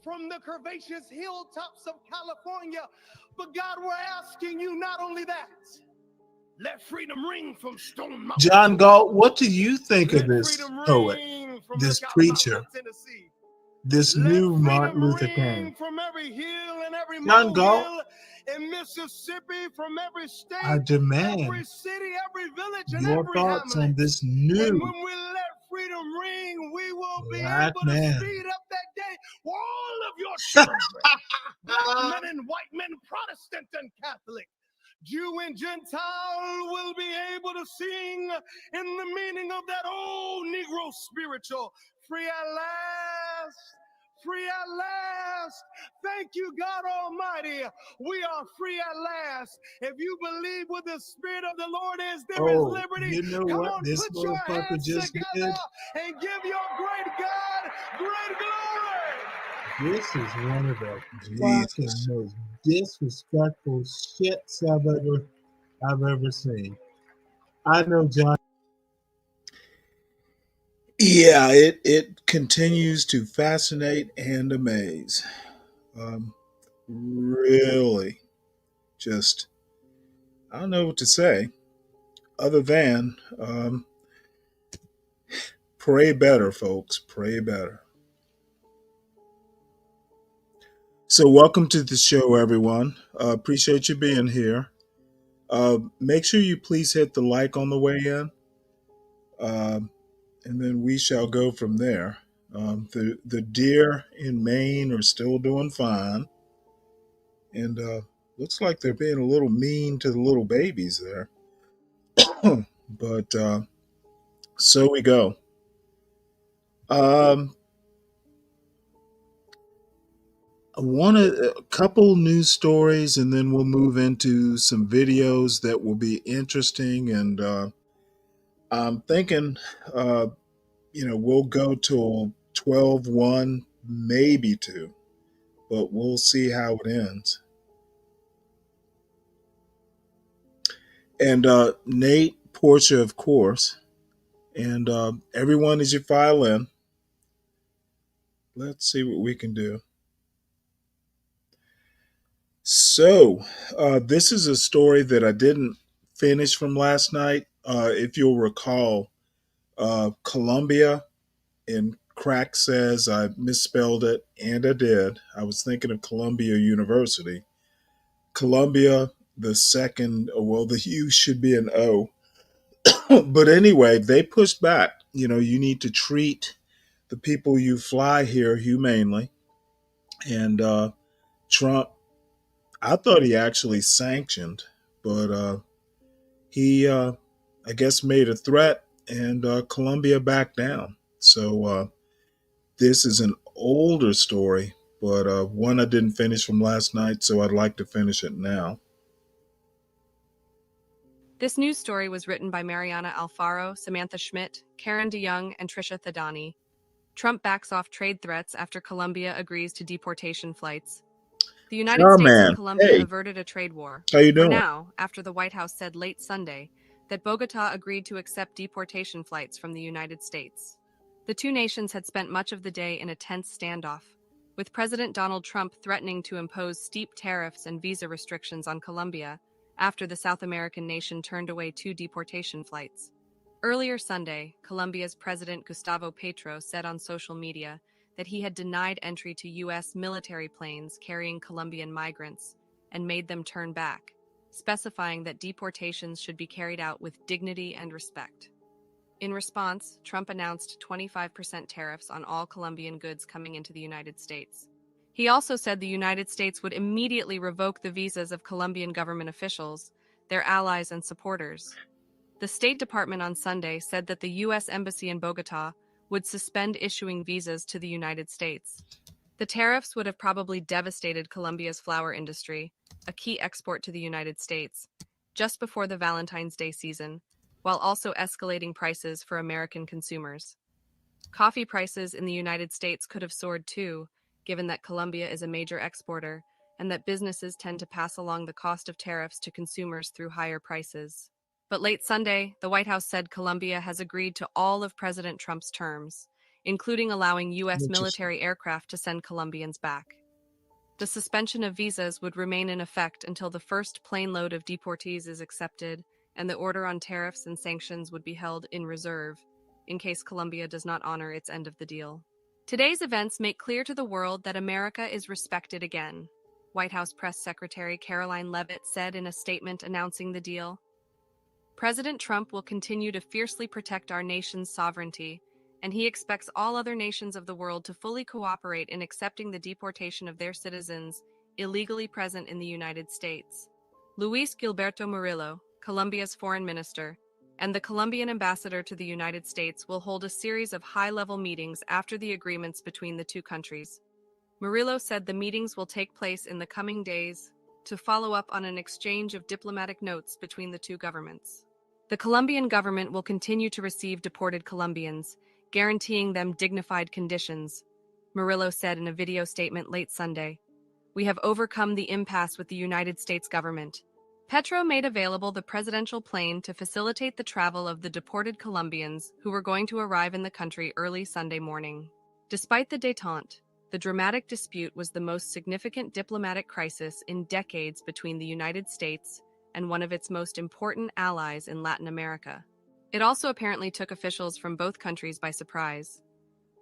from the curvaceous hilltops of California. But God, we're asking you not only that, let freedom ring from Stone Mountain. John Galt, what do you think of Let this freedom poet, ring from this Lookout preacher, Mountain, Tennessee. this Let new Martin freedom Luther ring King? from every hill and every John Galt, molehill in Mississippi, from every state, I demand every city, every village, and your every thoughts on hamlet. this And new when we let freedom ring, we will be black able to man. speed up that day for all of your children, black men and white men, Protestant and Catholic, Jew and Gentile, will be able to sing in the meaning of that old Negro spiritual. Free at last, free at last. Thank you, God Almighty. We are free at last. If you believe what the Spirit of the Lord is, there is liberty. You know Come what on, this put your motherfucker hands just together did? and give your great God great glory. This is one of the Jesus. fucking most disrespectful shits I've ever seen. I know, John. Yeah, it continues to fascinate and amaze. Really, just I don't know what to say other than pray better, folks. Pray better. So, welcome to the show, everyone. Appreciate you being here. Make sure you please hit the like on the way in, um, and then we shall go from there. The deer in Maine are still doing fine, and looks like they're being a little mean to the little babies there. But so we go. Um, a couple news stories, and then we'll move into some videos that will be interesting. And I'm thinking, uh, we'll go till 12:1, maybe 2, but we'll see how it ends. And Nate, Portia, of course, and everyone as you file in. Let's see what we can do. So, this is a story that I didn't finish from last night. If you'll recall, Columbia, and Crack says I misspelled it, and I did. I was thinking of Columbia University. Columbia, the second, well, the U should be an O. But anyway, they pushed back. You need to treat the people you fly here humanely. And Trump, I thought he actually sanctioned, but he, I guess, made a threat, and Colombia backed down. So this is an older story, but one I didn't finish from last night, so I'd like to finish it now. This news story was written by Mariana Alfaro, Samantha Schmidt, Karen DeYoung, and Trisha Thadani. Trump backs off trade threats after Colombia agrees to deportation flights. The United Oh States man, and Colombia hey, averted a trade war. how you For doing? now, after the White House said late Sunday that Bogota agreed to accept deportation flights from the United States. The two nations had spent much of the day in a tense standoff, with President Donald Trump threatening to impose steep tariffs and visa restrictions on Colombia after the South American nation turned away two deportation flights. Earlier Sunday, Colombia's President Gustavo Petro said on social media that he had denied entry to U.S. military planes carrying Colombian migrants and made them turn back, specifying that deportations should be carried out with dignity and respect. In response, Trump announced 25% tariffs on all Colombian goods coming into the United States. He also said the United States would immediately revoke the visas of Colombian government officials, their allies and supporters. The State Department on Sunday said that the U.S. Embassy in Bogota would suspend issuing visas to the United States. The tariffs would have probably devastated Colombia's flower industry, a key export to the United States, just before the Valentine's Day season, while also escalating prices for American consumers. Coffee prices in the United States could have soared too, given that Colombia is a major exporter and that businesses tend to pass along the cost of tariffs to consumers through higher prices. But late Sunday, the White House said Colombia has agreed to all of President Trump's terms, including allowing U.S. Interesting. military aircraft to send Colombians back. The suspension of visas would remain in effect until the first plane load of deportees is accepted, and the order on tariffs and sanctions would be held in reserve in case Colombia does not honor its end of the deal. Today's events make clear to the world that America is respected again, White House Press Secretary Caroline Leavitt said in a statement announcing the deal. President Trump will continue to fiercely protect our nation's sovereignty, and he expects all other nations of the world to fully cooperate in accepting the deportation of their citizens illegally present in the United States. Luis Gilberto Murillo, Colombia's foreign minister, and the Colombian ambassador to the United States will hold a series of high-level meetings after the agreements between the two countries. Murillo said the meetings will take place in the coming days to follow up on an exchange of diplomatic notes between the two governments. The Colombian government will continue to receive deported Colombians, guaranteeing them dignified conditions, Murillo said in a video statement late Sunday. We have overcome the impasse with the United States government. Petro made available the presidential plane to facilitate the travel of the deported Colombians who were going to arrive in the country early Sunday morning. Despite the détente, the dramatic dispute was the most significant diplomatic crisis in decades between the United States and one of its most important allies in Latin America. It also apparently took officials from both countries by surprise.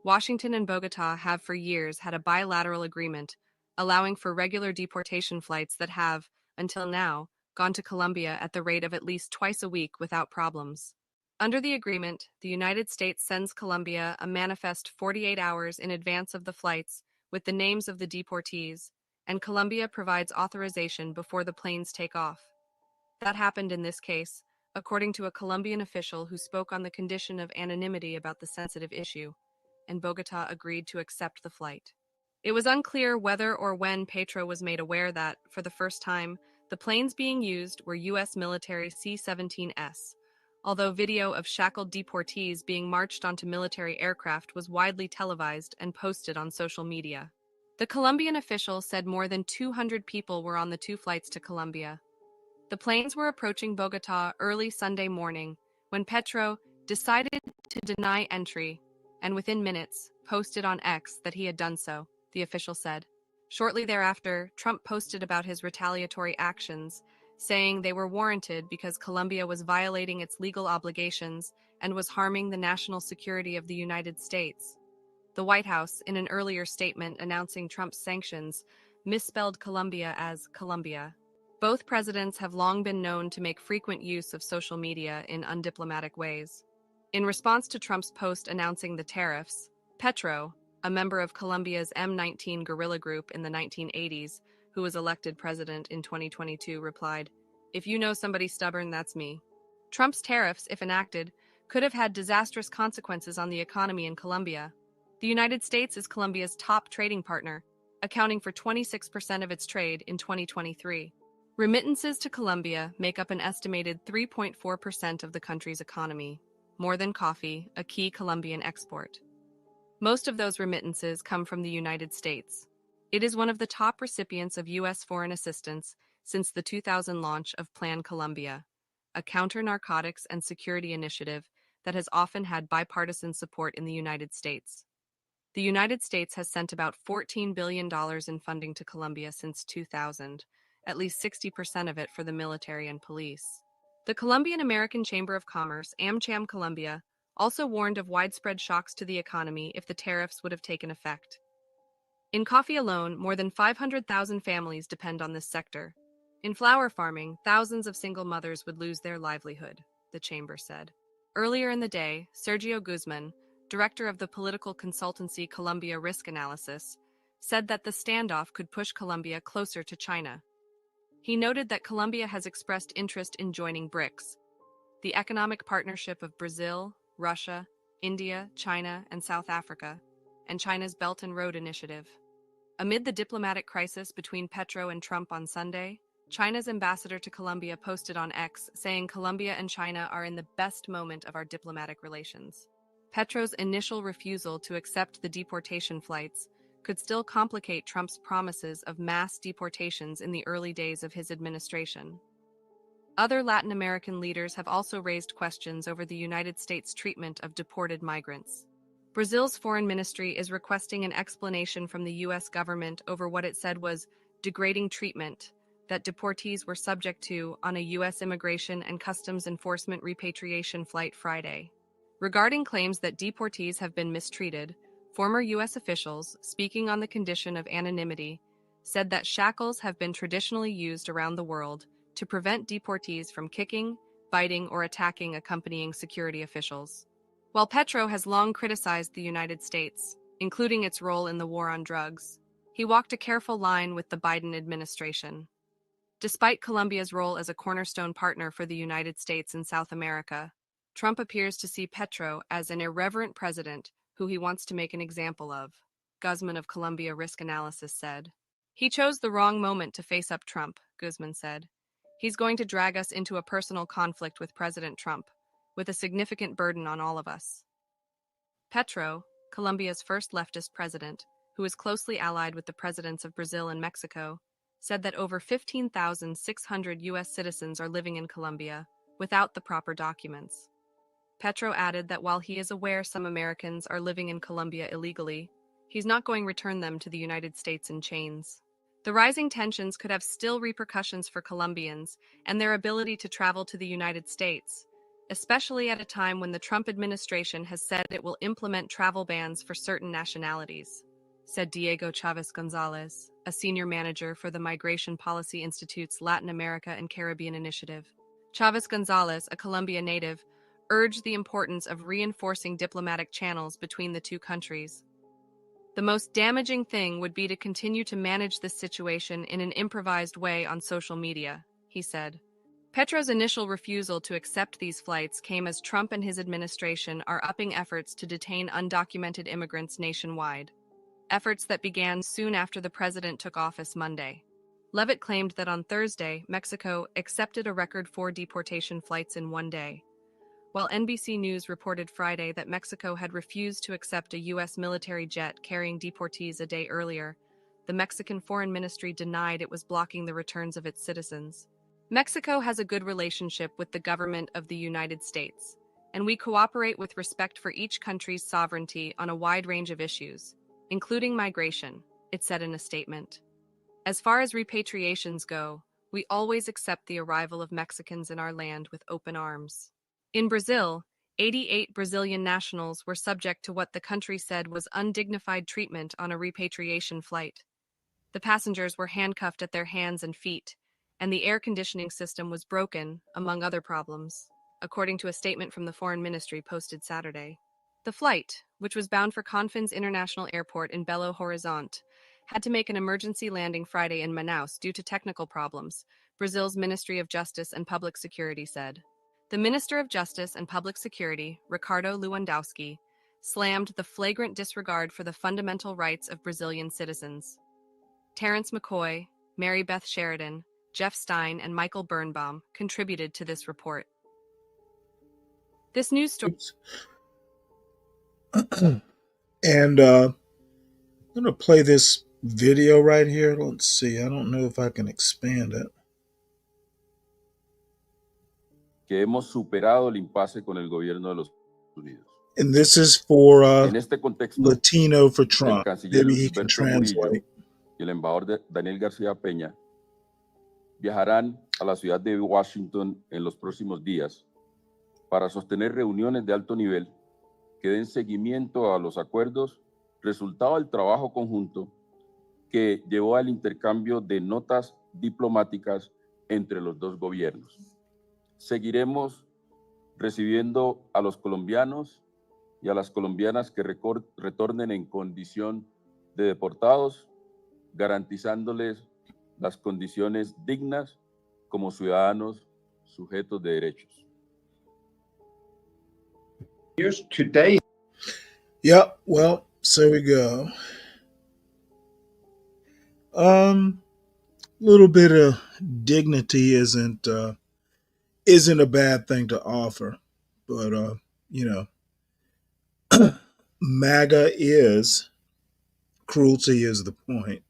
Washington and Bogotá have for years had a bilateral agreement allowing for regular deportation flights that have, until now, gone to Colombia at the rate of at least twice a week without problems. Under the agreement, the United States sends Colombia a manifest 48 hours in advance of the flights with the names of the deportees, and Colombia provides authorization before the planes take off. That happened in this case, according to a Colombian official who spoke on the condition of anonymity about the sensitive issue, and Bogotá agreed to accept the flight. It was unclear whether or when Petro was made aware that, for the first time, the planes being used were U.S. military C-17s, although video of shackled deportees being marched onto military aircraft was widely televised and posted on social media. The Colombian official said more than 200 people were on the two flights to Colombia. The planes were approaching Bogotá early Sunday morning when Petro decided to deny entry and within minutes posted on X that he had done so, the official said. Shortly thereafter, Trump posted about his retaliatory actions, saying they were warranted because Colombia was violating its legal obligations and was harming the national security of the United States. The White House, in an earlier statement announcing Trump's sanctions, misspelled Colombia as Colombia. Both presidents have long been known to make frequent use of social media in undiplomatic ways. In response to Trump's post announcing the tariffs, Petro, a member of Colombia's M19 guerrilla group in the 1980s, who was elected president in 2022, replied, "If you know somebody stubborn, that's me." Trump's tariffs, if enacted, could have had disastrous consequences on the economy in Colombia. The United States is Colombia's top trading partner, accounting for 26% of its trade in 2023. Remittances to Colombia make up an estimated 3.4% of the country's economy, more than coffee, a key Colombian export. Most of those remittances come from the United States. It is one of the top recipients of U.S. foreign assistance since the 2000 launch of Plan Colombia, a counter-narcotics and security initiative that has often had bipartisan support in the United States. The United States has sent about $14 billion in funding to Colombia since 2000, at least 60% of it for the military and police. The Colombian American Chamber of Commerce, AmCham Colombia, also warned of widespread shocks to the economy if the tariffs would have taken effect. In coffee alone, more than 500,000 families depend on this sector. In flower farming, thousands of single mothers would lose their livelihood, the chamber said. Earlier in the day, Sergio Guzman, director of the political consultancy Colombia Risk Analysis, said that the standoff could push Colombia closer to China. He noted that Colombia has expressed interest in joining BRICS, the economic partnership of Brazil, Russia, India, China, and South Africa, and China's Belt and Road Initiative. Amid the diplomatic crisis between Petro and Trump on Sunday, China's ambassador to Colombia posted on X saying Colombia and China are in the best moment of our diplomatic relations. Petro's initial refusal to accept the deportation flights could still complicate Trump's promises of mass deportations in the early days of his administration. Other Latin American leaders have also raised questions over the United States' treatment of deported migrants. Brazil's foreign ministry is requesting an explanation from the U.S. government over what it said was degrading treatment that deportees were subject to on a U.S. Immigration and Customs Enforcement repatriation flight Friday. Regarding claims that deportees have been mistreated, former U.S. officials, speaking on the condition of anonymity, said that shackles have been traditionally used around the world to prevent deportees from kicking, biting, or attacking accompanying security officials. While Petro has long criticized the United States, including its role in the war on drugs, he walked a careful line with the Biden administration. Despite Colombia's role as a cornerstone partner for the United States in South America, Trump appears to see Petro as an irreverent president who he wants to make an example of, Guzman of Colombia Risk Analysis said. He chose the wrong moment to face up Trump, Guzman said. He's going to drag us into a personal conflict with President Trump, with a significant burden on all of us. Petro, Colombia's first leftist president, who is closely allied with the presidents of Brazil and Mexico, said that over 15,600 U.S. citizens are living in Colombia without the proper documents. Petro added that while he is aware some Americans are living in Colombia illegally, he's not going to return them to the United States in chains. The rising tensions could have still repercussions for Colombians and their ability to travel to the United States, especially at a time when the Trump administration has said it will implement travel bans for certain nationalities, said Diego Chavez Gonzalez, a senior manager for the Migration Policy Institute's Latin America and Caribbean Initiative. Chavez Gonzalez, a Colombia native, urged the importance of reinforcing diplomatic channels between the two countries. The most damaging thing would be to continue to manage this situation in an improvised way on social media, he said. Petro's initial refusal to accept these flights came as Trump and his administration are upping efforts to detain undocumented immigrants nationwide, efforts that began soon after the president took office Monday. Levitt claimed that on Thursday, Mexico accepted a record 4 deportation flights in one day, while NBC News reported Friday that Mexico had refused to accept a U.S. military jet carrying deportees a day earlier. The Mexican Foreign Ministry denied it was blocking the returns of its citizens. Mexico has a good relationship with the government of the United States, and we cooperate with respect for each country's sovereignty on a wide range of issues, including migration, it said in a statement. As far as repatriations go, we always accept the arrival of Mexicans in our land with open arms. In Brazil, 88 Brazilian nationals were subject to what the country said was undignified treatment on a repatriation flight. The passengers were handcuffed at their hands and feet, and the air conditioning system was broken, among other problems, according to a statement from the Foreign Ministry posted Saturday. The flight, which was bound for Confins International Airport in Belo Horizonte, had to make an emergency landing Friday in Manaus due to technical problems, Brazil's Ministry of Justice and Public Security said. The Minister of Justice and Public Security, Ricardo Lewandowski, slammed the flagrant disregard for the fundamental rights of Brazilian citizens. Terrence McCoy, Mary Beth Sheridan, Jeff Stein, and Michael Birnbaum contributed to this report. This news story. And I'm going to play this video right here. Let's see. I don't know if I can expand it. Que hemos superado el impasse con el gobierno de los Estados Unidos. And this is for En este contexto, Latino for el Trump. canciller Maybe he can Humberto Murillo translate. y el embajador Daniel García Peña viajarán a la ciudad de Washington en los próximos días para sostener reuniones de alto nivel que den seguimiento a los acuerdos resultado del trabajo conjunto que llevó al intercambio de notas diplomáticas entre los dos gobiernos. Seguiremos recibiendo a los colombianos y a las colombianas que retornen en condición de deportados, garantizándoles las condiciones dignas como ciudadanos sujetos de derechos. Here's today. Yep, well, so we go. Little bit of dignity isn't a bad thing to offer, but MAGA is, cruelty is the point.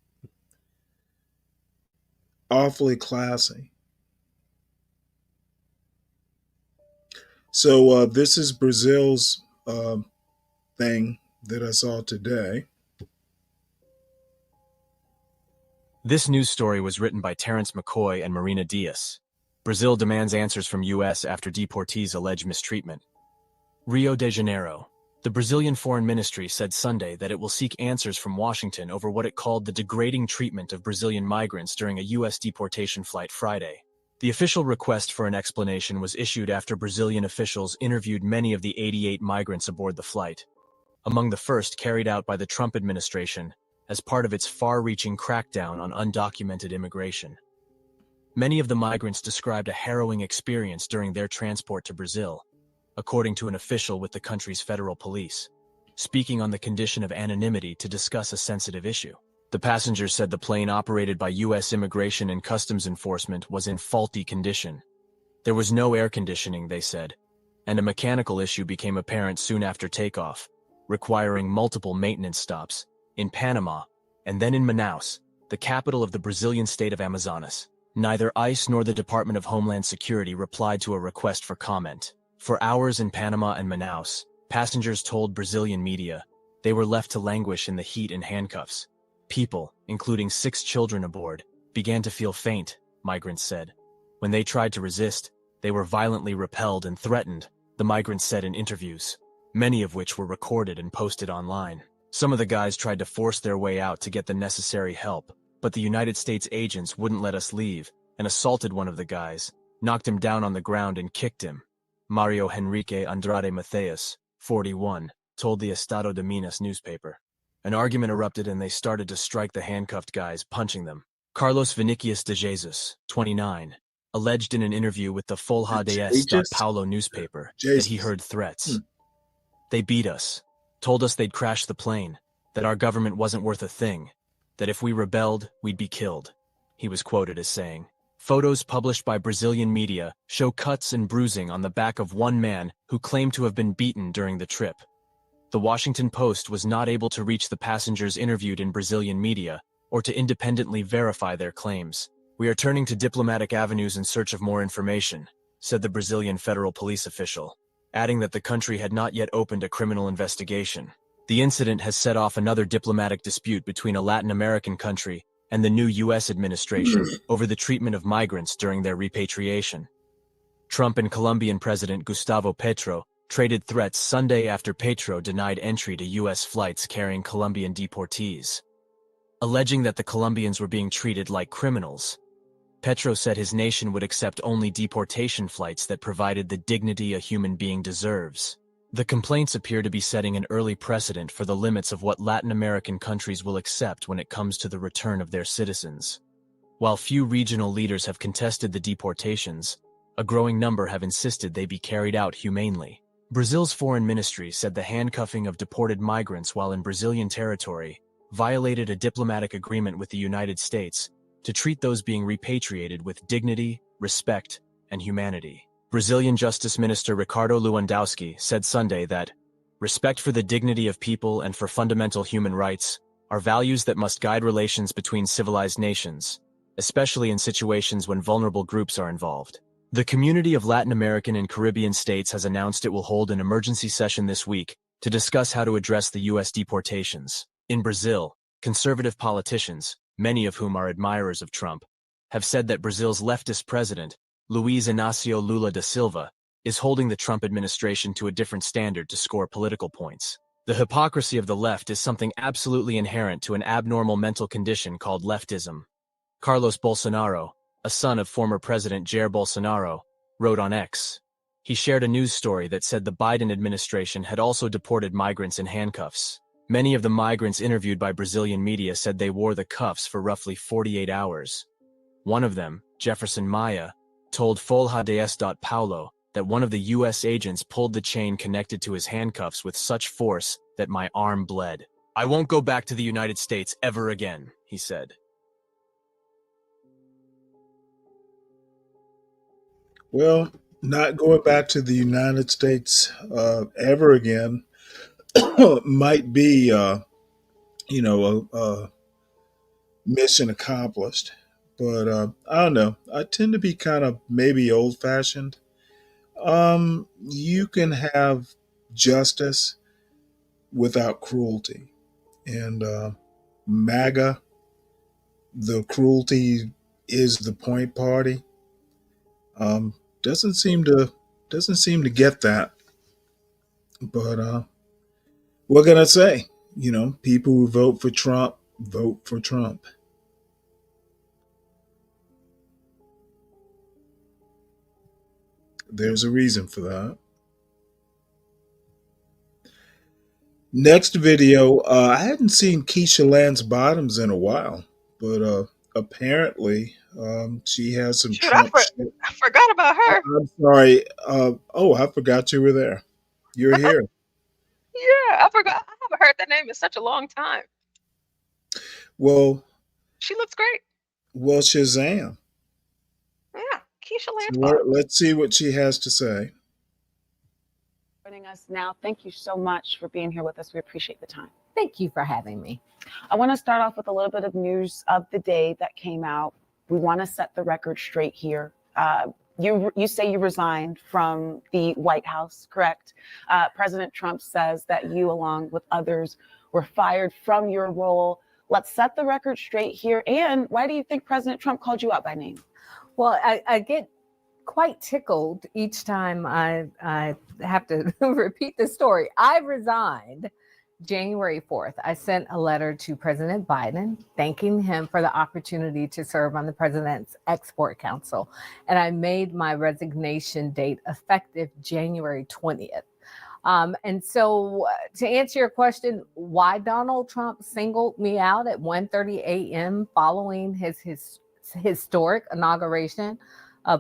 Awfully classy. So this is Brazil's thing that I saw today. This news story was written by Terrence McCoy and Marina Diaz. Brazil demands answers from U.S. after deportees allege mistreatment. Rio de Janeiro. The Brazilian Foreign Ministry said Sunday that it will seek answers from Washington over what it called the degrading treatment of Brazilian migrants during a U.S. deportation flight Friday. The official request for an explanation was issued after Brazilian officials interviewed many of the 88 migrants aboard the flight, among the first carried out by the Trump administration as part of its far-reaching crackdown on undocumented immigration. Many of the migrants described a harrowing experience during their transport to Brazil, according to an official with the country's federal police, speaking on the condition of anonymity to discuss a sensitive issue. The passengers said the plane operated by U.S. Immigration and Customs Enforcement was in faulty condition. There was no air conditioning, they said, and a mechanical issue became apparent soon after takeoff, requiring multiple maintenance stops in Panama and then in Manaus, the capital of the Brazilian state of Amazonas. Neither ICE nor the Department of Homeland Security replied to a request for comment. For hours in Panama and Manaus, passengers told Brazilian media they were left to languish in the heat in handcuffs. People, including 6 children aboard, began to feel faint, migrants said. When they tried to resist, they were violently repelled and threatened, the migrants said in interviews, many of which were recorded and posted online. Some of the guys tried to force their way out to get the necessary help, but the United States agents wouldn't let us leave and assaulted one of the guys, knocked him down on the ground and kicked him. Mario Henrique Andrade Mateus, 41, told the Estado de Minas newspaper. An argument erupted and they started to strike the handcuffed guys, punching them. Carlos Vinicius de Jesus, 29, alleged in an interview with the Folha de São Paulo newspaper that he heard threats. They beat us, told us they'd crash the plane, that our government wasn't worth a thing, that if we rebelled, we'd be killed, he was quoted as saying. Photos published by Brazilian media show cuts and bruising on the back of one man who claimed to have been beaten during the trip. The Washington Post was not able to reach the passengers interviewed in Brazilian media or to independently verify their claims. We are turning to diplomatic avenues in search of more information, said the Brazilian federal police official, adding that the country had not yet opened a criminal investigation. The incident has set off another diplomatic dispute between a Latin American country and the new U.S. administration over the treatment of migrants during their repatriation. Trump and Colombian President Gustavo Petro traded threats Sunday after Petro denied entry to U.S. flights carrying Colombian deportees. Alleging that the Colombians were being treated like criminals, Petro said his nation would accept only deportation flights that provided the dignity a human being deserves. The complaints appear to be setting an early precedent for the limits of what Latin American countries will accept when it comes to the return of their citizens. While few regional leaders have contested the deportations, a growing number have insisted they be carried out humanely. Brazil's foreign ministry said the handcuffing of deported migrants while in Brazilian territory violated a diplomatic agreement with the United States to treat those being repatriated with dignity, respect, and humanity. Brazilian Justice Minister Ricardo Lewandowski said Sunday that respect for the dignity of people and for fundamental human rights are values that must guide relations between civilized nations, especially in situations when vulnerable groups are involved. The community of Latin American and Caribbean states has announced it will hold an emergency session this week to discuss how to address the U.S. deportations. In Brazil, conservative politicians, many of whom are admirers of Trump, have said that Brazil's leftist president, Luiz Inácio Lula da Silva, is holding the Trump administration to a different standard to score political points. The hypocrisy of the left is something absolutely inherent to an abnormal mental condition called leftism. Carlos Bolsonaro, a son of former President Jair Bolsonaro, wrote on X. He shared a news story that said the Biden administration had also deported migrants in handcuffs. Many of the migrants interviewed by Brazilian media said they wore the cuffs for roughly 48 hours. One of them, Jefferson Maia, told Folha de São Paulo that one of the U.S. agents pulled the chain connected to his handcuffs with such force that my arm bled. I won't go back to the United States ever again, he said. Well, not going back to the United States ever again might be, a mission accomplished. But I don't know. I tend to be kind of maybe old fashioned. You can have justice without cruelty. And MAGA, the cruelty is the point party, um, doesn't seem to get that. But what can I say? You know, people who vote for Trump vote for Trump. There's a reason for that. Next video, I hadn't seen Keisha Lance Bottoms in a while, but apparently she has some Shoot, Trump shit. I forgot about her. I'm sorry. Oh, I forgot you were there. You're here. Yeah, I forgot. I haven't heard that name in such a long time. Well, She looks great. well, Shazam. Yeah, Keisha Lance So Bottoms. let's see what she has to say. Joining us now. Thank you so much for being here with us. We appreciate the time. Thank you for having me. I want to start off with a little bit of news of the day that came out. We want to set the record straight here. You say you resigned from the White House, correct? President Trump says that you, along with others, were fired from your role. Let's set the record straight here. And why do you think President Trump called you out by name? Well, I get quite tickled each time I have to repeat the story. I resigned January 4th. I sent a letter to President Biden thanking him for the opportunity to serve on the President's Export Council. And I made my resignation date effective January 20th. And so to answer your question, why Donald Trump singled me out at 1:30 a.m. following his historic inauguration,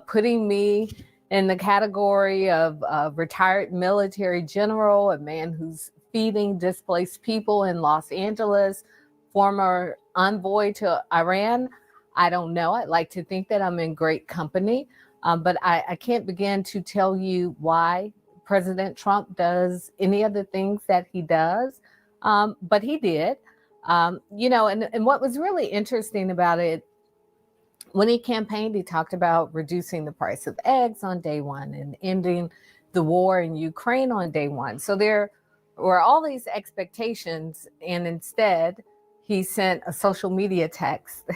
putting me in the category of retired military general, a man who's feeding displaced people in Los Angeles, former envoy to Iran, I don't know. I'd like to think that I'm in great company, but I can't begin to tell you why President Trump does any of the things that he does, but he did. And what was really interesting about it, when he campaigned, he talked about reducing the price of eggs on day one and ending the war in Ukraine on day one. So there were all these expectations, and instead he sent a social media text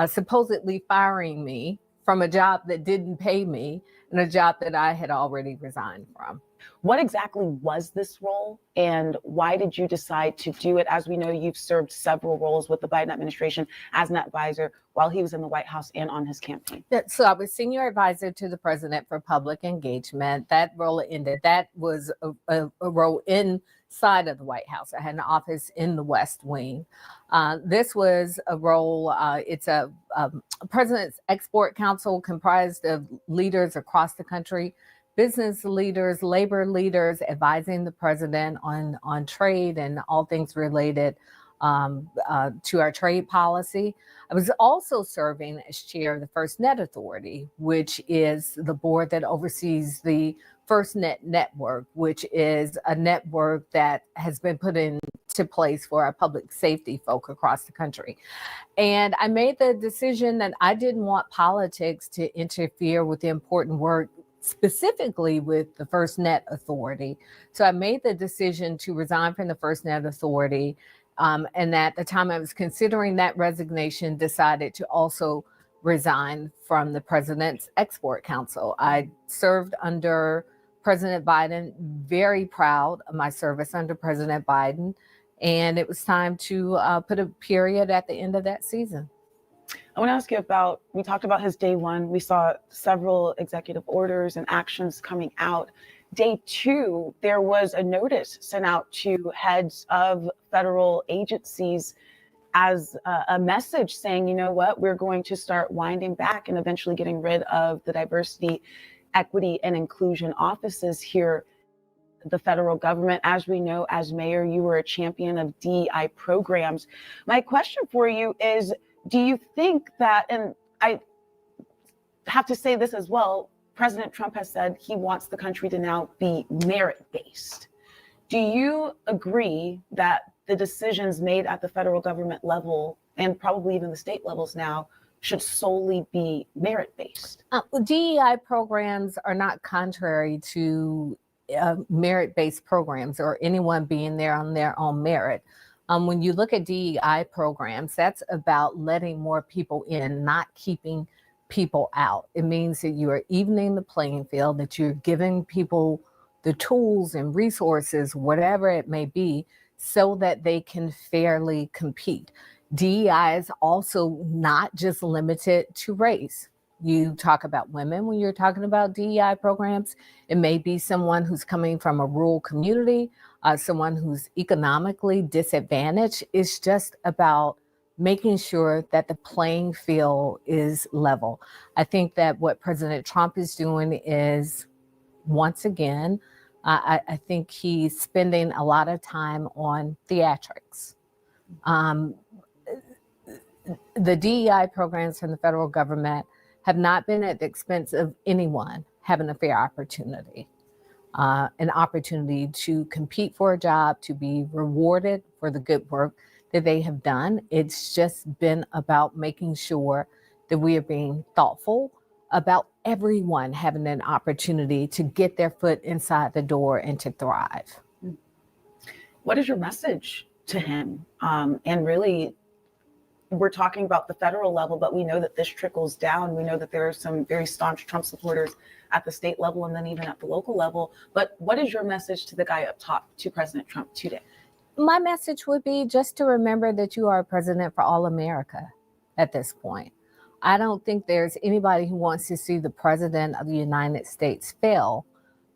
supposedly firing me from a job that didn't pay me and a job that I had already resigned from. What exactly was this role, and why did you decide to do it? As we know, you've served several roles with the Biden administration as an advisor while he was in the White House and on his campaign. So I was senior advisor to the president for public engagement. That role ended. That was a role inside of the White House. I had an office in the West Wing. This was a role, it's a President's Export Council comprised of leaders across the country, business leaders, labor leaders, advising the president on trade and all things related to our trade policy. I was also serving as chair of the FirstNet Authority, which is the board that oversees the FirstNet network, which is a network that has been put into place for our public safety folk across the country. And I made the decision that I didn't want politics to interfere with the important work specifically with the FirstNet Authority. So I made the decision to resign from the FirstNet Authority. And at the time I was considering that resignation, decided to also resign from the President's Export Council. I served under President Biden, very proud of my service under President Biden. And it was time to put a period at the end of that season. I want to ask you about, we talked about his day one. We saw several executive orders and actions coming out. Day two, there was a notice sent out to heads of federal agencies as a message saying, you know what, we're going to start winding back and eventually getting rid of the diversity, equity, and inclusion offices here at the federal government. As we know, as mayor, you were a champion of DEI programs. My question for you is, do you think that, and I have to say this as well, President Trump has said he wants the country to now be merit-based. Do you agree that the decisions made at the federal government level and probably even the state levels now should solely be merit-based? DEI programs are not contrary to merit-based programs or anyone being there on their own merit. When you look at DEI programs, that's about letting more people in, not keeping people out. It means that you are evening the playing field, that you're giving people the tools and resources, whatever it may be, so that they can fairly compete. DEI is also not just limited to race. You talk about women when you're talking about DEI programs. It may be someone who's coming from a rural community, someone who's economically disadvantaged. It's just about making sure that the playing field is level. I think that what President Trump is doing is, once again, I think he's spending a lot of time on theatrics. The DEI programs from the federal government have not been at the expense of anyone having a fair opportunity, an opportunity to compete for a job, to be rewarded for the good work that they have done. It's just been about making sure that we are being thoughtful about everyone having an opportunity to get their foot inside the door and to thrive. What is your message to him? And really, we're talking about the federal level, but we know that this trickles down. We know that there are some very staunch Trump supporters at the state level and then even at the local level. But what is your message to the guy up top, to President Trump today? My message would be just to remember that you are a president for all America at this point. I don't think there's anybody who wants to see the president of the United States fail.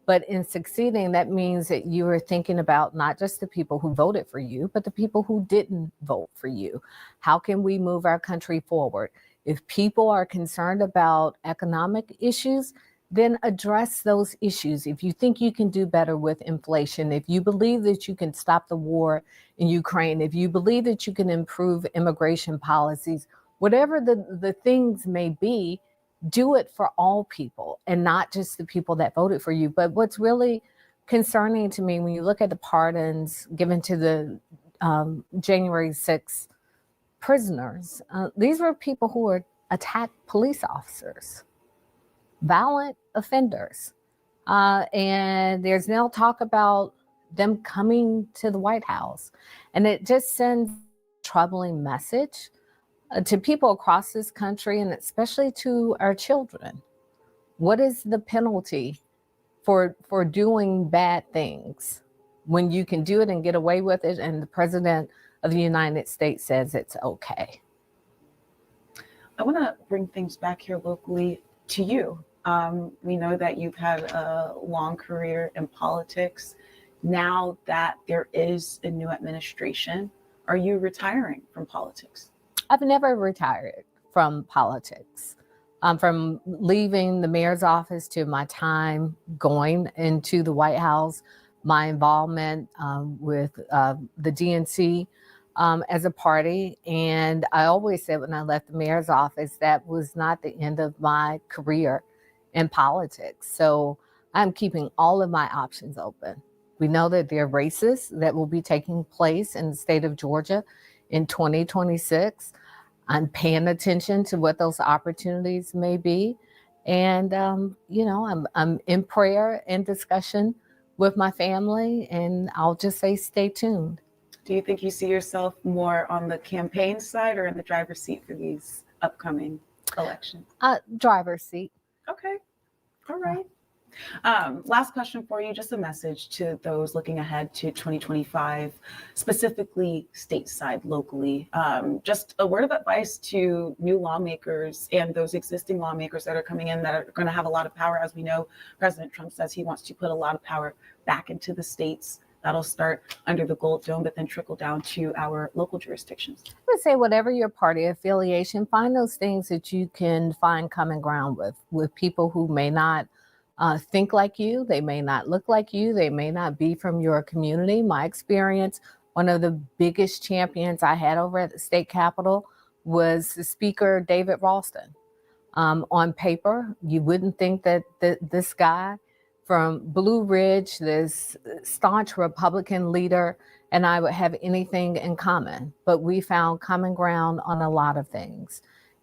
But in succeeding, that means that you are thinking about not just the people who voted for you, but the people who didn't vote for you. How can we move our country forward? If people are concerned about economic issues, then address those issues. If you think you can do better with inflation, if you believe that you can stop the war in Ukraine, if you believe that you can improve immigration policies, whatever the things may be, do it for all people and not just the people that voted for you. But what's really concerning to me when you look at the pardons given to the January 6th prisoners, these were people who were attacked police officers, violent offenders. And there's now talk about them coming to the White House. And it just sends a troubling message to people across this country and especially to our children. What is the penalty for doing bad things when you can do it and get away with it and the president of the United States says it's okay? I want to bring things back here locally to you. We know that you've had a long career in politics. Now that there is a new administration, are you retiring from politics? I've never retired from politics. From leaving the mayor's office to my time going into the White House, my involvement with the DNC as a party. And I always said when I left the mayor's office, that was not the end of my career in politics. So I'm keeping all of my options open. We know that there are races that will be taking place in the state of Georgia in 2026. I'm paying attention to what those opportunities may be. And, I'm in prayer and discussion with my family, and I'll just say, stay tuned. Do you think you see yourself more on the campaign side or in the driver's seat for these upcoming elections? Driver's seat. Okay. All right. Last question for you, just a message to those looking ahead to 2025, specifically stateside, locally. Just a word of advice to new lawmakers and those existing lawmakers that are coming in that are going to have a lot of power. As we know, President Trump says he wants to put a lot of power back into the states. That'll start under the Gold Dome, but then trickle down to our local jurisdictions. I would say whatever your party affiliation, find those things that you can find common ground with people who may not think like you, they may not look like you, they may not be from your community. My experience, one of the biggest champions I had over at the state capitol was the Speaker, David Ralston. On paper, you wouldn't think that this guy from Blue Ridge, this staunch Republican leader, and I would have anything in common, but we found common ground on a lot of things.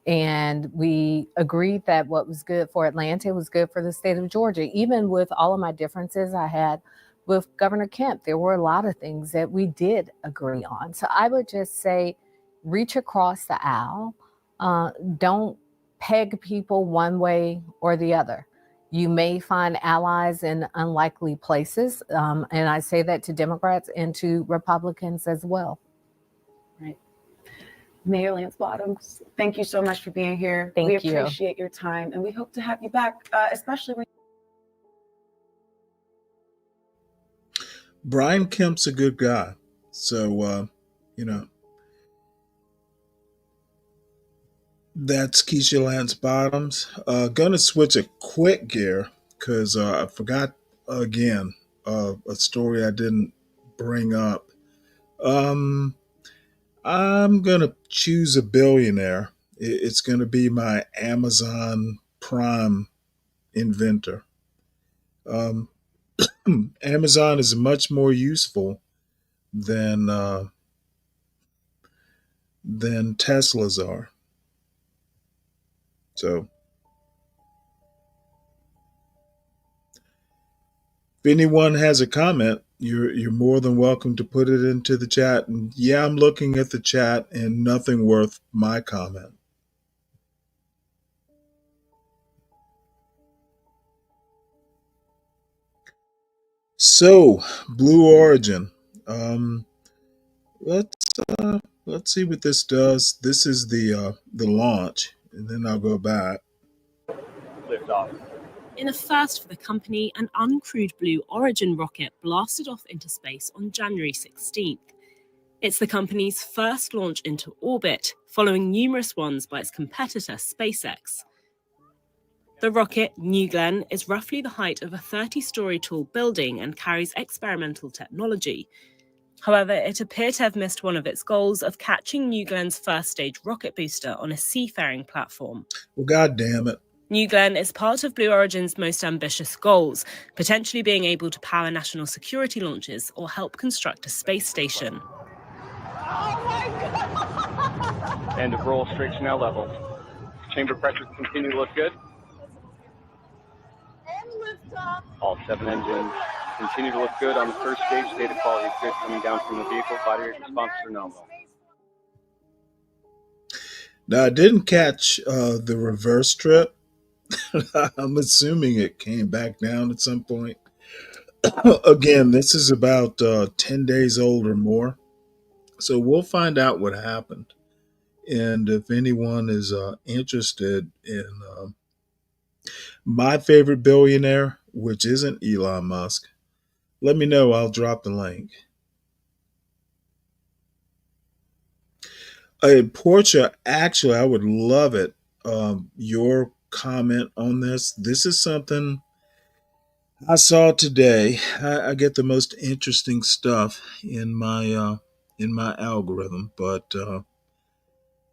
And we agreed that what was good for Atlanta was good for the state of Georgia. Even with all of my differences I had with Governor Kemp, there were a lot of things that we did agree on. So I would just say, reach across the aisle. Don't peg people one way or the other. You may find allies in unlikely places. And I say that to Democrats and to Republicans as well. Right. Mayor Lance Bottoms, thank you so much for being here. Thank we you. appreciate your time, and we hope to have you back, especially when. Brian Kemp's a good guy. So, that's Keisha Lance Bottoms. Gonna switch a quick gear because I forgot again a story I didn't bring up. I'm gonna choose a billionaire. It's gonna be my Amazon Prime inventor. Um, Amazon is much more useful than Teslas are. So, if anyone has a comment, you're more than welcome to put it into the chat. And yeah, I'm looking at the chat, and nothing worth my comment. So, Blue Origin. Let's see what this does. This is the launch, and then I'll go back. Liftoff. In a first for the company, an uncrewed Blue Origin rocket blasted off into space on January 16th. It's the company's first launch into orbit, following numerous ones by its competitor SpaceX. The rocket, New Glenn, is roughly the height of a 30-story tall building and carries experimental technology. However, it appeared to have missed one of its goals of catching New Glenn's first stage rocket booster on a seafaring platform. Well, God damn it. New Glenn is part of Blue Origin's most ambitious goals, potentially being able to power national security launches or help construct a space station. Oh my God! End of roll, straight Chanel level. Chamber pressures continue to look good. And liftoff. All 7 engines continue to look good on the first stage. Data quality is good coming down from the vehicle. Body rate response are nominal. Now, I didn't catch the reverse trip. I'm assuming it came back down at some point. Again, this is about 10 days old or more. So we'll find out what happened. And if anyone is interested in my favorite billionaire, which isn't Elon Musk, let me know. I'll drop the link. Portia, actually, I would love it. Your comment on this. This is something I saw today. I get the most interesting stuff in my algorithm, but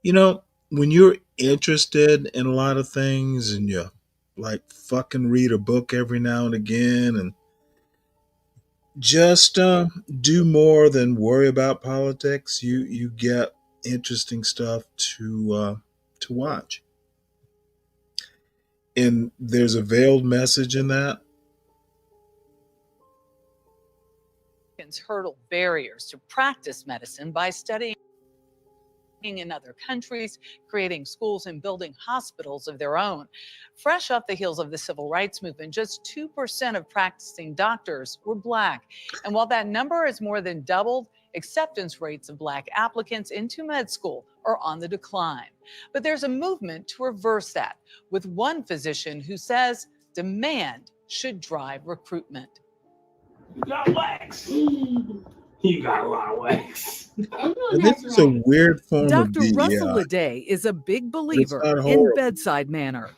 when you're interested in a lot of things and you like fucking read a book every now and again and just do more than worry about politics, you get interesting stuff to watch. And there's a veiled message in that. Hurdle barriers to practice medicine by studying in other countries, creating schools and building hospitals of their own. Fresh off the heels of the civil rights movement, just 2% of practicing doctors were Black. And while that number has more than doubled, acceptance rates of Black applicants into med school are on the decline. But there's a movement to reverse that, with one physician who says demand should drive recruitment. You got wax. You got a lot of wax. And this is a weird form Dr. of DEI. Russell Leday is a big believer not in horrible. bedside manner.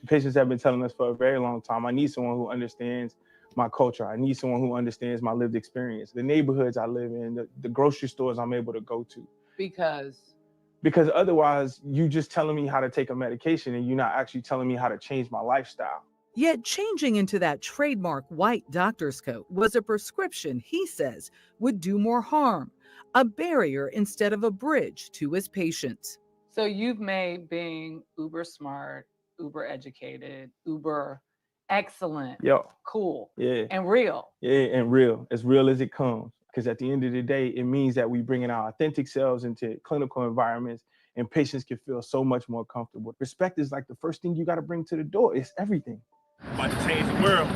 Patients have been telling us for a very long time, I need someone who understands my culture. I need someone who understands my lived experience, the neighborhoods I live in, the grocery stores I'm able to go to. Because otherwise, you just telling me how to take a medication and you're not actually telling me how to change my lifestyle. Yet changing into that trademark white doctor's coat was a prescription he says would do more harm, a barrier instead of a bridge to his patients. So you've made being uber smart, uber educated, uber excellent, cool, and real. Yeah, and real, as real as it comes. Because at the end of the day, it means that we bring in our authentic selves into clinical environments and patients can feel so much more comfortable. Respect is like the first thing you got to bring to the door. It's everything. About to change the world.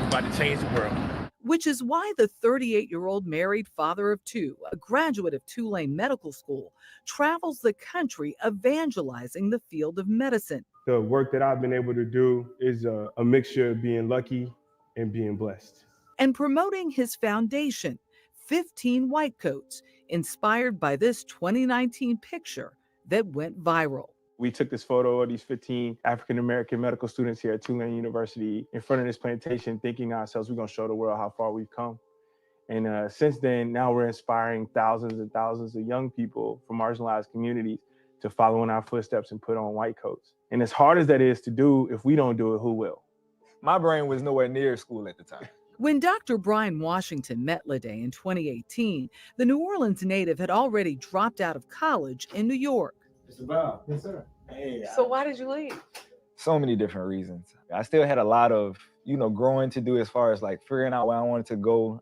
About to change the world. Which is why the 38-year-old married father of two, a graduate of Tulane Medical School, travels the country evangelizing the field of medicine. The work that I've been able to do is a mixture of being lucky and being blessed. And promoting his foundation, 15 White Coats, inspired by this 2019 picture that went viral. We took this photo of these 15 African-American medical students here at Tulane University in front of this plantation, thinking to ourselves, we're going to show the world how far we've come. And since then, now we're inspiring thousands and thousands of young people from marginalized communities to follow in our footsteps and put on white coats. And as hard as that is to do, if we don't do it, who will? My brain was nowhere near school at the time. When Dr. Brian Washington met Lede in 2018, the New Orleans native had already dropped out of college in New York. Mr. Brown. Yes, sir. Hey, so why did you leave? So many different reasons. I still had a lot of, growing to do as far as like figuring out where I wanted to go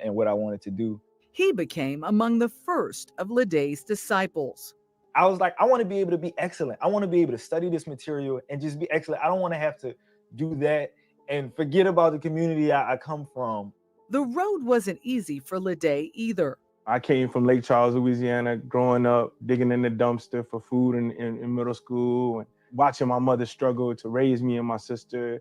and what I wanted to do. He became among the first of Lede's disciples. I was like, I want to be able to be excellent. I want to be able to study this material and just be excellent. I don't want to have to do that and forget about the community I come from. The road wasn't easy for Lede either. I came from Lake Charles, Louisiana, growing up, digging in the dumpster for food in middle school and watching my mother struggle to raise me and my sister,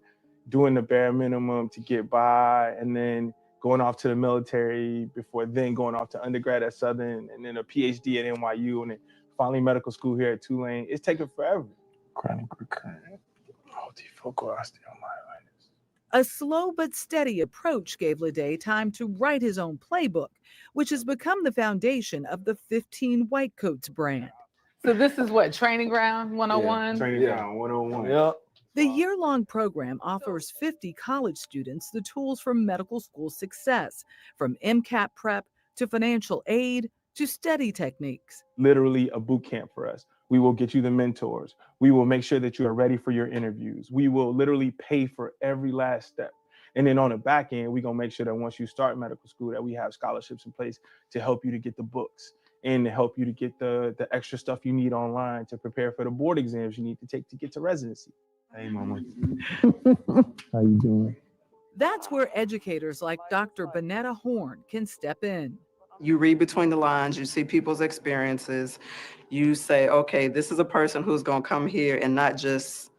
doing the bare minimum to get by, and then going off to the military before then going off to undergrad at Southern and then a PhD at NYU and then finally medical school here at Tulane. It's taken forever. Chronic recurrent multifocal osteomyelitis. A slow but steady approach gave Lede time to write his own playbook, which has become the foundation of the 15 White Coats brand. So this is what, Training Ground 101? Yeah, Training Ground 101. Yep. The year-long program offers 50 college students the tools for medical school success, from MCAT prep to financial aid to study techniques. Literally a boot camp for us. We will get you the mentors. We will make sure that you are ready for your interviews. We will literally pay for every last step. And then on the back end, we're going to make sure that once you start medical school, that we have scholarships in place to help you to get the books and to help you to get the extra stuff you need online to prepare for the board exams you need to take to get to residency. Hey, mama. How you doing? That's where educators like Dr. Bonetta Horn can step in. You read between the lines, you see people's experiences. You say, okay, this is a person who's going to come here and not just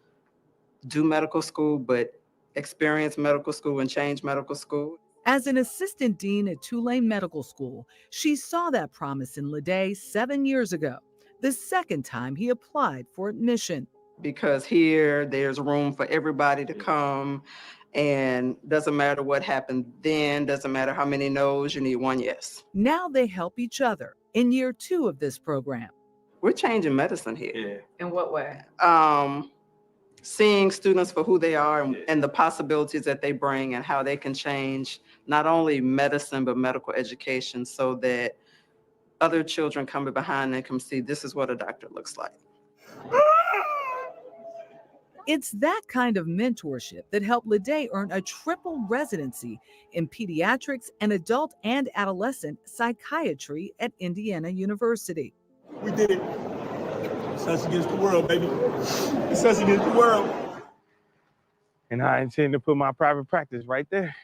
do medical school, but experience medical school and change medical school. As an assistant dean at Tulane Medical School, she saw that promise in Lede 7 years ago, the second time he applied for admission. Because here, there's room for everybody to come, and doesn't matter what happened then, doesn't matter how many no's, you need one yes. Now they help each other in year 2 of this program. We're changing medicine here. Yeah. In what way? Seeing students for who they are and the possibilities that they bring and how they can change not only medicine, but medical education so that other children coming behind them can see this is what a doctor looks like. It's that kind of mentorship that helped Lede earn a triple residency in pediatrics and adult and adolescent psychiatry at Indiana University. We did it. It's us against the world, baby. It's us against the world. And I intend to put my private practice right there.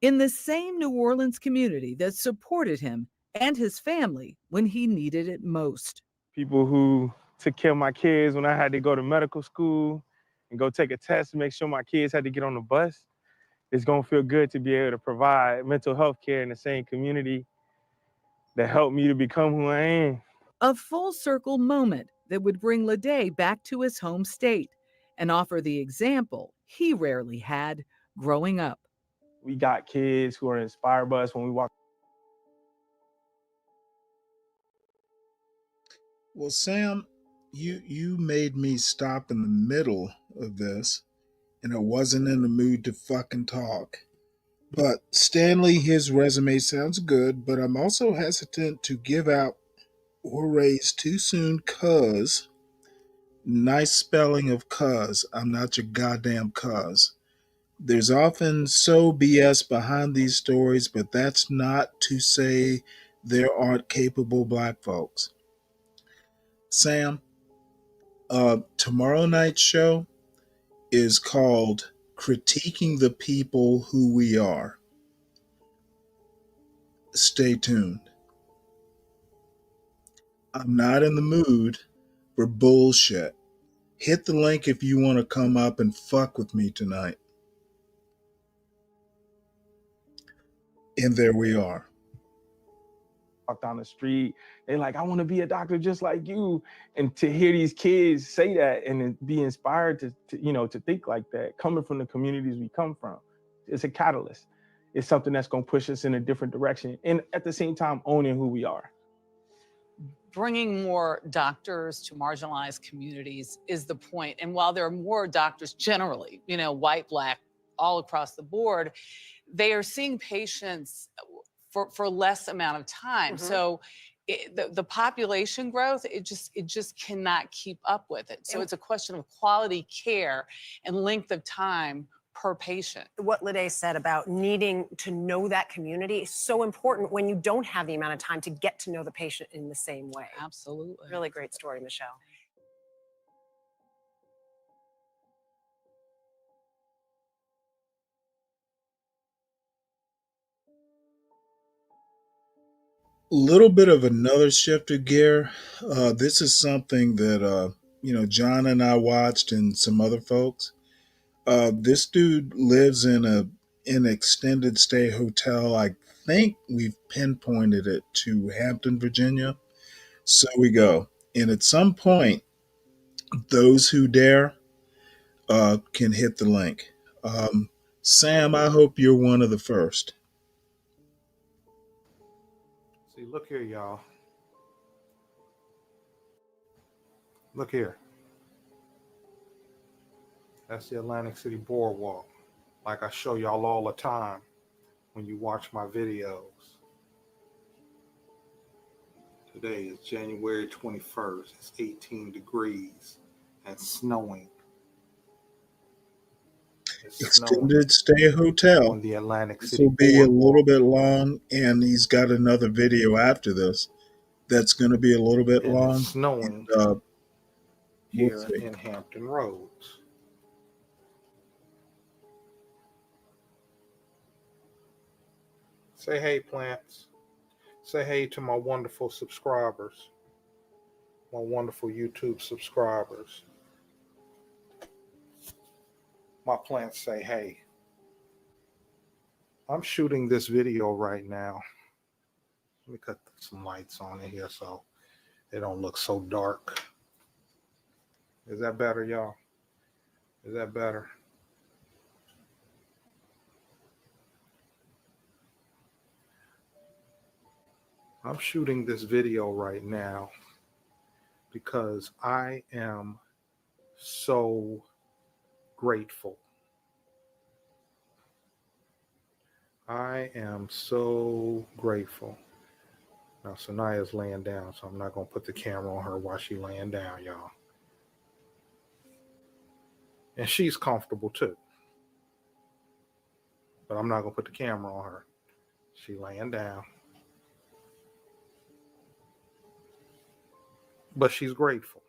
In the same New Orleans community that supported him and his family when he needed it most. People who took care of my kids when I had to go to medical school and go take a test to make sure my kids had to get on the bus. It's gonna feel good to be able to provide mental health care in the same community that helped me to become who I am. A full circle moment that would bring Lede back to his home state and offer the example he rarely had growing up. We got kids who are inspired by us when we walk. Well, Sam, you made me stop in the middle of this, and I wasn't in the mood to fucking talk. But Stanley, his resume sounds good, but I'm also hesitant to give out or raise too soon, cause Nice spelling of cuz. I'm not your goddamn cuz. There's often so BS behind these stories, but that's not to say there aren't capable black folks. Sam, tomorrow night's show is called Critiquing the People Who We Are. Stay tuned. I'm not in the mood for bullshit. Hit the link if you want to come up and fuck with me tonight. And there we are. Walk down the street, they're like, I want to be a doctor just like you. And to hear these kids say that and then be inspired to think like that, coming from the communities we come from, it's a catalyst. It's something that's going to push us in a different direction. And at the same time, owning who we are. Bringing more doctors to marginalized communities is the point. And while there are more doctors generally, white, black, all across the board, they are seeing patients for less amount of time. Mm-hmm. So the population growth, it just cannot keep up with it. So it's a question of quality care and length of time per patient. What Lede said about needing to know that community is so important when you don't have the amount of time to get to know the patient in the same way. Absolutely. Really great story, Michelle. Little bit of another shift of gear. This is something that John and I watched, and some other folks. This dude lives in an extended stay hotel. I think we've pinpointed it to Hampton, Virginia. So we go, and at some point, those who dare can hit the link. Sam, I hope you're one of the first. See, look here, y'all. Look here. That's the Atlantic City Boardwalk. Like I show y'all all the time when you watch my videos. Today is January 21st. It's 18 degrees and snowing. Extended stay hotel. On the Atlantic This City will be a Boardwalk. little bit long, and he's got another video after this that's going to be a little bit And long. it's snowing And, here in Hampton Roads. Say hey, plants. Say hey to my wonderful subscribers, my wonderful YouTube subscribers. My plants say hey. I'm shooting this video right now. Let me cut some lights on in here so it don't look so dark. Is that better, y'all? Is that better? I'm shooting this video right now because I am so grateful. I am so grateful. Now, Sanaya's laying down, so I'm not going to put the camera on her while she's laying down, y'all. And she's comfortable too. But I'm not going to put the camera on her. She's laying down. But she's grateful.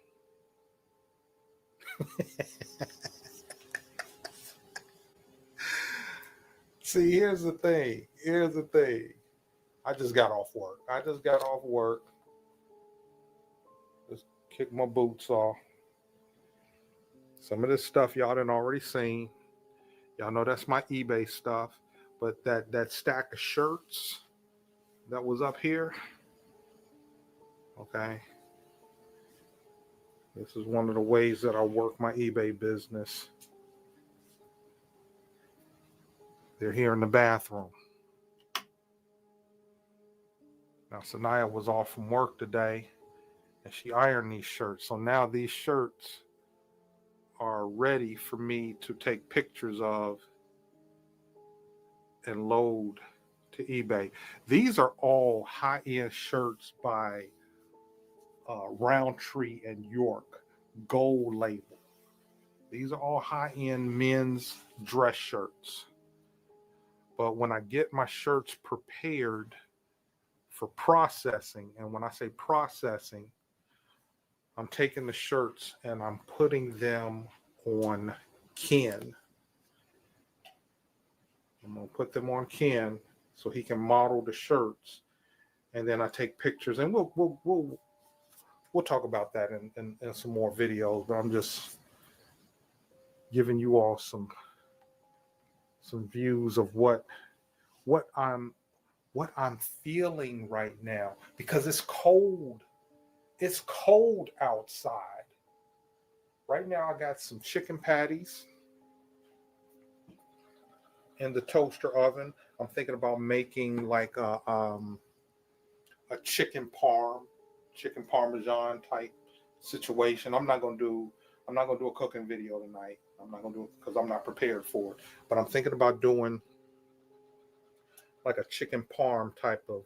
See, here's the thing. I just got off work. Just kicked my boots off. Some of this stuff y'all done already seen. Y'all know that's my eBay stuff. But that stack of shirts that was up here, okay? This is one of the ways that I work my eBay business. They're here in the bathroom. Now, Sanaya was off from work today, and she ironed these shirts. So now these shirts are ready for me to take pictures of and load to eBay. These are all high-end shirts by Roundtree and York. gold label. These are all high-end men's dress shirts. But when I get my shirts prepared for processing, and when I say processing, I'm taking the shirts and I'm putting them on Ken. I'm going to put them on Ken so he can model the shirts. And then I take pictures, and we'll talk about that in some more videos, but I'm just giving you all some views of what I'm feeling right now, because it's cold. It's cold outside. Right now I got some chicken patties in the toaster oven. I'm thinking about making like a chicken parmesan type situation. I'm not gonna do a cooking video tonight. I'm not gonna do it because I'm not prepared for it. But I'm thinking about doing like a chicken parm type of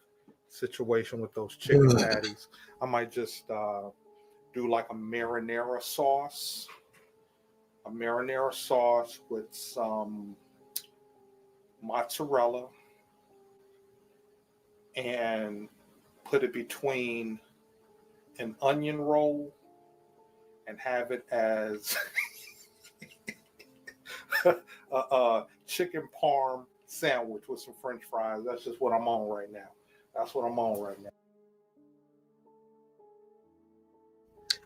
situation with those chicken patties. I might just do like a marinara sauce with some mozzarella, and put it between an onion roll and have it as a chicken parm sandwich with some French fries. That's just what I'm on right now.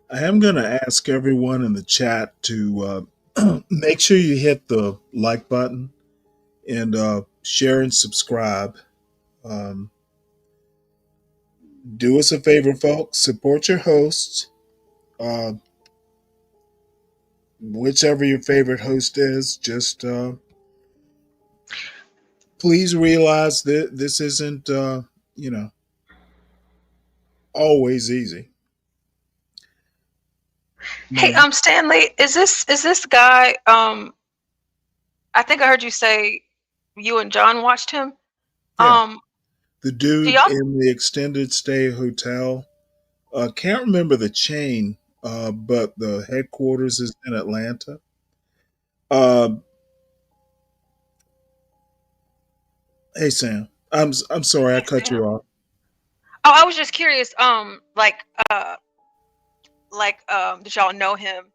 I am going to ask everyone in the chat to make sure you hit the like button and share and subscribe. Do us a favor, folks. Support your hosts. Whichever your favorite host is, just please realize that this isn't, always easy. Hey, Stanley, is this guy? I think I heard you say you and John watched him. Yeah. The dude do y'all- in the extended stay hotel. Can't remember the chain, but the headquarters is in Atlanta. Hey Sam, I'm sorry I cut you off. Oh, I was just curious. Did y'all know him?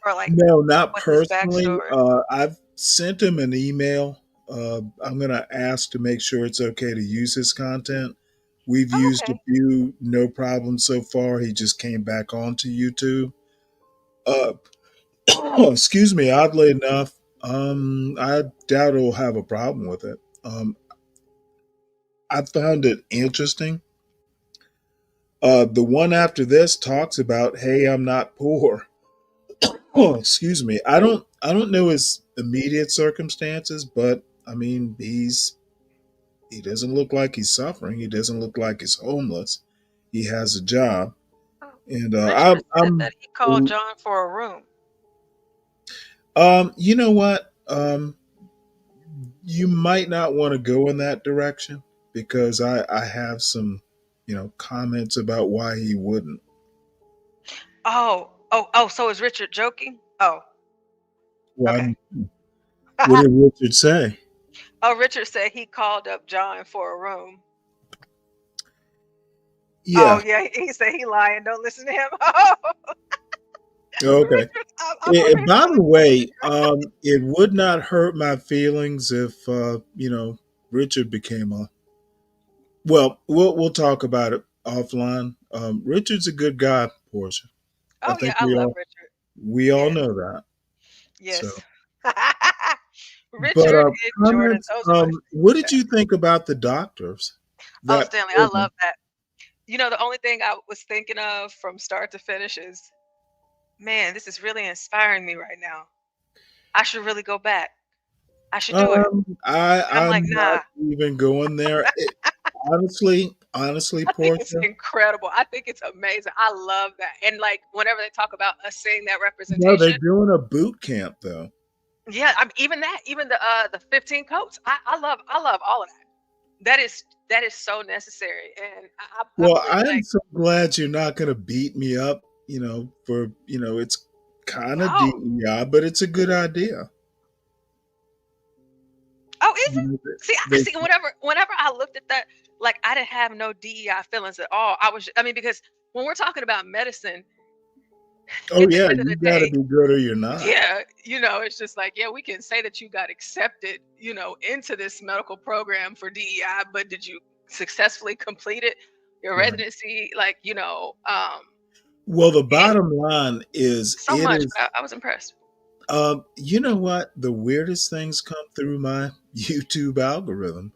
Or like, no, not what's his personally. backstory? I've sent him an email. I'm gonna ask to make sure it's okay to use his content. We've used a few, no problem so far. He just came back onto YouTube. Excuse me. Oddly enough, I doubt he'll have a problem with it. I found it interesting. The one after this talks about, "Hey, I'm not poor." Oh, excuse me. I don't know his immediate circumstances, but I mean, he doesn't look like he's suffering. He doesn't look like he's homeless. He has a job, and Richard said that he called John for a room. You know what? You might not want to go in that direction because I have some, comments about why he wouldn't. Oh, so is Richard joking? Oh. Okay. What did Richard say? Oh, Richard said he called up John for a room. Yeah. Oh, yeah. He said he lying. Don't listen to him. Okay. And by the way, it would not hurt my feelings if Richard became a. Well, we'll talk about it offline. Richard's a good guy, Portia. Oh, yeah. I love Richard. We all know that. Yes. So. Richard and Jordan. What did you think about the doctors? Stanley, I love that. The only thing I was thinking of from start to finish is, man, this is really inspiring me right now. I should really go back. I should do it. I'm like, nah. not even going there. Honestly, I think it's incredible. I think it's amazing. I love that. And like whenever they talk about us seeing that representation. No, they're doing a boot camp though. Yeah, even the 15 coats. I love all of that. That is so necessary. And I am so glad you're not going to beat me up, for it's kind of Oh, DEI, but it's a good idea. oh, is You it? know, See, they, see. Whenever I looked at that, like I didn't have no DEI feelings at all. I mean, because when we're talking about medicine, oh at the yeah, end of you the got to day, be good or you're not. yeah, it's just like, yeah, we can say that you got accepted, into this medical program for DEI, but did you successfully complete it? Your Right. residency, Well, the bottom line is, so it much. is. But I was impressed. You know what? The weirdest things come through my YouTube algorithm.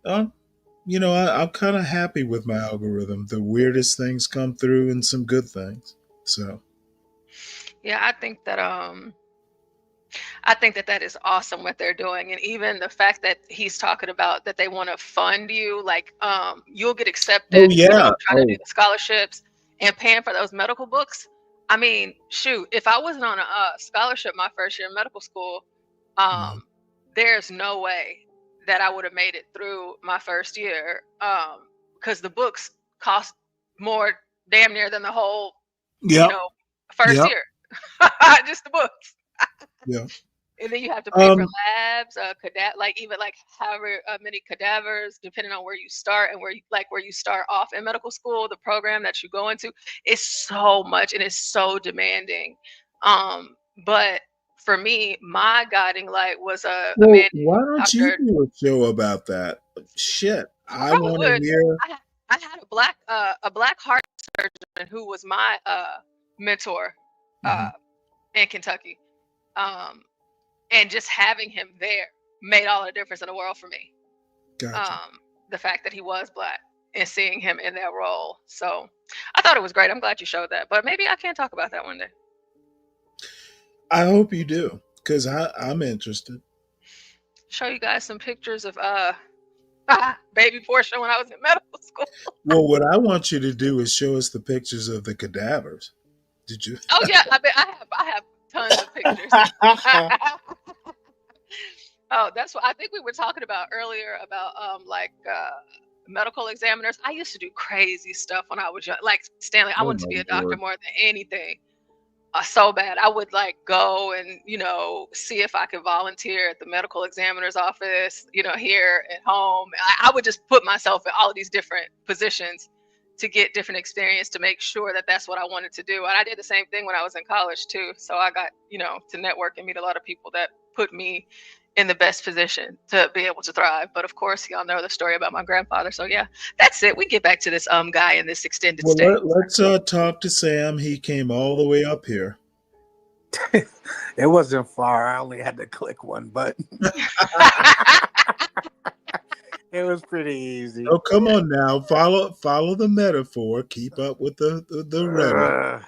Um, I'm kind of happy with my algorithm. The weirdest things come through, and some good things. So, Yeah, I think that that is awesome what they're doing, and even the fact that he's talking about that they want to fund you, like you'll get oh accepted, yeah, trying to do oh the scholarships and paying for those medical books. I mean, shoot, if I wasn't on a scholarship my first year in medical school, mhm. there's no way that I would have made it through my first year, because the books cost more, damn near, than the whole, you Yep, know, first yep, year, just the books. yeah. And then you have to pay for Um, labs, like even like however many cadavers, depending on where you start and where you start off in medical school, the program that you go into is so much and it's so demanding. Um, but for me, my guiding light was a well, man why named don't you Dr. do a show about that? Shit, I I probably want to would. hear. I had a black heart surgeon who was my mentor uh, Mhm, in Kentucky. Um, and just having him there made all the difference in the world for me. gotcha. The fact that he was black and seeing him in that role. So I thought it was great. I'm glad you showed that. But maybe I can talk about that one day. I hope you do, because I'm interested. Show you guys some pictures of baby Portia when I was in medical school. Well, what I want you to do is show us the pictures of the cadavers. Did you? Oh yeah, I have tons of pictures. Oh, that's what I think we were talking about earlier about medical examiners. I used to do crazy stuff when I was young. Like Stanley, I Oh wanted to my be a doctor lord. more than anything. So bad. I would like go and, see if I could volunteer at the medical examiner's office, here at home. I would just put myself in all of these different positions to get different experience to make sure that that's what I wanted to do. And I did the same thing when I was in college too. So I got, to network and meet a lot of people that put me in the best position to be able to thrive. But of course, y'all know the story about my grandfather. So yeah, that's it. We get back to this guy in this extended Well, stay. let's talk to Sam. He came all the way up here. It wasn't far. I only had to click one button. It was pretty easy. Oh, come on now. Follow the metaphor. Keep up with the rhetoric.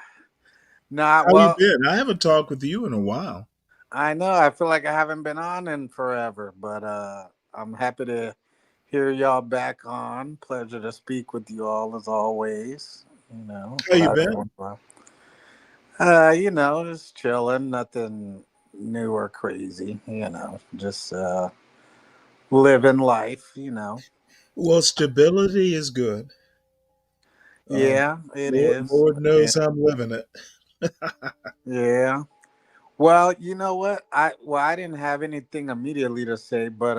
Nah, How you well, been? I haven't talked with you in a while. I know. I feel like I haven't been on in forever, but I'm happy to hear y'all back on. Pleasure to speak with you all as always. How you Glad been? everyone's well. Just chilling. Nothing new or crazy. Just living life. Well, stability is good. Yeah, it is. Lord Yeah. knows I'm living it. Yeah. Well, you know what? I didn't have anything immediately to say, but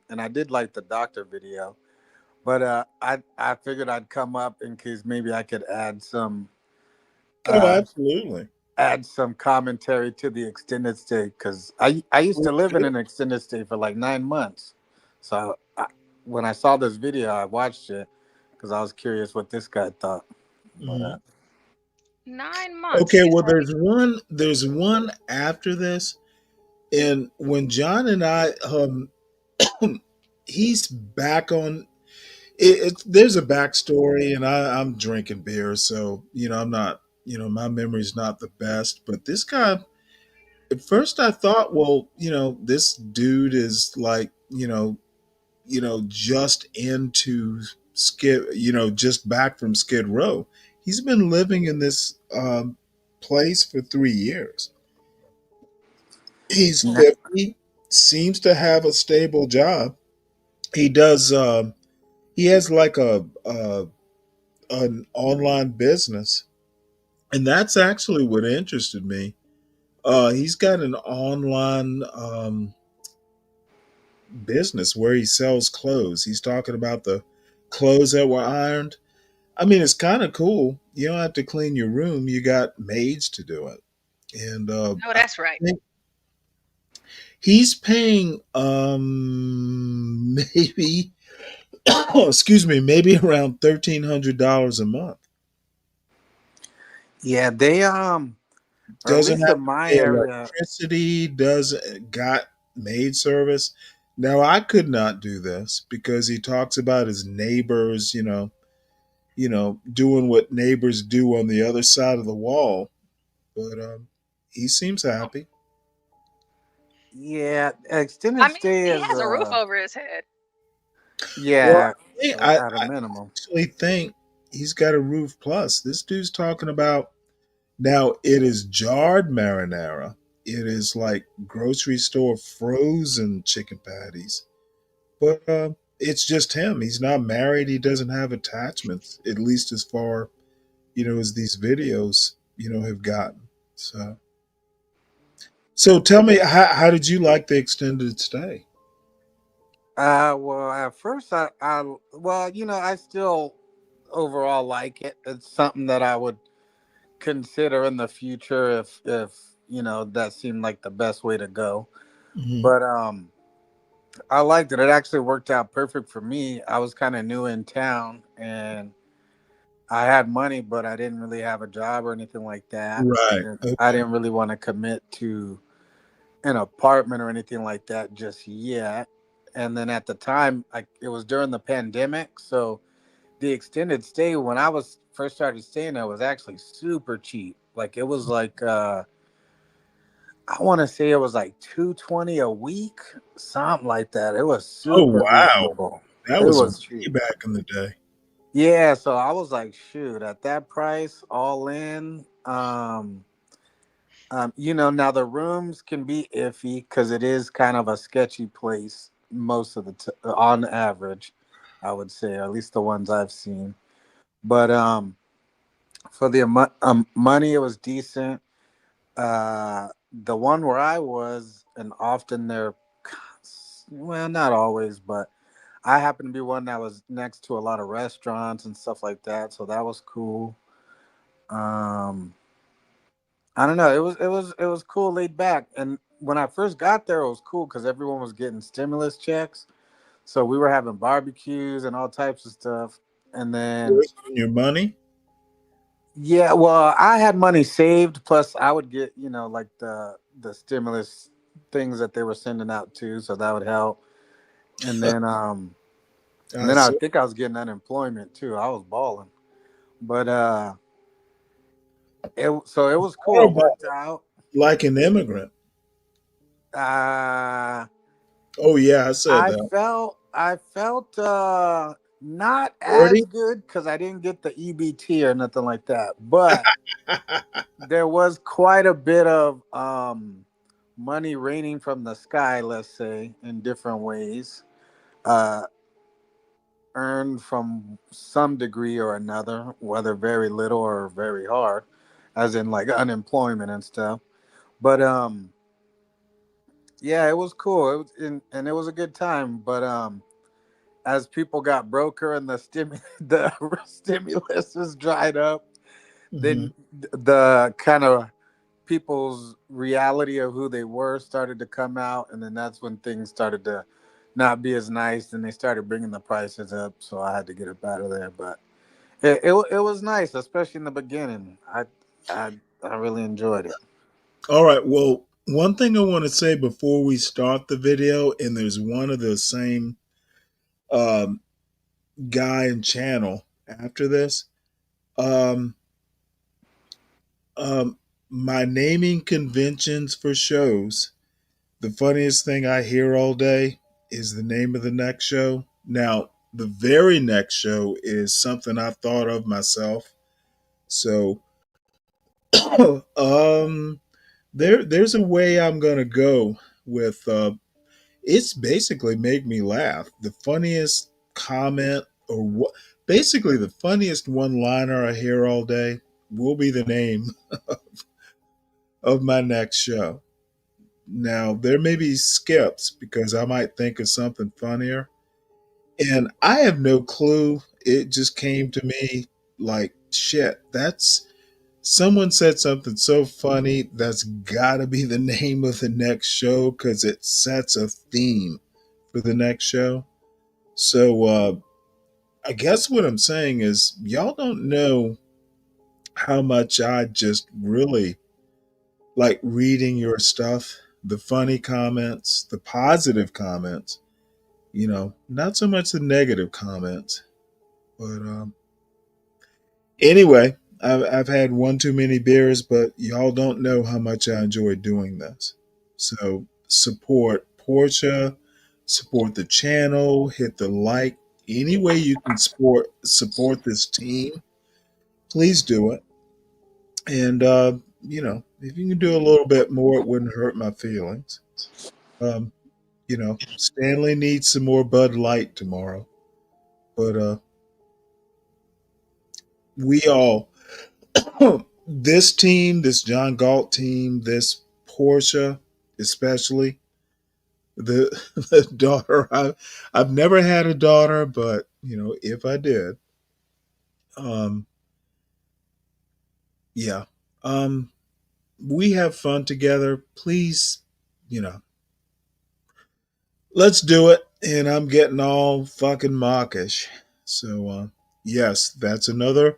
and I did like the doctor video, but I figured I'd come up in case maybe I could add some Oh, uh absolutely. add some commentary to the extended stay because I used to Let's live in do an extended stay for like 9 months. So when I saw this video, I watched it because I was curious what this guy thought. it. But Mhm. 9 months, Okay, you well, say? there's one after this, and when John and I, he's back on. There's a backstory, and I'm drinking beer, so I'm not. My memory's not the best, but this guy. At first, I thought, well, this dude is like, just into Skid, just back from Skid Row. He's been living in this place for 3 years. He's nah, 50, seems to have a stable job. He does. He has like an online business, And that's actually what interested me. He's got an online business where he sells clothes. He's talking about the clothes that were ironed. I mean, it's kind of cool. You don't have to clean your room. You got maids to do it. And No, I that's right. think he's paying maybe excuse me, maybe around $1,300 a month. Yeah, they or at Doesn't least have in to my pay area. electricity, doesn't got maid service. Now I could not do this because he talks about his neighbors, doing what neighbors do on the other side of the wall. But he seems happy. Yeah, I extended mean, stay he is has a roof over his head. Well, yeah, I at a minimum. actually think he's got a roof plus. This dude's talking about now it is jarred marinara. It is like grocery store frozen chicken patties. But it's just him. He's not married. He doesn't have attachments, at least as far, as these videos, have gotten. So tell me, how did you like the extended stay? Well, at first, well, I still overall like it. It's something that I would consider in the future if that seemed like the best way to go. Mhm. But I liked it. It actually worked out perfect for me. I was kind of new in town and I had money, but I didn't really have a job or anything like that. Right. And I Okay. didn't really want to commit to an apartment or anything like that just yet. And then at the time, it was during the pandemic, so the extended stay when I was first started staying there was actually super cheap. Like it was like I want to say it was like 220 a week, something like that. It was Oh super wow, reasonable. that It was was way cheap. back in the day. Yeah, so I was like, shoot, at that price, all in. Now the rooms can be iffy because it is kind of a sketchy place most of on average, I would say, or at least the ones I've seen. But for the money, it was decent. The one where I was, and often they're, well, not always, but I happened to be one that was next to a lot of restaurants and stuff like that, so that was cool. Um, I don't know. It was cool, laid back. And when I first got there, it was cool because everyone was getting stimulus checks, so we were having barbecues and all types of stuff. And then, Wasting your money? yeah, well, I had money saved. Plus, I would get like the stimulus things that they were sending out too, so that would help. And then and I then I see. think I was getting unemployment too. I was balling, but it was cool. It Horrible, worked out. like an immigrant. Uh Oh yeah, I said that. I felt not Dirty. as good because I didn't get the EBT or nothing like that. But there was quite a bit of money raining from the sky, let's say, in different ways. Uh Earned from some degree or another, whether very little or very hard, as in like unemployment and stuff. But yeah, it was cool. It was and it was a good time. But as people got broker and the stimulus was dried up, then Mhm. the kind of people's reality of who they were started to come out, and then that's when things started to not be as nice, and they started bringing the prices up. So I had to get up out of there. But it was nice, especially in the beginning. I really enjoyed it. All right. Well, one thing I want to say before we start the video, and there's one of the same um, guy and channel after this. Um, um, my naming conventions for shows. The funniest thing I hear all day is the name of the next show. Now, the very next show is something I thought of myself. So, um, there's a way I'm gonna go with. It's basically make me laugh. The funniest comment or what? Basically, the funniest one liner I hear all day. will be the name of my next show. Now, there may be skips because I might think of something funnier. And I have no clue. It just came to me like, shit, that's someone said something so funny. That's got to be the name of the next show because it sets a theme for the next show. So, I guess what I'm saying is, y'all don't know how much I just really like reading your stuff, the funny comments, the positive comments, not so much the negative comments. But anyway, I've had one too many beers, but y'all don't know how much I enjoy doing this. So support Portia, support the channel, hit the like. Any way you can support this team, please do it. And if you can do a little bit more, it wouldn't hurt my feelings. Um, Stanley needs some more Bud Light tomorrow. But we all this team, this John Galt team, this Portia, especially the the daughter. I've never had a daughter, but if I did, um, yeah, um, we have fun together. Please, you know, let's do it. And I'm getting all fucking mawkish. So yes, that's another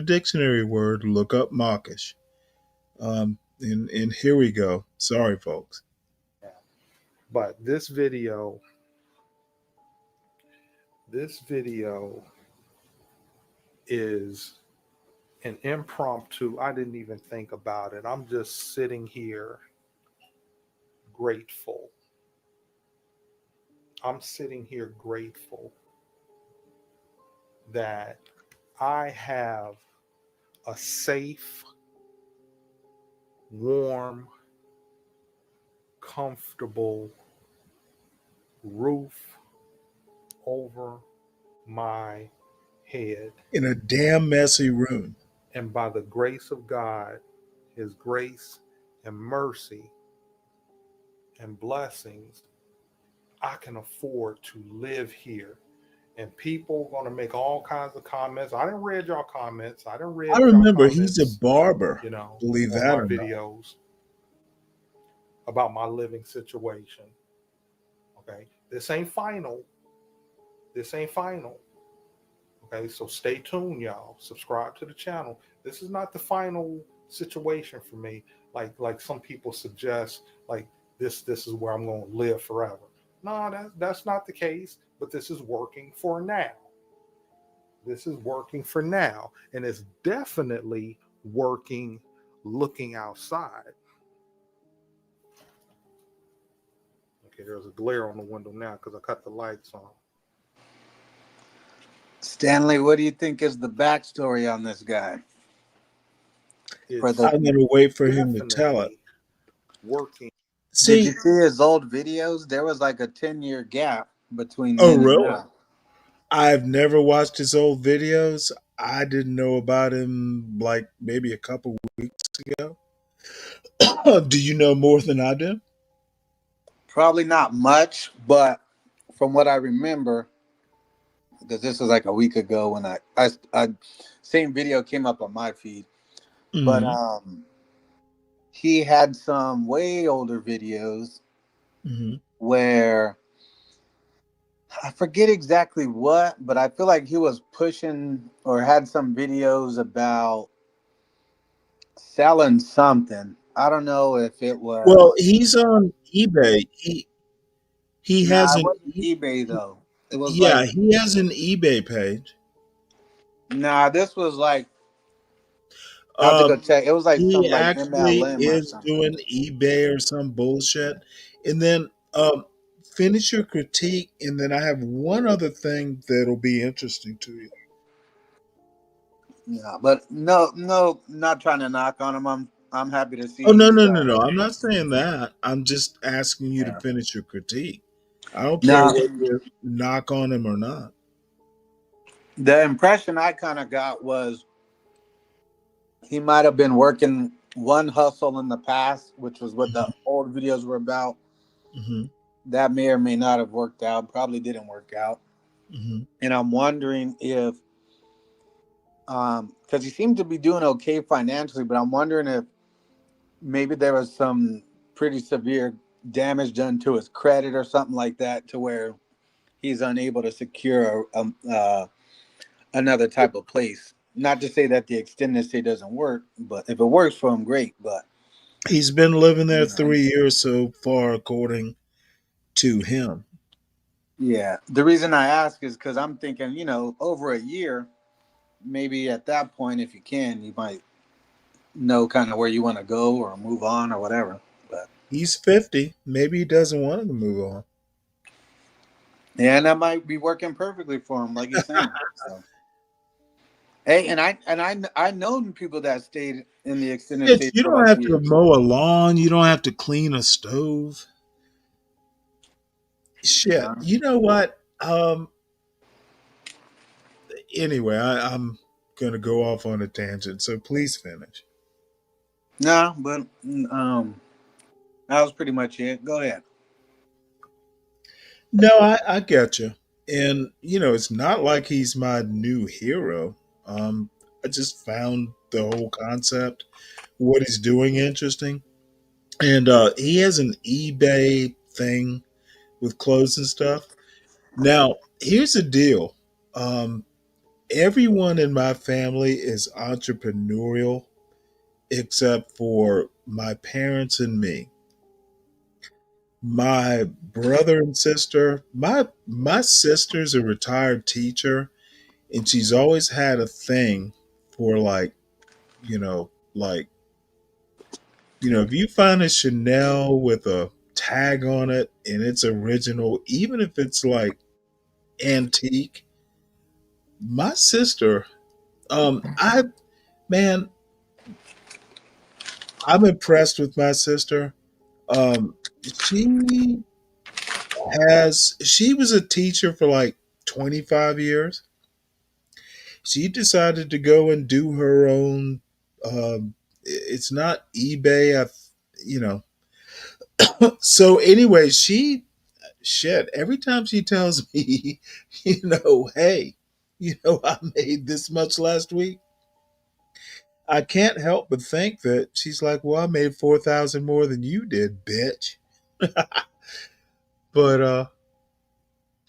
dictionary word. Look up mawkish. And here we go. Sorry, folks. But this video is an impromptu. I didn't even think about it. I'm just sitting here grateful. I'm sitting here grateful that I have a safe, warm, comfortable roof over my head. In a damn messy room. And by the grace of God, His grace and mercy and blessings, I can afford to live here. And people are going to make all kinds of comments. I didn't read y'all comments. I remember he's a barber. Believe on that my or not. videos about my living situation. Okay, this ain't final. Okay, so stay tuned, y'all. Subscribe to the channel. This is not the final situation for me. Like some people suggest, like this is where I'm going to live forever. No, that's not the case. But this is working for now. This is working for now, and it's definitely working looking outside. Okay, there's a glare on the window now because I cut the lights on. Stanley, what do you think is the backstory on this guy? I'm going to wait for him to tell it. Working. Did you see his old videos? There was like a 10-year gap between Oh, then really? and now. I've never watched his old videos. I didn't know about him like maybe a couple weeks ago. Do you know more than I do? Probably not much, but from what I remember, because this was like a week ago when I same video came up on my feed, but he had some way older videos where I forget exactly what, but I feel like he was pushing or had some videos about selling something. I don't know if it was. Well, he's on eBay. He has It an wasn't eBay though. It was yeah, like he has an eBay page. this was like I have to go check. It was like some He like actually MLM or is something. doing eBay or some bullshit. And then finish your critique, and then I have one other thing that'll be interesting to you. Yeah, but no, not trying to knock on him. I'm happy to see. Oh no! I'm not saying that. I'm just asking you to Yeah. finish your critique. I don't care No, whether you knock on him or not. the impression I kind of got was he might have been working one hustle in the past, which was what the old videos were about. Mm-hmm. That may or may not have worked out. Probably didn't work out. Mm-hmm. And I'm wondering if, because he seemed to be doing okay financially, but I'm wondering if maybe there was some pretty severe damage done to his credit or something like that, to where he's unable to secure another type of place. Not to say that the extended stay doesn't work, but if it works for him, great. But He's been living there you know, 3 years so far, according to him. yeah. The reason I ask is because I'm thinking, over a year, maybe at that point, if you can, you might know kind of where you want to go or move on or whatever. But He's 50. Maybe he doesn't want to move on. yeah, and that might be working perfectly for him, like he's saying. So. Hey, and I known people that stayed in the extended Shit, stay you for don't like have to years. mow a lawn. You don't have to clean a stove. Shit, you know what? Anyway, I'm going to go off on a tangent, so please finish. No, but that was pretty much it. Go ahead. No, I get you. And, it's not like he's my new hero. I just found the whole concept, what he's doing, interesting. And he has an eBay thing with clothes and stuff. Now, here's the deal. Um, Everyone in my family is entrepreneurial except for my parents and me. My brother and sister, my sister's a retired teacher, and she's always had a thing for like if you find a Chanel with a tag on it and it's original, even if it's like antique, my sister, I man, I'm impressed with my sister. She she was a teacher for like 25 years. She decided to go and do her own. It's not eBay. You know. So anyway, she shit. Every time she tells me, hey, I made this much last week. I can't help but think that she's like, well, I made 4,000 more than you did, bitch. But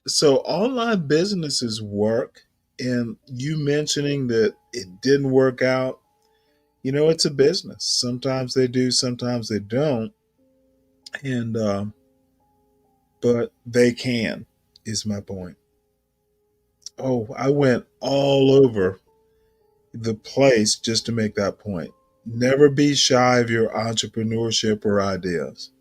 so online businesses work, and you mentioning that it didn't work out, it's a business. Sometimes they do, sometimes they don't, and but they can, is my point. Oh, I went all over the place just to make that point. Never be shy of your entrepreneurship or ideas.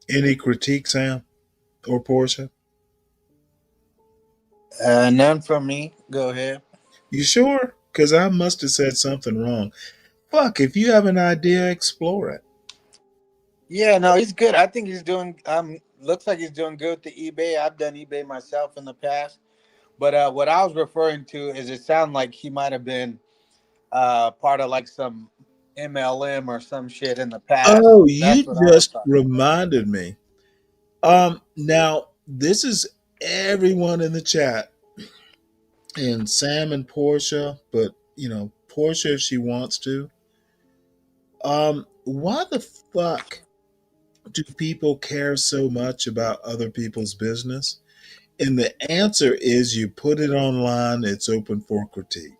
Any critique, Sam or Portia? None from me. Go ahead. You sure? Because I must have said something wrong. Fuck, if you have an idea, explore it. Yeah, no, he's good. I think he's doing. Looks like he's doing good with the eBay. I've done eBay myself in the past, but what I was referring to is it sounded like he might have been part of like some MLM or some shit in the past. Oh, That's you what I was just talking about. reminded me. Now this is everyone in the chat, and Sam and Portia, but Portia if she wants to. Why the fuck do people care so much about other people's business? And the answer is you put it online, it's open for critique.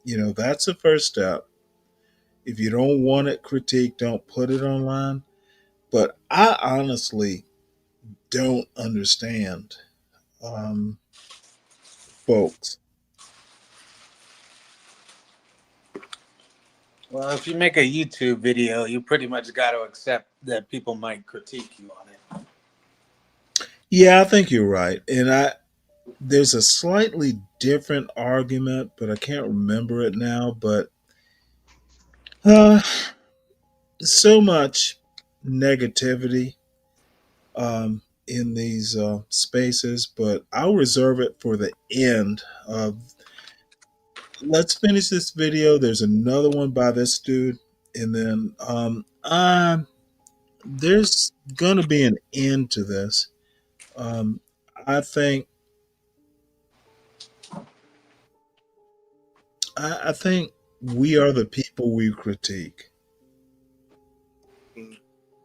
That's the first step. If you don't want it critiqued, don't put it online. But I honestly don't understand folks. Well, if you make a YouTube video, you pretty much got to accept that people might critique you on it. Yeah, I think you're right. And there's a slightly different argument, but I can't remember it now. But uh, so much negativity in these spaces, but I'll reserve it for the end of let's finish this video. There's another one by this dude, and then there's gonna be an end to this. Um, I think I think we are the people we critique.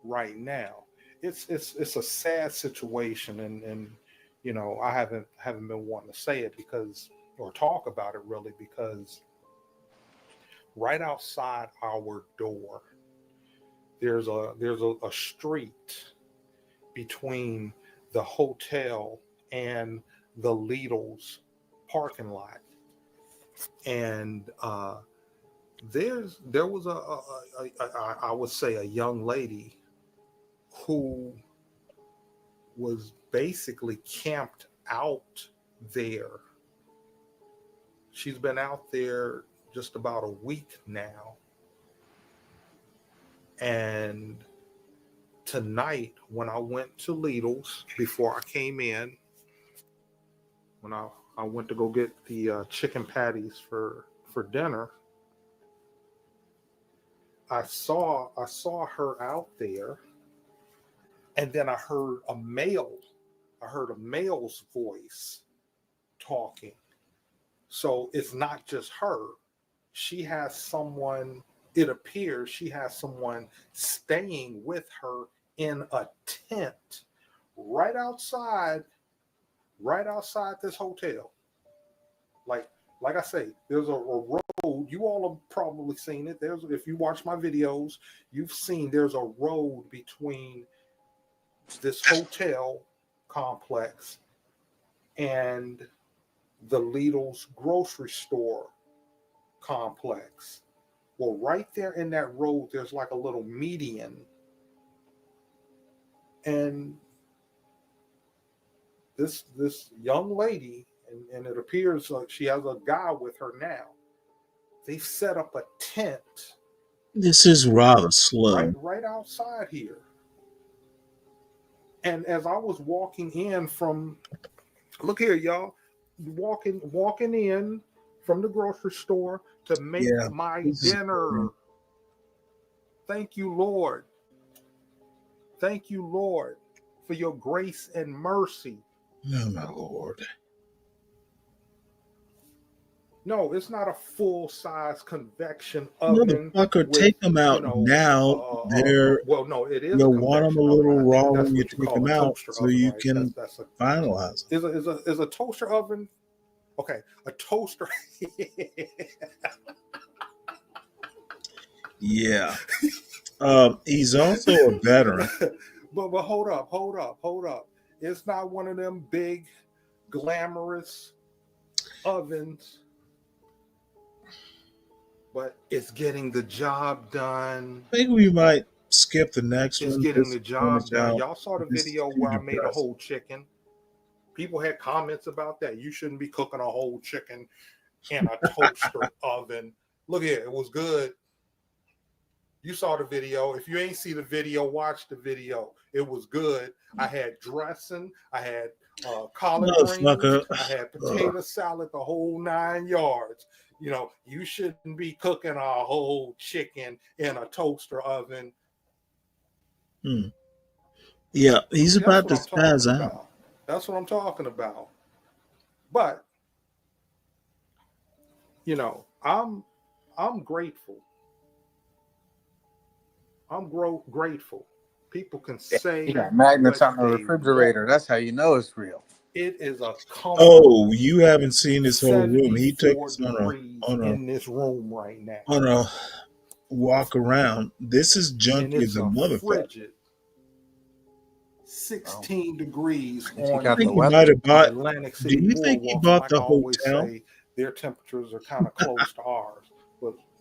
Right now, it's a sad situation, and you know, I haven't been wanting to say it because, or talk about it really, because right outside our door there's a street between the hotel and the Lidl's parking lot, and there was I would say a young lady who was basically camped out there. She's been out there just about a week now. And tonight, when I went to Lidl's before I came in, when I went to go get the chicken patties for dinner, I saw her out there, and then I heard a male's voice talking. So it's not just her. She has someone, it appears she has someone staying with her in a tent right outside this hotel. Like I say, there's a road. You all have probably seen it. If you watch my videos, you've seen there's a road between this hotel complex and the Lidl's grocery store complex. Well, right there in that road, there's like a little median. And this young lady, and it appears like she has a guy with her now, they've set up a tent This is rather slow. right outside here. And as I was walking in from, look here, y'all, walking in from the grocery store to make my dinner. Thank you, Lord. Thank you, Lord, for your grace and mercy. Oh, my Lord. No, it's not a full-size convection oven. Motherfucker, take them out now. They're well, no, it is a you'll want them convection a oven. little I raw think that's when you what you take call them a out, toaster so oven, you right? can That's a finalize them. is a toaster oven. Okay, a toaster. Yeah. He's also a veteran. but hold up. It's not one of them big, glamorous ovens, but it's getting the job done. I think we might skip the next It's one. getting the Just job done. out. Y'all saw the This is video too where I made a depressing. whole chicken. People had comments about that. You shouldn't be cooking a whole chicken in a toaster oven. Look here, it was good. You saw the video. If you ain't see the video, watch the video. It was good. I had dressing. I had collard greens. I had potato salad, the whole 9 yards. You know, you shouldn't be cooking a whole chicken in a toaster oven. Yeah, he's See, about to spaz out. That's what I'm talking about. But you know, I'm grateful. I'm grateful. People can say Yeah, magnets what on the they want. refrigerator. That's how you know it's real. It is a Oh, comfortable you haven't seen his whole room. He took 74 us degrees in this room right now. on a walk around. This is And junky it's as a a motherfucker. frigid 16 degrees You on got I think the he weather. might have bought. Atlantic Do City you think he Boardwalk. And bought like the I always hotel? say, their temperatures are kind of close to ours.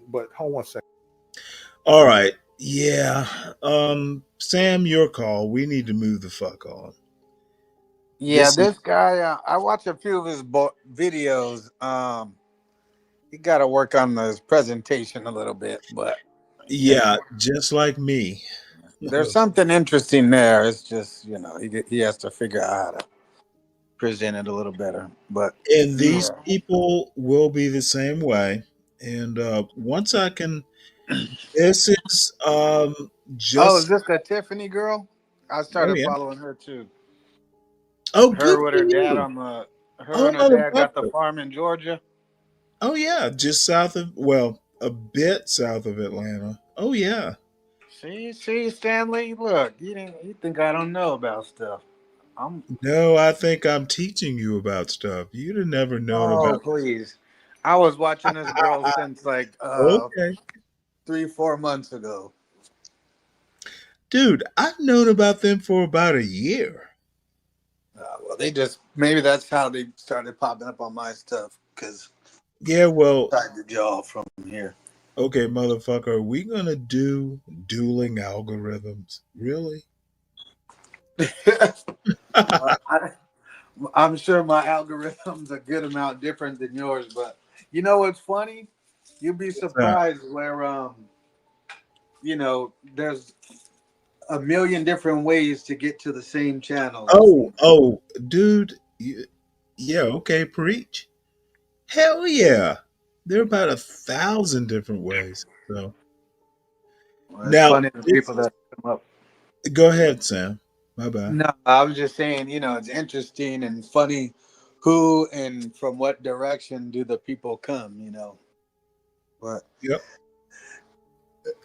But hold on a second. All right. Yeah. Sam, your call. We need to move the fuck on. Yeah, this guy. I watch a few of his videos. He got to work on his presentation a little bit, but yeah, just like me. There's something interesting there. It's just he has to figure out how to presented a little better. But And these yeah. people will be the same way. And once I can, this is Oh, is just, this the Tiffany girl? I oh started yeah. following her too. Oh, good Her with for her dad you. on the. Her Oh, and her dad got the motherfucker. farm in Georgia. Oh yeah, just south of, well, a bit south of Atlanta. Oh yeah. See, Stanley. Look, you think I don't know about stuff? I'm. No, I think I'm teaching you about stuff you'd have never known Oh, about. please. I was watching this girl since like Okay. 3-4 months ago. Dude, I've known about them for about a year. Well, they just maybe that's how they started popping up on my stuff because Yeah, well, tried the jaw from here. okay, motherfucker, are we gonna do dueling algorithms? Really? I'm sure my algorithm's a good amount different than yours, but you know what's funny? You'd be What's that? surprised where there's a million different ways to get to the same channels. Oh, dude. Yeah, okay, preach. Hell yeah. There are about 1,000 different ways. So Well, it's now, funny the this people is, that come up. go ahead, Sam. My bad. No, I was just saying, it's interesting and funny who and from what direction do the people come. But Yep.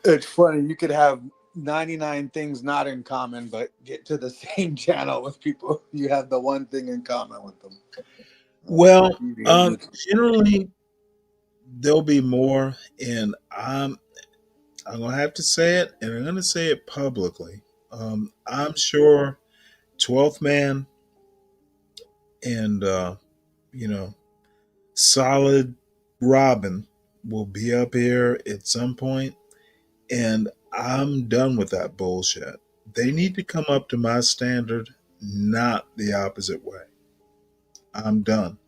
it's funny. You could have 99 things not in common, but get to the same channel with people. You have the one thing in common with them. Well, TV or YouTube. generally there'll be more, and I'm gonna have to say it, and I'm gonna say it publicly. I'm sure 12th Man and you know, Solid Robin will be up here at some point, and I'm done with that bullshit. They need to come up to my standard, not the opposite way. I'm done.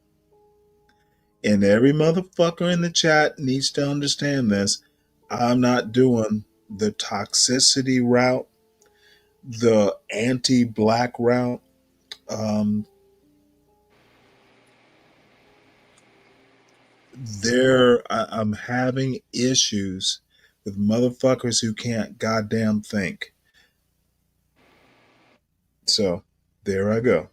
And every motherfucker in the chat needs to understand this. I'm not doing the toxicity route, the anti black route. Um, I'm having issues with motherfuckers who can't goddamn think. So there I go.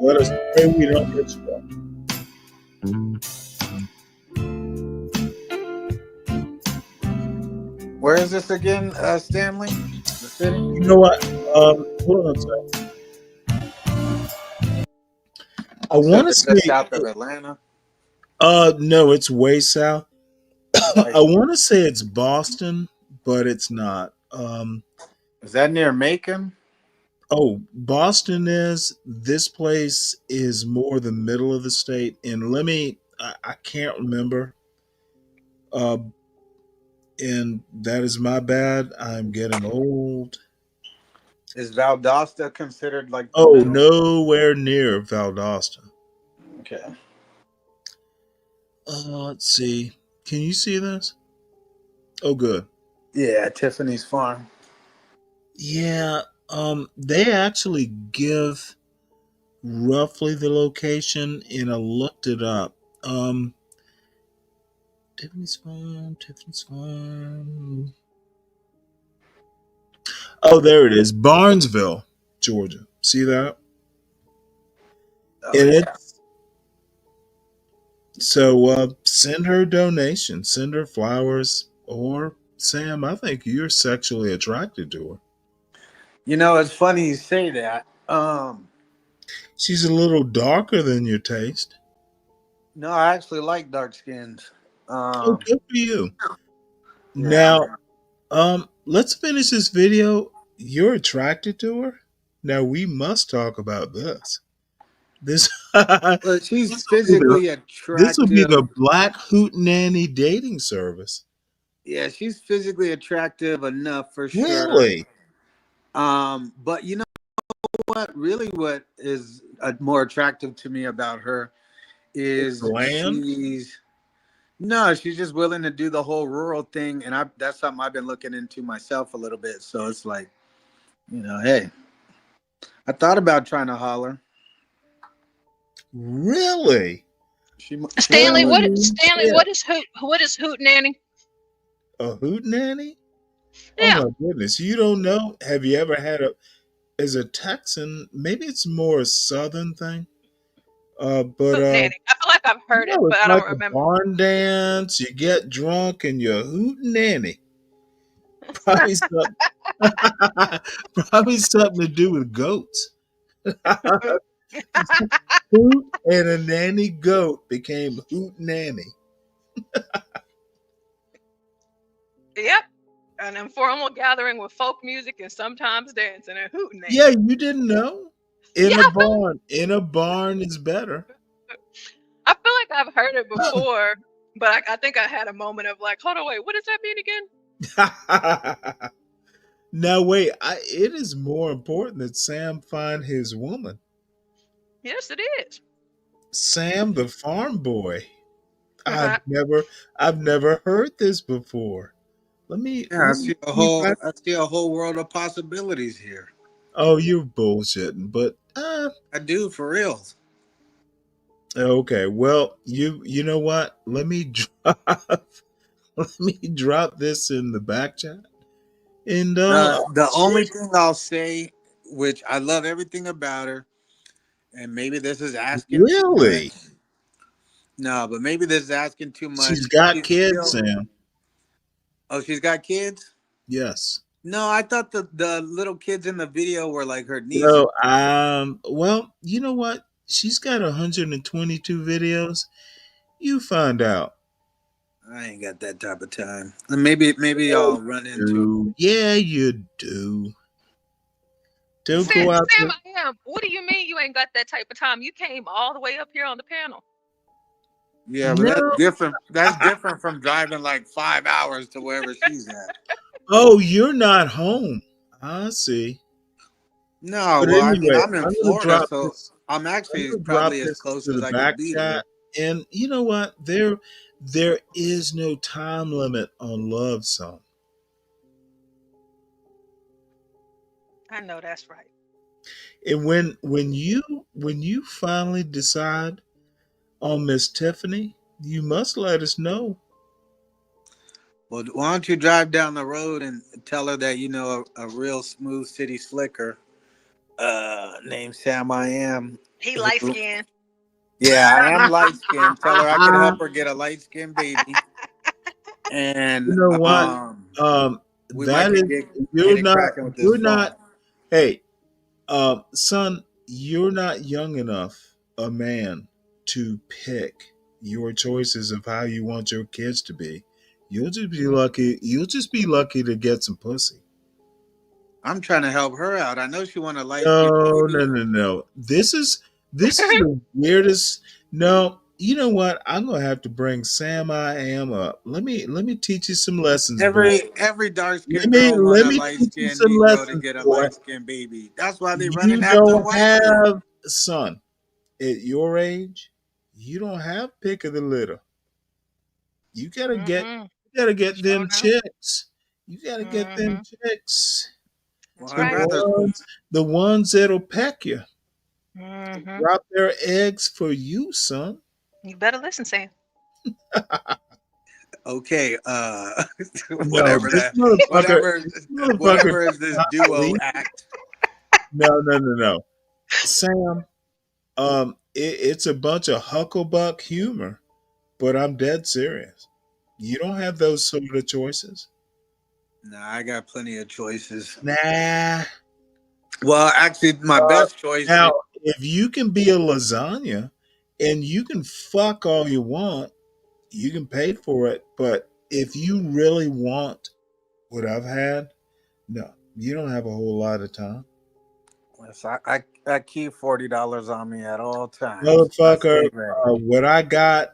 Let us pray we don't get struck. Where is this again, Stanley? The city? You know what? Hold on a second. I You said want to it's just say, south of Atlanta. no, it's way south. I Like, want to say it's Boston, but it's not. is that near Macon? Oh, Boston is. This place is more the middle of the state, and I can't remember. Uh, and that is my bad. I'm getting old. Is Valdosta considered like the Oh, middle? nowhere near Valdosta. Okay. Let's see. Can you see this? Oh, good. Yeah, Tiffany's farm. Yeah. They actually give roughly the location, and I looked it up. Tiffany's Farm, Tiffany's Farm. Oh, there it is. Barnesville, Georgia. See that? Oh And yeah. it's so send her a donation, send her flowers, or Sam, I think you're sexually attracted to her. It's funny you say that. She's a little darker than your taste. No, I actually like dark skins. Oh, good for you. Yeah, Now, man. let's finish this video. You're attracted to her? Now we must talk about this. This Well, she's this will be the physically this will be the attractive. Black Hoot Nanny dating service. Yeah, she's physically attractive enough for sure. Really? But you know what? Really, what is more attractive to me about her It's is bland. No, she's just willing to do the whole rural thing, and that's something I've been looking into myself a little bit. So it's like, hey, I thought about trying to holler. Really? She might Stanley, want Stanley, what is hoot nanny? A hoot nanny? Oh Yeah. my goodness! You don't know? Have you ever had a? As a Texan, maybe it's more a Southern thing. But Hoot nanny. I feel like I've heard it, no, but it's I like don't a remember. barn dance. You get drunk and you're hooting nanny. Probably something. Probably something to do with goats. Hoot and a nanny goat became hoot nanny. Yep. An informal gathering with folk music and sometimes dancing and hooting. Yeah, you didn't know? Yeah, In a barn. In a barn is better. I feel like I've heard it before, but I think I had a moment of like, hold on, wait, what does that mean again? Now wait, it is more important that Sam find his woman. Yes, it is. Sam the farm boy. Uh-huh. I've never heard this before. Let me Yeah, see if I. I see a whole world of possibilities here. Oh, you're bullshitting, but I do for real. okay. Well, you know what? Let me drop let me drop this in the back chat. And The only thing I'll say, which I love everything about her, and maybe this is asking too really, much. No, but maybe this is asking too she's much. got She's kids, still. Sam. Oh, she's got kids. Yes. No, I thought the little kids in the video were like her nieces. So, well, you know what? She's got 122 videos. You find out. I ain't got that type of time. And maybe I'll run into it. Yeah, you do. Don't Sam, go out Sam, there. I am. What do you mean you ain't got that type of time? You came all the way up here on the panel. Yeah, but that's different. That's different from driving like 5 hours to wherever she's at. Oh, you're not home. I see. No, But well, I mean, anyway, I'm in I'm gonna Florida, drop so this. I'm I'm actually gonna drop probably as this close to as the I back could be to her. chat. And you know what? There is no time limit on love song. I know that's right. And when you finally decide on Miss Tiffany, you must let us know. Well, why don't you drive down the road and tell her that you know a real smooth city slicker named Sam I Am. He light skinned. Yeah, I am light skinned. Tell her I could help her get a light skinned baby. And You know what? we might That can is get it cracking with this you're not farm. hey, son, you're not young enough a man to pick your choices of how you want your kids to be. You'll just be lucky to get some pussy. I'm trying to help her out. I know she want a light skinned No, baby. no, no, no. This is the weirdest. No, you know what? I'm gonna have to bring Sam I Am up. Let me teach you some lessons, boy. Every dark Let skinned me girl want let a me light teach you skinned some Negro to lessons, get a boy. light skinned baby. That's why they running You after don't white men. have son at your age. You don't have pick of the litter. You gotta get Sure them enough. chicks. You gotta get them chicks. Well, That's I'd right. rather. The ones that'll peck you. Mm-hmm. Drop their eggs for you, son. You better listen, Sam. Okay, No, whatever that, this motherfucker whatever is does this not duo believe. act. No. Sam, it's a bunch of hucklebuck humor, but I'm dead serious. You don't have those sort of choices. Nah, I got plenty of choices. Nah. Well, actually, my best choice Now, is if you can be a lasagna and you can fuck all you want, you can pay for it. But if you really want what I've had, no, you don't have a whole lot of time. yes, I keep $40 on me at all times. I Motherfucker, stay ready. what I got,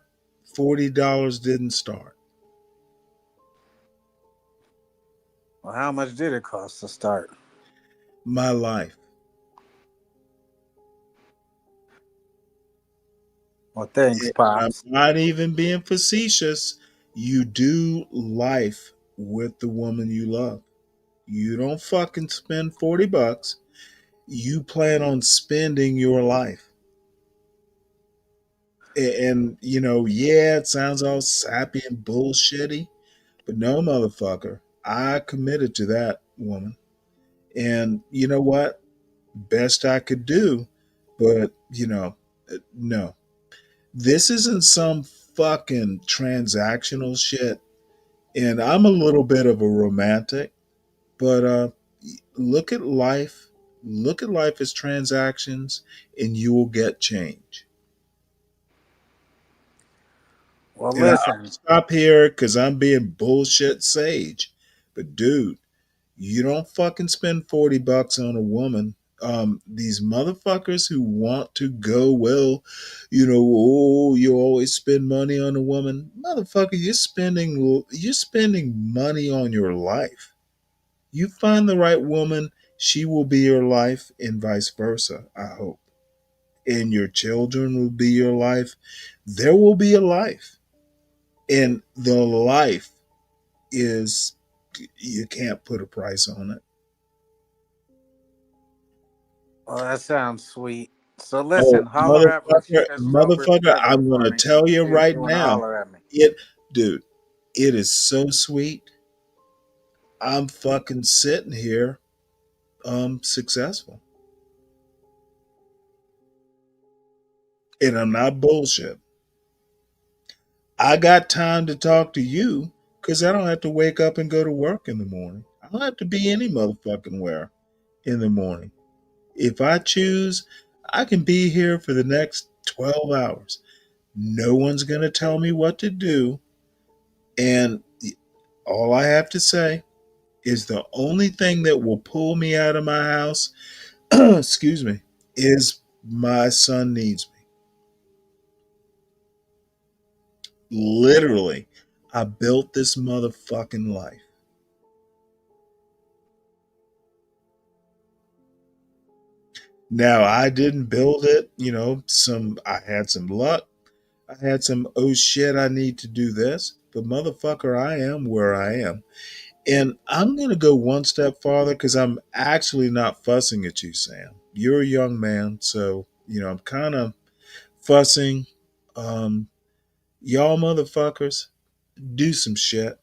$40 didn't start. Well, how much did it cost to start? My life. Well, thanks, I'm Pops. not even being facetious. You do life with the woman you love. You don't fucking spend $40. You plan on spending your life. And you know, yeah, it sounds all sappy and bullshitty, but no, motherfucker, I committed to that woman. And you know what? Best I could do, but you know, no. This isn't some fucking transactional shit. And I'm a little bit of a romantic, but look at life, look at life as transactions, and you will get change. Well, And I'll listen. stop here because I'm being bullshit sage. But dude, you don't fucking spend $40 on a woman. These motherfuckers who want to go, well, you know, oh, you always spend money on a woman. Motherfucker, you're spending money on your life. You find the right woman, she will be your life, and vice versa, I hope. And your children will be your life. There will be a life. And the life is, you can't put a price on it. Well, that sounds sweet. So Oh, listen, holler at me as soon as you're over at motherfucker, Denver I'm for gonna me. tell you See if right you want to now, holler at me. dude, it is so sweet. I'm fucking sitting here, successful, and I'm not bullshit. I got time to talk to you because I don't have to wake up and go to work in the morning. I don't have to be any motherfucking where in the morning. If I choose, I can be here for the next 12 hours. No one's gonna tell me what to do, and all I have to say is the only thing that will pull me out of my house, excuse me, is my son needs me. Literally, I built this motherfucking life. Now, I didn't build it, you know, I had some luck. I had some, oh shit, I need to do this. But motherfucker, I am where I am. And I'm going to go one step farther because I'm actually not fussing at you, Sam. You're a young man, so, you know, I'm kind of fussing. Um, y'all motherfuckers, do some shit.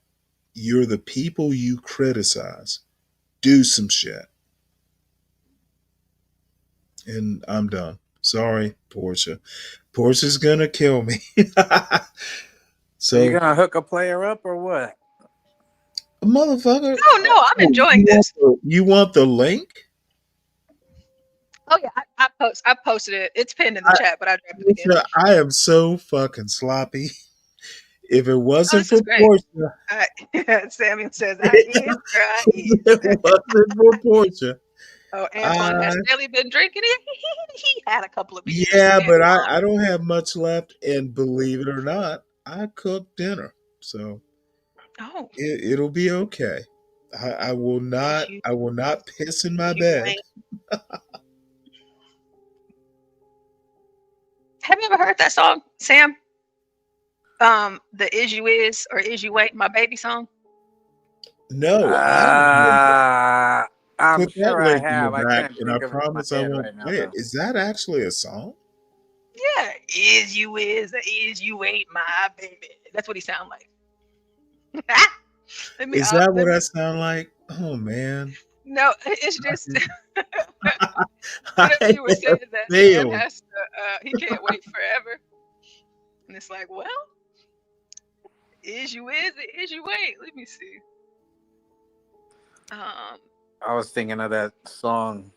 You're the people you criticize. Do some shit. And I'm done. Sorry, Portia. Portia's gonna kill me. Are you So, gonna hook a player up or what? motherfucker, No, I'm enjoying this. you want the link? Oh yeah, I posted it. It's pinned in the I, chat, but I dropped it again. Portia, I am so fucking sloppy. If it Oh, wasn't this is for great. Portia, Samuel says, I is where I is. if it wasn't for Portia, Oh, Antoine has barely been drinking. He had a couple of beers. yeah, but Antoine. I don't have much left. And believe it or not, I cooked dinner. So Oh, it'll be okay. I will not piss in my bed. Have you ever heard that song, Sam? The Is You Is or Is You Wait, My Baby song? No, I haven't heard that. I'm Put that sure I link in the have. I back, can't and I think of it in my promise I head won't right now, play it. though. Is that actually a song? Yeah, Is You Is or Is You Wait, My Baby. That's what he sound like. Is that what I sound like? Oh man, No, it's just I whatever you were saying have that Sam failed. has to. He can't wait forever, and it's like, well, Is You Is or Is You Wait? Let me see. I was thinking of that song.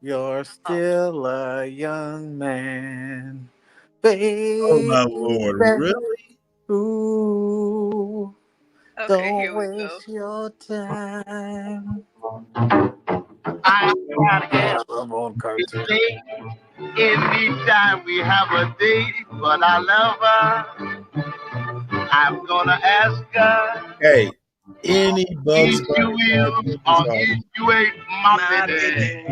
You're still a young man, Oh baby. my lord, really? Ooh, Okay, don't here we go. waste your time. I gotta get I'm on cartoon. anytime we have a date, but I love her. I'm gonna ask her, Hey, any Bugs is you Bunny will song is or awesome. is you ain't my baby?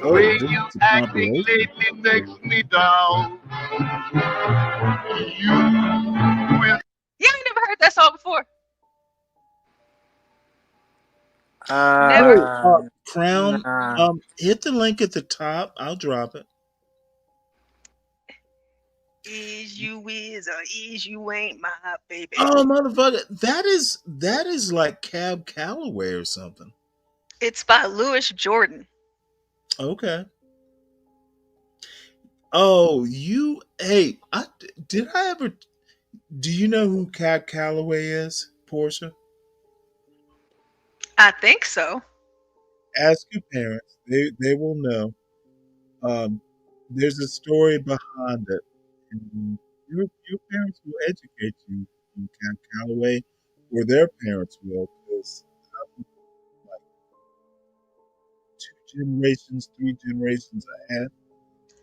Oh, Way this you is a acting compilation. lately takes me down. You will. You ain't never heard that song before. Never. Hey, Uh, Crown, nah. hit the link at the top. I'll drop it. Is you is or is you ain't my baby. Oh, motherfucker, that is like Cab Calloway or something. It's by Louis Jordan. Okay. Oh, hey, did I ever? Do you know who Cab Calloway is, Portia? I think so. Ask your parents; they will know. Um, there's a story behind it. And your parents will educate you on Cab Calloway, or their parents will, because like 2 generations, 3 generations ahead.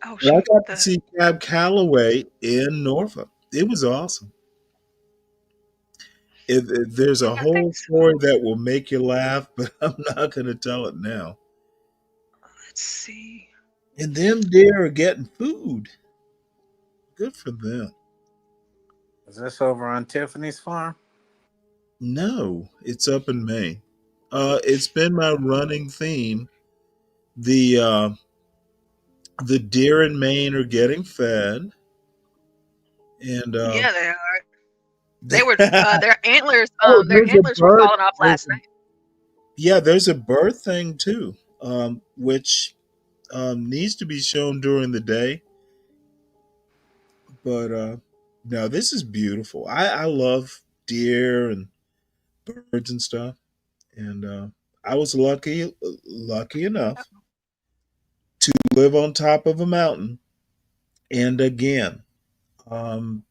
Oh But I shoot. got to see Cab Calloway in Norfolk. It was awesome. There's a I whole think so. story that will make you laugh, but I'm not going to tell it now. Let's see. And them deer are getting food. Good for them. Is this over on Tiffany's farm? No, it's up in Maine. It's been my running theme. The deer in Maine are getting fed, and Yeah, they are. They were their antlers. oh, Their there's a antlers were bird. falling off last night. Yeah, there's a bird thing too, which needs to be shown during the day. But no, this is beautiful. I love deer and birds and stuff, and I was lucky enough to live on top of a mountain. And again, um,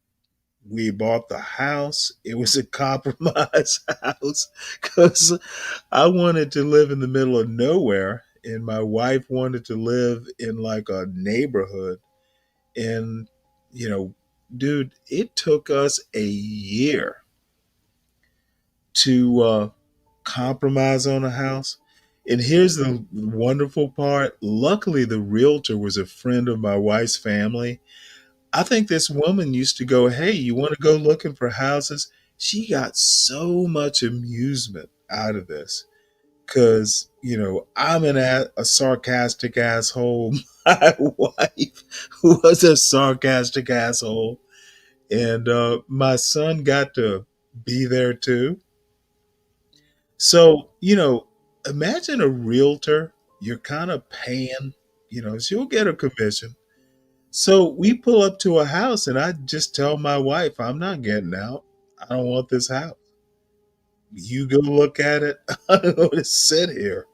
we bought the house. It was a compromise house because I wanted to live in the middle of nowhere, and my wife wanted to live in like a neighborhood. And dude, it took us a year to compromise on a house. And here's the wonderful part. Luckily, the realtor was a friend of my wife's family. I think this woman used to go, "Hey, you want to go looking for houses?" She got so much amusement out of this because, I'm a sarcastic asshole. My wife was a sarcastic asshole. And my son got to be there too. So, imagine a realtor, you're kind of paying, she'll get a commission. So we pull up to a house and I just tell my wife, I'm not getting out. I don't want this house. You go look at it. I don't want to sit here.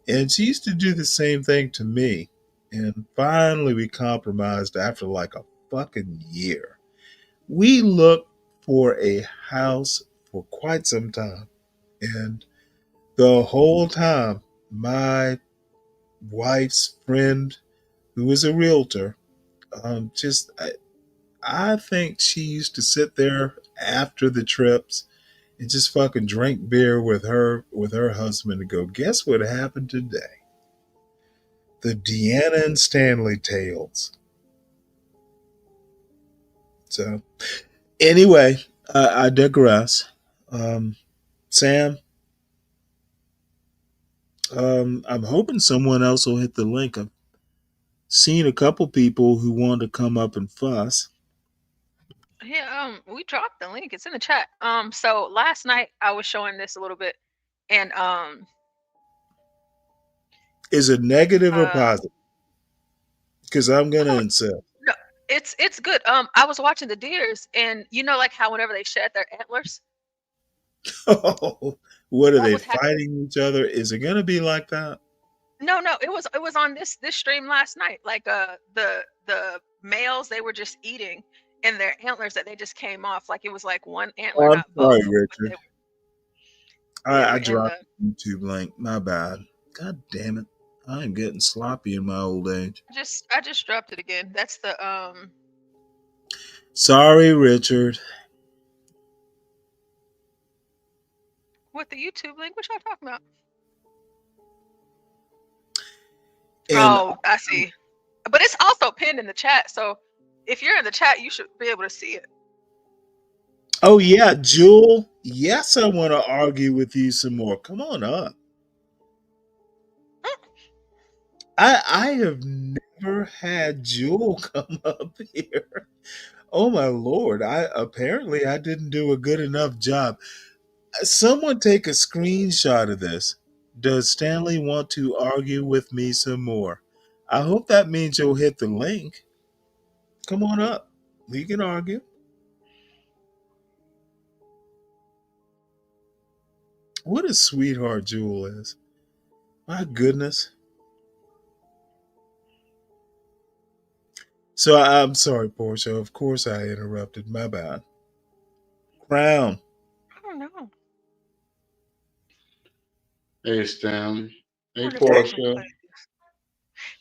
And she used to do the same thing to me. And finally we compromised after like a fucking year. We looked for a house for quite some time. And the whole time, my wife's friend, who is a realtor, I think she used to sit there after the trips and just fucking drink beer with her husband and go, guess what happened today? The Deanna and Stanley tales. So anyway, I digress. Um, Sam, I'm hoping someone else will hit the link. I've seen a couple people who want to come up and fuss. Yeah, we dropped the link. It's in the chat. So last night I was showing this a little bit, and Is it negative or uh, positive? Because I'm gonna oh insist. no, it's good. I was watching the deers, and like how whenever they shed their antlers, What are what they was happening? fighting each other? Is it gonna be like that? No, it was on this stream last night. Like the males, they were just eating, and their antlers that they just came off. Like it was like one antler, Oh, I'm not sorry, both, but Richard. they I were in dropped the. the YouTube link. My bad. God damn it. I am getting sloppy in my old age. I just dropped it again. That's the Sorry, Richard. with the YouTube link. What y'all talking about? And Oh, I see. But it's also pinned in the chat. So if you're in the chat, you should be able to see it. oh yeah, Jewel. Yes, I want to argue with you some more. Come on up. I have never had Jewel come up here. Oh my lord! I didn't do a good enough job. Someone take a screenshot of this. Does Stanley want to argue with me some more? I hope that means you'll hit the link. Come on up. We can argue. What a sweetheart Jewel is. My goodness. So I'm sorry, Portia. Of course I interrupted. My bad. Crown. I don't know. Hey, Stanley. I Hey, wonder if I can Portia. play this.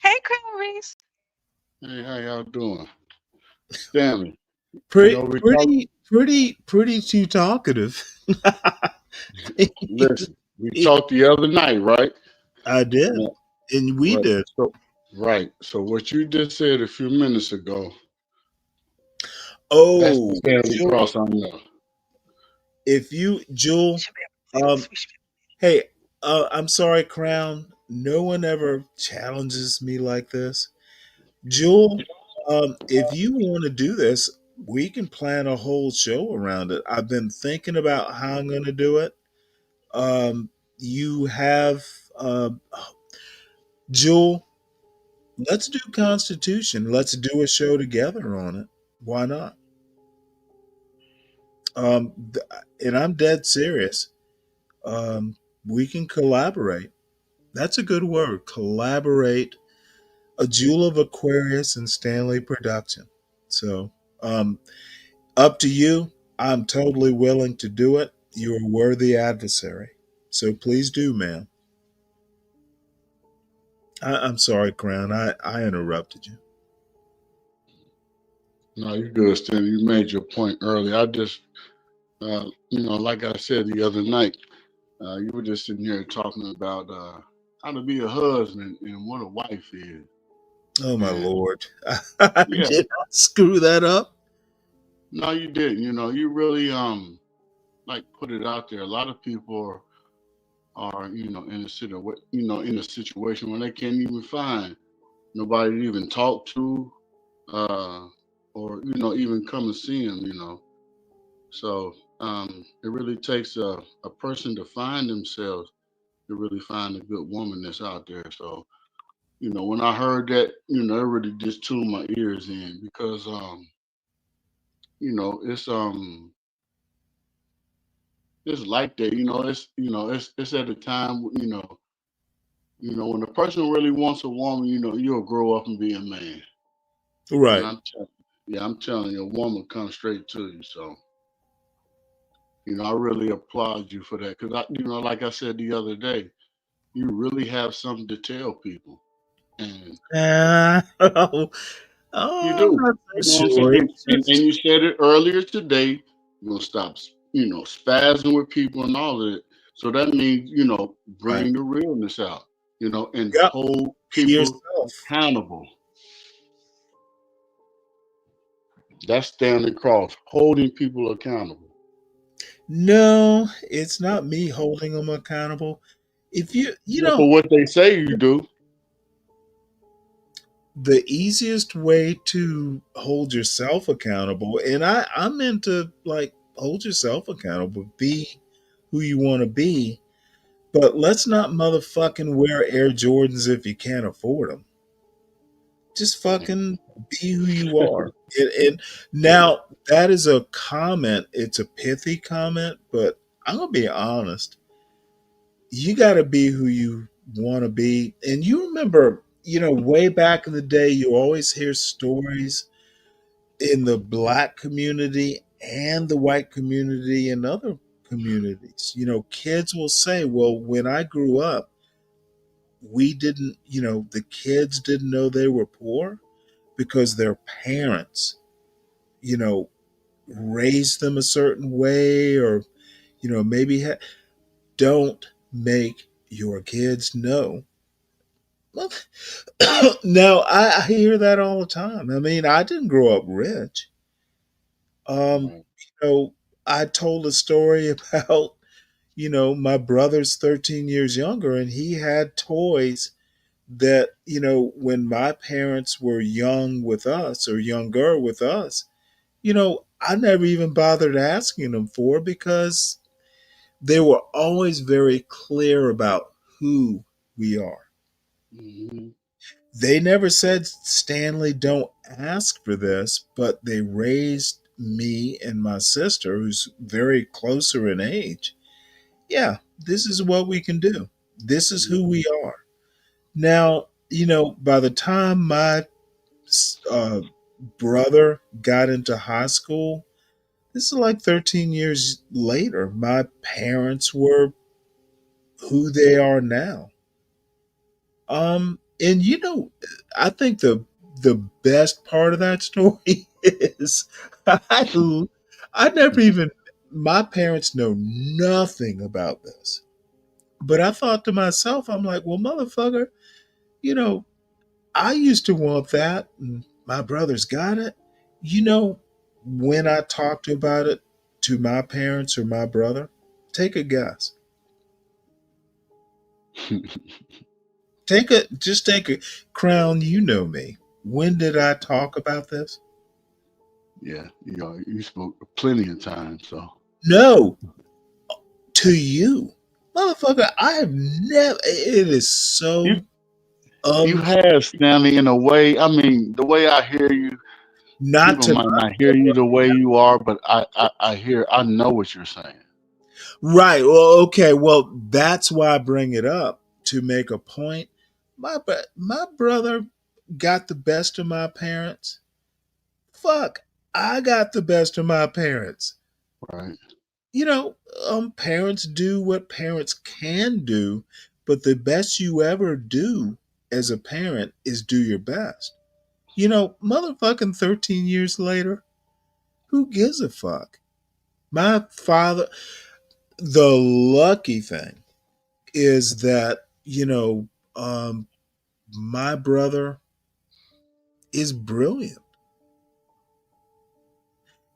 Hey, Clarice. Hey, how y'all doing? Stanley, you Pretty, know, we talked. pretty, pretty too talkative. Listen, we talked the other night, right? I did. Yeah, And we right. did. So, right. So, what you just said a few minutes ago, that's the Oh, Stanley Jewel, Cross I know. if you, Jewel, um, hey, I'm sorry, Crown. No one ever challenges me like this. Jewel, if you want to do this, we can plan a whole show around it. I've been thinking about how I'm going to do it. You have, uh, Jewel, let's do Constitution. Let's do a show together on it. Why not? And I'm dead serious. We can collaborate. That's a good word. Collaborate. A Jewel of Aquarius and Stanley production. So, up to you. I'm totally willing to do it. You're a worthy adversary. So please do, ma'am. I'm sorry, Crown. I interrupted you. No, you're good, Stanley. You made your point earlier. I just, like I said the other night, you were just sitting here talking about how to be a husband and what a wife is. Oh my And lord. I yeah, did not screw that up. no, you didn't. You really like put it out there. A lot of people are in a in a situation where they can't even find nobody to even talk to, uh, or even come and see them. So it really takes a person to find themselves to really find a good woman that's out there. So when I heard that, it really just tuned my ears in because it's like that. It's at a time when a person really wants a woman, you'll grow up and be a man. And Right. I'm telling you, a woman comes straight to you. So I really applaud you for that because like I said the other day, you really have something to tell people, and Oh, you I'm do. not You so know what I'm saying? sure. And, It's and, and just you said it earlier today. You're gonna stop, spazzing with people and all of it. So that means, right. bring the realness out, and Yep. hold Be people yourself. accountable. That's standing across, holding people accountable. No, it's not me holding them accountable. If you Yeah, know, for what they say you do. the easiest way to hold yourself accountable, and I'm into like hold yourself accountable, be who you want to be, but let's not motherfucking wear Air Jordans if you can't afford them. Just fucking be who you are. And now that is a comment. It's a pithy comment, but I'm gonna be honest. You got to be who you want to be. And you remember, way back in the day, you always hear stories in the black community and the white community and other communities. Kids will say, well, when I grew up, we didn't, the kids didn't know they were poor because their parents, you know, raised them a certain way or, maybe don't make your kids know Well, now I hear that all the time. I mean, I didn't grow up rich. Right. You know, I told a story about, my brother's 13 years younger, and he had toys that, when my parents were young with us or younger with us, I never even bothered asking them for, because they were always very clear about who we are. Mhm. They never said, Stanley, don't ask for this, but they raised me and my sister, who's very closer in age. Yeah, this is what we can do. This is who we are. Now, by the time my uh, brother got into high school, this is like 13 years later, my parents were who they are now. And I think the best part of that story is I never even my parents know nothing about this. But I thought to myself, I'm like, well, motherfucker, you know, I used to want that, and my brother's got it. When I talked about it to my parents or my brother, take a guess. Take a crown. You know me. When did I talk about this? Yeah, you spoke plenty of times, so No, to you, motherfucker. I have never. It is you so you um have Stanley in a way. I mean, the way I hear you, not people to might not hear you the way you are, but I know what you're saying. right. Well, okay. Well, that's why I bring it up to make a point. My brother got the best of my parents. Fuck, I got the best of my parents. Right. Parents do what parents can do, but the best you ever do as a parent is do your best. Motherfucking 13 years later, who gives a fuck? My father, the lucky thing is that, my brother is brilliant.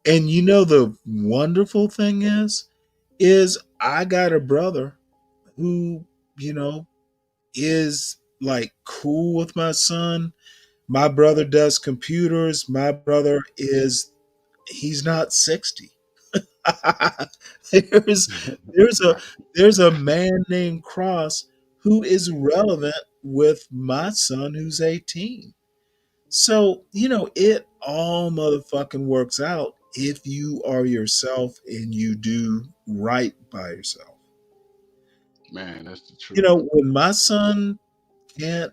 And the wonderful thing is I got a brother who, you know, is like cool with my son. My brother does computers. My brother he's not 60. there's there's a Right. there's a man named Cross who is relevant with my son who's 18. So, it all motherfucking works out if you are yourself and you do right by yourself. Man, that's the truth. When my son can't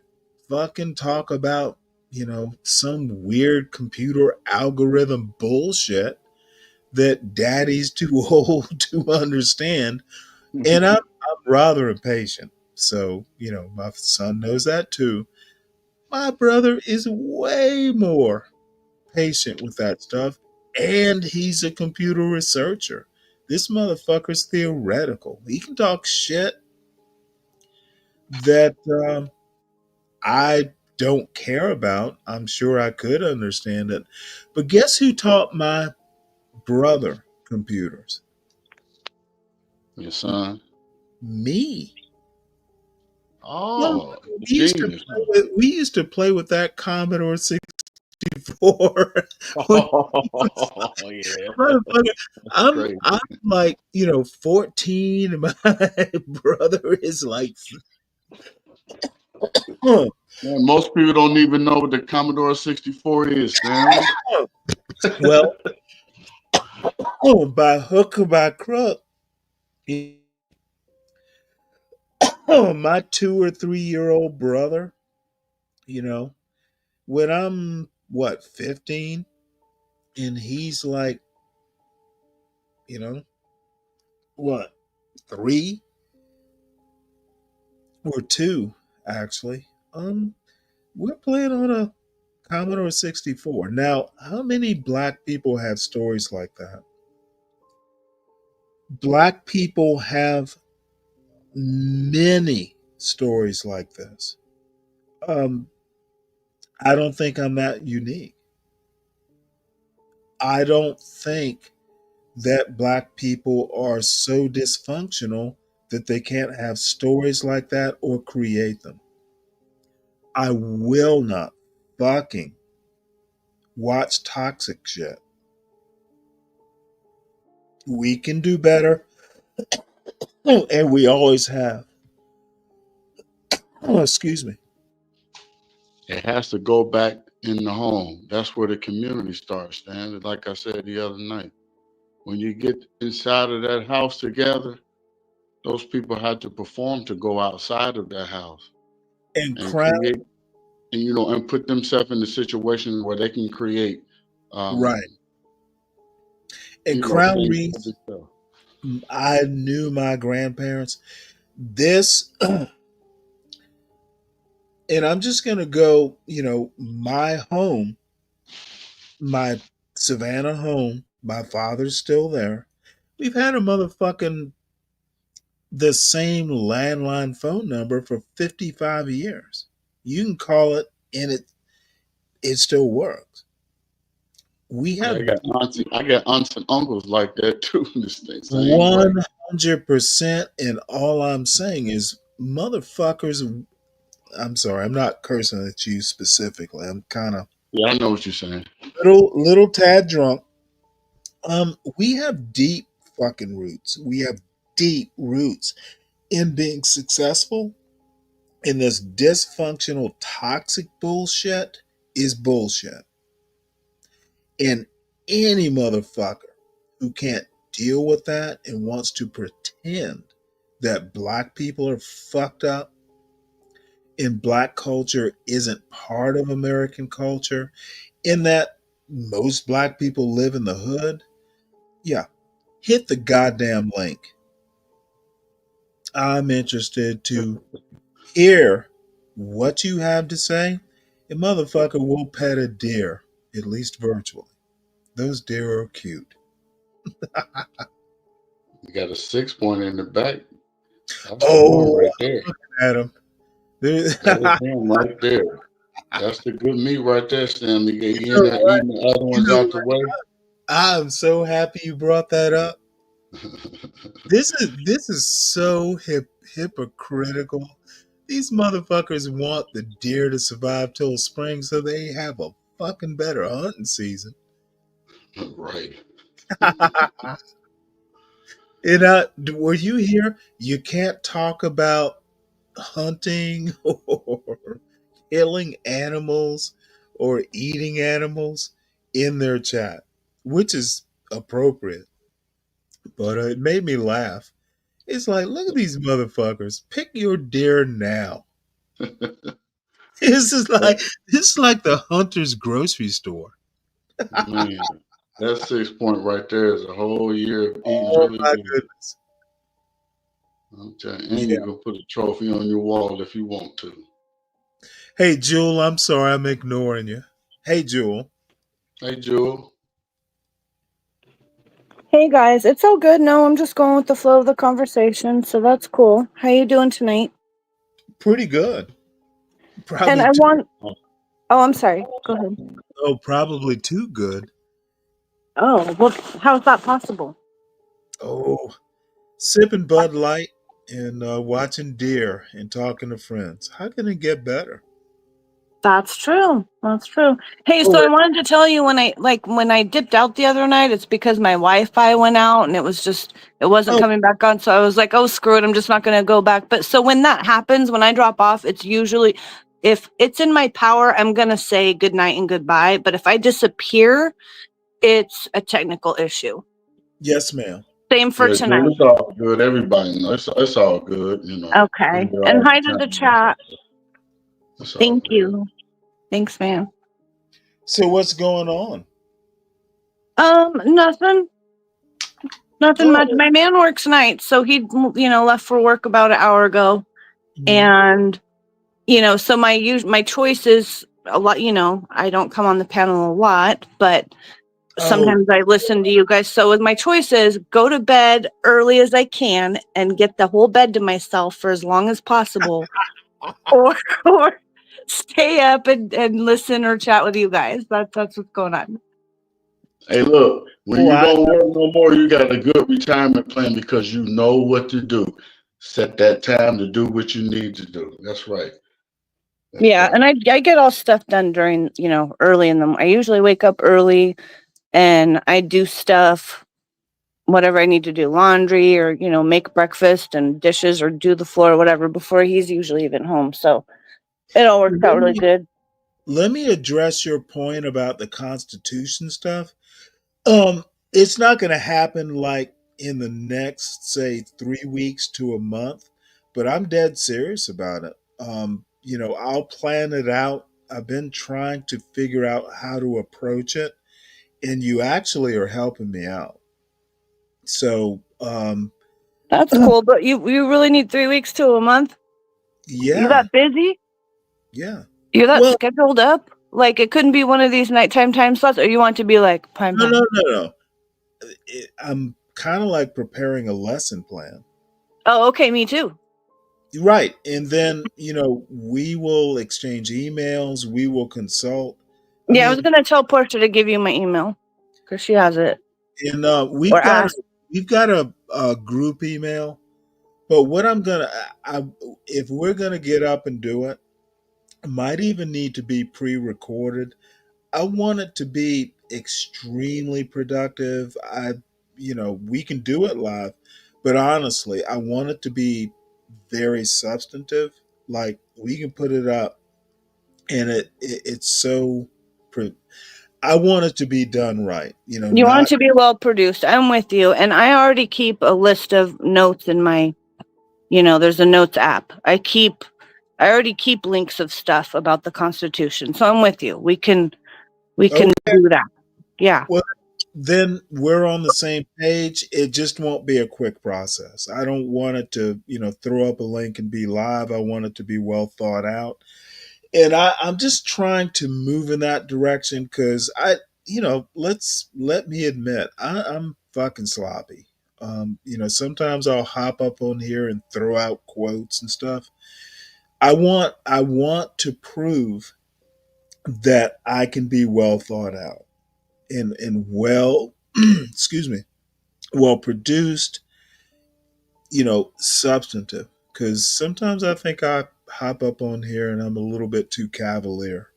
fucking talk about, some weird computer algorithm bullshit that daddy's too old to understand. And I'm rather impatient. So, my son knows that too. My brother is way more patient with that stuff. And he's a computer researcher. This motherfucker's theoretical. He can talk shit that I don't care about. I'm sure I could understand it. But guess who taught my brother computers? Your son. Me. Well, Oh, we used to genius, play with, we used to play with that Commodore 64. When he was huh? Oh yeah, motherfucker, that's I'm crazy. I'm like, 14, and my brother is like Man, most people don't even know what the Commodore 64 is, Stanley. well, by hook or by crook, my 2 or 3 year old brother, you know, when I'm what 15, and he's like, you know, what 3 or 2 actually, we're playing on a Commodore 64. Now, how many black people have stories like that? Black people have many stories like this. I don't think I'm that unique. I don't think that black people are so dysfunctional that they can't have stories like that or create them. I will not fucking watch toxic shit. We can do better, and we always have. Oh, excuse me. It has to go back in the home. That's where the community starts, Stan. Like I said the other night, when you get inside of that house together, those people had to perform to go outside of that house And and crown, create, and and put themselves in a situation where they can create, right. And crown things for Reese, themselves. I knew my grandparents. This, and I'm just going to go, my home, my Savannah home, my father's still there. We've had a motherfucking the same landline phone number for 55 years. You can call it and it still works. We Yeah, have I got aunts and uncles like that too. In this thing, same way. 100%. And all I'm saying is, motherfuckers, I'm sorry, I'm not cursing at you specifically. I'm kind of Yeah, I know what you're saying. little tad drunk. We have deep fucking roots. We have deep roots in being successful. And this dysfunctional, toxic bullshit is bullshit. And any motherfucker who can't deal with that and wants to pretend that black people are fucked up and black culture isn't part of American culture, in that most black people live in the hood, yeah, hit the goddamn link. I'm interested to hear what you have to say. A motherfucker will pet a deer, at least virtually. Those deer are cute. You got a 6 point in the back. That's the one Oh, right there. look at him. That is him right there. That's the good meat right there, Sam. You get You know what? eating the other You ones know out the what? way. I'm so happy you brought that up. This is so hypocritical. These motherfuckers want the deer to survive till spring so they have a fucking better hunting season. Right. And were you here? You can't talk about hunting or killing animals or eating animals in their chat, which is appropriate. But it made me laugh. It's like, look at these motherfuckers. Pick your deer now. This is like the hunter's grocery store. Man, that 6 point right there is a whole year of eating Oh really my good. goodness. I'm telling you, and Yeah. you can put a trophy on your wall if you want to. Hey Jewel, I'm sorry I'm ignoring you. Hey Jewel. Hey, Jewel. Hey guys, it's all good. No, I'm just going with the flow of the conversation, so that's cool. How you doing tonight? Pretty good. And Probably I too, want. Oh, I'm sorry. Go ahead. probably too good. Oh, well, how is that possible? Oh, sipping Bud Light and watching deer and talking to friends. How can it get better? That's true. That's true. Hey, so I wanted to tell you when I dipped out the other night, it's because my Wi-Fi went out and it wasn't coming back on. So I was like, oh, screw it. I'm just not going to go back. But so when that happens, when I drop off, it's usually, if it's in my power, I'm going to say good night and goodbye. But if I disappear, it's a technical issue. Yes, ma'am. Same for Yeah, tonight. Jewel, it's all good. Everybody knows. It's all good, Okay. And hi to the chat. Thank you. Thanks, man. So what's going on? Nothing. Nothing much. My man works nights, so he, left for work about an hour ago, and so my choice is a lot. I don't come on the panel a lot, but sometimes I listen to you guys. So with my choice is go to bed early as I can and get the whole bed to myself for as long as possible, or stay up and listen or chat with you guys. That's what's going on. Hey, look, when you Well, don't work no more, you got a good retirement plan because you know what to do. Set that time to do what you need to do. That's right. Yeah, and I get all stuff done during, early in the I usually wake up early and I do stuff, whatever I need to do, laundry or, make breakfast and dishes or do the floor or whatever before he's usually even home. So it all works out really good. Let me address your point about the Constitution stuff. It's not going to happen like in the next, say, 3 weeks to a month, but I'm dead serious about it. I'll plan it out. I've been trying to figure out how to approach it, and you actually are helping me out. So, that's cool. But you really need 3 weeks to a month? Yeah. You that busy? Yeah. You're that scheduled up? Like it couldn't be one of these nighttime time slots, or you want to be like prime time? No. I'm kind of like preparing a lesson plan. Oh, okay, me too. Right. And then, we will exchange emails, we will consult. I was going to tell Portia to give you my email because she has it. And we've got a group email. But what if we're going to get up and do it, it might even need to be pre-recorded. I want it to be extremely productive. We can do it live, but honestly, I want it to be very substantive. Like we can put it up, and it's so. I want it to be done right. You want it to be well produced. I'm with you, and I already keep a list of notes in my. There's a notes app. I already keep links of stuff about the Constitution, so I'm with you. We can do that. Yeah. Well, then we're on the same page. It just won't be a quick process. I don't want it to, throw up a link and be live. I want it to be well thought out. And I'm just trying to move in that direction because let me admit, I'm fucking sloppy. Sometimes I'll hop up on here and throw out quotes and stuff. I want to prove that I can be well thought out and well excuse me, well produced, substantive, because sometimes I think I hop up on here and I'm a little bit too cavalier.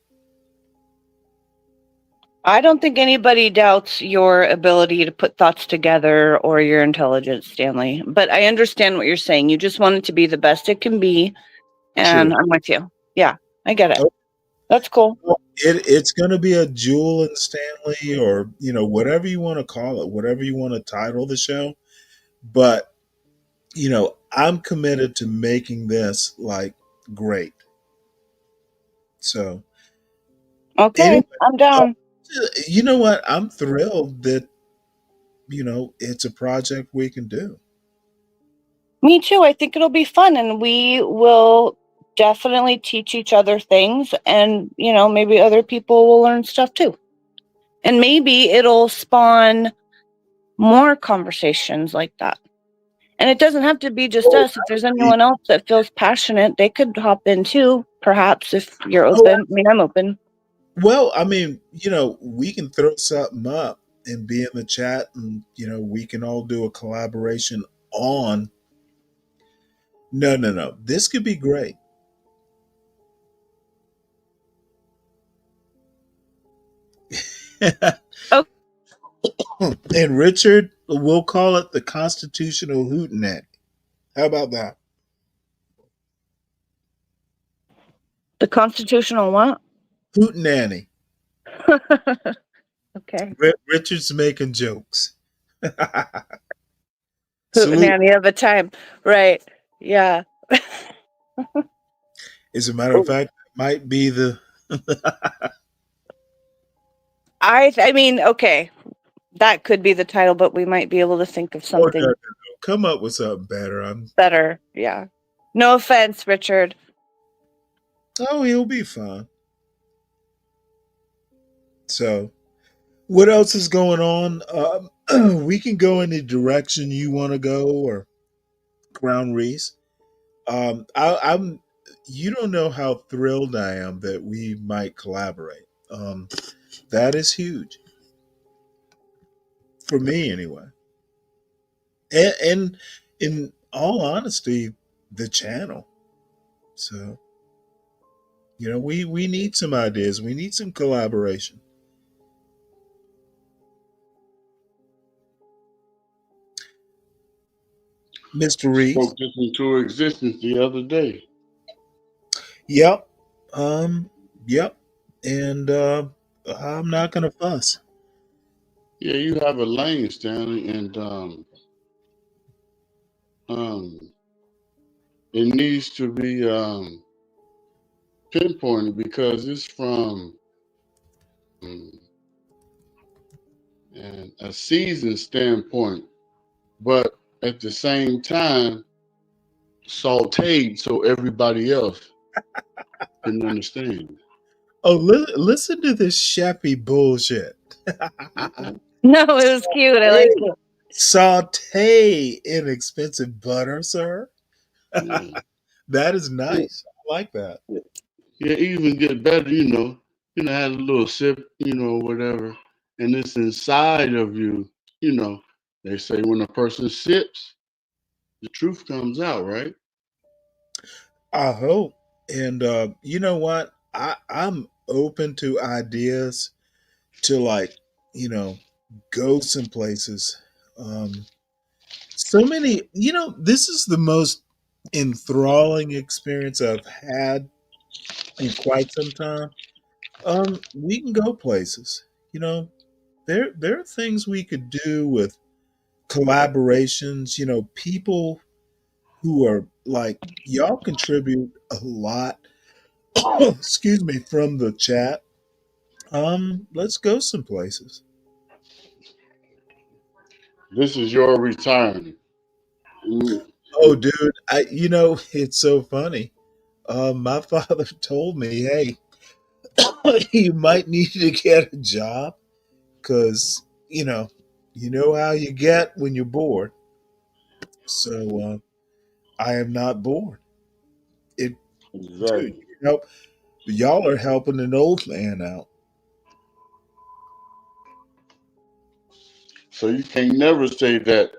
I don't think anybody doubts your ability to put thoughts together or your intelligence, Stanley, but I understand what you're saying. You just want it to be the best it can be, and I'm with you. Yeah, I get it. That's cool. It's going to be a Jewel and Stanley, or whatever you want to call it, whatever you want to title the show. But I'm committed to making this like great. So okay, anyway, I'm down. You know what? I'm thrilled that it's a project we can do. Me too. I think it'll be fun, and we will definitely teach each other things, and maybe other people will learn stuff too, and maybe it'll spawn more conversations like that. And it doesn't have to be just us. If there's anyone else that feels passionate, they could hop in too, perhaps, if you're open. I mean, I'm open. Well, I mean, we can throw something up and be in the chat, and we can all do a collaboration on. No. This could be great. Okay. And Richard, we'll call it the Constitutional Hootenanny. How about that? The Constitutional what? Hootenanny. Okay. Richard's making jokes. Hootenanny of a time. Right. Yeah. As a matter of fact, it might be the I mean, okay. That could be the title, but we might be able to think of something. No. Come up with something better. Better, yeah. No offense, Richard. Oh, he'll be fine. So, what else is going on? We can go in the direction you want to go, or Crown Reese. you don't know how thrilled I am that we might collaborate. That is huge for me, anyway. And in all honesty, the channel. So we need some ideas. We need some collaboration. Mr. Reese. Spoke this into existence the other day. Yep. Yep. And I'm not gonna fuss. Yeah, you have a lane, Stanley, and um, it needs to be pinpointed because it's from and a season standpoint, but at the same time, sauteed so everybody else can understand. Oh, listen to this chefy bullshit. No, it was cute. I like it. Saute inexpensive butter, sir. Yeah. That is nice. I like that. Yeah, even get better, have a little sip, whatever, and it's inside of you, they say when a person sips, the truth comes out, right? I hope. And you know what? I'm open to ideas to go some places. So many, this is the most enthralling experience I've had in quite some time. We can go places. There are things we could do with collaborations. People who are like y'all contribute a lot. Excuse me, from the chat. Let's go some places. This is your retirement. Oh, dude, it's so funny. My father told me, "Hey, you might need to get a job because you know how you get when you're bored." So I am not bored. It, dude, Exactly. y'all are helping an old man out. So you can't never say that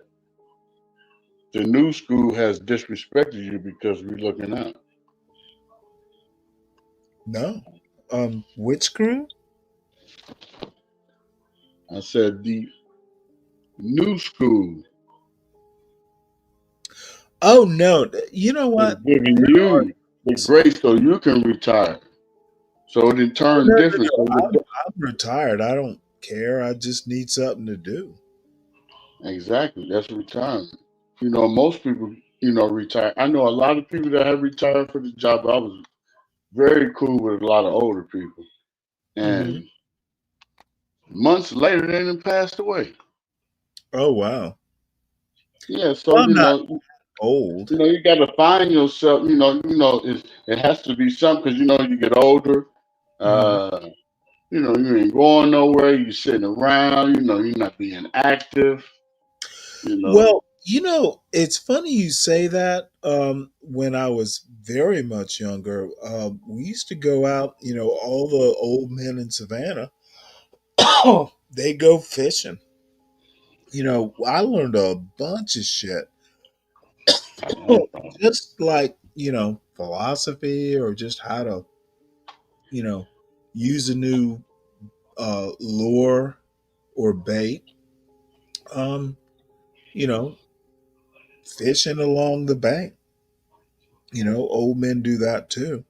the new school has disrespected you because we're looking out. No, which crew? I said the new school Oh no, you know is what? giving There are you the grace so you can retire. So it in no, turn no, different. no. So I'm retired. I don't care. I just need something to do. exactly, that's retirement. Most people, retire. I know a lot of people that have retired for the job. I was very cool with a lot of older people, Hmm. and months later, they done passed away. Oh wow. Yeah, so Well, I'm not old. you got to find yourself. It has to be something because you get older. Hmm. Uh, you ain't going nowhere. You sitting around. You're not being active. Well, it's funny you say that. When I was very much younger, we used to go out. All the old men in Savannah, they go fishing. I learned a bunch of shit, just like philosophy or just how to you know use a new lure or bait. Um, you know, fishing along the bank. Old men do that too.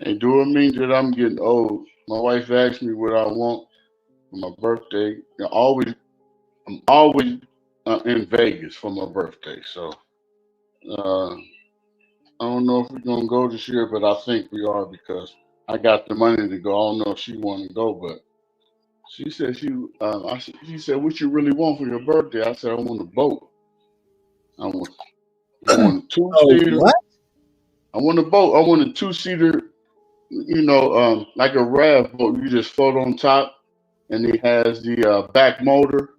And do it mean that I'm getting old? My wife asked me what I want for my birthday. I'm always in Vegas for my birthday. So uh, I don't know if we're gonna go this year, but I think we are because I got the money to go. I don't know if she want to go, but she said she said, "What you really want for your birthday?" I said, "I want a boat. I want I want a two Oh, seater. what? I want a boat. I want a two-seater. Like a raft boat. You just float on top, and it has the back motor.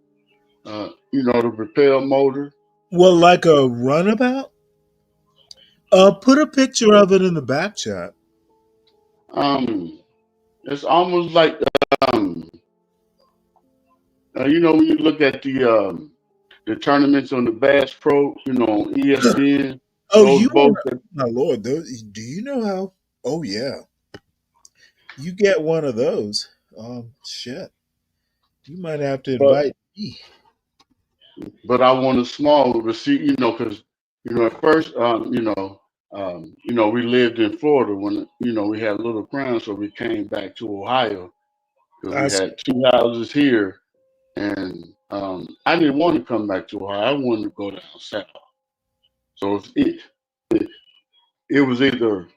The propel motor. Well, like a runabout? Put a picture of it in the back chat. It's almost like you know, when you look at the tournaments on the Bass Pro, you know, on ESPN, Oh, those boats. my lord! Those, do you know how? Oh yeah, you get one of those. Shit, you might have to But invite me. I want a smaller receipt, you know, because you know at first, you know, we lived in Florida when you know we had Little Crown, so we came back to Ohio because I we see. had 2 houses here, and I didn't want to come back to Ohio. I wanted to go down south. So it, it was either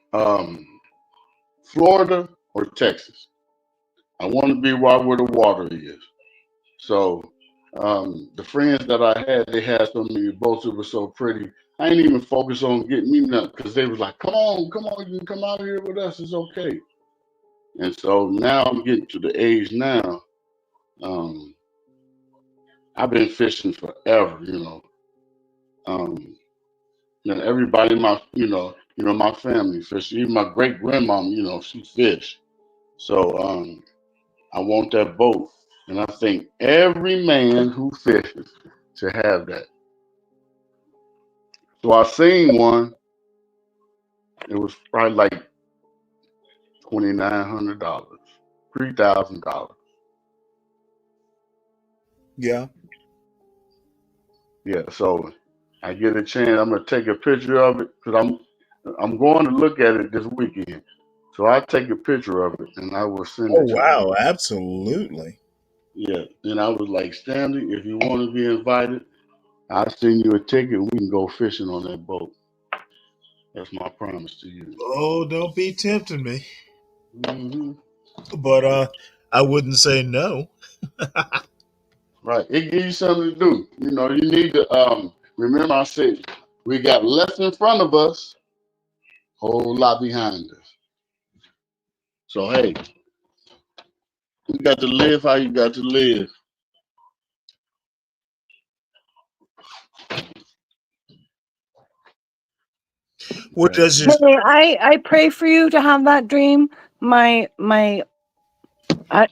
Florida or Texas. I want to be right where the water is. So the friends that I had, they had so many boats that were so pretty. I ain't even focused on getting me nothing because they was like, come on, you can come out here with us. It's okay. And so now I'm getting to the age now. Um, I've been fishing forever, you know. You know, everybody in my, my family fish. Even my great grandmom, you know, she fished. So I want that boat, and I think every man who fishes should have that. So I seen one. It was probably like $2,900, $3,000. Yeah. Yeah. So I get a chance. I'm gonna take a picture of it because I'm going to look at it this weekend. So I take a picture of it and I will send Oh it to you. wow, absolutely. Yeah. And I was like, Stanley, if you want to be invited, I'll send you a ticket. We can go fishing on that boat. That's my promise to you. Oh, don't be tempting me. Hmm. But I wouldn't say no. Right. It gives you something to do. You know, you need to remember I said we got less in front of us, whole lot behind us. So hey, you got to live how you got to live. What does your Hey, I pray for you to have that dream. My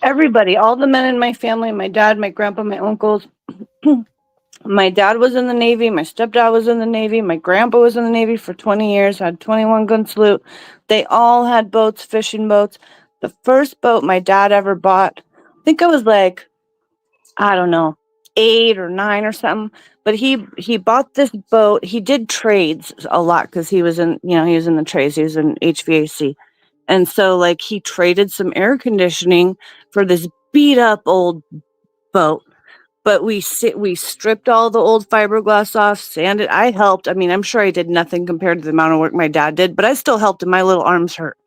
everybody, all the men in my family, my dad, my grandpa, my uncles. My dad was in the Navy. My stepdad was in the Navy. My grandpa was in the Navy for 20 years, had 21 gun salute. They all had boats, fishing boats. The first boat my dad ever bought, I think I was like, I don't know, 8 or 9 or something. But he bought this boat. He did trades a lot because he was in, he was in the trades. He was in HVAC. And so like he traded some air conditioning for this beat up old boat. But we stripped all the old fiberglass off, sanded. I helped. I mean, I'm sure I did nothing compared to the amount of work my dad did, but I still helped, and my little arms hurt.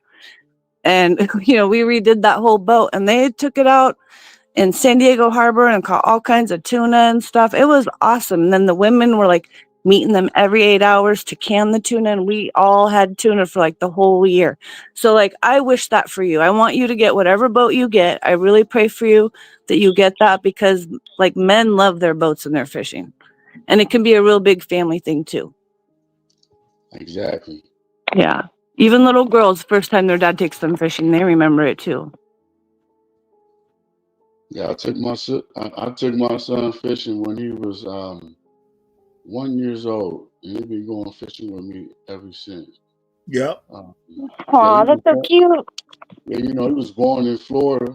And we redid that whole boat, and they took it out in San Diego Harbor and caught all kinds of tuna and stuff. It was awesome. And then the women were like meeting them every 8 hours to can the tuna, and we all had tuna for like the whole year. So like I wish that for you. I want you to get whatever boat you get. I really pray for you that you get that, because like men love their boats and their fishing. And it can be a real big family thing too. Exactly. Yeah. Even little girls, first time their dad takes them fishing, they remember it too. Yeah, I took my son fishing when he was 1 year old, and he's been going fishing with me ever since. Yep. Yeah, Aw, that's so cute. yeah, you know, he was born in Florida.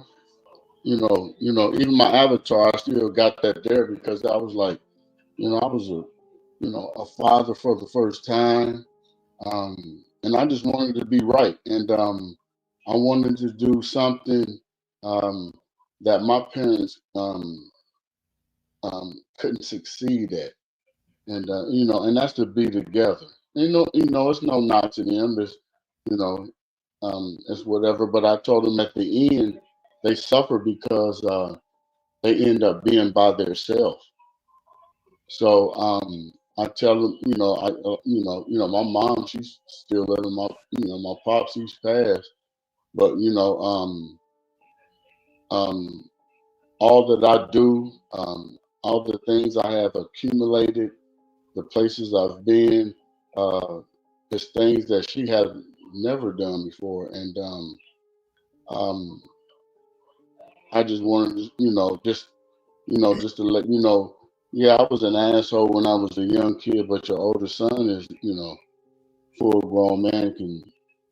Even my avatar, I still got that there because I was like, I was a father for the first time, and I just wanted to be right, and I wanted to do something um, that my parents couldn't succeed at, and and that's to be together. It's no knock to them. You know, it's whatever. But I told them at the end, they suffer because they end up being by themselves. So I tell them, my mom, she's still living. My pops, he's passed. But all that I do, all the things I have accumulated, the places I've been, uh, it's things that she had never done before, and um, I just wanted to, just to let you know, yeah, I was an asshole when I was a young kid, but your older son is, full grown man, can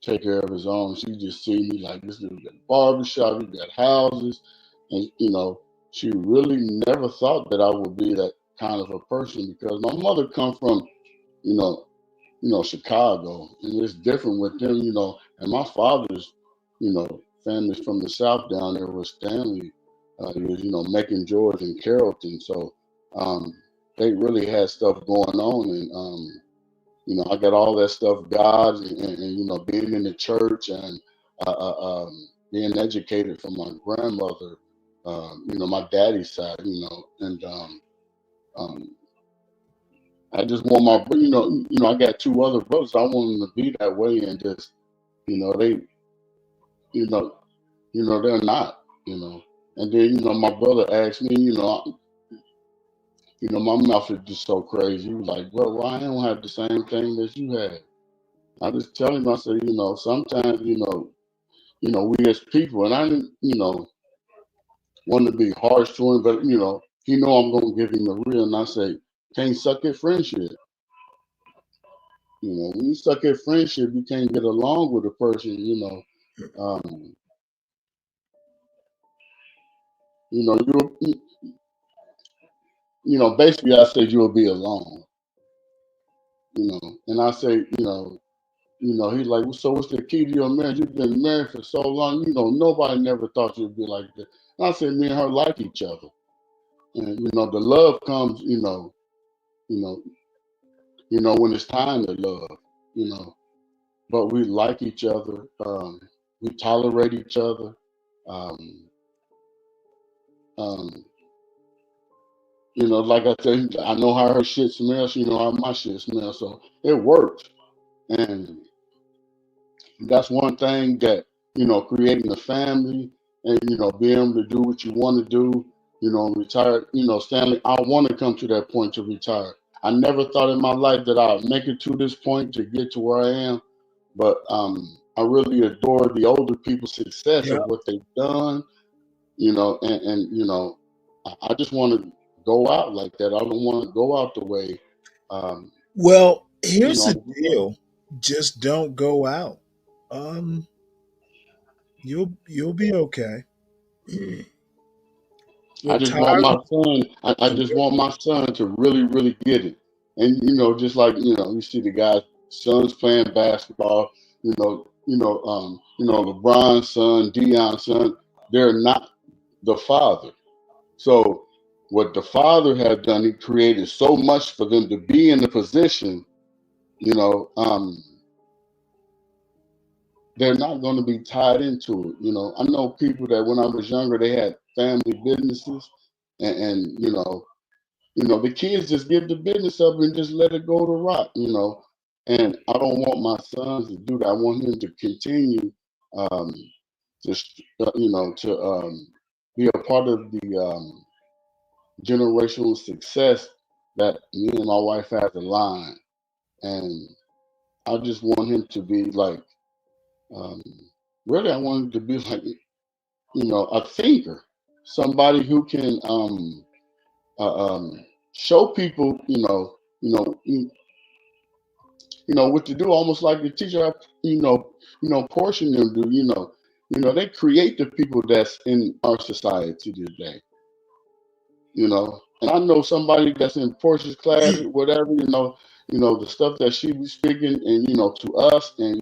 take care of his own. She just see me like this dude got a barbershop, he got houses, and she really never thought that I would be that kind of a person because my mother come from, you know, Chicago, and it's different with them, and my father's, family's from the South down there with Stanley, he was, Macon, George, and Carrollton, so um, they really had stuff going on, and I got all that stuff, God, and being in the church and being educated from my grandmother, my daddy's side, and um, I just want my, I got two other brothers. I want them to be that way, and just, they, you know, they're not, And then, my brother asked me, my mouth is just so crazy. He was like, "Bro, why I don't have the same thing that you had?" I just tell him, I said, sometimes, we as people, and I didn't, want to be harsh to him, but he know I'm gonna give him the real, and I say, can't suck at friendship. When you suck at friendship, you can't get along with a person. Um, basically, I said you'll be alone. And I say, he's like, well, so what's the key to your marriage? You've been married for so long, nobody never thought you'd be like that. And I said, me and her like each other, and the love comes, you know, when it's time to love, you know. But we like each other. We tolerate each other. Um, um, like I said, I know how her shit smells. She know how my shit smells. So it works. And that's one thing that, creating a family and, being able to do what you want to do, retire, Stanley, I want to come to that point to retire. I never thought in my life that I'd make it to this point to get to where I am. But I really adore the older people's success Yeah. of what they've done, and I just want to go out like that. I don't want to go out the way. Um, Well, here's the I'm deal. Just don't go out. Um, you'll be okay. I Look, just want my Tyler. son. I just want my son to really, really get it. And just like you see the guys' sons playing basketball. LeBron's son, Dion's son. They're not the father. So what the father had done, he created so much for them to be in the position. You know, um, they're not going to be tied into it. I know people that when I was younger, they had family businesses, and the kids just give the business up and just let it go to rot. And I don't want my sons to do that. I want him to continue um, to be a part of the generational success that me and my wife has aligned. And I just want him to be like, um, really, I want him to be like, a thinker, somebody who can show people, what to do, almost like the teacher, portion them do, they create the people that's in our society today. And I know somebody that's in Portia's class, whatever, the stuff that she was speaking, and to us, and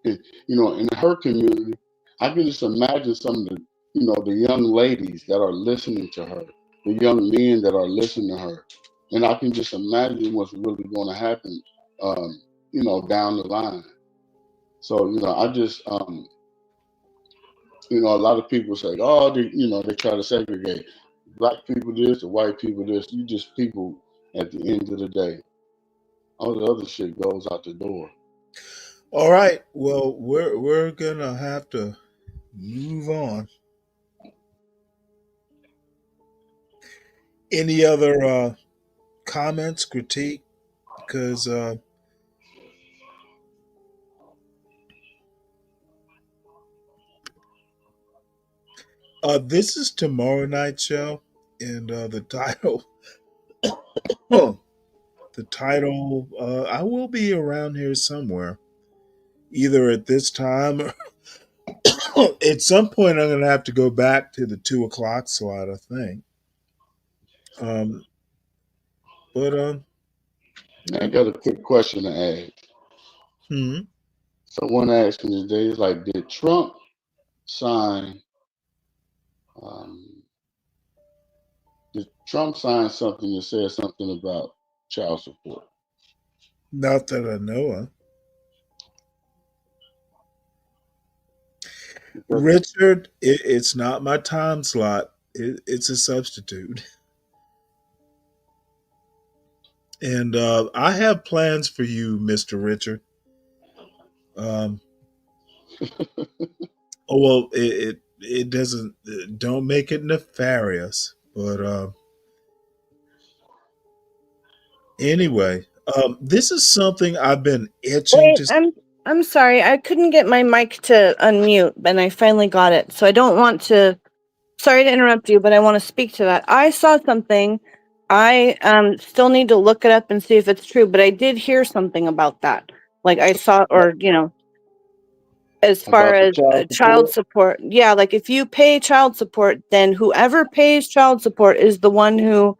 in her community, I can just imagine some of the, the young ladies that are listening to her, the young men that are listening to her, and I can just imagine what's really going to happen, down the line. So, I just, a lot of people say, oh, they try to segregate black people this, or white people this. You just people at the end of the day. All the other shit goes out the door. All right. Well, we're gonna have to move on. Any other comments, critique? Because This is tomorrow night show, and the title, the title. I will be around here somewhere, either at this time or at some point. I'm going to have to go back to the 2 o'clock slot, I think. Um, but I got a quick question to ask. hmm. Someone asked me today, it's like, did Trump sign? Um, did Trump sign something that said something about child support? Not that I know of. Richard, it's not my time slot. It's a substitute. And I have plans for you, Mr. Richard. Um, oh well, it doesn't. Don't make it nefarious. But anyway, this is something I've been itching Wait, to. I'm sorry. I couldn't get my mic to unmute, and I finally got it. So I don't want to. Sorry to interrupt you, but I want to speak to that. I saw something. I still need to look it up and see if it's true, but I did hear something about that. Like I saw, or as far About the as child child support? support, yeah, like if you pay child support, then whoever pays child support is the one who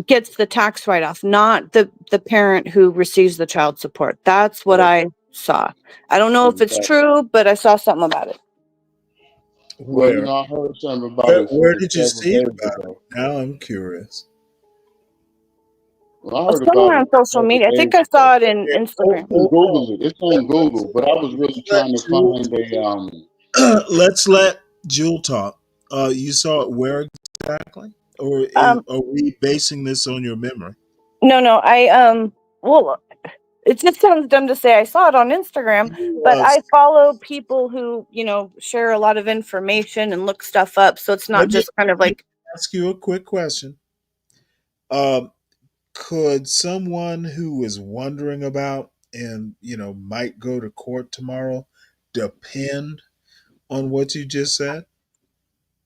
gets the tax write-off, not the parent who receives the child support. That's what I saw. I don't know if it's Exactly. true, but I saw something about it. Well, Where? I heard something about it Where did you several see it days about it? ago. Now I'm curious. Well, I heard Somewhere about on it social several media. I think days I ago. saw it in Oh, Instagram. You can hold on. Google it. It's on Google, but I was really trying to find Let's let Jewel talk. You saw it where exactly, or Um, are we basing this on your memory? no, well, it just sounds dumb to say I saw it on Instagram, but Uh, I follow people who, share a lot of information and look stuff up. So it's not let me just kind of like, ask you a quick question. Um, could someone who is wondering about and might go to court tomorrow depend on what you just said?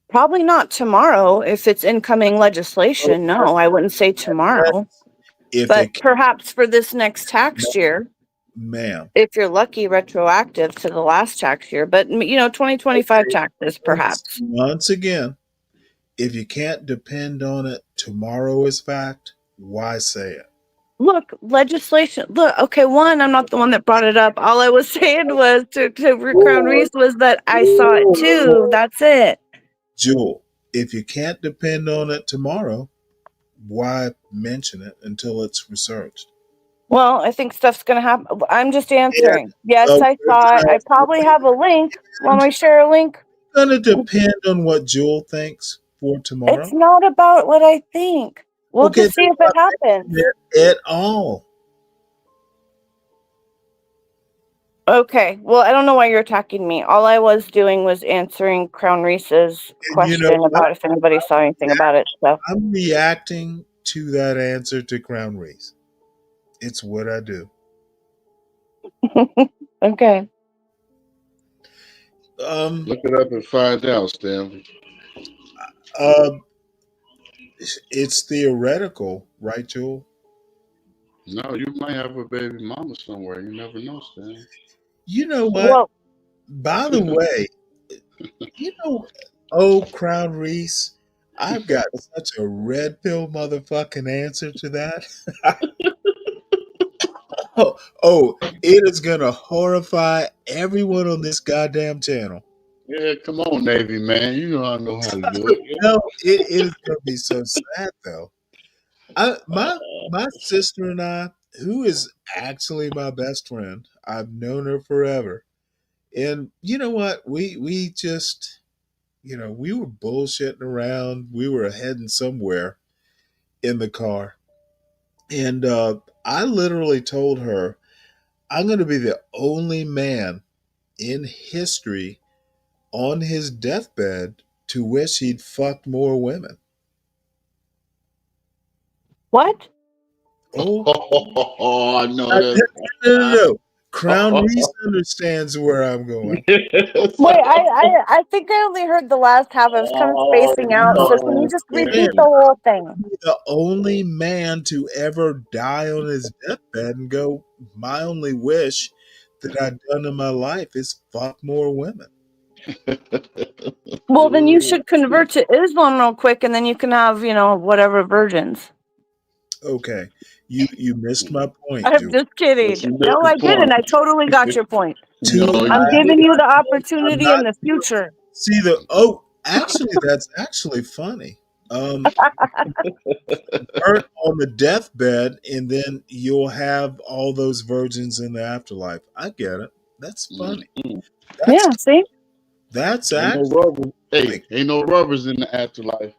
probably not tomorrow if it's incoming legislation. No, I wouldn't say tomorrow, If but it, perhaps for this next tax year, ma'am. if you're lucky, retroactive to the last tax year. But 2025 taxes, perhaps. Once again, if you can't depend on it tomorrow as fact, why say it? Look, legislation. Look, okay. One, I'm not the one that brought it up. All I was saying was to Crown Reese was that I saw it too. That's it. Jewel, if you can't depend on it tomorrow, why mention it until it's researched? Well, I think stuff's gonna happen. I'm just And answering. Yes, I saw it. I probably have a link. Want me to share a link? going to depend on what Jewel thinks for It's tomorrow. not about what I think. We'll Okay, just see then if why it happens. mention it at all? Okay. Well, I don't know why you're attacking me. All I was doing was answering Crown Reese's And you know question what? about if anybody saw anything about it. So, I'm reacting to that answer to Crown Reese. It's what I do. okay. Look it up and find out, Stanley. Um, it's theoretical, right, Jewel? No, you might have a baby mama somewhere. You never know, Stanley. You know what? Well, By the way, oh, Crown Reese, I've got such a red pill motherfucking answer to that. It is gonna horrify everyone on this goddamn channel. Yeah, come on, Navy man. You know I know how to do it. No, it is gonna be so sad though. My sister and I, who is actually my best friend, I've known her forever. And you know what? We just we were bullshitting around. We were heading somewhere in the car. And I literally told her, I'm going to be the only man in history on his deathbed to wish he'd fucked more women. What? Oh, I know no, that. no, no. Crown Reese understands where I'm going. Wait, I think I only heard the last half. I was kind of spacing out. So can you just repeat the whole thing? The only man to ever die on his deathbed and go, my only wish that I've done in my life is fuck more women. Well, then you should convert to Islam real quick, and then you can have, whatever virgins. Okay, you missed my point. I'm Julie. just kidding. No, I didn't. I totally got your point. I'm I- giving you the I'm opportunity in not the future. see actually that's actually funny. Burnt on the deathbed, and then you'll have all those virgins in the afterlife. I get it. That's funny. That's Yeah, see? that's Ain't no actually rubbers. Hey, ain't no rubbers in the afterlife.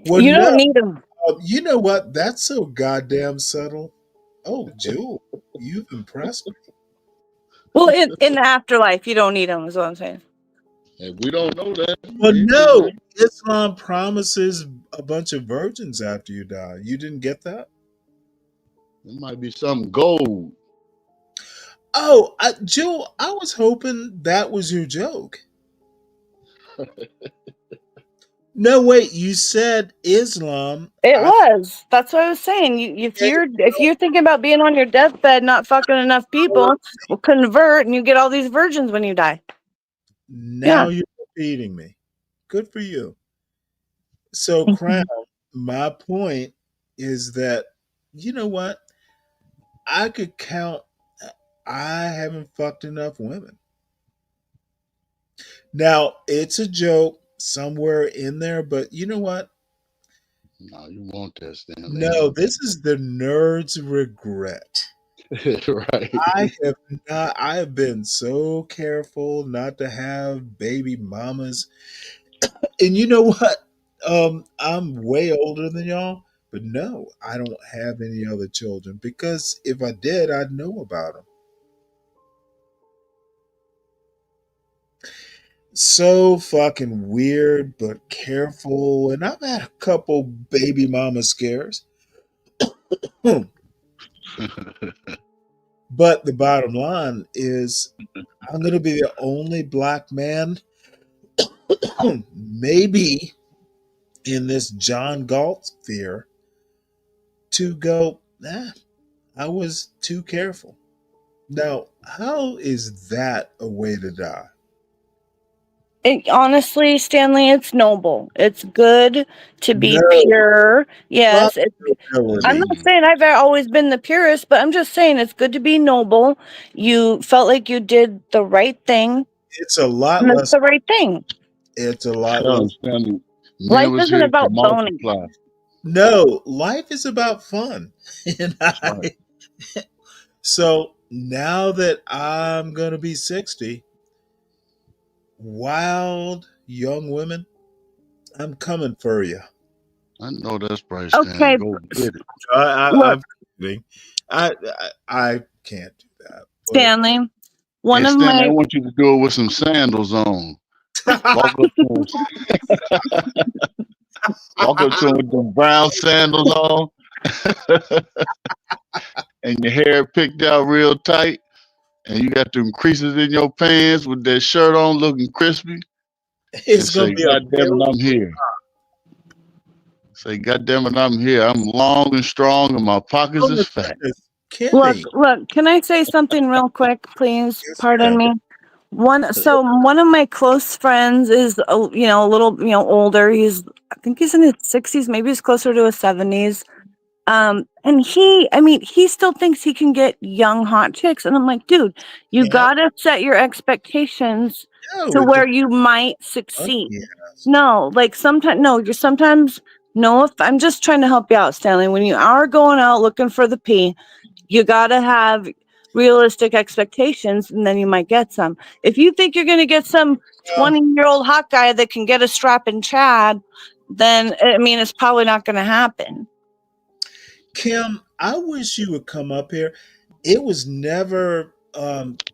well. You No, don't need them. you know what? That's so goddamn subtle. Oh, Jewel, you've impressed me. Well, in the afterlife, you don't need them, is what I'm saying. Hey, we don't know that. Well, Ain't no, tonight. Islam promises a bunch of virgins after you die. You didn't get that? It might be something gold. Oh, Jewel, I was hoping that was your joke. No, wait, you said Islam. It was. That's what I was saying. If you're thinking about being on your deathbed, not fucking enough people, will convert and you get all these virgins when you die. Now Yeah. you're repeating me. Good for you. So, Crown, my point is that, you know what? I could count, I haven't fucked enough women. Now, it's a joke somewhere in there, but you know what? No, you want that, Stanley. No, this is the nerd's regret. Right. I have been so careful not to have baby mamas. And you know what? I'm way older than y'all, but no, I don't have any other children because if I did, I'd know about them. So fucking weird, but careful. And I've had a couple baby mama scares. But the bottom line is, I'm going to be the only black man, maybe in this John Galt sphere, to go, I was too careful. Now, how is that a way to die? Honestly, Stanley, it's noble. It's good to be No, pure. Yes, I'm nobility. not saying I've always been the purest, but I'm just saying it's good to be noble. You felt like you did the right thing, It's a lot and that's less. the right thing. It's a lot Tell him, less. Stanley, man Life was isn't here to about boning. multiply. No, life is about fun. And That's right. so now that I'm going to be 60, wild young women, I'm coming for you. I know that's right, Stanley. Okay, Go get it. look, I'm kidding. I can't do that. But Stanley, one And of Stanley, I my want you to do it with some sandals on. Walk up to him, walk up to him with them brown sandals on, and your hair picked out real tight, and you got them creases in your pants with that shirt on, looking crispy, and it's going say, to be a "God damn it, I'm here." Say, "God damn it, I'm here. I'm long and strong, and my pockets oh is my fat." goodness, look, Kimmy. look. Can I say something real quick, please? Yes, Pardon ma'am. me. One of my close friends is a little older. I think he's in his 60s, maybe he's closer to his 70s. And he still thinks he can get young hot chicks, and I'm like, dude, you Yeah, gotta set your expectations no, to it's a where you might fun. succeed. Yes. No, like sometimes, no, you're sometimes, no, if I'm just trying to help you out, Stanley. When you are going out looking for the pee, you gotta have realistic expectations, and then you might get some. If you think you're gonna get some 20-year-old hot guy that can get a strap and Chad, then it's probably not gonna happen. Kim, I wish you would come up here. It was never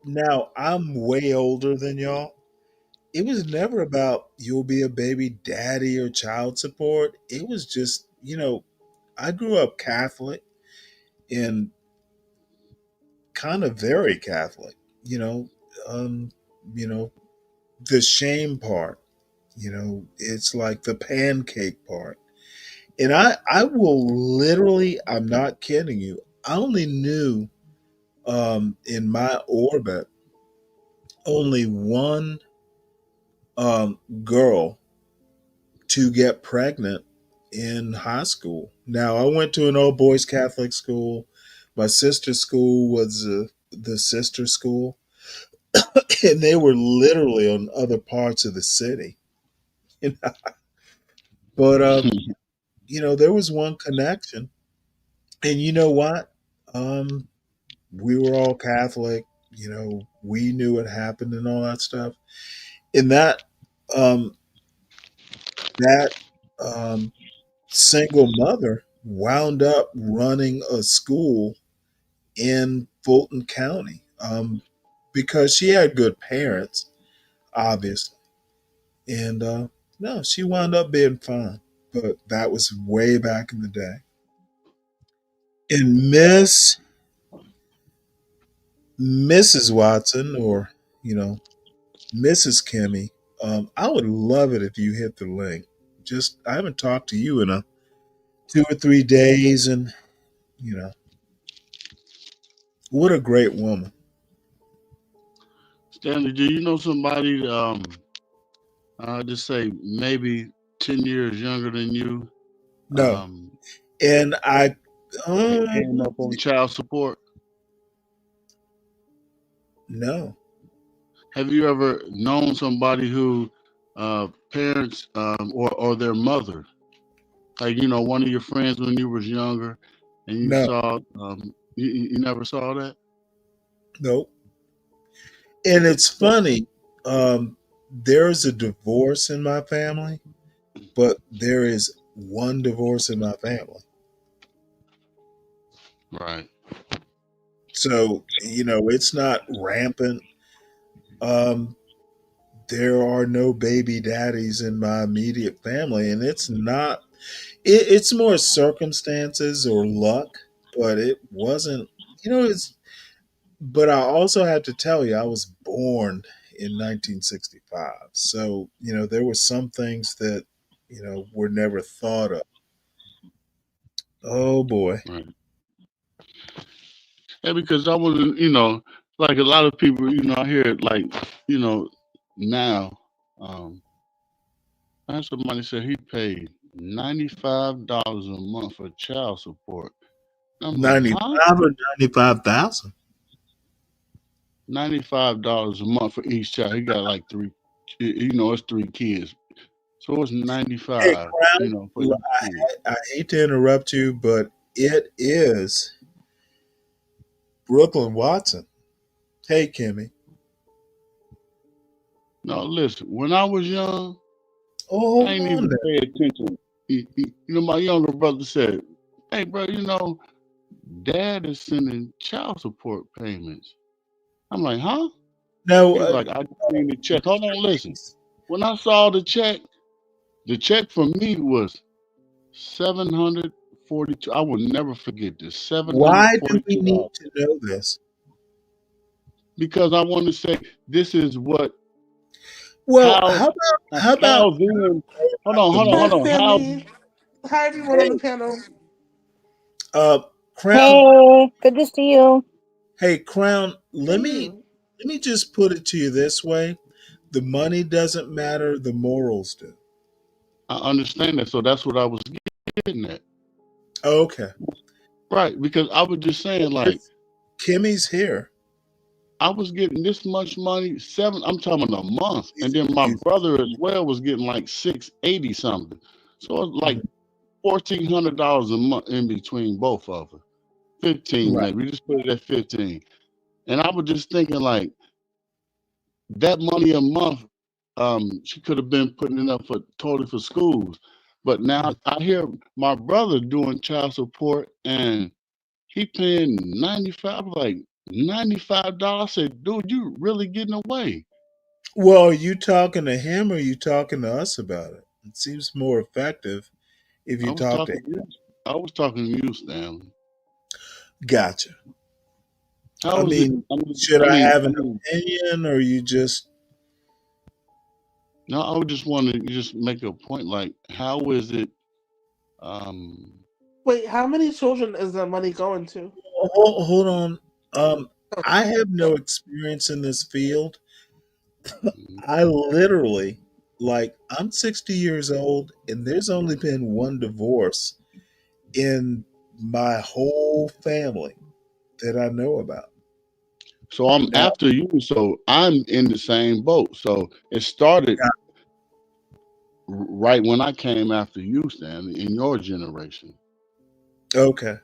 now I'm way older than y'all. It was never about you'll be a baby daddy or child support. It was just, I grew up Catholic and kind of very Catholic. You know, um, you know, the shame part. You know, it's like the pancake part. And I will literally, I'm not kidding you. I only knew in my orbit only one girl to get pregnant in high school. Now, I went to an all boys Catholic school. My sister's school was the sister school, and they were literally on other parts of the city. You know? But there was one connection, and you know what? Um, we were all Catholic. You know, we knew what happened and all that stuff. And um, that um, single mother wound up running a school in Fulton County because she had good parents, obviously. And no, she wound up being fine. But that was way back in the day. And Mrs. Watson, or, you know, Mrs. Kimmy, I would love it if you hit the link. Just, I haven't talked to you in 2 or 3 days, and, you know, what a great woman. Stanley, do you know somebody? I just say maybe 10 years younger than you. No. And Came up on child support. No. Have you ever known somebody who parents or their mother, like one of your friends when you was younger, and you No. saw you never saw that? Nope. And it's funny. There's a divorce in my family, but there is one divorce in my family. Right. So, it's not rampant. Um, there are no baby daddies in my immediate family, and it's not, it's more circumstances or luck, but it wasn't, it's, but I also have to tell you, I was born in 1965. So, there were some things that, were never thought of. Oh boy. Right. Yeah, because I wasn't, like a lot of people, I hear it like, now. Um, I had somebody said he paid $95 a month for child support. I'm like, huh? 95 or 95,000? $95 a month for each child. He got like three, it's 3 kids. So it's Hey, 95, for Crown, each kid. I hate to interrupt you, but it is Brooklyn Watson. Hey, Kimmy. No, listen, when I was young, Oh, I hold ain't on even there. pay attention. My younger brother said, hey, bro, dad is sending child support payments. I'm like, huh? No, He's like, I just seen the check. Hold on, listen. When I saw the check for me was 742. I will never forget this. why do we need $742. to know this? Because I want to say this is what Well, how how about how then hold on, the hold on, money? hold on. How Hi, everyone on the Hey, panel. Crown. Hey, good to see you. Hey, Crown. Let Hey, me you. let me just put it to you this way: the money doesn't matter; the morals do. I understand that. So that's what I was getting at. Okay. Right. Because I was just saying, like, Kimmy's here. I was getting this much money, I'm talking a month. And then my You- brother as well was getting like 680 something. So it's like $1,400 a month in between both of us. 15 Right. maybe. Just put it at 15. And I was just thinking like that money a month, she could have been putting it up for totally for schools. But now I hear my brother doing child support and he paying 95, like $95. I said, dude, you really getting away. Well, are you talking to him or are you talking to us about it? It seems more effective if I you was talk to talking him. to you. I was talking to you, Stanley. Gotcha. How I is it? mean, should I have an I mean, opinion, or you just? no, I would just want to just make a point. Like, how is it? Um, Wait, how many children is the money going to? Hold on. I have no experience in this field. I literally, like, I'm 60 years old, and there's only been one divorce in my whole family that I know about. so I'm Now, after you, so I'm in the same boat. So it started right when I came after you, Stanley, in your generation. okay.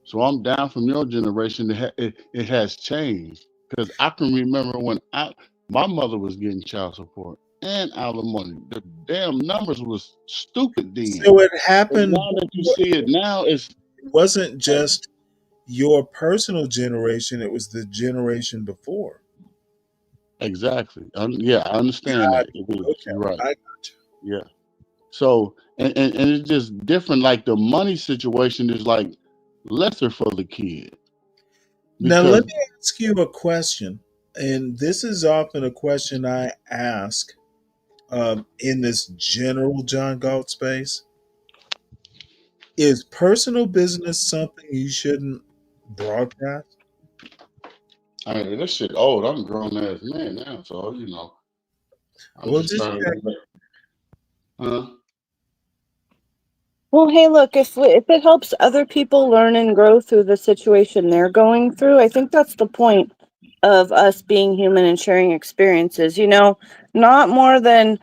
So I'm down from your generation. It has changed because I can remember when my mother was getting child support and alimony. The damn numbers was stupid then. So it But happened. now that you see it now, it's It wasn't just your personal generation; it was the generation before. exactly. Yeah, I understand that. It is. Okay, You're right. I got Yeah. So and it's just different. Like the money situation is like lesser for the kid you. Now, let because me ask you a question, and this is often a question I ask in this general John Galt space. Is personal business something you shouldn't broadcast? I mean this shit old. I'm a grown ass man now, so I'm Well, just just trying check. to. Huh? Well, hey, look, if it helps other people learn and grow through the situation they're going through, I think that's the point of us being human and sharing experiences. Not more than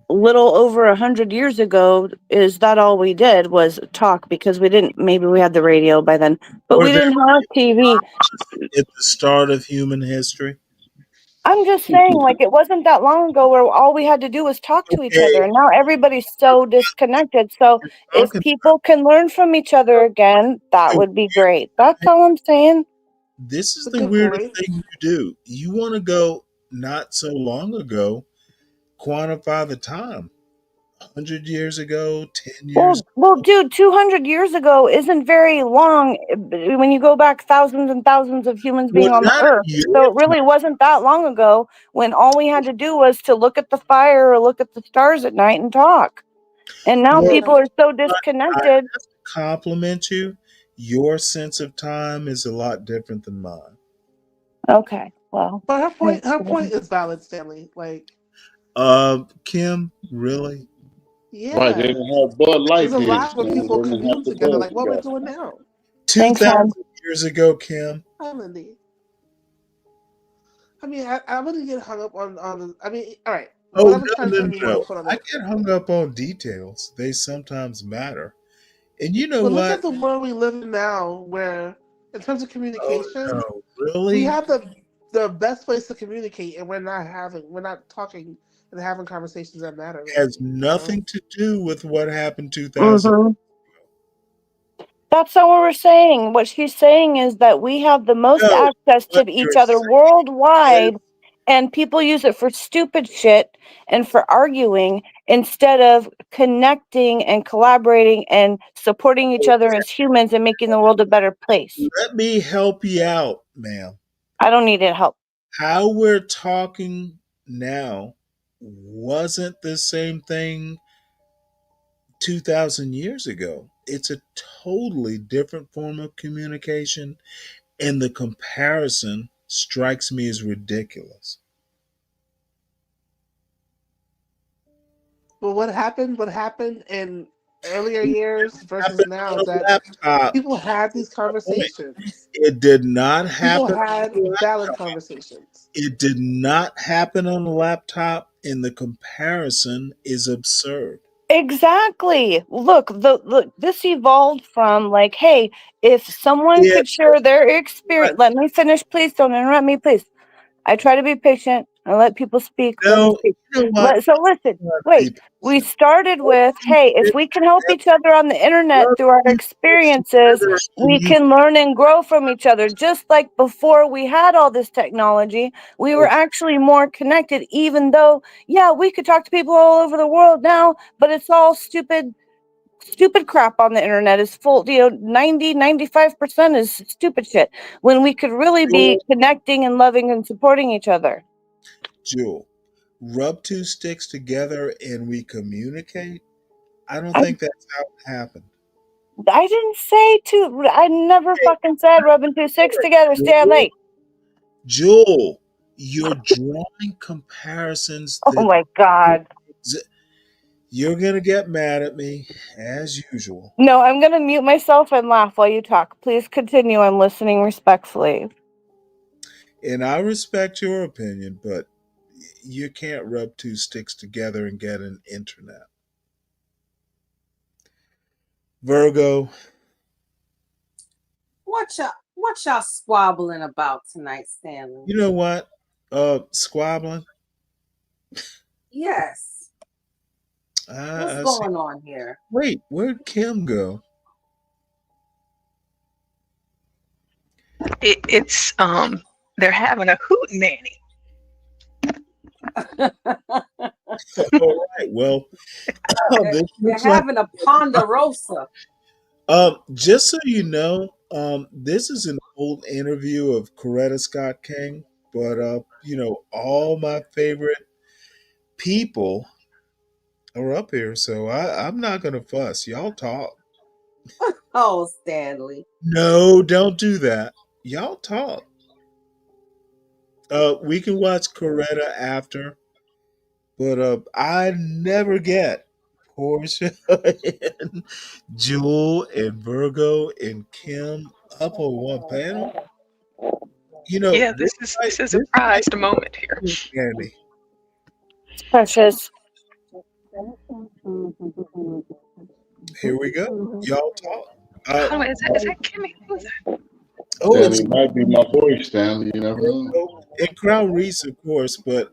little over 100 years ago is that all we did was talk, because maybe we had the radio by then, but Were we there didn't have TV. at the start of human history? I'm just saying, like, it wasn't that long ago where all we had to do was talk to each other, Okay, and now everybody's so disconnected. So if talking people can learn from each other again, that about would be great. That's all I'm saying. this is It's a the good weirdest point. thing you do. You want to go not so long ago, quantify the time. 100 years ago, 10 years. Well, dude, 200 years ago isn't very long when you go back thousands and thousands of humans Well, being on the not earth. in So your it really wasn't that long ago when all we had to do was to look at the fire or look at the stars at night and talk. And now well, people are so I disconnected. have to compliment you. Your sense of time is a lot different than mine. Okay, well. But her point is valid, Stanley. Like, Kim, really? Right, they yeah, didn't have Bud there's Light a then, lot where Stan. They people didn't have commune the together, Bud like what we're together. doing now. Thanks, hon. 2,000 years ago, Kim. Hi, Lindy. I mean, I wouldn't get hung up on the. I mean, all right, Oh, whatever no, time no, frame you want to no. put on I it. get hung up on details. They sometimes matter. And you know But look what? at the world we live in now, where in terms of Oh, communication, no. we Really? have the best ways to communicate, and we're not talking and having conversations that matter. Has Really, nothing to do with what happened 2,000. Mm-hmm. That's not what we're saying. What she's saying is that we have the most No, access to what each you're other saying is worldwide, and people use it for stupid shit and for arguing instead of connecting and collaborating and supporting each other as humans and making the world a better place. let me help you out, ma'am. I don't need help. How we're talking now wasn't the same thing 2,000 years ago. It's a totally different form of communication, and the comparison strikes me as ridiculous. but what happened? What happened in earlier years versus Happened now on is a that laptop. people had these My point. conversations. It did not People happen had on a valid laptop. conversations. It did not happen on a laptop, and the comparison is absurd. Exactly. Look, this evolved from like, hey, if someone It, could share their but experience, let me finish, please. Don't interrupt me, please. I try to be patient and let people speak. Let me no, speak. you know what? So listen, wait. Be We patient. started with, hey, if we can help each other on the internet Love through our you experiences, further we you can learn and grow from each other. Just like before we had all this technology, we were actually more connected, even though, yeah, we could talk to people all over the world now, but it's all stupid stupid crap on the internet is full, 95% is stupid shit, when we could really be connecting and loving and supporting each other. Jewel, rub two sticks together and we communicate? I don't think that's how it happened. I didn't say I never fucking said rubbing two sticks together, Stanley. Jewel, you're drawing comparisons that... Oh my God. You're going to get mad at me, as usual. No, I'm going to mute myself and laugh while you talk. Please continue. I'm listening respectfully. And I respect your opinion, but you can't rub two sticks together and get an internet. Virgo. What y'all squabbling about tonight, Stanley? You know what? Squabbling? Yes. What's going on here? Wait, where'd Kim go? It's they're having a hoot nanny. All right, well, they're having a ponderosa. Just so you know, this is an old interview of Coretta Scott King, but all my favorite people are up here, so I'm not gonna fuss. Y'all talk. Oh, Stanley. No, don't do that. Y'all talk. We can watch Coretta after, but I never get Portia and Jewel and Virgo and Kim up on one panel. Yeah, this is a prized moment here. Andy. It's precious. Here we go. Y'all talk. Is that Kimmy? Who's that? Oh, Stanley might be my voice, Stanley. You never know. And Crown Reese, of course, but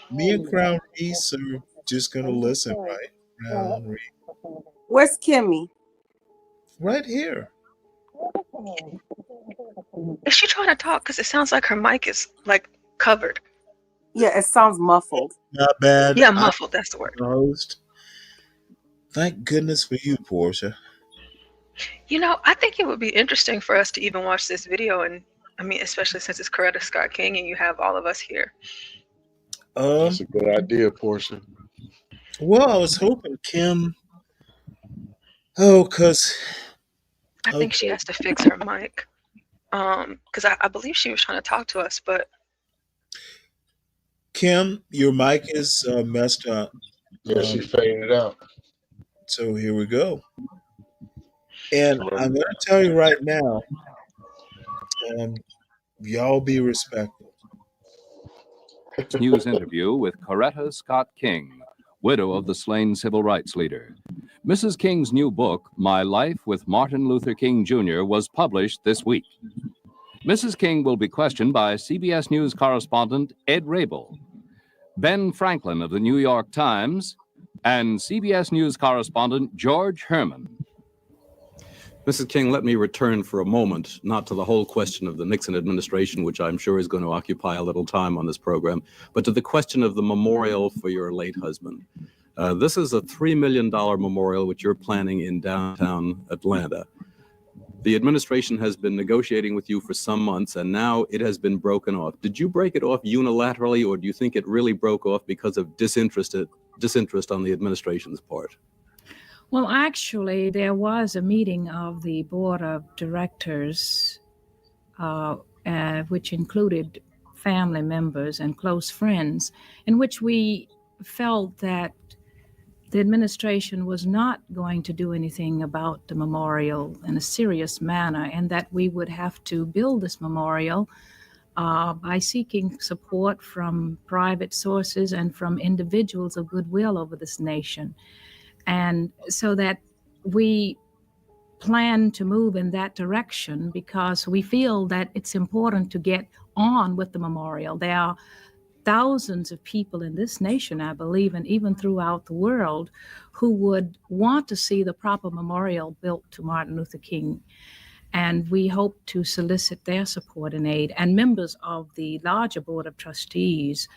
me and Crown Reese are just gonna listen, right? Crown Reese. Where's Kimmy? Right here. Is she trying to talk? Because it sounds like her mic is like covered. Yeah, it sounds muffled. Not bad. Yeah, muffled. That's the word. Host. Thank goodness for you, Portia. I think it would be interesting for us to even watch this video, and I mean, especially since it's Coretta Scott King and you have all of us here. That's a good idea, Portia. Well, I was hoping Kim. Oh, because I think she has to fix her mic. Because I believe she was trying to talk to us, but Kim, your mic is messed up. Yeah, she faded out. So here we go. And I'm going to tell you right now, y'all be respectful. News interview with Coretta Scott King, widow of the slain civil rights leader. Mrs. King's new book, My Life with Martin Luther King Jr., was published this week. Mrs. King will be questioned by CBS News correspondent Ed Rabel, Ben Franklin of the New York Times, and CBS News correspondent George Herman. Mrs. King, let me return for a moment, not to the whole question of the Nixon administration, which I'm sure is going to occupy a little time on this program, but to the question of the memorial for your late husband. This is a $3 million memorial which you're planning in downtown Atlanta. The administration has been negotiating with you for some months, and now it has been broken off. Did you break it off unilaterally, or do you think it really broke off because of disinterest on the administration's part? Well, actually, there was a meeting of the board of directors, which included family members and close friends, in which we felt that the administration was not going to do anything about the memorial in a serious manner, and that we would have to build this memorial by seeking support from private sources and from individuals of goodwill over this nation. And so that we plan to move in that direction because we feel that it's important to get on with the memorial. There are thousands of people in this nation, I believe, and even throughout the world, who would want to see the proper memorial built to Martin Luther King. And we hope to solicit their support and aid. And members of the larger board of trustees,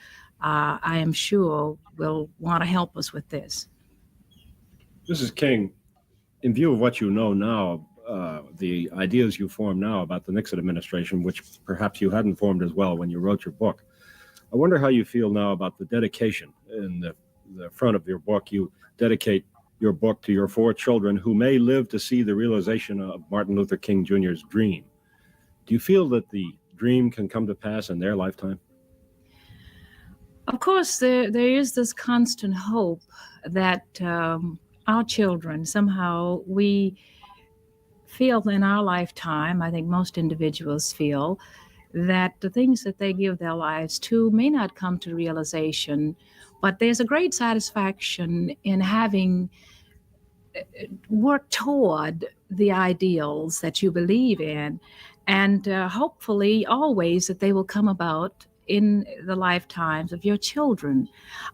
I am sure, will want to help us with this. Mrs. King, in view of what you know now, the ideas you form now about the Nixon administration, which perhaps you hadn't formed as well when you wrote your book, I wonder how you feel now about the dedication. In the front of your book, you dedicate your book to your 4 children who may live to see the realization of Martin Luther King Jr.'s dream. Do you feel that the dream can come to pass in their lifetime? Of course, there is this constant hope that our children, somehow we feel in our lifetime, I think most individuals feel, that the things that they give their lives to may not come to realization, but there's a great satisfaction in having worked toward the ideals that you believe in, and hopefully always that they will come about in the lifetimes of your children.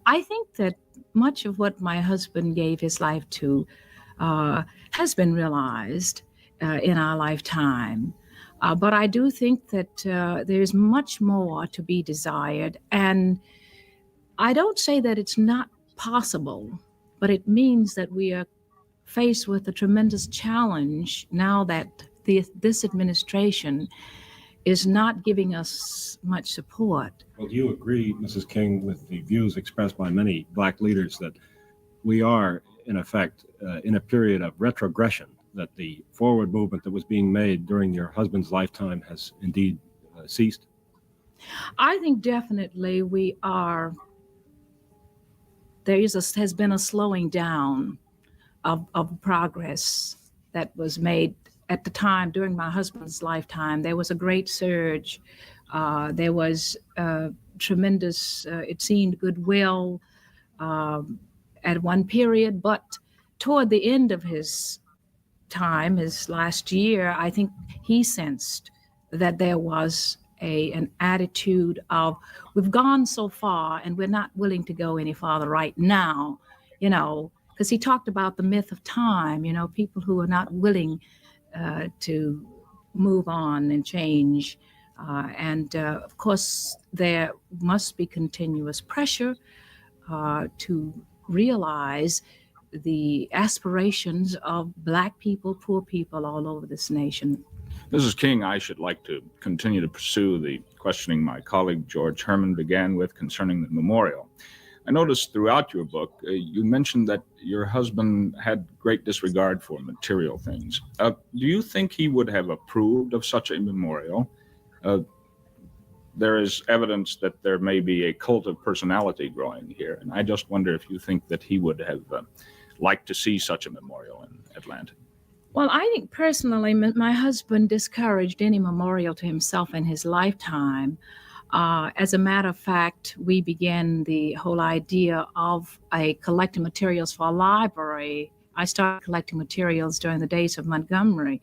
I think that much of what my husband gave his life to has been realized in our lifetime. But I do think that there's much more to be desired. And I don't say that it's not possible, but it means that we are faced with a tremendous challenge now that this administration is not giving us much support. Well, do you agree, Mrs. King, with the views expressed by many Black leaders that we are, in effect, in a period of retrogression, that the forward movement that was being made during your husband's lifetime has indeed ceased? I think definitely we are. Has been a slowing down of progress that was made at the time during my husband's lifetime. There was a great surge. There was tremendous, it seemed, goodwill at one period, but toward the end of his time, his last year, I think he sensed that there was an attitude of, we've gone so far and we're not willing to go any farther right now, because he talked about the myth of time, people who are not willing to move on and change. And of course, there must be continuous pressure to realize the aspirations of Black people, poor people all over this nation. Mrs. King, I should like to continue to pursue the questioning my colleague George Herman began with concerning the memorial. I noticed throughout your book, you mentioned that your husband had great disregard for material things. Do you think he would have approved of such a memorial? There is evidence that there may be a cult of personality growing here, and I just wonder if you think that he would have liked to see such a memorial in Atlanta. Well, I think personally, my husband discouraged any memorial to himself in his lifetime. As a matter of fact, we began the whole idea of collecting materials for a library. I started collecting materials during the days of Montgomery.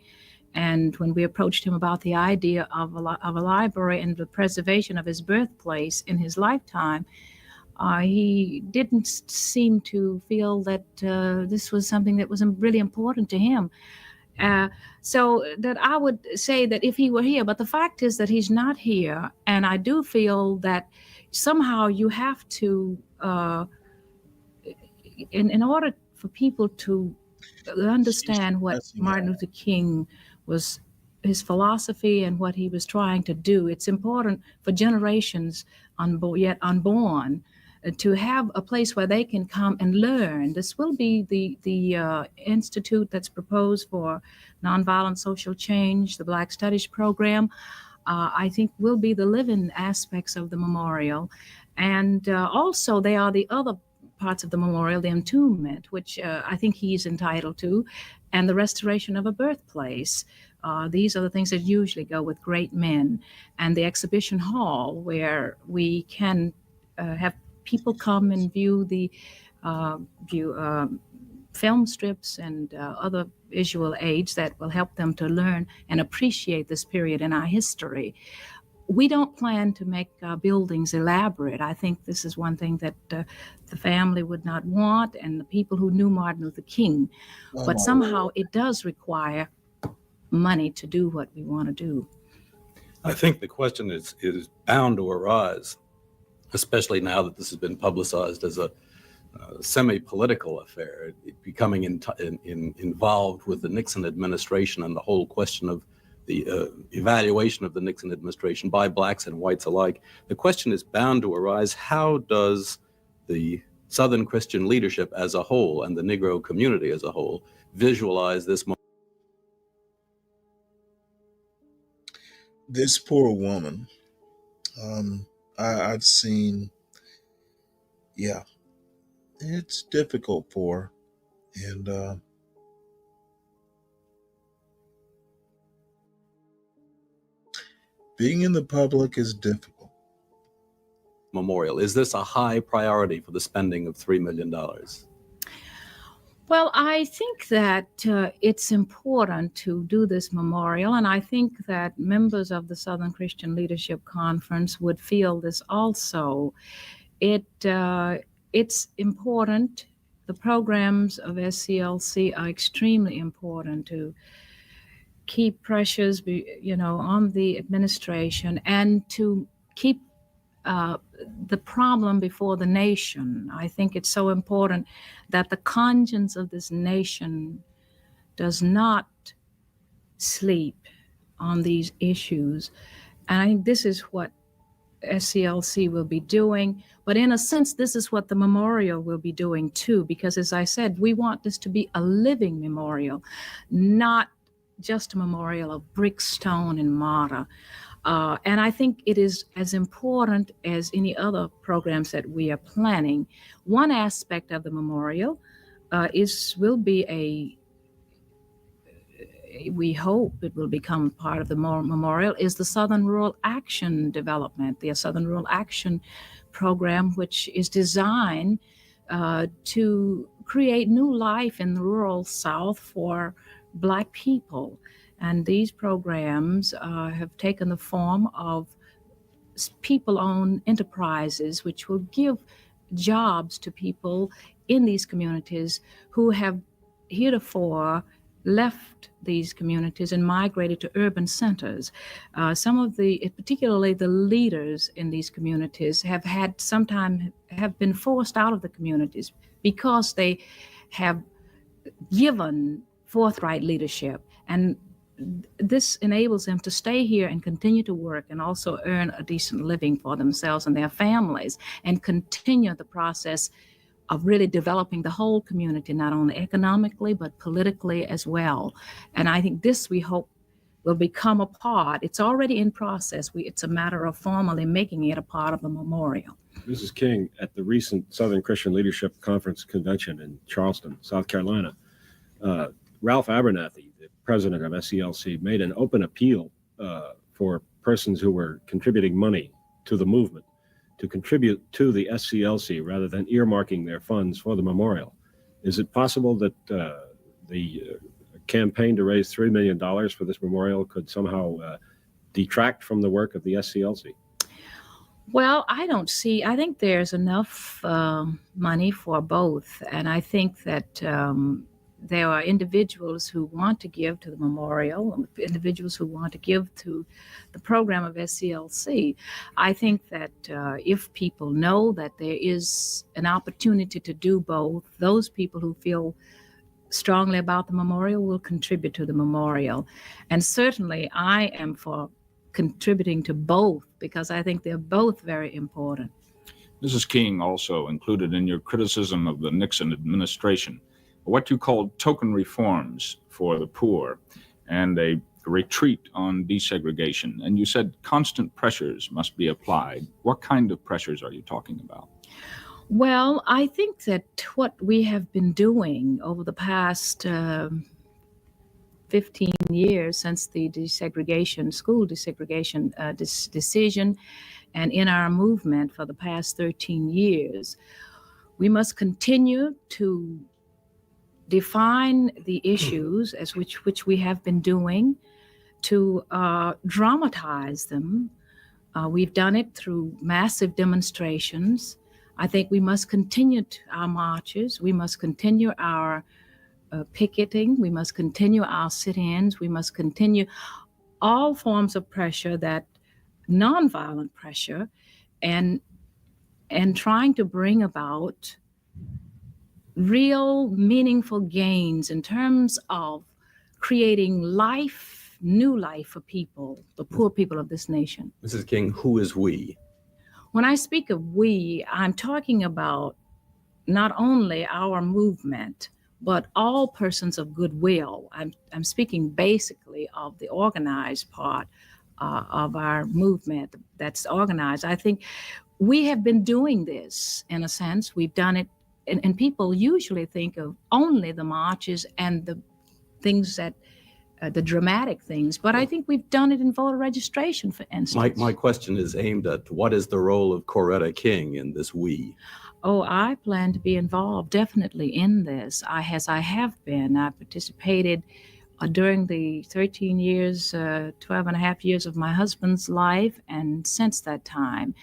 And when we approached him about the idea of a library and the preservation of his birthplace in his lifetime, he didn't seem to feel that this was something that was really important to him. So that I would say that if he were here, but the fact is that he's not here. And I do feel that somehow you have to, in order for people to understand what Martin Luther King was, his philosophy and what he was trying to do, it's important for generations yet unborn to have a place where they can come and learn. This will be the institute that's proposed for nonviolent social change, the Black Studies program. I think will be the living aspects of the memorial. And also there are the other parts of the memorial, the entombment, which I think he's entitled to, and the restoration of a birthplace. These are the things that usually go with great men. And the exhibition hall, where we can have people come and view the film strips and other visual aids that will help them to learn and appreciate this period in our history. We don't plan to make buildings elaborate. I think this is one thing that the family would not want, and the people who knew Martin Luther King. But somehow it does require money to do what we want to do. I think the question is bound to arise, especially now that this has been publicized as a semi-political affair, becoming involved with the Nixon administration and the whole question of the evaluation of the Nixon administration by blacks and whites alike. The question is bound to arise: how does the Southern Christian leadership as a whole and the Negro community as a whole visualize this moment? This poor woman, I've seen, yeah, it's difficult for her. And being in the public is difficult. Memorial, is this a high priority for the spending of $3 million? Well, I think that it's important to do this memorial, and I think that members of the Southern Christian Leadership Conference would feel this also. It's important. The programs of SCLC are extremely important to keep pressures, on the administration and to keep the problem before the nation. I think it's so important that the conscience of this nation does not sleep on these issues. And I think this is what SCLC will be doing. But in a sense, this is what the memorial will be doing too, because as I said, we want this to be a living memorial, not just a memorial of brick, stone, and mortar. And I think it is as important as any other programs that we are planning. One aspect of the memorial we hope it will become part of the memorial, is the Southern Rural Action Development, the Southern Rural Action Program, which is designed to create new life in the rural South for Black people. And these programs have taken the form of people-owned enterprises, which will give jobs to people in these communities who have heretofore left these communities and migrated to urban centers. Some of particularly the leaders in these communities sometimes have been forced out of the communities because they have given forthright leadership. And this enables them to stay here and continue to work and also earn a decent living for themselves and their families and continue the process of really developing the whole community, not only economically, but politically as well. And I think this, we hope, will become a part. It's already in process. It's a matter of formally making it a part of the memorial. Mrs. King, at the recent Southern Christian Leadership Conference convention in Charleston, South Carolina, Ralph Abernathy, the president of SCLC, made an open appeal for persons who were contributing money to the movement to contribute to the SCLC rather than earmarking their funds for the memorial. Is it possible that the campaign to raise $3 million for this memorial could somehow detract from the work of the SCLC? Well, I think there's enough money for both. And I think that there are individuals who want to give to the memorial, individuals who want to give to the program of SCLC. I think that if people know that there is an opportunity to do both, those people who feel strongly about the memorial will contribute to the memorial. And certainly I am for contributing to both because I think they're both very important. Mrs. King also included in your criticism of the Nixon administration what you called token reforms for the poor and a retreat on desegregation. And you said constant pressures must be applied. What kind of pressures are you talking about? Well, I think that what we have been doing over the past 15 years since the school desegregation decision, and in our movement for the past 13 years, we must continue to define the issues as which we have been doing, to dramatize them. We've done it through massive demonstrations. I think we must continue our marches. We must continue our picketing. We must continue our sit-ins. We must continue all forms of pressure, that nonviolent pressure, and trying to bring about real meaningful gains in terms of creating life, new life for people, the poor people of this nation. Mrs. King, who is we? When I speak of we, I'm talking about not only our movement, but all persons of goodwill. I'm speaking basically of the organized part of our movement that's organized. I think we have been doing this in a sense. We've done it, and people usually think of only the marches and the things that, the dramatic things, but I think we've done it in voter registration, for instance. My question is aimed at what is the role of Coretta King in this we? Oh, I plan to be involved definitely in this, as I have been. I participated during the 13 years, 12 and a half years of my husband's life, and since that time,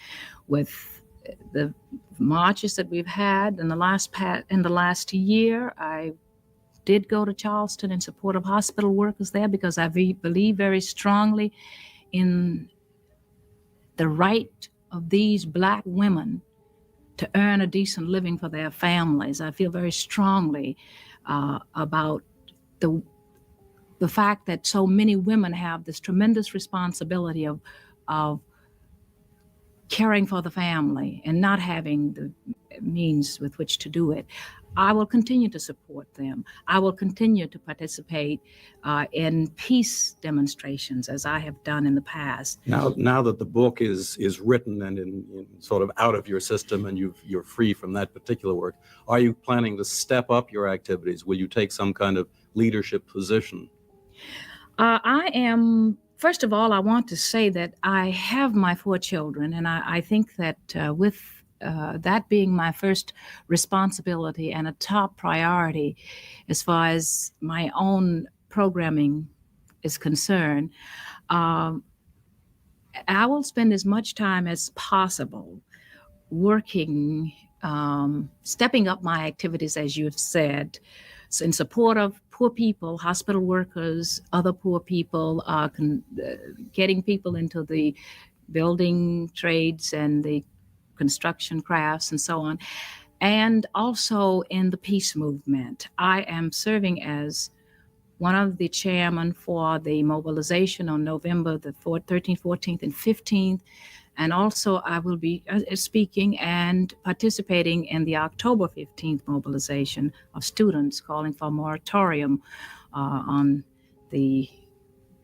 with the marches that we've had in the last year, I did go to Charleston in support of hospital workers there because I believe very strongly in the right of these Black women to earn a decent living for their families. I feel very strongly about the fact that so many women have this tremendous responsibility of caring for the family and not having the means with which to do it. I will continue to support them. I will continue to participate in peace demonstrations as I have done in the past. Now that the book is written and in sort of out of your system and you're free from that particular work, are you planning to step up your activities? Will you take some kind of leadership position? I am, first of all, I want to say that I have my 4 children, and I think that with that being my first responsibility and a top priority as far as my own programming is concerned, I will spend as much time as possible working, stepping up my activities, as you have said, in support of poor people, hospital workers, other poor people, getting people into the building trades and the construction crafts and so on, and also in the peace movement. I am serving as one of the chairmen for the mobilization on November the 13th, 14th, and 15th. And also I will be speaking and participating in the October 15th mobilization of students calling for a moratorium on the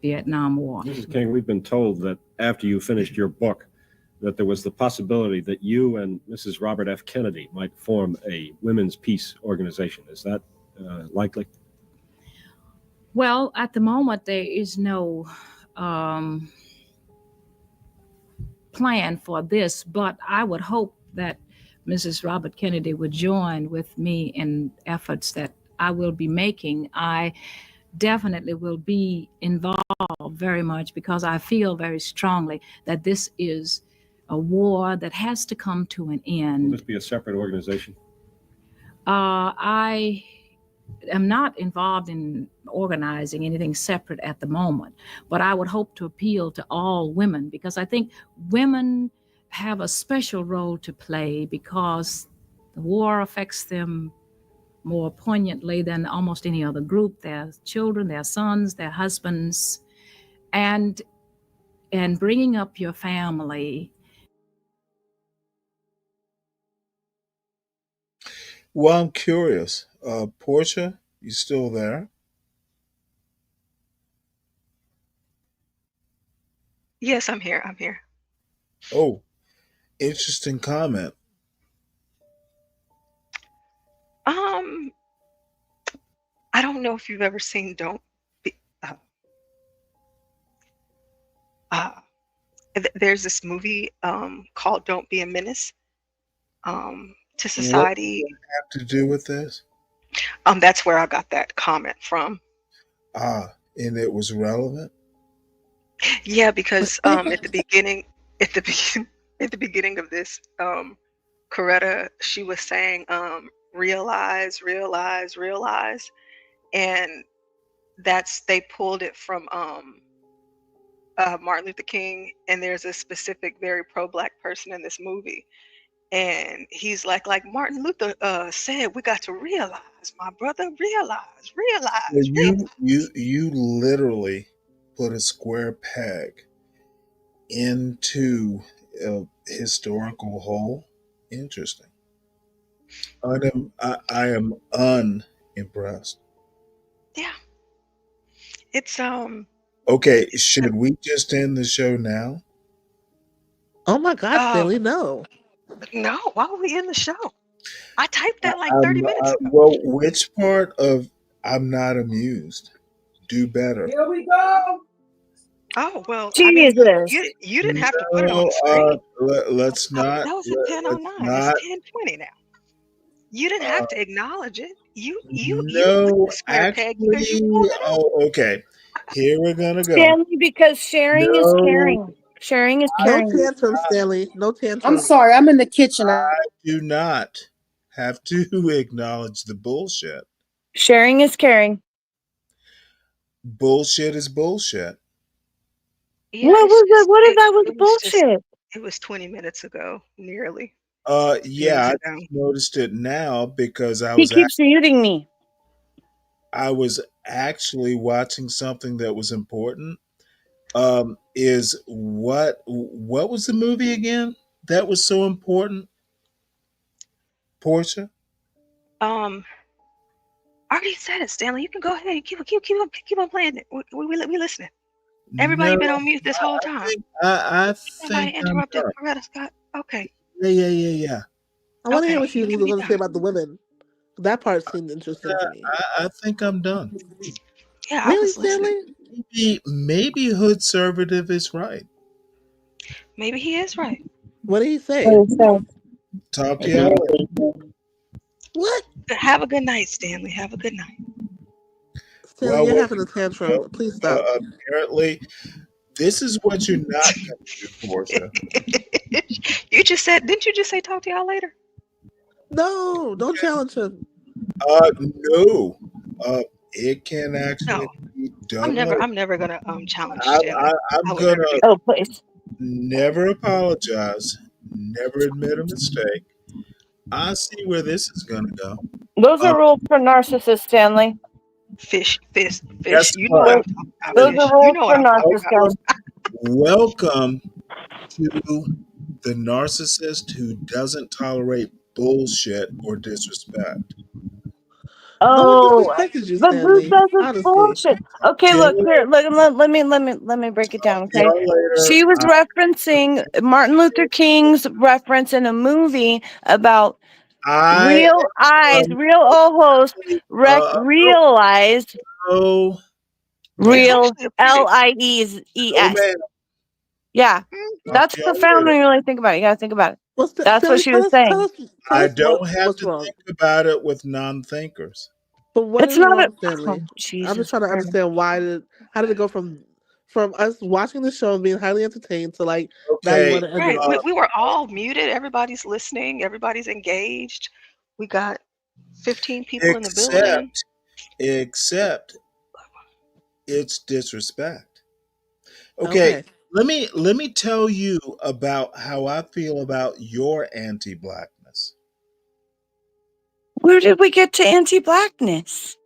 Vietnam War. Mrs. King, we've been told that after you finished your book, that there was the possibility that you and Mrs. Robert F. Kennedy might form a women's peace organization. Is that likely? Well, at the moment, there is no plan for this, but I would hope that Mrs. Robert Kennedy would join with me in efforts that I will be making. I definitely will be involved very much because I feel very strongly that this is a war that has to come to an end. Will this be a separate organization? I am not involved in organizing anything separate at the moment, but I would hope to appeal to all women because I think women have a special role to play because the war affects them more poignantly than almost any other group. Their children, their sons, their husbands, and bringing up your family. Well, I'm curious. Portia, you still there? Yes, I'm here. I'm here. Oh, interesting comment. I don't know if you've ever seen Don't Be. There's this movie called Don't Be a Menace to Society. What does it have to do with this? That's where I got that comment from. And it was relevant? Yeah, because at the beginning of this, Coretta, she was saying, realize, realize, realize. And they pulled it from Martin Luther King, and there's a specific very pro-Black person in this movie. And he's like Martin Luther said, we got to realize, my brother, realize, So realize, you literally put a square peg into a historical hole. Interesting. I am unimpressed. yeah. It's Okay, should we just end the show now? Oh my God, um Stanley, no. no, why were we in the show? I typed that like 30 minutes ago. Well, which part of I'm not amused? Do better. Here we go. Oh well, I mean, Jesus. you didn't have to put it on the No, screen. let's not. That was at Let's 10:09. It's not. 10:20 now. You didn't have to acknowledge it. You put No, the square peg because you actually. pulled it up. Oh, okay. Here we're gonna go. Stanley, because sharing is No, caring. Sharing is No caring. tantrum, Stanley. No tantrum. I'm sorry. I'm in the kitchen. I do not have to acknowledge the bullshit. Sharing is caring. Bullshit is bullshit. Yeah, What it's was that? just What if that was it was just bullshit? it was 20 minutes ago, nearly Yeah, minutes I ago. just noticed it now because He keeps muting me. I was actually watching something that was important. Is what was the movie again that was so important? Portia? I already said it, Stanley. You can go ahead and keep on playing it. We listening. Everybody No, been on mute this whole time. I Somebody think I'm interrupted done. Coretta Scott. Okay. Yeah. I want to hear Okay. what you You were can be going to say done. about the women. That part seemed interesting to me. I think I'm done. Yeah, I Really, was listening. Stanley? Maybe hood conservative is right. Maybe he is right. What did he say? Talk to you later. What? Have a good night, Stanley. Have a good night. Stanley, you're having a tantrum. Please stop. Apparently, this is what you're not going to do, Portia. You just said, didn't you just say talk to y'all later? No, don't challenge him. No. It can actually be done. I'm never gonna challenge I'm Stanley. I would gonna never do that. please. Never apologize. Never admit a mistake. I see where this is gonna go. Those are rules for narcissists, Stanley. Fish. Guess You know what I'm talking about. Those Fish. are You rules know what for I'm talking about. Welcome to the narcissist who doesn't tolerate bullshit or disrespect. No one Oh, disrespected you, but who Stanley. says it's Honestly. bullshit? Okay, look here. Let me break it down. Okay, she was referencing Martin Luther King's reference in a movie about real eyes, real ojos, realize, Oh, real LIES. Yeah, that's profound when you really think about it. You gotta think about it. That's what she was saying. I don't have to think about it with non-thinkers. But what It's is not wrong, a- Stanley? oh, Jesus I'm just trying to Christ. understand how did it go from us watching the show and being highly entertained to like now you want to end Right. it off? We were all muted. Everybody's listening. Everybody's engaged. We got 15 people in the building. Except it's disrespect. Okay. Let me tell you about how I feel about your anti-blackness. Where did we get to anti-blackness?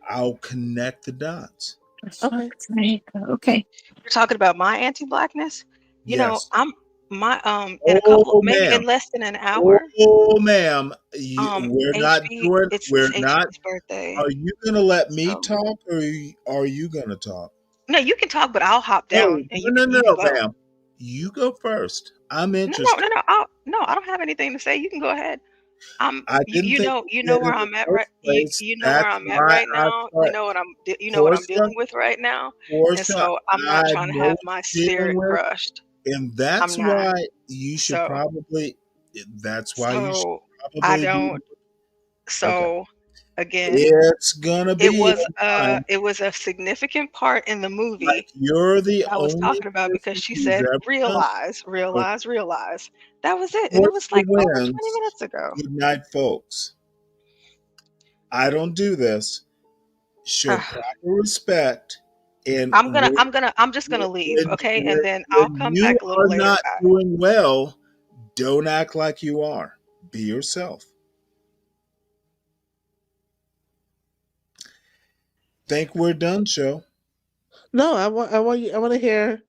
I'll connect the dots. Okay. You're talking about my anti-blackness? You know, Yes. I'm my in a couple, maybe ma'am. in less than an hour. Oh, ma'am. We're not doing. It's We're not. HB's birthday. Are you gonna let me talk, or are you gonna talk? No, you can talk, but I'll hop down and you No, can go. ma'am. You go first. I'm No, interested. I don't have anything to say. You can go ahead. I didn't think You know where I'm at right. You know where I'm at right now. You know what I'm dealing with right now. And so I'm not trying to have my spirit crushed. And that's I'm not. why you should probably. That's why you should probably. I don't. So again, it's gonna be. it was a significant part in the movie. Like you're the I was only talking about because she who's said ever realize. That was it, and it was Portia like over 20 wins. minutes ago. Good night, folks. I don't do this. Show proper respect. And I'm just gonna leave, okay, and then I'll come back a little later. Not doing well. Don't act like you are. Be yourself. Think we're done, show. No, I want to hear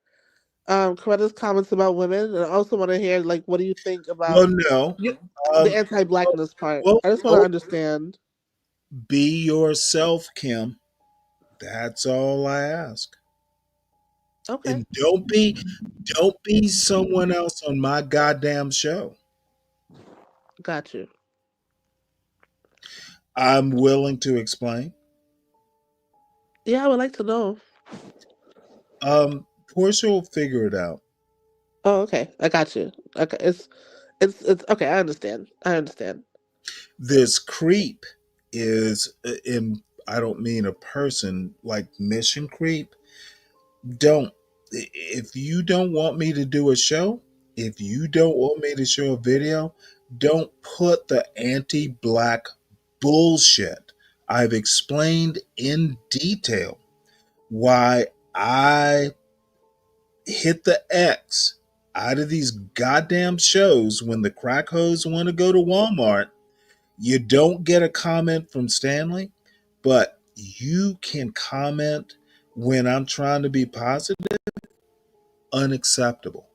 Coretta's comments about women, and I also want to hear like what do you think about Well, no. the anti-blackness part. Well, I just want to understand. be yourself, Kim. That's all I ask. Okay. And don't be someone else on my goddamn show. Got you. I'm willing to explain. Yeah, I would like to know. Portia will figure it out. Oh, okay. I got you. Okay, it's okay. I understand. I understand. This creep is in. I don't mean a person like mission creep. Don't. If you don't want me to do a show, if you don't want me to show a video, don't put the anti-black bullshit. I've explained in detail why I hit the X out of these goddamn shows when the crack hoes want to go to Walmart. You don't get a comment from Stanley, but you can comment when I'm trying to be positive. Unacceptable.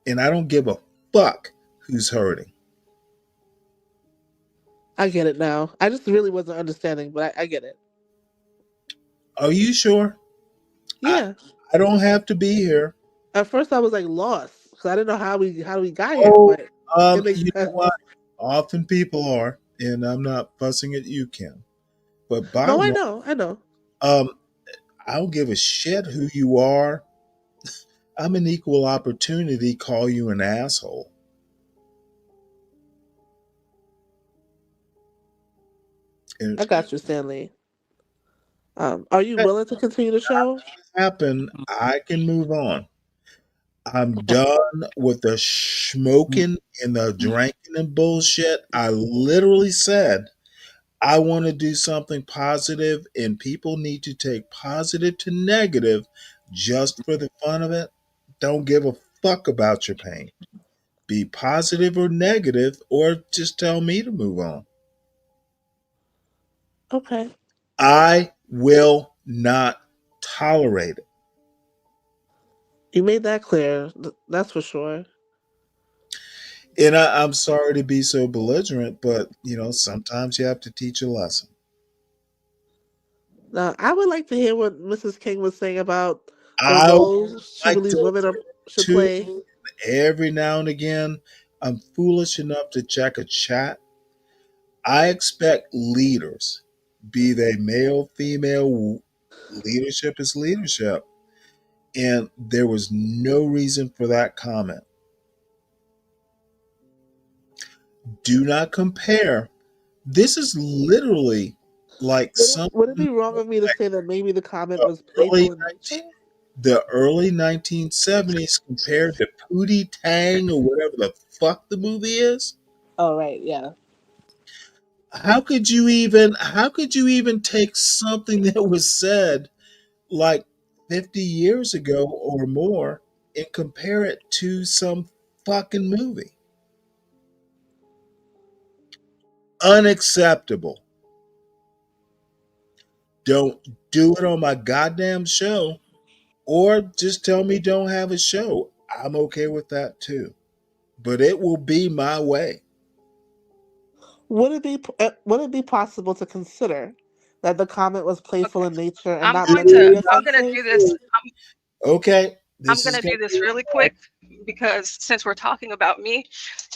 And I don't give a fuck who's hurting. I get it now. I just really wasn't understanding, but I get it. Are you sure? Yeah. I don't have to be here. At first, I was like lost because I didn't know how we got here, Oh, but it makes you know sense. what? Often people are, and I'm not fussing at you, Kim. But No, bottom I line, know. I know. I don't give a shit who you are. I'm an equal opportunity. Call you an asshole. I got you, Stanley. Are you willing to continue the show? Happen, I can move on. I'm done with the smoking and the drinking and bullshit. I literally said I want to do something positive, and people need to take positive to negative just for the fun of it. Don't give a fuck about your pain. Be positive or negative, or just tell me to move on. Okay. I will not tolerate it. You made that clear. That's for sure. And I'm sorry to be so belligerent, but sometimes you have to teach a lesson. Now, I would like to hear what Mrs. King was saying about the I would roles she like believes to women should tune play. every now and again. I'm foolish enough to check a chat. I expect leaders, be they male, female, leadership is leadership. And there was no reason for that comment. Do not compare. This is literally like Would it something be wrong of me to say that maybe the comment the was early playful in nature? the early 1970s compared to Pootie Tang or whatever the fuck the movie is? Oh, right. Yeah. How could you even take something that was said like 50 years ago or more and compare it to some fucking movie? Unacceptable. Don't do it on my goddamn show, or just tell me don't have a show. I'm okay with that too. But it will be my way. Would it be possible to consider that the comment was playful in nature and I'm not going mentally to I'm going to offensive? do this. Okay, I'm this going is to gonna do this be really quick because since we're talking about me,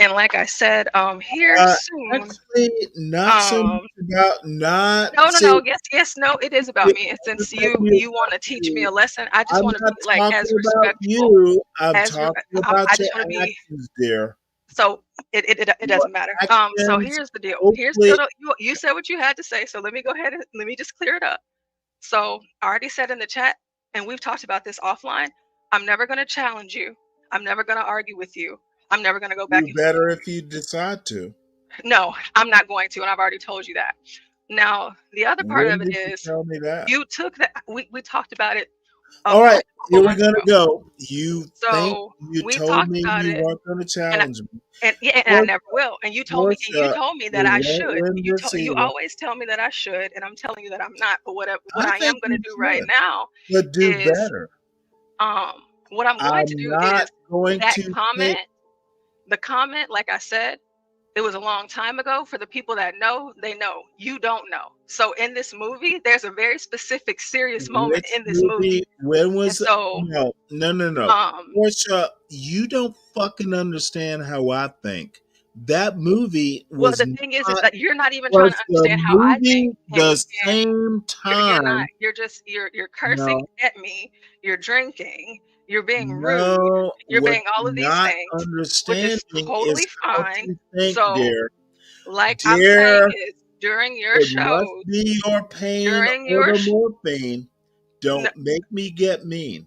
and like I said, here soon. actually not so much about not No, no, see. no. Yes, yes, no. It is about me. And since you want to teach me a lesson, I just I'm want to not be like talking as about respectful you. I'm as talking about I your just want to be. actions, dear. So it Your doesn't matter. So actions. here's the deal. Here's Hopefully, the you said what you had to say. So let me go ahead and let me just clear it up. So I already said in the chat, and we've talked about this offline. I'm never going to challenge you. I'm never going to argue with you. I'm never going to go back you and forth. better if you decide to. No, I'm not going to, and I've already told you that. Now, the other part When of it did you is tell me that? you took that we talked about it All right, here we're months gonna ago. go. You think So you we told talked me about you it, weren't gonna and challenge me. and I never will. And you told me, Portia, that you I won't should. win this You either. always tell me that I should, and I'm telling you that I'm not. But what I I am think going to you do right should, now but do is better. what I'm going to I'm do not is going that to comment. pick. The comment, like I said, it was a long time ago. For the people that know, they know. You don't know. So in this movie, there's a very specific, serious moment Which in this movie. movie? When And was it? so, No. Portia, you don't fucking understand how I think. That movie well, was the thing is not that you're not even trying was to the understand how I think, movie the same you're not. time. You're cursing No, at me. You're drinking. You're being rude. no. You're What being all of you're these not things, which is understanding is totally how fine. to think, So, dear. like I'm saying, Dear, is during your it must shows, be your pain during or your the morphine. no, Don't make me get mean.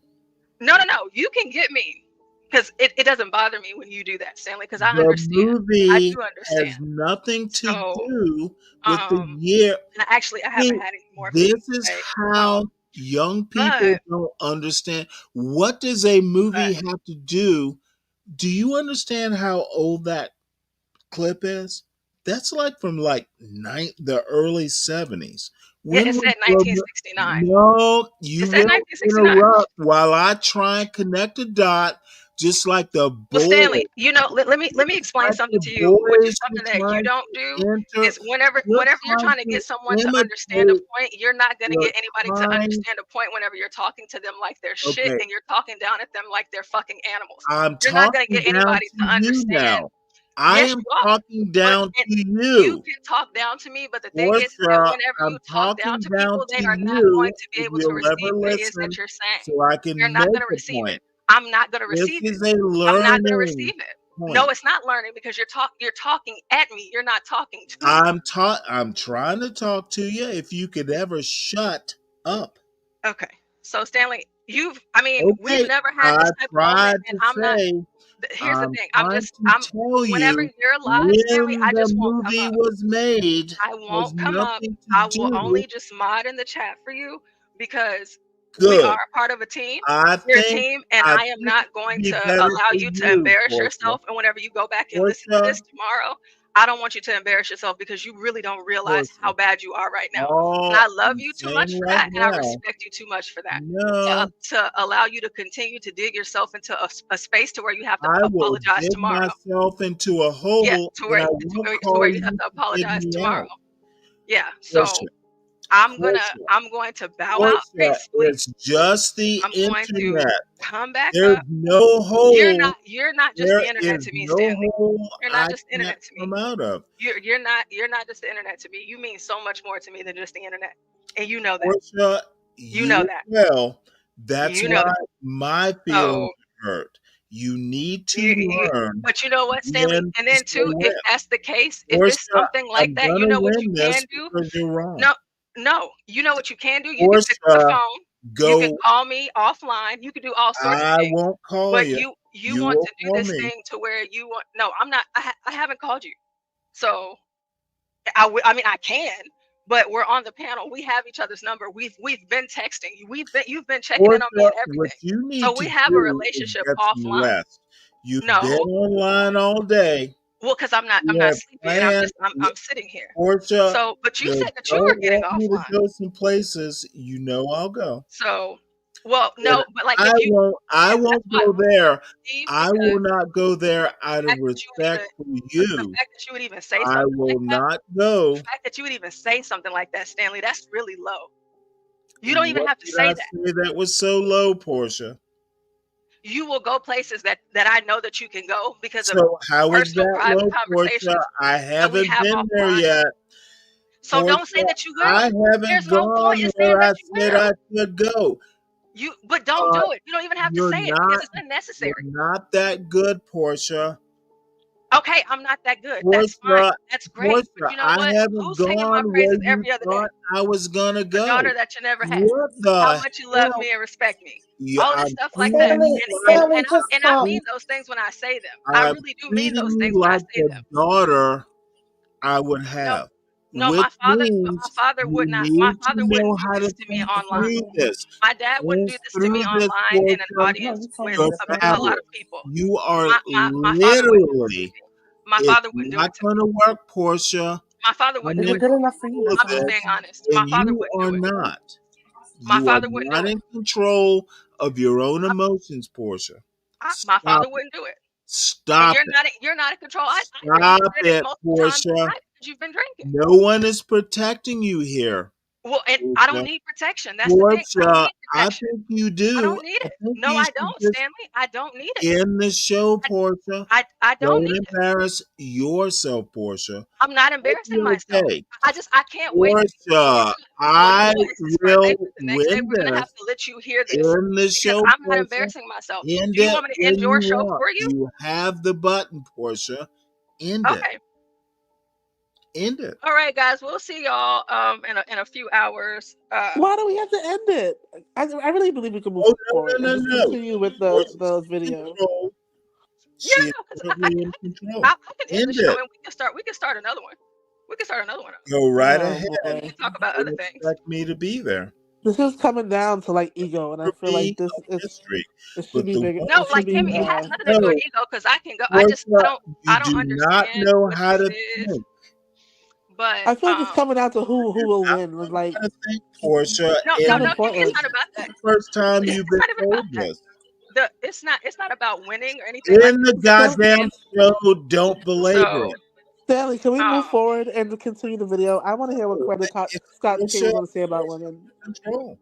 no, you can get me because it doesn't bother me when you do that, Stanley. Because I The understand. I movie do understand. has nothing to So, do with the year. and I haven't See, had any morphine this is today. how young people But don't understand. What does a movie have to do? Do you understand how old that clip is? That's like from like the early 70s. it When was said 1969. no, It you said won't 1969. interrupt while I try and connect a dot, just like the Well, boys. Stanley, let me explain Like something the to you, which is boys something were that you trying don't to do. enter, Is whenever you're you're trying trying to to get someone to understand a imitate, point, you're not going to you're get anybody to trying, understand a point whenever you're talking to them like they're shit okay, and you're talking down at them like they're fucking animals. I'm You're not going to talking get down anybody to to you understand. now. I Yes, am you are. talking But down to you you. can talk down to me, but the thing is that Portia, whenever you I'm talk down talking to down people, to they are not going you to be if able to you'll receive ever what it is that listen you're saying. so I They're can not make going to a receive point. it. I'm not going to This receive it. is a I'm not going to learning receive it. No, point. it's not learning because you're talking at me. You're not talking to me. I'm trying to talk to you if you could ever shut up. Okay. So Stanley, we've Okay, never had I this type of moment, tried and to I'm not. say Here's the I'm thing. trying to tell Whenever you you're live, Stanley, when I the just won't come movie up. was made I has won't come up. nothing to I will do. only just mod in the chat for you because we are Good. a part of a team. I We're a think team, and I I am think not it'd going be to better allow for you to you, embarrass Portia. yourself. And whenever you go back and listen to Portia, this tomorrow, I don't want you to embarrass yourself because you really don't realize how Portia. bad you are right now. And All I love I'm you too saying much for right that, and I now, respect you too much for that. no, To allow you to continue to dig yourself into a space to where you have to I will apologize dig tomorrow. myself into a Yeah, hole and I won't call you have you to to dig apologize me tomorrow. out. Yeah. Portia, So I'm Portia, going to bow out Portia, gracefully. it's just the I'm going to internet. come back There's up. no hole. You're not just There the internet is to me, no Stanley. hole You're not I just the can't internet to me. come out of. You're not just the internet to me. You mean so much more to me than just the internet. And you know that. Portia, You know you that. well. That's You know why that. my feelings So hurt. You need to you learn but you know what, Stanley? when And to then say too, if when. that's the case, if Portia, it's something like I'm that, you gonna know what you win can this do? because you're wrong. No, you know what you can do? You can pick up the Portia, phone. You can go. call me offline. You can do all sorts of I things. won't call But you. you You want will to do call this me. thing to where you want. No, I'm not. I haven't called you. So I can, but we're on the panel. We have each other's number. We've been texting. You've been checking in on me Portia, and what everything. you need So to we have a do is relationship get some offline. rest. You've been No, online all day. well, because I'm You not have sleepy and planned. I'm sitting here. Portia, So, but you you said that you were don't getting want me to offline. go some places. You know I'll go. So, well, And no, but like I if you, won't. I and that's won't why go there. Steve, I because will not go there out the of fact that you would even respect for the you. fact that you would even say I something like will that, not the go. fact that you would even say something like that, Stanley, that's really low. You don't even What have to did say I that. say that was so low, Portia? You will go places that I know that you can go because of So how is personal that private low, Portia? conversations I that we haven't have been there offline. yet. So don't say Portia, that you I will. haven't There's no point gone in saying where that I you said I will. could go. But don't Uh, do it. You don't even have to you're say it because not it's unnecessary. you're not that good, Portia. Okay, I'm not that good. That's fine. Portia, That's great. But Portia, you know I what? haven't Who's singing my gone where praises you every other day? thought I was gonna A daughter go. that you never had. What How the much you love hell? me and respect me. Yeah, All this I'm stuff like that. treating you like And I mean those things when I say them. I I'm really do mean treating those you things when I like say the them. daughter I would No, have. No, which my means father you would not. My need to father know wouldn't do how this to to me think online. through this. My dad wouldn't do Think this to me through this, online in an Portia. audience with Your a lot family. of people. You are My father wouldn't do this to literally. me. My It's father wouldn't do not it to going me. to work, Portia. My father I'm wouldn't do in it to me. control of I'm just being this, honest. My and father you wouldn't are do it. not. My You are father wouldn't do not it. in control of your own emotions, Portia. My Stop father it. wouldn't do it. And Stop it. you're not in control. I hear you Stop said it it, multiple times Portia. tonight because you've been drinking. No one is protecting you here. Well, and I don't Portia. need protection. That's the thing. I don't Portia, need I protection. think you I do. don't need I it. think No, you I should don't, just Stanley. I don't need it. end the show, Portia. I don't Don't need it. embarrass yourself, Portia. I'm not It'll embarrassing be myself. okay. I can't wait. Portia, What I is this for? will Thank you. The next day win we're gonna this. have to let you hear this End the because show, I'm not Portia. embarrassing myself. End Do you it want me to end when your you show want. for you? You have the button, Portia. End it. Okay. End it. All right, guys. We'll see y'all in a few hours. Why do we have to end it? I really believe we can move Oh forward and just no! continue with Portia's the in video. control. Yeah, She is no, because currently in control. I can end the End show it. and we can start another one. We can start another one. Go right Oh ahead. We boy. can talk about other Don't things. expect me to be there. This is coming down to like ego, and I feel Be like this of is history. it should But be the bigger. one No, It should like thing Kim, be it you has should nothing to do with know, ego because I can go. Portia, I you don't do not understand know what how this to is, think. but I feel like it's coming down to who will win. Like How to think, Portia, no, it's not and Kimmy, it's important. not about this that. is the first time It's, you've it's been not even told about that. this. It's not about winning or anything like In that. the It's about goddamn show, don't belabor so it. Stanley, can we move um forward and continue the video? I want to hear what It's Scott King Portia was going to say about women. control.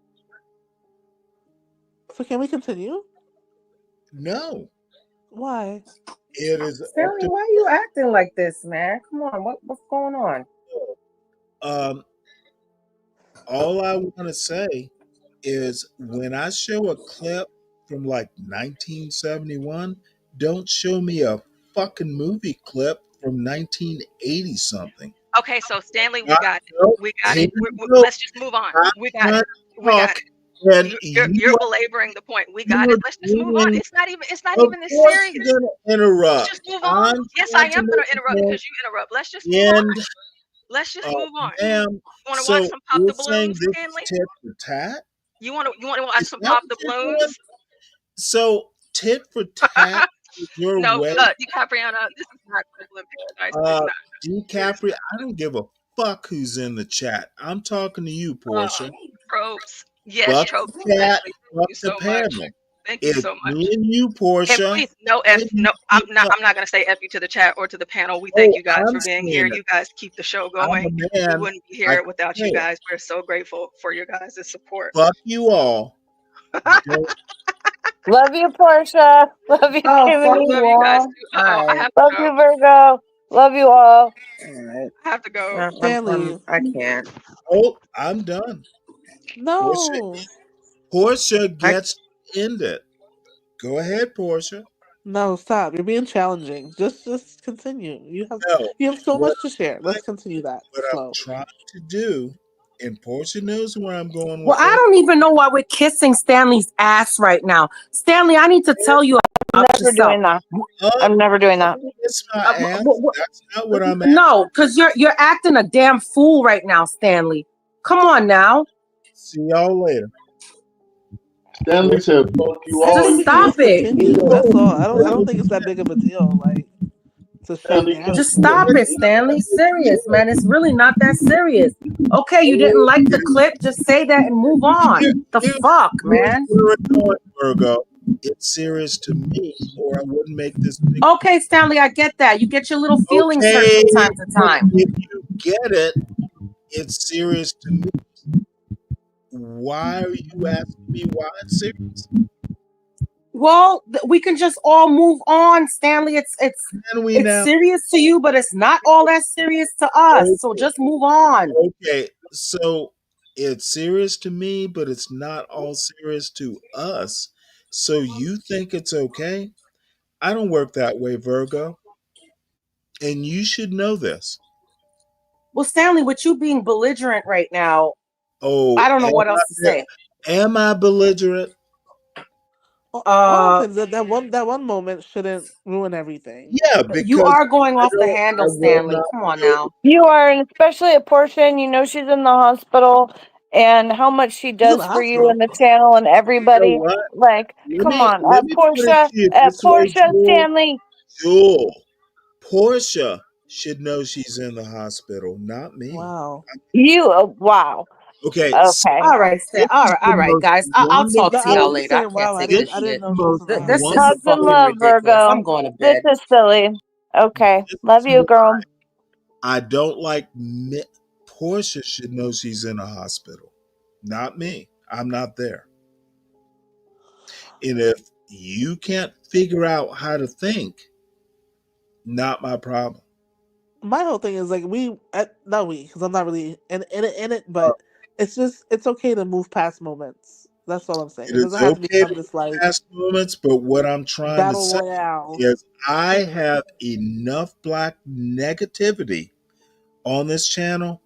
So can we continue? No. Why? It is up Stanley, to why are you acting like this, man? Come on, what's going on? all I want to say is when I show a clip from like 1971, don't show me a fucking movie clip from 1980 something. okay, so Stanley, we I, got it. no, We got here it. you We're, go. let's just move on. I'm We got trying it. to We got talk, it. and You're belaboring the point. We got it. you're Let's just move on. doing. It's not Of even this course, serious. you're gonna Let's interrupt. just move on. I'm Yes, I trying to am make gonna a interrupt point. because you interrupt. Let's just move on. And Let's just move on. ma'am, Want to watch so some Pop you're the saying Balloons, this is Stanley? tit for tat? You want to watch Is some that Pop what the you're doing? Balloons? So tit for tat is your No, way. DiCapriana, this is not Crystal in Paradise. It's Uh, not. It's DiCaprio, I don't give a fuck who's in the chat. I'm talking to you, Portia. tropes. Yes, Fuck tropes. the chat, Stanley. Thank fuck you the so much. panel. Thank you It's so me much. and you, And Portia. please, no And F. you No, keep up. I'm not gonna say F you to the chat or to the panel. We thank Oh, you guys I'm for being here. saying it. You guys keep the show I'm going. a We man. wouldn't be I here can without say you it. guys. We're so grateful for your guys' support. Fuck you all. Don't Love you, Portia. Love you, Oh, fuck Kimmy. you Love you guys all. too. All I right. have to Love go. you, Virgo. Love you all. All right. I have to go. Stanley, I can't. Oh, I'm done. Portia, no. Portia I gets to end it. Go ahead, Portia. No, stop. You're being challenging. Just continue. No, You have so what much to share. Let's continue that I'm flow. trying to do, and Portia knows where I'm going Well, with I this. don't even know why we're kissing Stanley's ass right now. Stanley, I need to tell you about Never yourself. doing that. Up, I'm never doing that. kiss my ass. That's not what I'm No, because you're acting a damn fool right now, Stanley. Come on now. See y'all later. Stanley said, "Fuck you I all." Just think You we should stop just can't. it. continue. That's all. I don't think it's that big of a deal. Like to shut Stanley, down. Just stop it, Stanley. Serious, man. It's really not that serious. Okay, you didn't like the clip. Just say that and move on. The fuck, man. Where we're going, Virgo. It's serious to me, or I wouldn't make this big. Okay, Stanley, I get that. You get your little feelings hurt Okay, from time to time. if you get it, it's serious to me. Why are you asking me why it's serious? Well, we can just all move on, Stanley. Can we It's now? serious to you, but it's not all that serious to us. So Okay. just move on. Okay, so it's serious to me, but it's not all serious to us. So you think it's okay? I don't work that way, Virgo. And you should know this. Well, Stanley, with you being belligerent right now, Oh, I don't know what else to say. am I belligerent? All I'm saying is that one moment shouldn't ruin everything. Yeah, You because are going off the I handle, will Stanley. not Come on go. now. You are, and especially a portion. You know she's in the hospital, and how much she She's in does the for you hospital. and the channel and You know everybody. what? Like, come on, Let me put it Portia, to you this way, Portia Stanley. Jewel. Portia should know she's in the hospital, not me. Wow. You, wow. Okay, so Okay. All right, this all is right, the all right, most guys. I'll wonderful. talk No, to I y'all was just later. I saying, can't wow. I take This didn't. this I didn't shit. is the know she was most in the This hospital. is Hugs and wonderful. fucking love, ridiculous. Virgo. I'm going to This bed. is silly. Okay, This love is you, why girl. I don't like. Portia should know she's in a hospital, not me. I'm not there. And if you can't figure out how to think, not my problem. My whole thing is like not we, because I'm not really in it, but it's okay to move past moments. That's all I'm saying. It It is doesn't have to okay become to this like pass moments, but what I'm trying to battle say royale. is I have enough black negativity on this channel.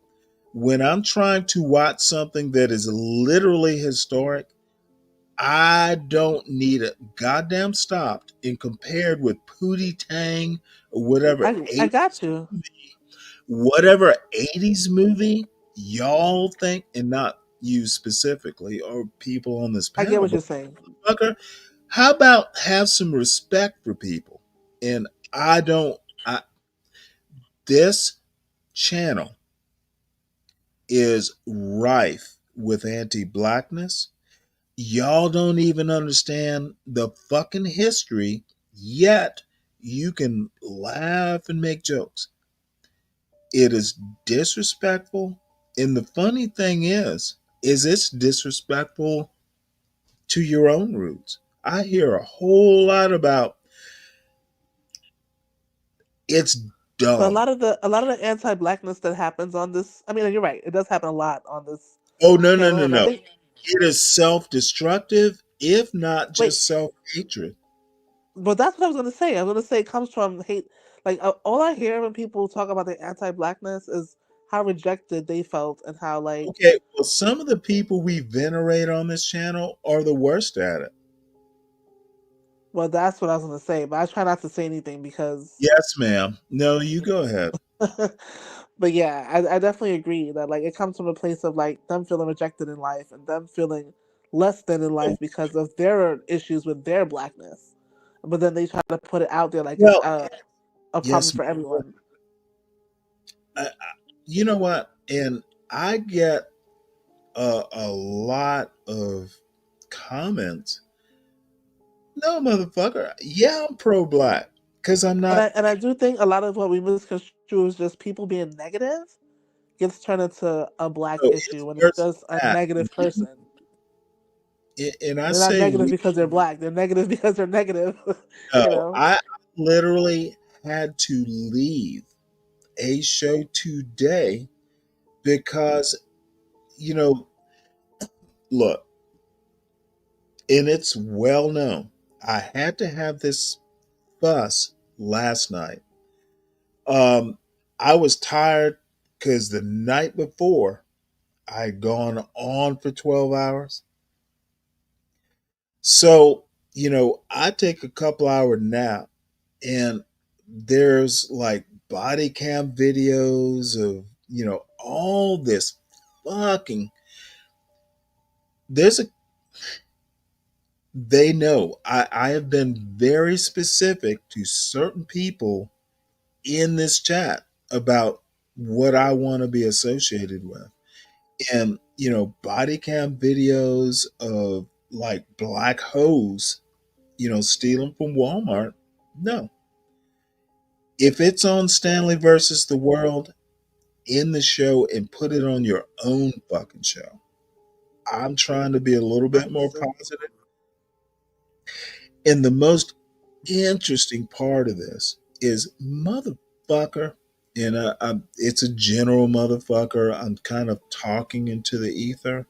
When I'm trying to watch something that is literally historic, I don't need it goddamn stopped and compared with Pootie Tang or I got you, whatever 80s movie y'all think, and not you specifically or people on this I get panel, what but you're saying. motherfucker, how about have some respect for people? And I don't I this channel is rife with anti-blackness. Y'all don't even understand the fucking history, yet you can laugh and make jokes. It is disrespectful. And the funny thing is it's disrespectful to your own roots. I hear a whole lot about it's But dumb. a lot of the anti-blackness that happens on this, I mean, you're right. It does happen a lot on this Oh no, no, channel, no, and I no. think It is self-destructive, if not wait, just self-hatred. but that's what I was gonna say. I was gonna say it comes from hate. Like all I hear when people talk about the anti-blackness is how rejected they felt and how like Okay, well, some of the people we venerate on this channel are the worst at it. well, that's what I was gonna say. But I try not to say anything because Yes, ma'am. No, you go ahead. but yeah, I definitely agree that like it comes from a place of like them feeling rejected in life and them feeling less than in life because of their issues with their blackness. But then they try to put it out there like it's Well, a problem yes, for everyone. you know what? And I get a lot of comments. No, motherfucker. Yeah, I'm pro-black because I'm not. And I do think a lot of what we misconstrue is just people being negative gets turned into a black No, issue it's when it's worse just a than that. negative person. And I They're not say negative we. because they're black. They're negative because they're negative. You No, know. I literally had to leave a show today because you know, look, and it's well known. I had to have this fuss last night. Um, I was tired because the night before I had gone on for 12 hours. So, I take a couple hour nap and there's like body cam videos of, all this fucking there's a they know I have been very specific to certain people in this chat about what I want to be associated with. And, body cam videos of like black hoes, stealing from Walmart. No. If it's on Stanley versus the world, in the show and put it on your own fucking show. I'm trying to be a little bit more positive. And the most interesting part of this is motherfucker, and it's a general motherfucker. I'm kind of talking into the ether.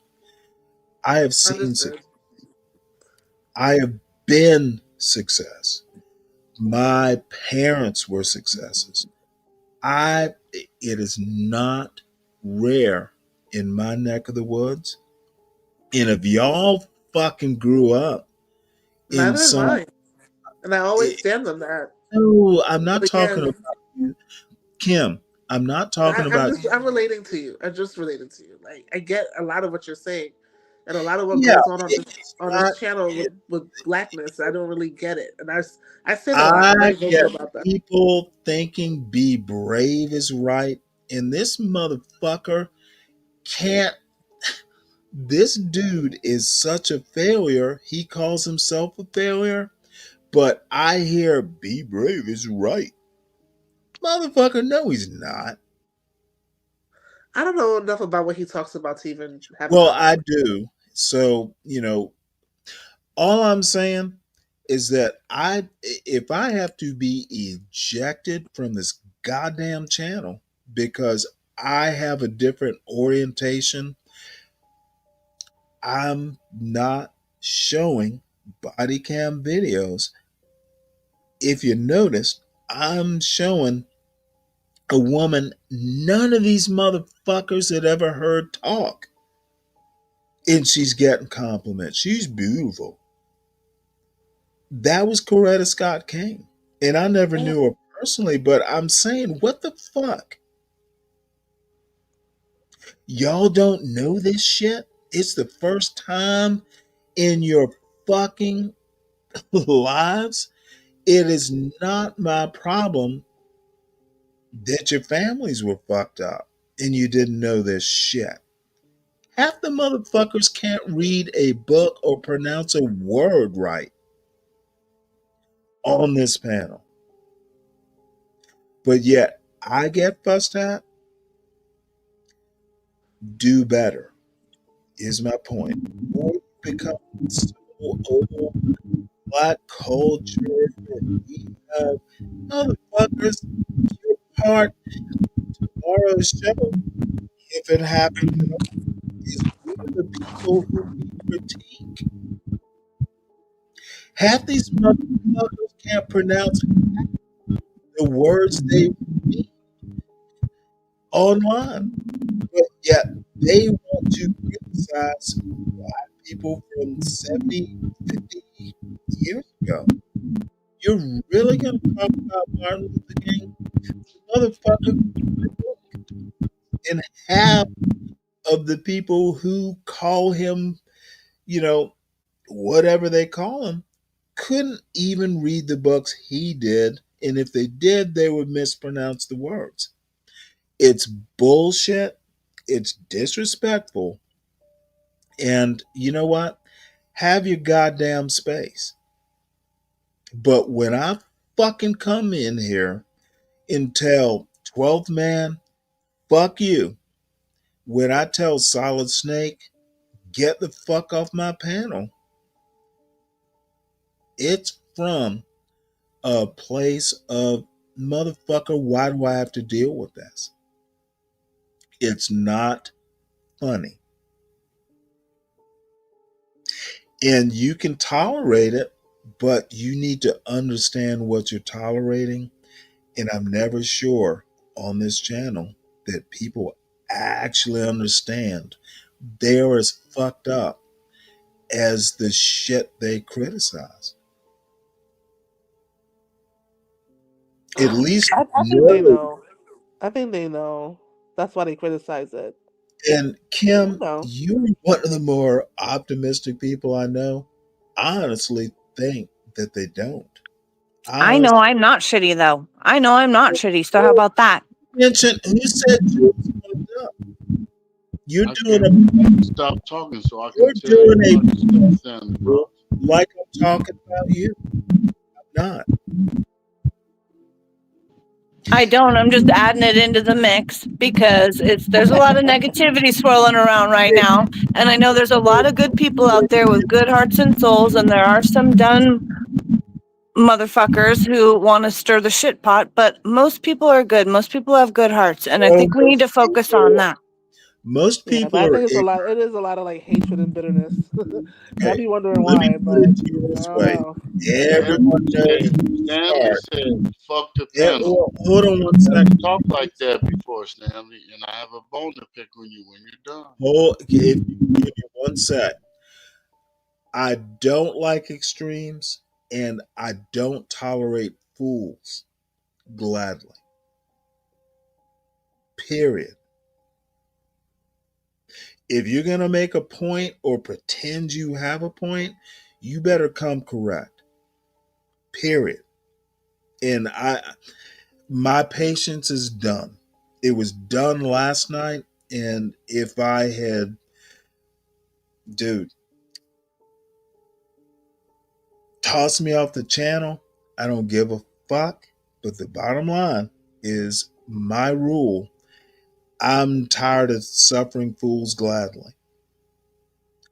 I have seen Understood. I have been success. My parents were successes. It is not rare in my neck of the woods. And if y'all fucking grew up in Neither is some. mine, and I always stand on that. No, I'm not But talking again, about you, Kim. I'm not talking about. I'm relating to you. I'm just relating to you. Like I get a lot of what you're saying, and a lot of what Yeah, goes on it's on not. this channel with blackness. I don't really get it, and I say that a lot. I'm I very get vocal about that. people thinking be brave is right, and this motherfucker can't. This dude is such a failure. He calls himself a failure, but I hear be brave is right. Motherfucker, no, he's not. I don't know enough about what he talks about to even have a Well, I conversation. do. So, all I'm saying is that if I have to be ejected from this goddamn channel because I have a different orientation, I'm not showing body cam videos. If you noticed, I'm showing a woman none of these motherfuckers had ever heard talk. And she's getting compliments. She's beautiful. That was Coretta Scott King. And I never knew her personally, but I'm saying, what the fuck? Y'all don't know this shit? It's the first time in your fucking lives. It is not my problem that your families were fucked up and you didn't know this shit. Half the motherfuckers can't read a book or pronounce a word right on this panel. But yet, I get fussed at. Do better, is my point. Or you become so old, black culture, and ego. Motherfuckers, you're part of tomorrow's show, if it happens at all, is we're the people who we critique. Half these motherfuckers can't pronounce the words they read online, but yet they want to criticize black people from 70, 50 years ago. You're really going to talk about Martin Luther King? Motherfucker, and half of the people who call him, you know, whatever they call him, couldn't even read the books he did. And if they did, they would mispronounce the words. It's bullshit. It's disrespectful. And you know what? Have your goddamn space. But when I fucking come in here and tell 12th man, fuck you. When I tell Solid Snake, get the fuck off my panel, it's from a place of motherfucker, why do I have to deal with this? It's not funny. And you can tolerate it, but you need to understand what you're tolerating. And I'm never sure on this channel that people actually understand they're as fucked up as the shit they criticize. At least I think they know. know. I think they know. That's why they criticize it. And They Kim, know. you're one of the more optimistic people I know. I honestly think that they don't. I I know I'm not shitty though. I know I'm not shitty. So how about that? mentioned who said you was fucked up? You're I doing can't stop talking so I can tell doing you a about yourself, Stanley, bro. like I'm talking about you. I'm not. I don't. I'm just adding it into the mix because there's a lot of negativity swirling around right now. And I know there's a lot of good people out there with good hearts and souls, and there are some done motherfuckers who want to stir the shit pot, but most people are good. Most people have good hearts, and I Well, think we need to focus on that. Most Yeah, people but I are think it's a ignorant. lot. It is a lot of like hatred and bitterness, and I Okay, be wondering let me why. put But it to you I this don't way. know. Everyone knows who's Stanley smart. said, fuck the Yeah, panel. well, hold on one Never second. talked like that before, Stanley, and I have a bone to pick on you when you're done. Hold, if you give me one sec. I don't like extremes, and I don't tolerate fools gladly. Period. If you're going to make a point or pretend you have a point, you better come correct. Period. And my patience is done. It was done last night, and if I had, dude, tossed me off the channel, I don't give a fuck. But the bottom line is my rule. I'm tired of suffering fools gladly.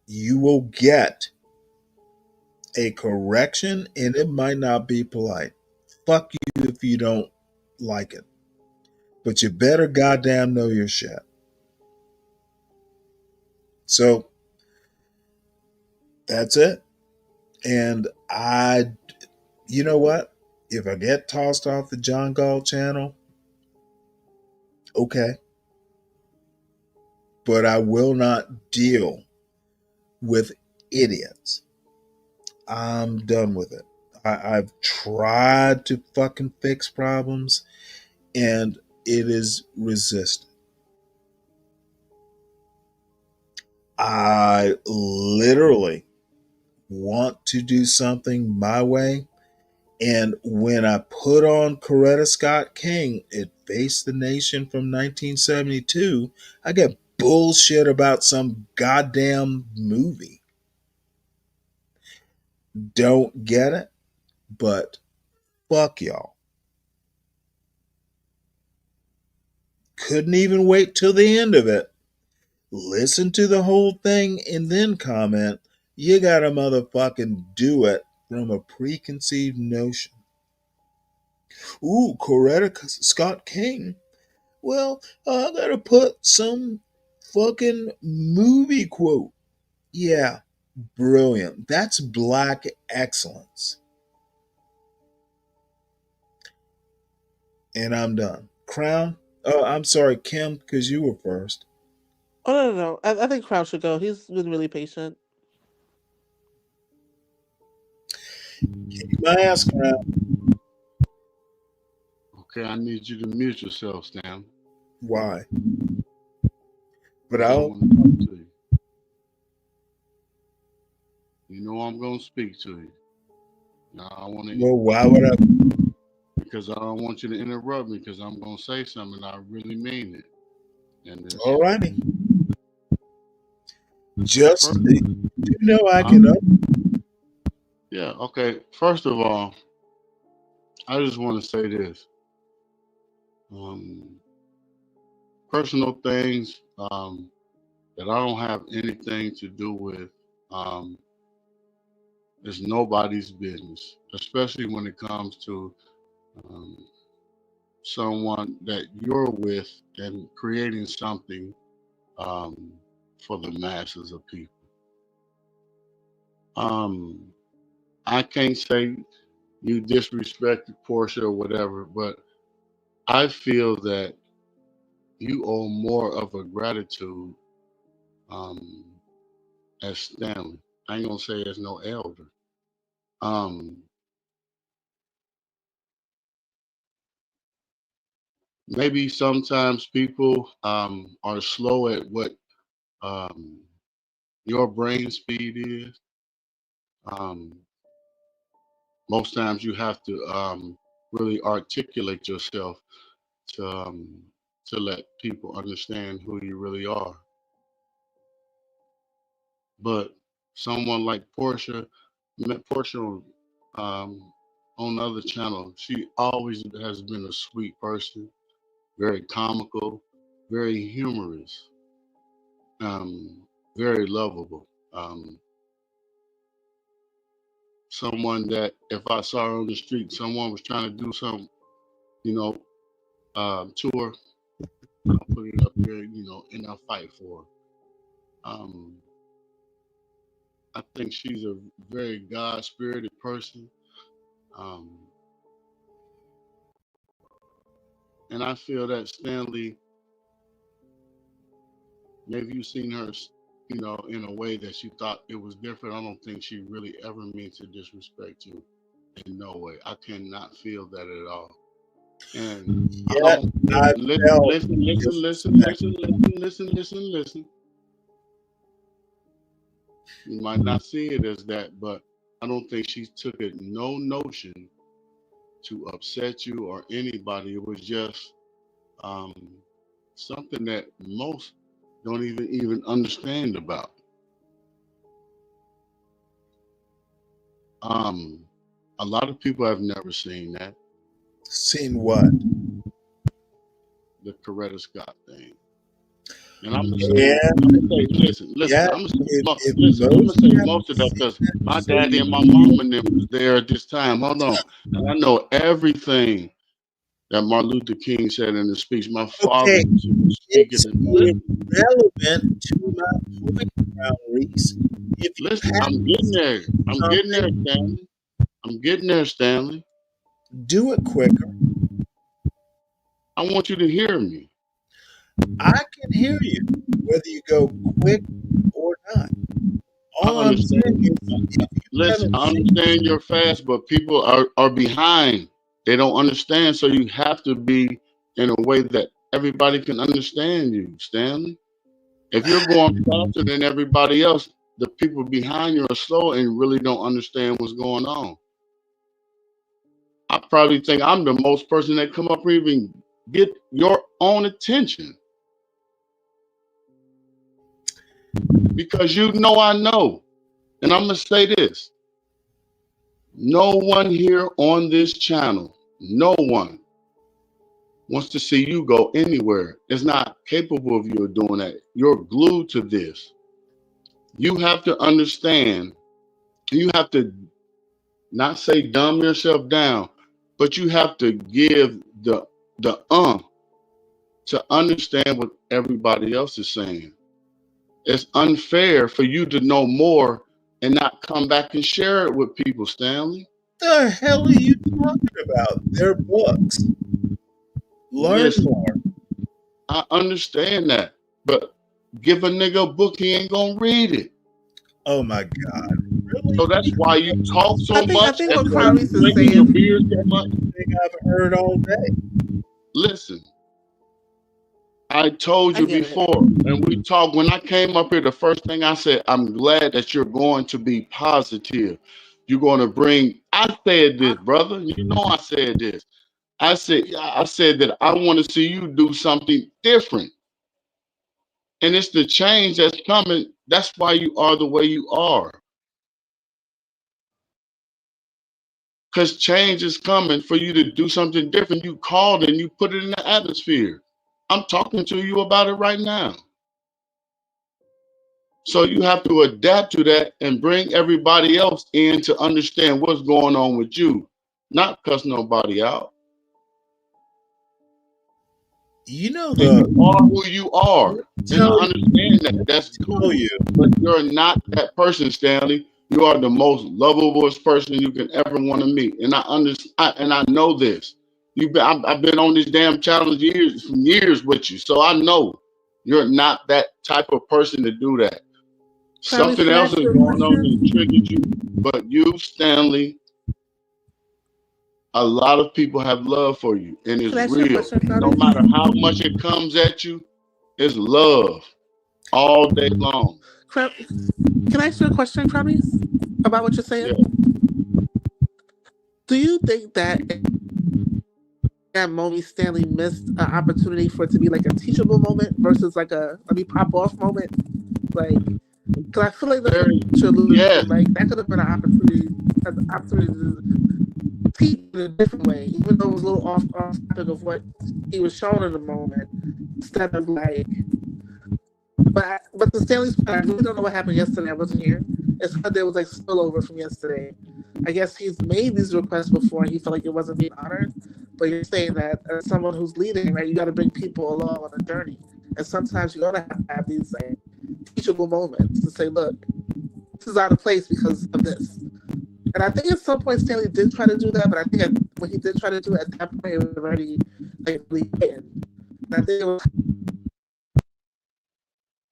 You will get a correction, and it might not be polite. Fuck you if you don't like it. But you better goddamn know your shit. So that's it. And you know what? If I get tossed off the John Galt channel, okay. But I will not deal with idiots. I'm done with it. I've tried to fucking fix problems, and it is resistant. I literally want to do something my way. And when I put on Coretta Scott King, It Faced the Nation from 1972, I get bullshit about some goddamn movie. Don't get it, but fuck y'all. Couldn't even wait till the end of it. Listen to the whole thing and then comment. You gotta motherfucking do it from a preconceived notion. Ooh, Coretta Scott King. Well, I gotta put some fucking movie quote. Yeah, brilliant. That's black excellence. And I'm done. Crown? Oh, I'm sorry, Kim, because you were first. Oh no. I think Crown should go. He's been really patient. Kick my ass, Crown. Okay, I need you to mute yourself, Stan. Why? But I I'll. want to talk to you. You know I'm gonna speak to you. Now I want to. Well, why would I? Because I don't want you to interrupt me. Because I'm gonna say something. I really mean it. And this. Alrighty. Just First, you know I can. Yeah. Okay. First of all, I just want to say this. Um, Personal things that I don't have anything to do with. Um, It's nobody's business, especially when it comes to um, someone that you're with and creating something um, for the masses of people. Um, I can't say you disrespected Portia or whatever, but I feel that you owe more of a gratitude um, as Stanley. I ain't gonna say as no elder. Um, Maybe sometimes people are slow at what um, your brain speed is. Um, Most times you have to really articulate yourself to um, to let people understand who you really are. But someone like Portia, met Portia on the other channel. She always has been a sweet person, very comical, very humorous, very lovable. Someone that if I saw her on the street, someone was trying to do some, you know, to her, I'll put it up there, and I'll fight for her. I think she's a very God spirited person. Um, and I feel that Stanley, maybe you've seen her you know, in a way that she thought it was different. I don't think she really ever means to disrespect you in no way. I cannot feel that at all. And I Yet don't I listen, felt listen, listen, listen, disrespect. listen, listen, listen, listen, listen. You might not see it as that, but I don't think she took it no notion to upset you or anybody. It was just um, something that most don't even understand about. Um, a lot of people have never seen that, Seen what? the Coretta Scott thing. And I'm gonna And say, listen, yet, I'm gonna say, if listen, I'm gonna most say haven't most of that seen because that, my so daddy and my mom and them was there at this time. Hold on, and I know everything that Martin Luther King said in his speech. My father okay, was speaking it's in irrelevant to my point, Brown Reese. If you Listen, I'm haven't getting there. seen I'm getting there, something, Stanley. I'm getting there, Stanley. do it quicker. I want you to hear me. I can hear you, whether you go quick or not. I All I'm saying understand. is, if you Listen, haven't I seen understand you're fast, but people are behind. They don't understand, so you have to be in a way that everybody can understand you, Stanley. If you're going faster than everybody else, the people behind you are slow and really don't understand what's going on. I probably think I'm the most person that come up here even get your own attention because you know I know. And I'm gonna say this. No one here on this channel, no one wants to see you go anywhere. Is not capable of you of doing that. You're glued to this. You have to understand, you have to not say dumb yourself down, but you have to give the to understand what everybody else is saying. It's unfair for you to know more and not come back and share it with people, Stanley. the hell are you talking about? They're books. Learn Listen, more. I understand that, but give a nigga a book, he ain't gonna read it. Oh my God. Really? So that's why you talk so I much. think That's what why you Clarice is drinking your saying. beer so much. Thing I've heard all day. Listen, I told I you get it. before, and we talked. When I came up here, the first thing I said, I'm glad that you're going to be positive. You're going to bring. I said this, brother. You know I said this. I said that I want to see you do something different. And it's the change that's coming. That's why you are the way you are. Because change is coming for you to do something different. You called and you put it in the atmosphere. I'm talking to you about it right now. So you have to adapt to that and bring everybody else in to understand what's going on with you, not cuss nobody out. You know And the you are who you are. And I tell understand that. That's tell cool. you. But you're not that person, Stanley. You are the most lovablest person you can ever want to meet. And I understand, and I know this. I've been on this damn challenge years with you. So I know you're not that type of person to do that. Clarice, Something can I else ask is you a going on question? and triggered you. But you, Stanley, a lot of people have love for you and it's Can I ask you a real. question, No Clarice? matter how much it comes at you, it's love all day long. Can I ask you a question, Clarice, about what you're Yeah. saying? Do you think that that moment Stanley missed an opportunity for it to be like a teachable moment versus like a let me pop off moment? Like, because I feel like that's what Very, you're alluding to. yes. Like, that could have been an opportunity to teach in a different way, even though it was a little off topic of what he was shown in the moment, instead of like. But to Stanley's point, I really don't know what happened yesterday. I wasn't here. It's how there was like spillover from yesterday. I guess he's made these requests before and he felt like it wasn't being honored. But you're saying that as someone who's leading, right, you got to bring people along on a journey. And sometimes you're going to have these like teachable moments to say, look, this is out of place because of this. And I think at some point Stanley did try to do that, but I think when he did try to do it, at that point it was already like really hidden. And I think it was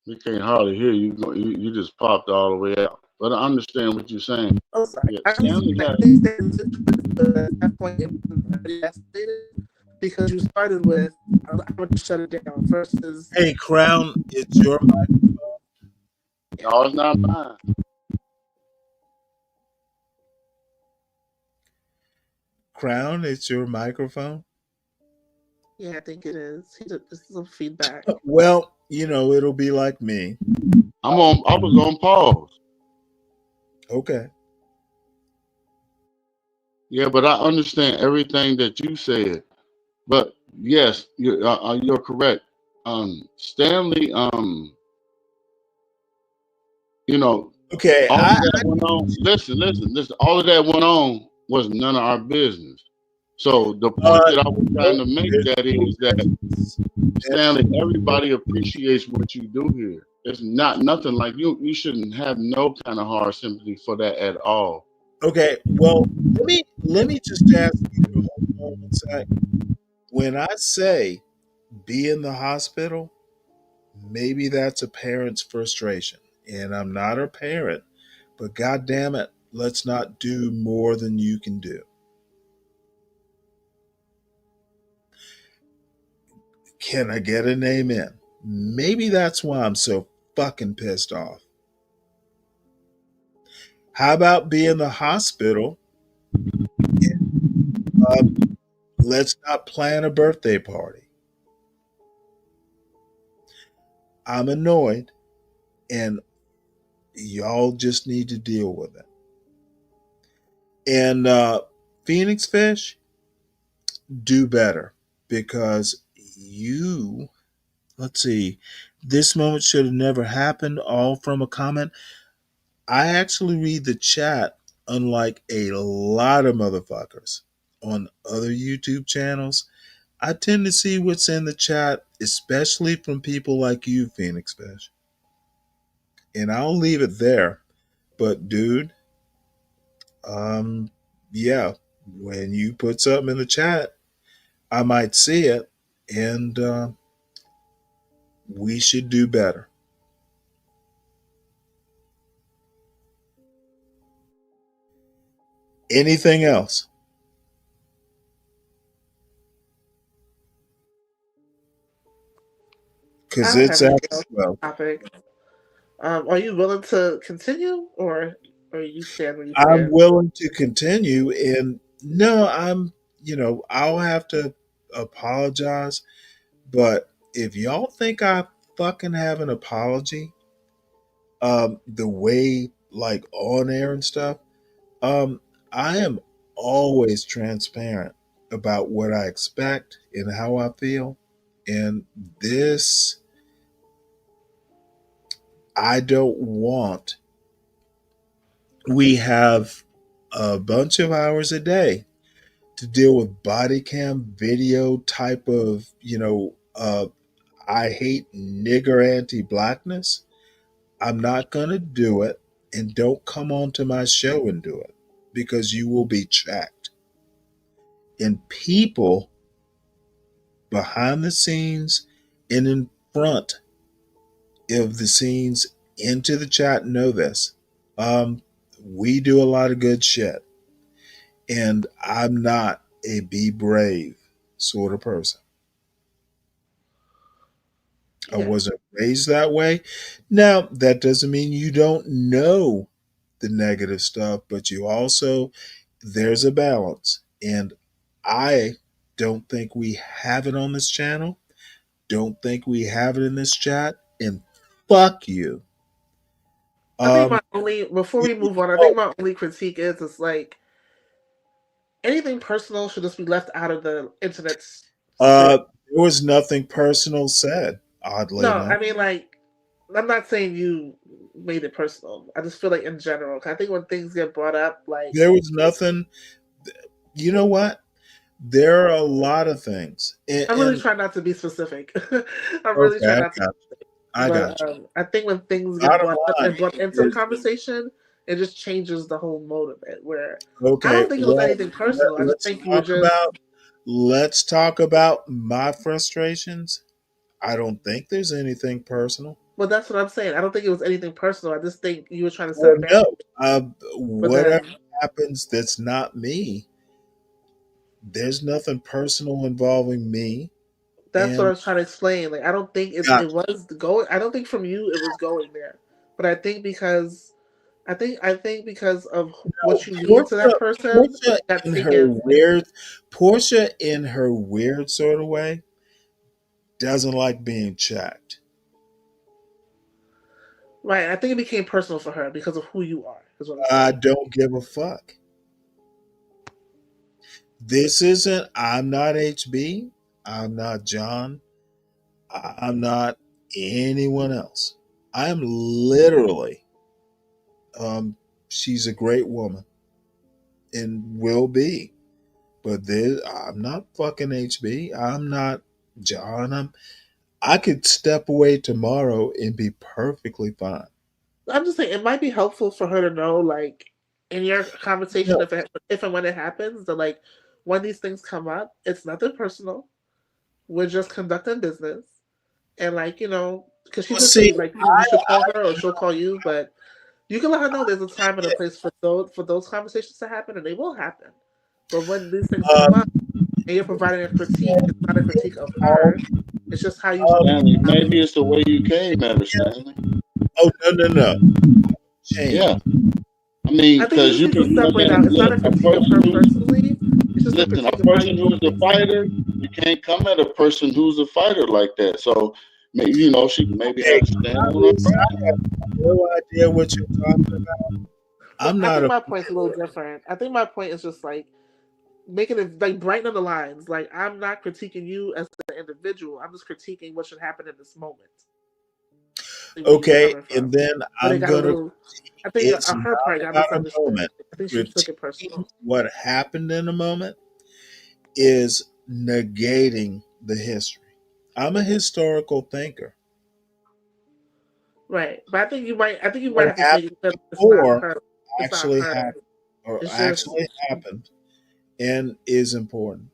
We can't hardly hear you. You just popped all the way out. But I understand what you're saying. Oh, sorry. Yeah, I Stanley understand had. things stayed situated, but at that point it wasn't already escalated because you started with I would just shut it down versus. Hey, Crown, it's your microphone. No, it's not mine. Crown, it's your microphone. Yeah, I think it is. This is some feedback. Well, it'll be like me. I was on pause. Okay. Yeah, but I understand everything that you said. But yes, you're correct. Stanley, Okay. all of that went on. Listen. All of that went on was none of our business. So the point that I was trying to make that is that Stanley, everybody appreciates what you do here. It's not nothing like you. You shouldn't have no kind of hard sympathy for that at all. Okay. Well, let me just ask you to hold on one sec. When I say be in the hospital, maybe that's a parent's frustration, and I'm not a parent, but God damn it, let's not do more than you can do. Can I get an amen? Maybe that's why I'm so fucking pissed off. How about be in the hospital? Let's not plan a birthday party. I'm annoyed, and y'all just need to deal with it. And Phoenix Fish, do better because let's see, this moment should have never happened, all from a comment. I actually read the chat, unlike a lot of motherfuckers on other YouTube channels. I tend to see what's in the chat, especially from people like you, Phoenix Fish. And I'll leave it there. But dude, yeah, when you put something in the chat, I might see it, and we should do better. Anything else? Because it's after 12. Topic. Are you willing to continue, or you stand where you I'm stand? willing to continue, and no, I'll have to apologize. But if y'all think I fucking have an apology, the way like on air and stuff, I am always transparent about what I expect and how I feel. And this, I don't want. We have a bunch of hours a day to deal with body cam video type of, I hate nigger anti blackness. I'm not going to do it. And don't come onto my show and do it because you will be checked. And people behind the scenes and in front of the scenes into the chat know this. We do a lot of good shit. And I'm not a be brave sort of person. I wasn't raised that way. Now, that doesn't mean you don't know the negative stuff, but there's a balance. And I don't think we have it on this channel. Don't think we have it in this chat. And fuck you. I think my only, before we move on, I think my only critique is it's like anything personal should just be left out of the internet's. There was nothing personal said, oddly No, enough. I mean, like, I'm not saying you made it personal. I just feel like in general, I think when things get brought up, like there was nothing. You know what? There are a lot of things. I'm really trying not to be specific. I'm really Okay, trying not to. I got But you. I think when things get Bottom brought up line and brought into the is, conversation, it just changes the whole mode of it. Where I okay, don't think it was well, anything personal. I just let's think you were let's talk about my frustrations. I don't think there's anything personal. Well, that's what I'm saying. I don't think it was anything personal. I just think you were trying to set a Well, boundary. no. But Whatever then happens that's not me, there's nothing personal involving me. that's what I And was trying to explain. Like I don't think it gotcha. was going. I don't think from you it was going there. But I think because I think because of No, what you mean to that person, Portia it got in her taken. weird, Portia in her weird sort of way doesn't like being checked. Right. I think it became personal for her because of who you are. Is what I'm I saying. don't give a fuck. This isn't. I'm not HB. I'm not John. I'm not anyone else. I'm literally. She's a great woman and will be. But I'm not fucking HB. I'm not John. I could step away tomorrow and be perfectly fine. I'm just saying it might be helpful for her to know, like, in your conversation, No. if and when it happens, that like when these things come up, it's nothing personal. We're just conducting business, and like because she Well, did say see, like you should call her or she'll call you, but you can let her know there's a time and a place for those conversations to happen, and they will happen. But when these things come up um, and you're providing a critique, it's not a critique of her. It's just how you should Stanley, handle maybe it. it's the way you came at her, Stanley. oh no, change. Yeah, I mean, I think you because just you need to can come separate in. out. It's not Look, a a critique of person her who's personally. It's just a listen, a critique of how you person do who's a things in the fighter, moment. you can't come at a person who's a fighter like that. So maybe she maybe Okay, have to stand on her Carlos, ground. I have no idea what you're talking about. Well, I'm I not think a. my point's a little different. I think my point is just like making it like brighten the lines. Like I'm not critiquing you as an individual. I'm just critiquing what should happen in this moment. Where you were Okay, coming from, and then but it I'm got a gonna. little. I think It's her not part got about a misunderstood. moment. I think she took it Critiquing personal. what happened in a moment is negating the history. I'm a historical thinker. Right, but I think you might. I think you might What have to make happened it clear it's not before her. It's not actually her. happened, or It's just actually happened, and is important.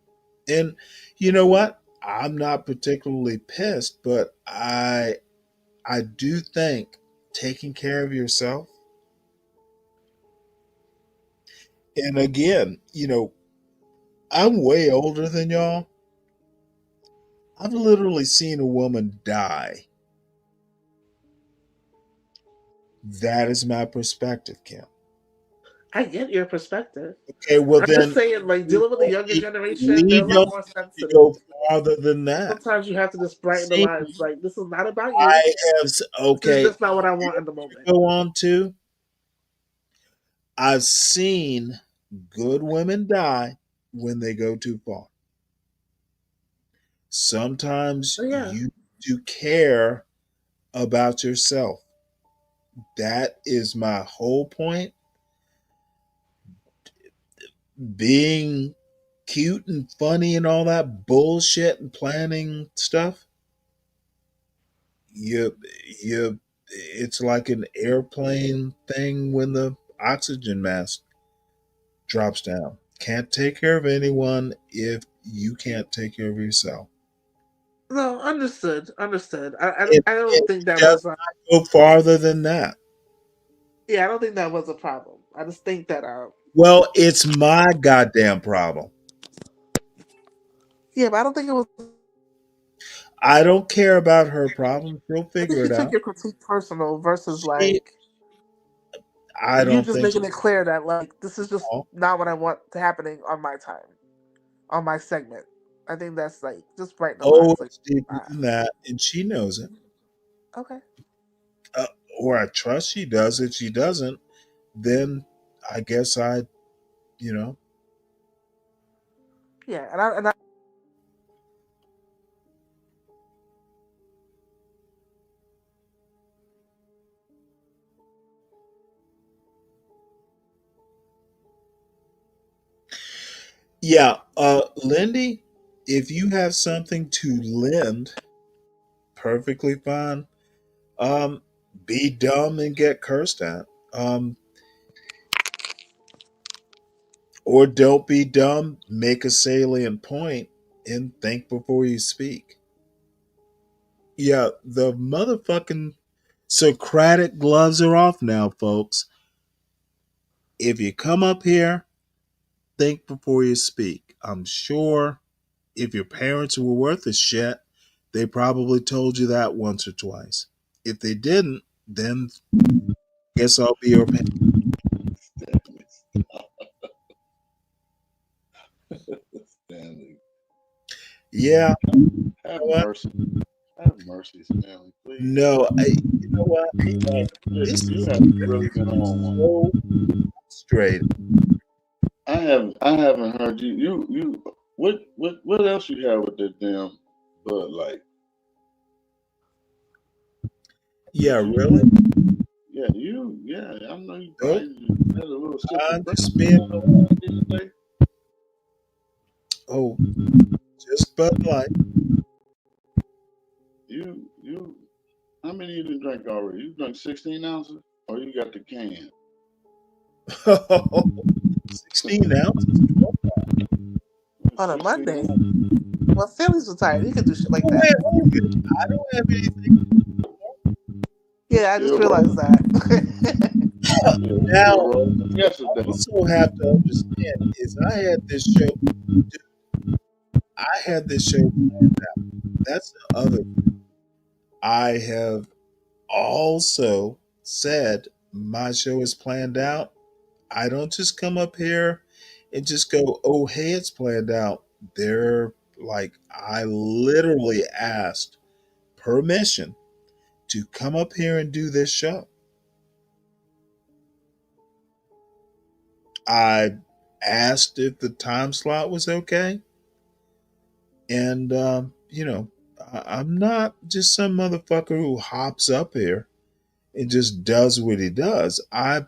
And you know what? I'm not particularly pissed, but I do think taking care of yourself. And again, I'm way older than y'all. I've literally seen a woman die. That is my perspective, Kim. I get your perspective. Okay, well I'm just then saying, like we dealing with the don't younger need, generation, they're we a lot don't more need to sensitive. go farther than that. Sometimes you have to just brighten the See, lines. Like this is not about you. I have This is okay. just not what I want in the moment. Go on to. I've seen good women die when they go too far. Sometimes But yeah, you do care about yourself. That is my whole point. Being cute and funny and all that bullshit and planning stuff, you you it's like an airplane thing when the oxygen mask drops down. Can't take care of anyone if you can't take care of yourself. no, understood, understood. I don't It think that does was. not go farther than that. Yeah, I don't think that was a problem. I just think that. Well, it's my goddamn problem. Yeah, but I don't think it was. I don't care about her problem. She'll I think figure she it took out. your critique personal versus She, like I you don't just think making it clear that like this is just so. not what I want to happening on my time, on my segment. I think that's like just brighten the Oh, lines. Like, it's deeper ah, than that, and she knows it. okay, Uh, or I trust she does. If she doesn't, then I guess you know. yeah, and I Yeah, Lindy, if you have something to lend, perfectly fine. Um, be dumb and get cursed at. Or don't be dumb, make a salient point, and think before you speak. Yeah, the motherfucking Socratic gloves are off now, folks. If you come up here, think before you speak. I'm sure if your parents were worth a shit, they probably told you that once or twice. If they didn't, then guess I'll be your parent. Stanley. Yeah. Have mercy. Have mercy, Stanley, please. No, you know what? You have really been on one. So straight. I haven't heard you. What else you have with that damn Bud Light? Yeah, really? Yeah, I know you Nope. probably had a little sip I'm of just bourbon being. the other day. Oh, just Bud Light. You how many you done drank already? You drank 16 ounces? Or you got the can? 16 ounces? On a 16 Monday. ounces. Well, Stanley's retired. He can do shit like Oh, that. wait, hold it. I don't have anything. Yeah, I just Still realized rolling. that. Now, Still rolling from you yesterday. also have to understand is I had this show planned out. That's the other thing. I have also said my show is planned out. I don't just come up here and just go, oh, hey, it's planned out. They're like, I literally asked permission to come up here and do this show. I asked if the time slot was okay. And, I'm not just some motherfucker who hops up here and just does what he does. And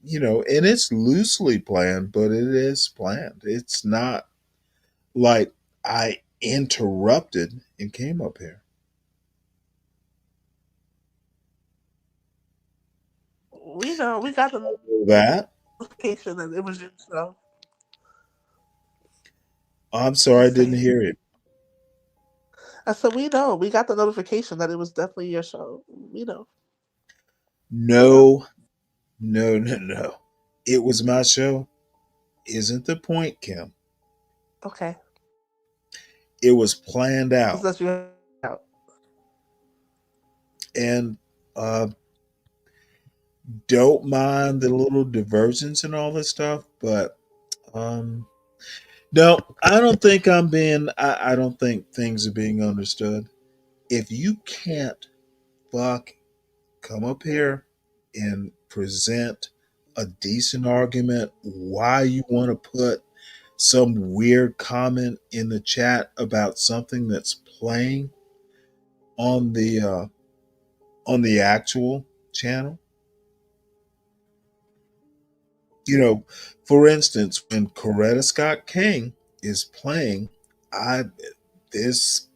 it's loosely planned, but it is planned. It's not like I interrupted and came up here. We know. We got the That notification that it was your show. I'm sorry, I Just didn't saying. hear it. I said we know. We got the notification that it was definitely your show. We know. No, no, no, no. It was my show. Isn't the point, Kim? Okay. It was planned It's out. that you out. And don't mind the little diversions and all this stuff, but no, I don't think I don't think things are being understood. If you can't come up here and present a decent argument why you want to put some weird comment in the chat about something that's playing on the actual channel. For instance, when Coretta Scott King is playing, I this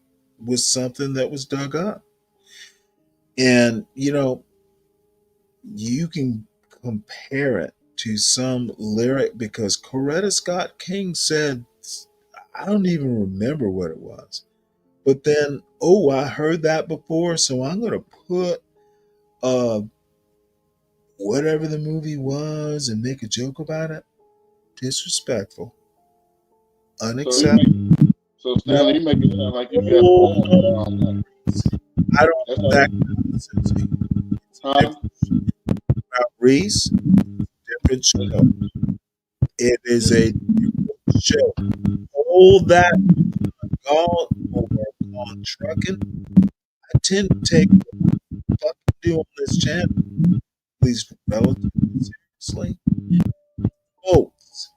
was something that was dug up. And you can compare it to some lyric because Coretta Scott King said, I don't even remember what it was. But then, oh, I heard that before, so I'm going to put uh, whatever the movie was and make a joke about it. Disrespectful. Unacceptable. So No, Stanley, you make it sound like you got no, horns no, around that. I don't That's have that consistency. huh? Reese, different show. It is a different show. All that golf or on trucking, I tend to take what I fucking do on this channel, at least relatively seriously. Folks,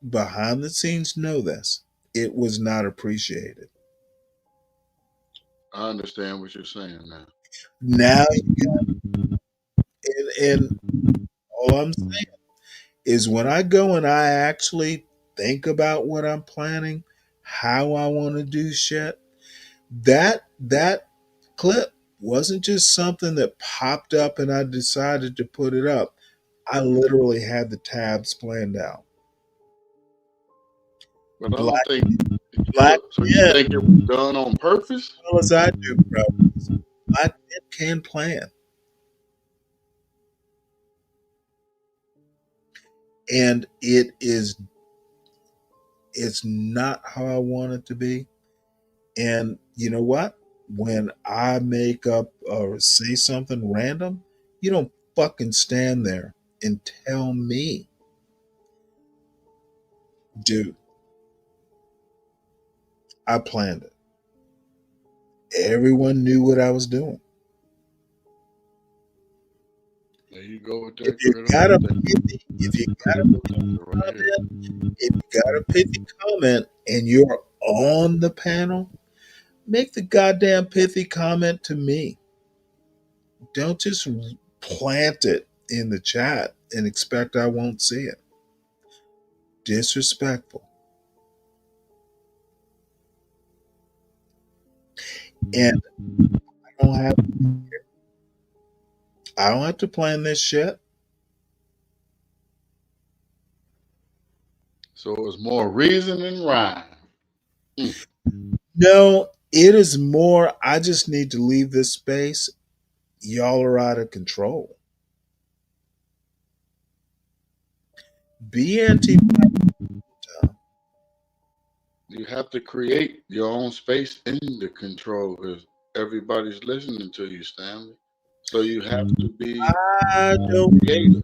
behind the scenes know this. It was not appreciated. I understand what you're saying now. Now you got, and all I'm saying is when I go and I actually think about what I'm planning, how I want to do shit, that clip wasn't just something that popped up and I decided to put it up. I literally had the tabs planned out. But I Black, don't think black so you men, think it was done on purpose? as well as I do, bro. Black men can plan. And it's not how I want it to be. And you know what? When I make up or say something random, you don't fucking stand there and tell me, dude, I planned it. Everyone knew what I was doing. There you go with If that you critical got a thinking. pithy, if you That's got a critical pithy thinking right here. comment, if you got a pithy comment and you're on the panel, make the goddamn pithy comment to me. Don't just plant it in the chat and expect I won't see it. Disrespectful. And I don't have to plan this shit. So it's more reason than rhyme. No, it is more I just need to leave this space. Y'all are out of control. Be anti. You have to create your own space in the control because everybody's listening to you, Stanley. So you have to be creative.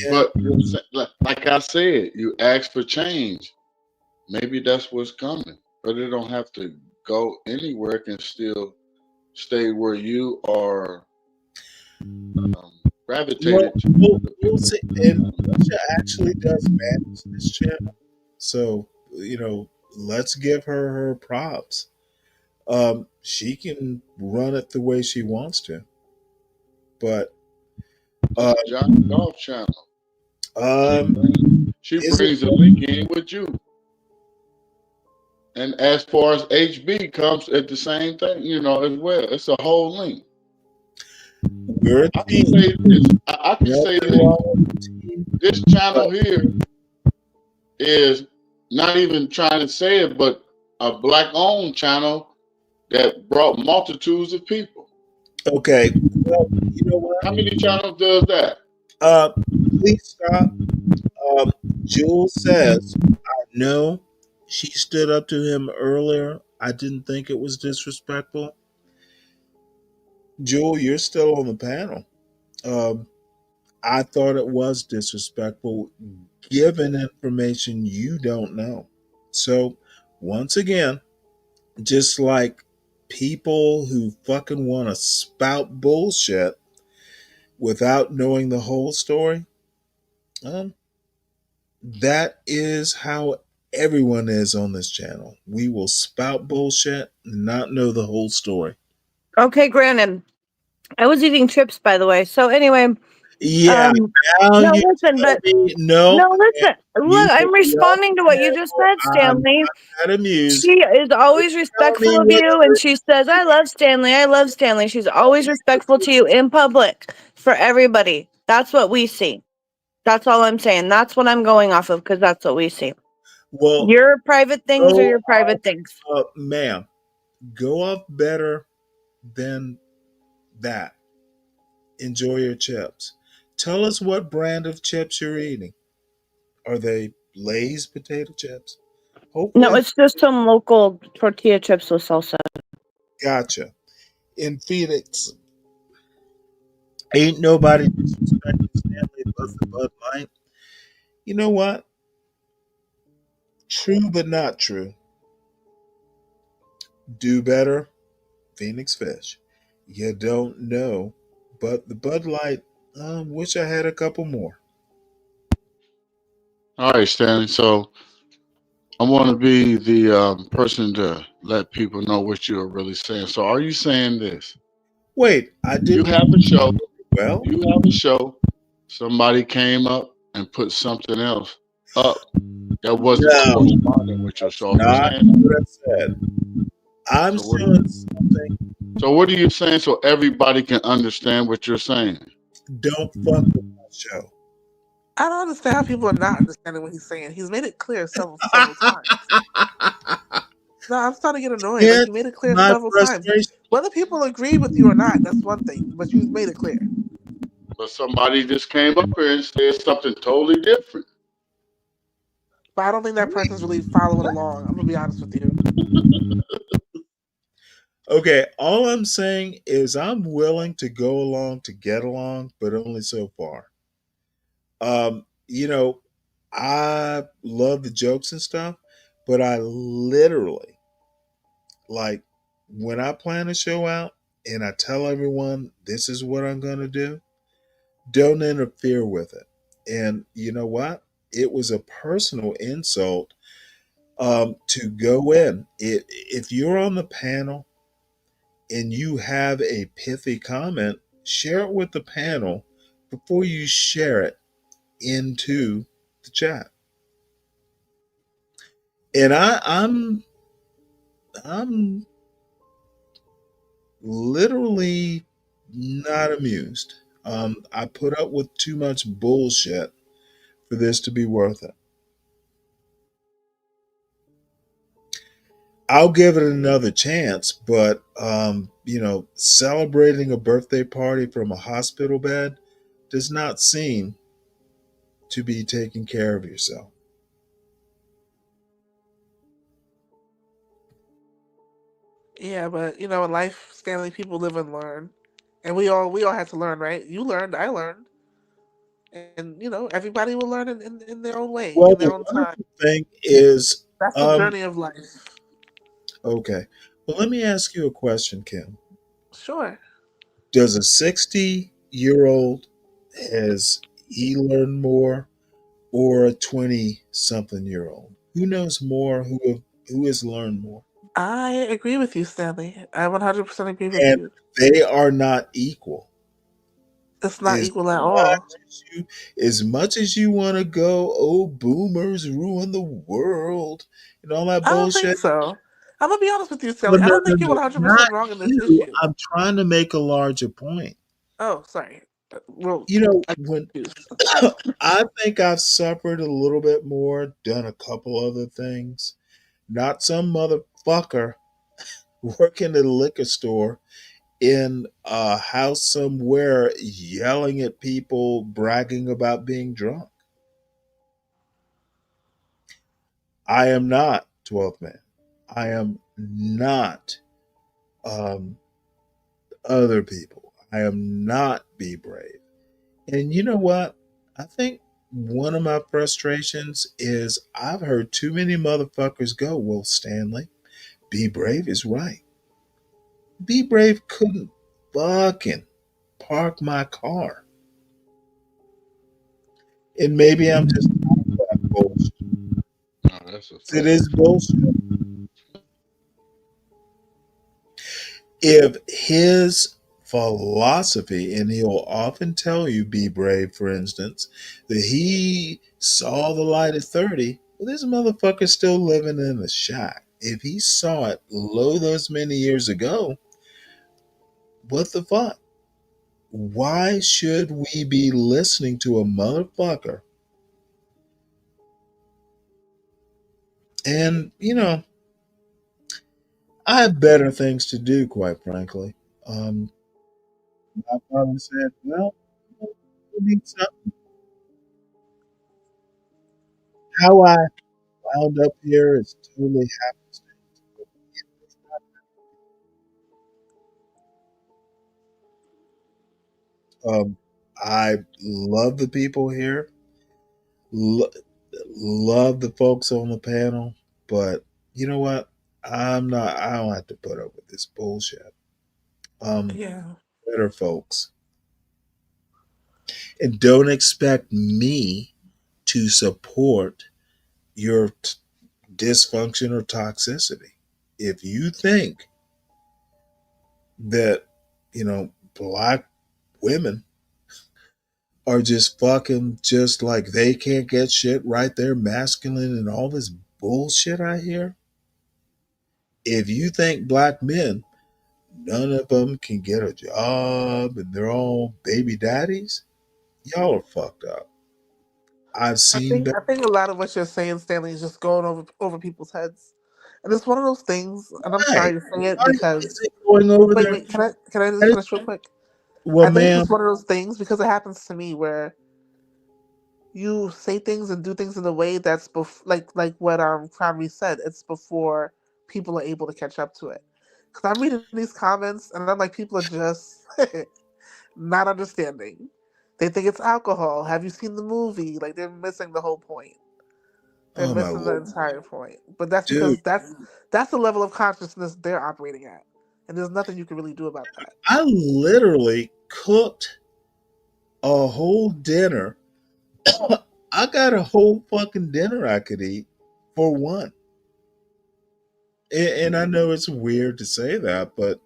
But like I said, you ask for change. Maybe that's what's coming. But it don't have to go anywhere. It can still stay where you are gravitated to. We'll see. And Russia actually does manage this channel. So, let's give her props. She can run it the way she wants to. But John Golf channel. She brings a link in with you. And as far as HB comes at the same thing, as well. It's a whole link. I can say this. I can say this. This channel here is not even trying to say it, but a black-owned channel that brought multitudes of people. Okay. Well, you know what? How many channels does that? Please stop. Jules says, I know she stood up to him earlier. I didn't think it was disrespectful. Jewel, you're still on the panel. I thought it was disrespectful given information you don't know. So, once again, just like people who fucking want to spout bullshit without knowing the whole story, that is how everyone is on this channel. We will spout bullshit and not know the whole story. Okay, granted. I was eating chips, by the way. So anyway, yeah. No, listen, but no, listen. Look, I'm responding to what you just said, Stanley. I'm not amused. She is always respectful of you, and she says, "I love Stanley. I love Stanley." She's always respectful to you in public for everybody. That's what we see. That's all I'm saying. That's what I'm going off of because that's what we see. Well, your private things are your private things. Ma'am, go off better than that. Enjoy your chips. Tell us what brand of chips you're eating. Are they Lay's potato chips? Hopefully, No, it's just some local tortilla chips with salsa. Gotcha. In Phoenix, ain't nobody disrespecting Stanley but the Bud Light. You know what? True but not true. Do better, Phoenix Fish. You don't know, but the Bud Light, wish I had a couple more. All right, Stanley. So I want to be the person to let people know what you're really saying. So are you saying this? Wait, I did. You have a show. Well, you have a show. Somebody came up and put something else up that wasn't corresponding with your show. Not what I said. I'm saying something. So what are you saying so everybody can understand what you're saying? Don't fuck with my show. I don't understand how people are not understanding what he's saying. He's made it clear several times. No, I'm starting to get annoyed. Like Get you made it clear my several times. frustration. Whether people agree with you or not, that's one thing. But you've made it clear. But somebody just came up here and said something totally different. But I don't think that person's really following along. I'm gonna be honest with you. Okay, all I'm saying is I'm willing to go along to get along, but only so far. You know, I love the jokes and stuff, but I literally like when I plan a show out and I tell everyone this is what I'm going to do, don't interfere with it. And you know what? It was a personal insult to go in. If you're on the panel and you have a pithy comment, share it with the panel before you share it into the chat. And I'm literally not amused. I put up with too much bullshit for this to be worth it. I'll give it another chance, but celebrating a birthday party from a hospital bed does not seem to be taking care of yourself. Yeah, but you know, in life, Stanley, people live and learn, and we all had to learn, right? You learned, I learned, and you know, everybody will learn in their own way, Well, in their the own time. wonderful thing is, That's the journey of life. okay. Well, let me ask you a question, Kim. Sure. Does a 60-year-old has he learned more, or a 20-something-year-old? Who knows more? Who has learned more? I agree with you, Stanley. I 100% agree with And you. they are not equal. It's not As equal at much all. as you want to go, oh, boomers ruin the world and all that I don't think bullshit. so. I'm gonna be honest with you, Well, Stanley. I no, don't no, think you're no, 100% not wrong in this you. issue. I'm trying to make a larger point. Oh, sorry. Well, You know, I when I think I've suffered a little bit more, done a couple other things. Not some motherfucker working at a liquor store in a house somewhere yelling at people, bragging about being drunk. I am not 12th man. I am not um, other people. I am not Be Brave. And you know what? I think one of my frustrations is I've heard too many motherfuckers go, well, Stanley, Be Brave is right. Be Brave couldn't fucking park my car. And maybe I'm just that bullshit. No, that's a It fact. is bullshit. If his philosophy, and he'll often tell you, Be Brave, for instance, that he saw the light at 30, well, this motherfucker's still living in a shack. If he saw it low those many years ago, what the fuck? Why should we be listening to a motherfucker? And, I have better things to do, quite frankly. My father said, well, you need something. How I wound up here is totally happenstance. Um, I love the people here, lo- love the folks on the panel, but you know what? I don't have to put up with this bullshit. Yeah. Better folks. And don't expect me to support your dysfunction or toxicity. If you think that, black women are just fucking just like they can't get shit right, they're masculine and all this bullshit I hear. If you think black men, none of them can get a job and they're all baby daddies, y'all are fucked up. I've I seen think better. I think a lot of what you're saying, Stanley, is just going over people's heads. And it's one of those things, and I'm Why? sorry to say it Why because is it going over wait, there? wait, can I just That is- finish real quick? Well, I think it's ma'am, just one of those things because it happens to me where you say things and do things in a way that's like what Primary said. It's before people are able to catch up to it. Because I'm reading these comments and I'm like, people are just not understanding. They think it's alcohol. Have you seen the movie? Like they're missing the whole point. They're oh my missing the lord, entire point. But that's dude! because that's the level of consciousness they're operating at, and there's nothing you can really do about that. I literally cooked a whole dinner. I got a whole fucking dinner I could eat for one. And I know it's weird to say that, but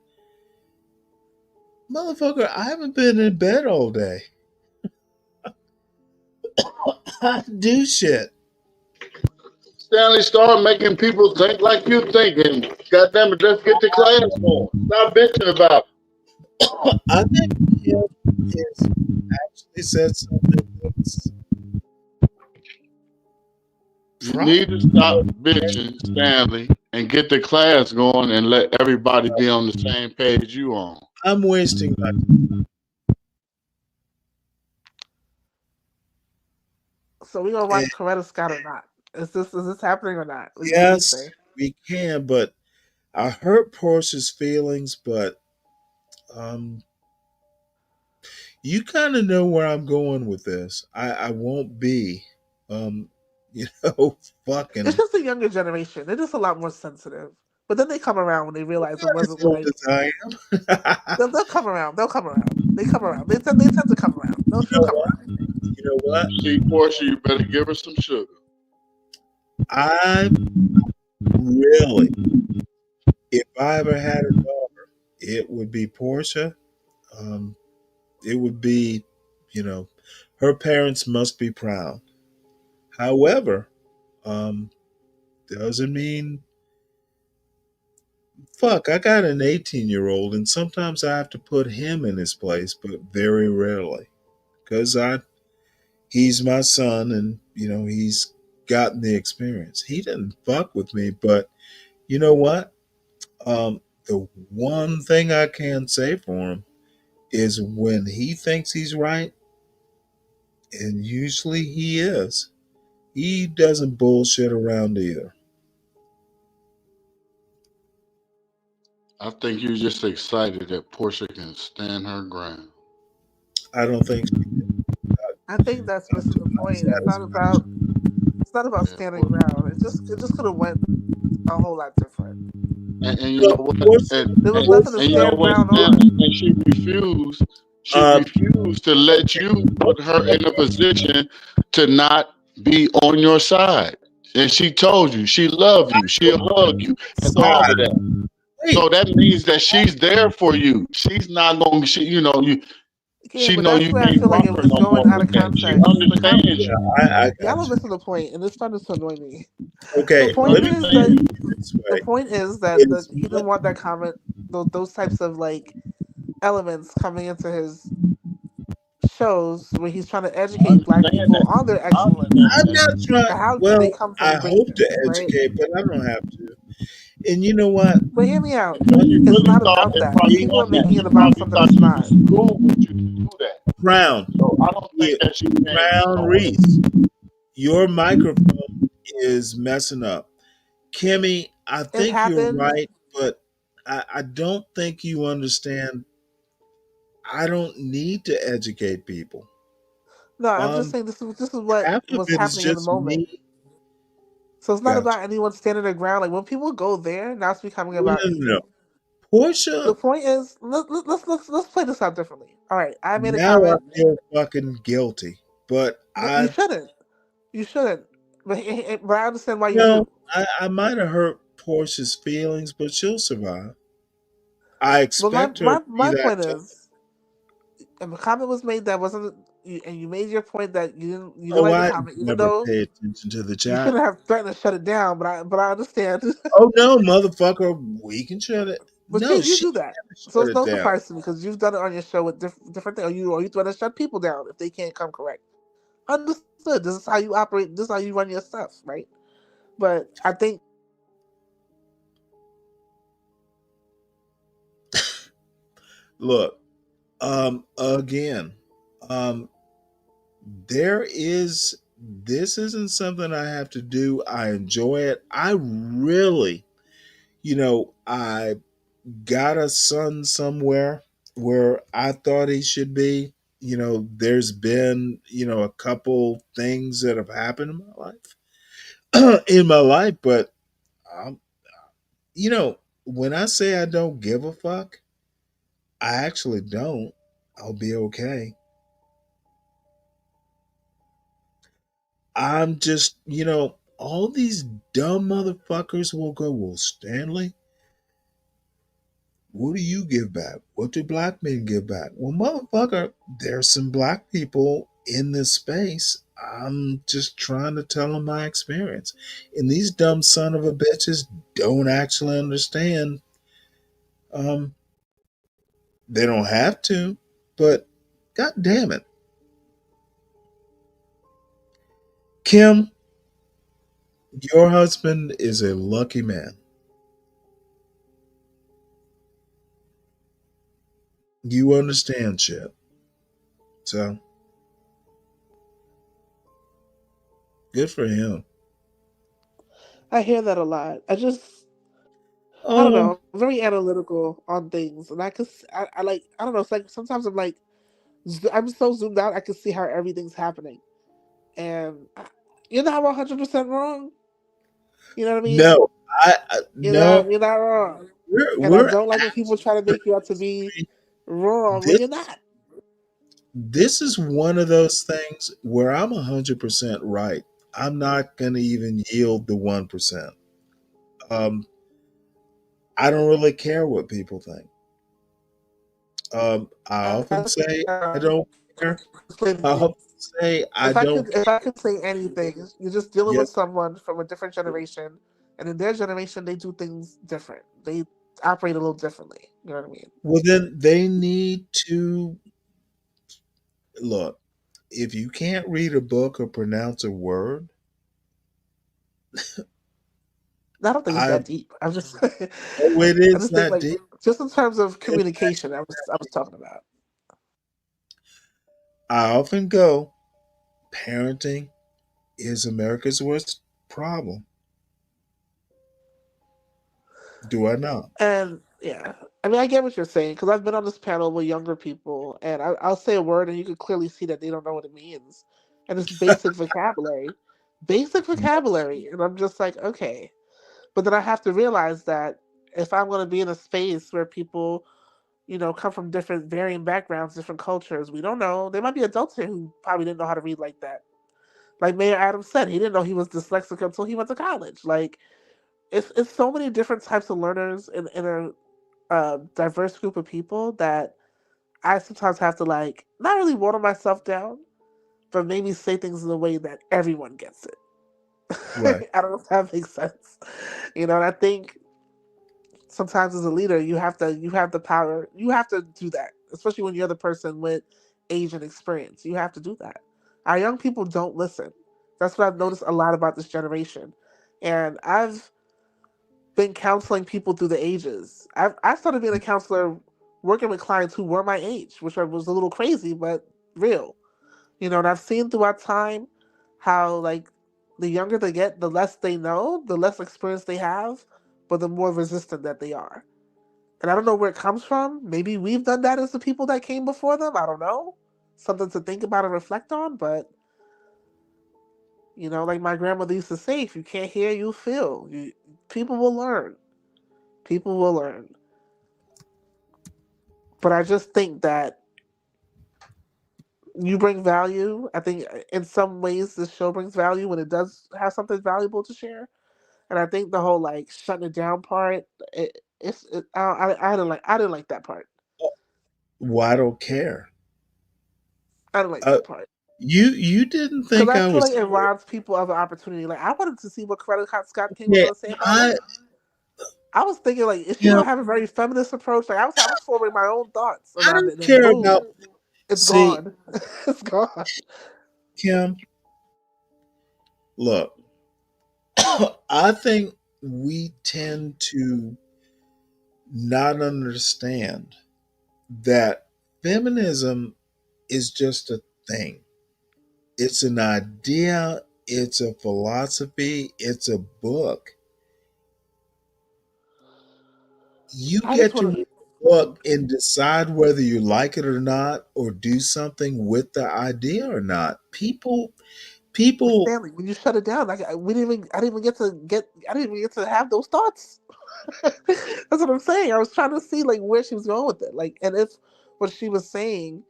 motherfucker, I haven't been in bed all day. I do shit. Stanley, start making people think like you think, and goddamn it, let's get the class going. Stop bitching about it. I think him is actually said something that's You need to stop bitching, Stanley, and get the class going and let everybody be on the same page you on. I'm wasting my So we gonna time. watch Coretta Scott or not? Is this happening or not? What do you Yes, say? we can, but I hurt Portia's feelings, but um you kind of know where I'm going with this. I won't be um you know It's fucking just a younger generation. They're just a lot more sensitive. But then they come around when they realize it not as wasn't old like as I am. they'll come around. They'll come around. They come around. They tend to come around. You They'll know come what? around. You know what? See, Portia, you better give her some sugar. I really, if I ever had a daughter, it would be Portia. Um, it would be, you know, her parents must be proud. However, um, doesn't mean fuck. I got an 18-year-old, and sometimes I have to put him in his place, but very rarely, because he's my son, and he's gotten the experience. He didn't fuck with me, but you know what? The one thing I can say for him is when he thinks he's right, and usually he is, he doesn't bullshit around either. I think you're just excited that Portia can stand her ground. I don't think she I think that's got missing to the my point. satisfaction. It's not about Yeah, standing ground. It just could have went a whole lot different. and you know But what? Portia, There was And, nothing to and you know stand Portia, what, ground Stanley? on. And she refused. She uh, refused to let you put her in a position to not be on your side. And she told you she loved you, she'll hug you, and all of side. that. So Wait, that means that she's there for you. She's not going. Yeah, She but know that's you where I can't feel like rock it her was no going more out of with that. She context. understands yeah, you. I Y'all are got you. missing the point, and it's starting to annoy me. The Okay, point let me is put that it this the way: point is that is he didn't want that comment, those types of like elements coming into his shows where he's trying to I educate black understand people that. on their I excellence understand I'm that. not trying. and how they Well, come I from hope to greatness, right? educate, but I don't have to. And you know what? But hear me out. Because she It's really not thought about it that. probably People are wasn't that. making She it about probably something thought it's she not. was cool with you to do that. Crown, So I don't think that she changed Crown no way. Reese, your microphone is messing up. Kimmy, I It think you're happened. right, but I don't think you understand. I don't need to educate people. No, I'm just Um, saying this is what Half of was it is happening in the just moment. me. So it's not Gotcha. about anyone standing their ground. Like when people go there, now it's becoming No, about no, no, no. ego. The Portia, point is, let's play this out differently. All right, I made a now I comment. feel fucking guilty, but No, you shouldn't. You shouldn't. But I understand why you no, do. I might have hurt Portia's feelings, but she'll survive. I But my expect her my to be my that point tough. is, if a comment was made that wasn't, and you made your point that you didn't Oh, like the I comment, even never though pay attention to the you chat. shouldn't have threatened to shut it down. But I understand. Oh no, motherfucker, we can shut it. But No, you she do that. never So shut it's it no down. surprise to me because you've done it on your show with different things. Or you threaten to shut people down if they can't come correct. Understood. This is how you operate. This is how you run your stuff, right? But I think Look, again, um, there is this isn't something I have to do. I enjoy it. I really, I got a son somewhere where I thought he should be. There's been, a couple things that have happened in my life, but um, when I say I don't give a fuck, I actually don't. I'll be okay. I'm just, all these dumb motherfuckers will go, well, Stanley, what do you give back? What do black men give back? Well, motherfucker, there's some black people in this space. I'm just trying to tell them my experience. And these dumb son of a bitches don't actually understand. Um, they don't have to, but god damn it. Kim, your husband is a lucky man. You understand shit. So good for him. I hear that a lot. I don't Oh know. I'm very analytical on things, and I like. I don't know. It's like sometimes I'm so zoomed out. I can see how everything's happening, and you're not 100% wrong. You know what I mean? no, no. You're not wrong. And I We're don't like when people try to make you out to be wrong when this you're not. this is one of those things where I'm 100% right. I'm not going to even yield the 1%. Um, I don't really care what people think. I often say I don't care. I often say I don't If care. I could say anything, you're just dealing with Yes. someone from a different generation, and in their generation they do things different. They operate a little differently. You know what I mean? Well, then they need to look. If you can't read a book or pronounce a word, I don't think it's I that deep. I'm just, oh, it I is just think that like deep. just in terms of In fact, communication, I was talking about. I often go, parenting is America's worst problem. Do I not? And yeah, I mean, I get what you're saying because I've been on this panel with younger people, and I'll say a word, and you can clearly see that they don't know what it means, and it's basic vocabulary, and I'm just like, okay, but then I have to realize that if I'm going to be in a space where people, come from different, varying backgrounds, different cultures, we don't know. There might be adults here who probably didn't know how to read like that. Like Mayor Adams said, he didn't know he was dyslexic until he went to college. Like it's so many different types of learners in a diverse group of people that I sometimes have to like not really water myself down, but maybe say things in a way that everyone gets Right. it. I don't know if that makes sense. And I think sometimes as a leader you have the power. You have to do that, especially when you're the person with age and experience. You have to do that. Our young people don't listen. That's what I've noticed a lot about this generation. And I've been counseling people through the ages. I started being a counselor working with clients who were my age, which was a little crazy, but real. And I've seen throughout time how like the younger they get, the less they know, the less experience they have, but the more resistant that they are. And I don't know where it comes from. Maybe we've done that as the people that came before them. I don't know. Something to think about and reflect on, but like my grandmother used to say, if you can't hear, you feel. People will learn. People will learn. But I just think that you bring value. I think in some ways this show brings value when it does have something valuable to share. And I think the whole like shutting it down part, I didn't like that part. Well, I don't care. I didn't like Uh, that part you didn't because think I I feel was like it robs people of an opportunity. Like I wanted to see what Coretta Scott King was yeah, going to say about I women. I was thinking like, is she you going know, to have a very feminist approach? Like I was forming my own thoughts I around it, don't and then care boom, about it's see, gone. It's gone. Kim, look, I think we tend to not understand that feminism is just a thing. It's an idea, it's a philosophy, it's a book. You I just get to want read the book and decide whether you like it or not, or do something with the idea or not. People. Stanley, when you shut it down, like we didn't even, I didn't even I didn't even get to have those thoughts. That's what I'm saying. I was trying to see like where she was going with it, like, and if what she was saying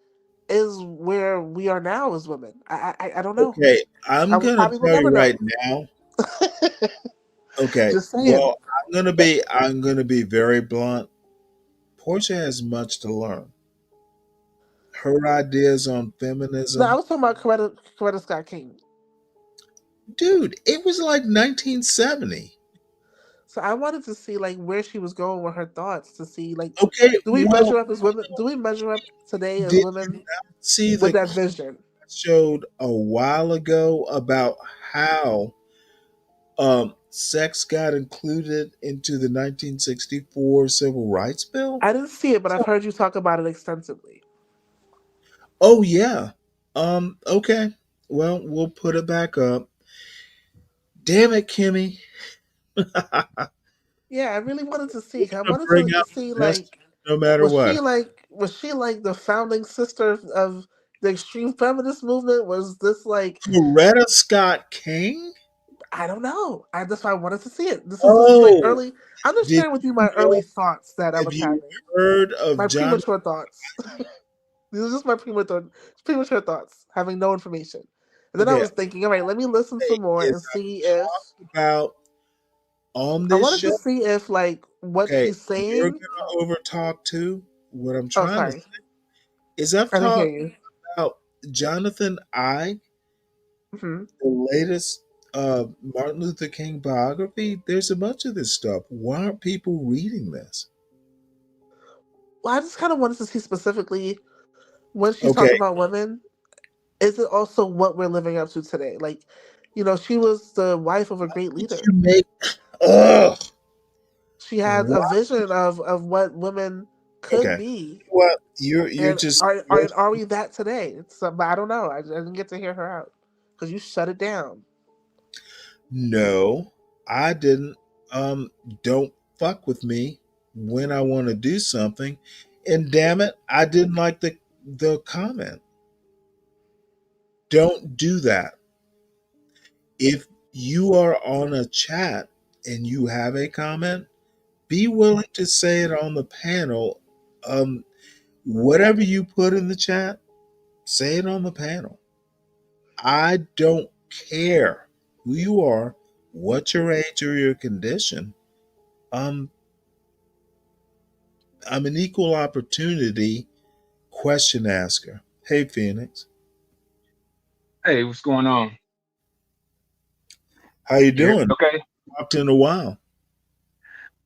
is where we are now as women. I don't know. Okay, I'm We gonna probably will tell you never right know. now. Okay, Just saying. well, I'm gonna be very blunt. Portia has much to learn. Her ideas on No, I feminism, was talking about Coretta Scott King. dude, it was like 1970. So I wanted to see like where she was going with her thoughts to see like, Okay, do we well, measure up as women? Do we measure up today as did you women not see with the that clip vision? I showed a while ago about how sex got included into the 1964 Civil Rights Bill? I didn't see it, but I've So, heard you talk about it extensively. oh yeah. Okay. Well, we'll put it back up. Damn it, Kimmy. I'm Yeah, I really wanted to see. I gonna wanted bring to out see the best like, no matter what. was she like the founding sister of the extreme feminist movement? Was this like, Coretta Scott King? I don't know. That's why I wanted to see it. This is my Oh, early. I'm just did sharing with you you my early know? thoughts that I Have was you having. heard of My Jonathan? premature thoughts. These are just my premature thoughts, having no information. And then I Okay, was thinking, all right, let me listen say some more and is see I've if talked about on I this wanted show. to see if like what Okay, she's you're saying. gonna overtalk too. What I'm Oh, trying to sorry, say is I've I didn't hear talked you. about Jonathan I, Hmm. the latest Martin Luther King biography. There's a bunch of this stuff. Why aren't people reading this? Well, I just kind of wanted to see specifically when she's Okay, talking about women. Is it also what we're living up to today? Like, she was the wife of a great did leader. you make? Ugh. She had a What? vision of what women could Okay. be. Well, you're And just are we that today? So, but I don't know. I didn't get to hear her out because you shut it down. no. I didn't. Don't fuck with me when I want to do something. And damn it, I didn't like the comment. Don't do that. If you are on a chat and you have a comment, be willing to say it on the panel. Whatever you put in the chat, say it on the panel. I don't care who you are, what your age or your condition. Um, I'm an equal opportunity question asker. Hey, Phoenix, Hey, what's going on? how you You hear me doing? okay? Talked in a while.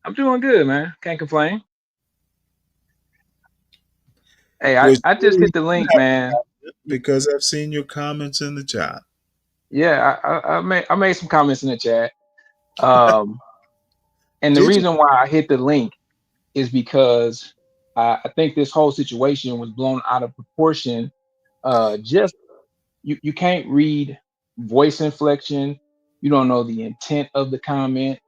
I'm doing good, man. Can't complain. Hey, I, Was I just hit the link, man. because I've seen your comments in the chat. Yeah, I made some comments in the chat. Um, and the Did you? reason why I hit the link is because I think this whole situation was blown out of proportion. Just you can't read voice inflection. You don't know the intent of the comment.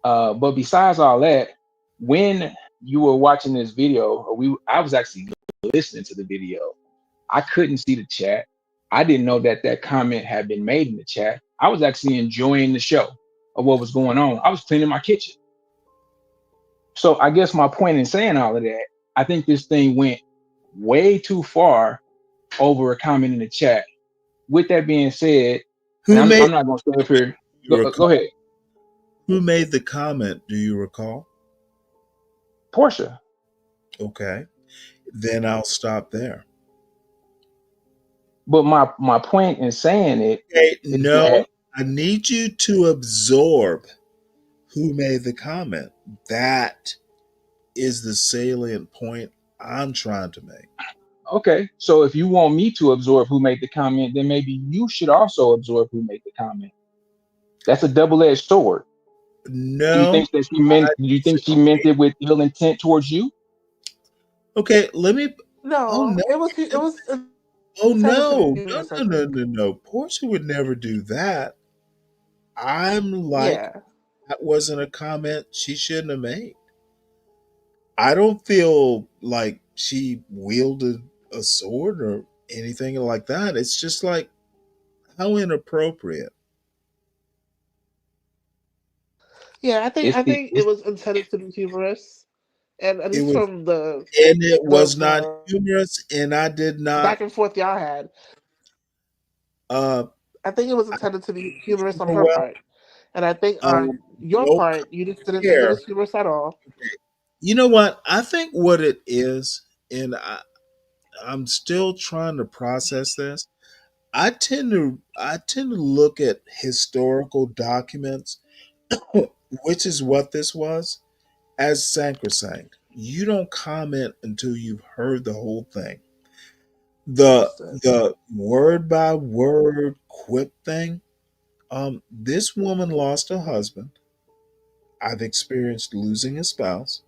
But besides all that, when you were watching this video, I was actually listening to the video. I couldn't see the chat. I didn't know that comment had been made in the chat. I was actually enjoying the show of what was going on. I was cleaning my kitchen. So I guess my point in saying all of that, I think this thing went way too far over a comment in the chat. With that being said, and Who I'm made? not gonna stay up here. You Go recall? ahead, Who made the comment? Do you recall? Portia. Okay, then I'll stop there. But my point in saying it Okay, is no, that I need you to absorb who made the comment. That is the salient point I'm trying to make. okay. So if you want me to absorb who made the comment, then maybe you should also absorb who made the comment. That's a double-edged sword. Do you No, think that she meant? I Do you think she meant disagree. it with ill intent towards you? Okay, let me. Oh No, no! it was Oh intended to be no! humorous, No! I No! think. No! No! No! Portia would never do that. I'm like, Yeah. that wasn't a comment she shouldn't have made. I don't feel like she wielded a sword or anything like that. It's just like, how inappropriate. Yeah, It's I the think it it's was intended to be humorous, and at It least was, from and it was not the humorous, and I did not. back and forth y'all had, Uh, I think it was intended to be humorous on her well, part, and I think on your no part, you just didn't think it care. was humorous at all. You know what? I think what it is, and I'm still trying to process this. I tend to look at historical documents, which is what this was, as sacrosanct. You don't comment until you've heard the whole thing. The Understood. the word by word quip thing. This woman lost a husband. I've experienced losing a spouse.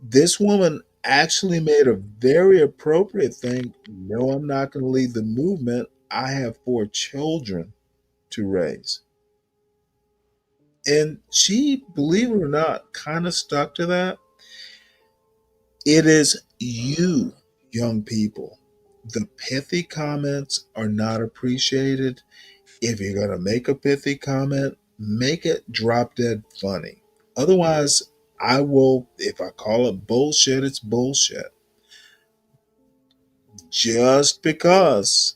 This woman actually made a very appropriate thing. No, I'm not going to lead the movement. I have 4 children to raise. And she, believe it or not, kind of stuck to that. It is you, young people. The pithy comments are not appreciated. If you're going to make a pithy comment, make it drop dead funny. Otherwise, I will, if I call it bullshit, it's bullshit. Just because,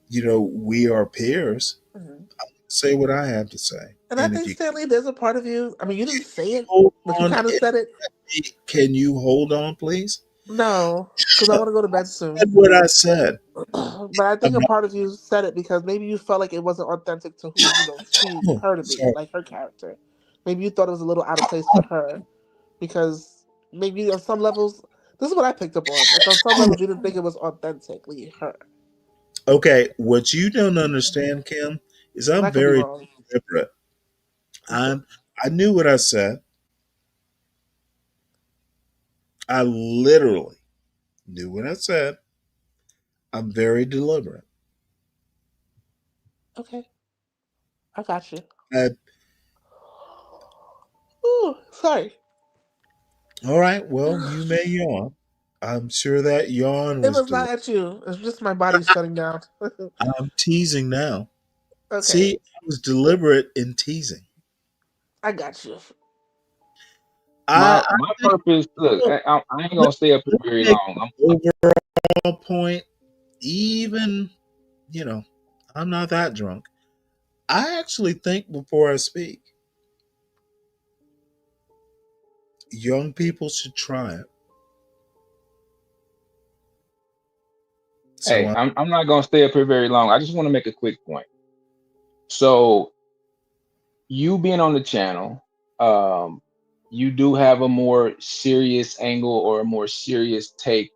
we are peers, Mhm. say what I have to say. And I And if think you Stanley, there's a part of you. I mean, you didn't say it, hold but you on, kind of said it. can you hold on, please? No, because I want to go to I bed soon. said what I said. But I think I'm a not. part of you said it because maybe you felt like it wasn't authentic to who she her to be, Sorry. like her character. Maybe you thought it was a little out of place for her because maybe on some levels, this is what I picked up on. Like on some levels, you didn't think it was authentically her, Okay, what you don't understand, Kim, is and I'm I could be very wrong. deliberate. Okay, I knew what I said. I literally knew what I said. I'm very deliberate. okay, I got you. I, Ooh, sorry. all right, well, you may yawn. I'm sure that yawn It was was deliberate. not at you. It's just my body shutting down. I'm teasing now. Okay, See, I was deliberate in teasing. I got you. I my think, purpose. Look, look, I ain't let, gonna stay up here let very me make long. an overall point. Even, you know, I'm not that drunk. I actually think before I speak. Young people should try it. So Hey, I'm not gonna stay up here very long. I just want to make a quick point. So you being on the channel, um, you do have a more serious angle or a more serious take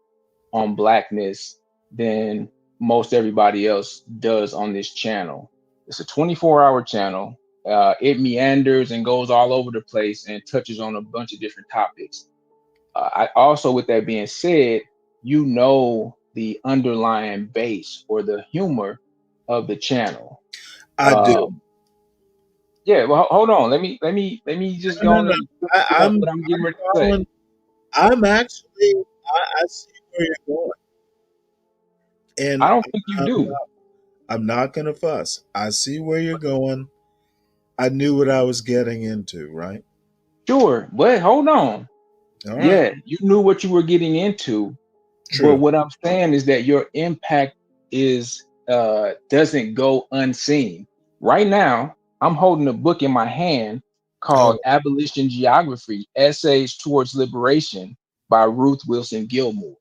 on blackness than most everybody else does on this channel. It's a 24-hour channel. It meanders and goes all over the place and touches on a bunch of different topics. I also, with that being said, the underlying base or the humor of the channel. I do. Um, yeah, well, hold on. Let me just No, go no, on no. and I, what I'm I'm getting I'm ready to say. following. I'm actually. I see where you're going, and I don't think you I'm do. I'm not gonna fuss. I see where you're going. I knew what I was getting into. Right. Sure, but hold on. All right. Yeah, you knew what you were getting into, but True. what I'm saying is that your impact is doesn't go unseen. Right now, I'm holding a book in my hand called Oh, Abolition Geography: Essays Towards Liberation by Ruth Wilson Gilmore.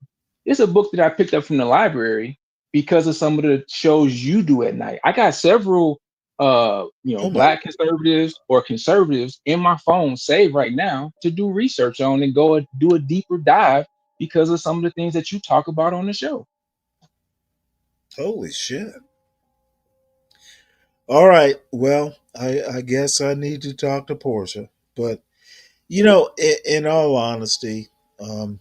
It's a book that I picked up from the library because of some of the shows you do at night. I got several oh my. black conservatives or conservatives in my phone saved right now to do research on and go and do a deeper dive because of some of the things that you talk about on the show. Holy shit. All right. Well, I guess I need to talk to Portia, but in all honesty, um,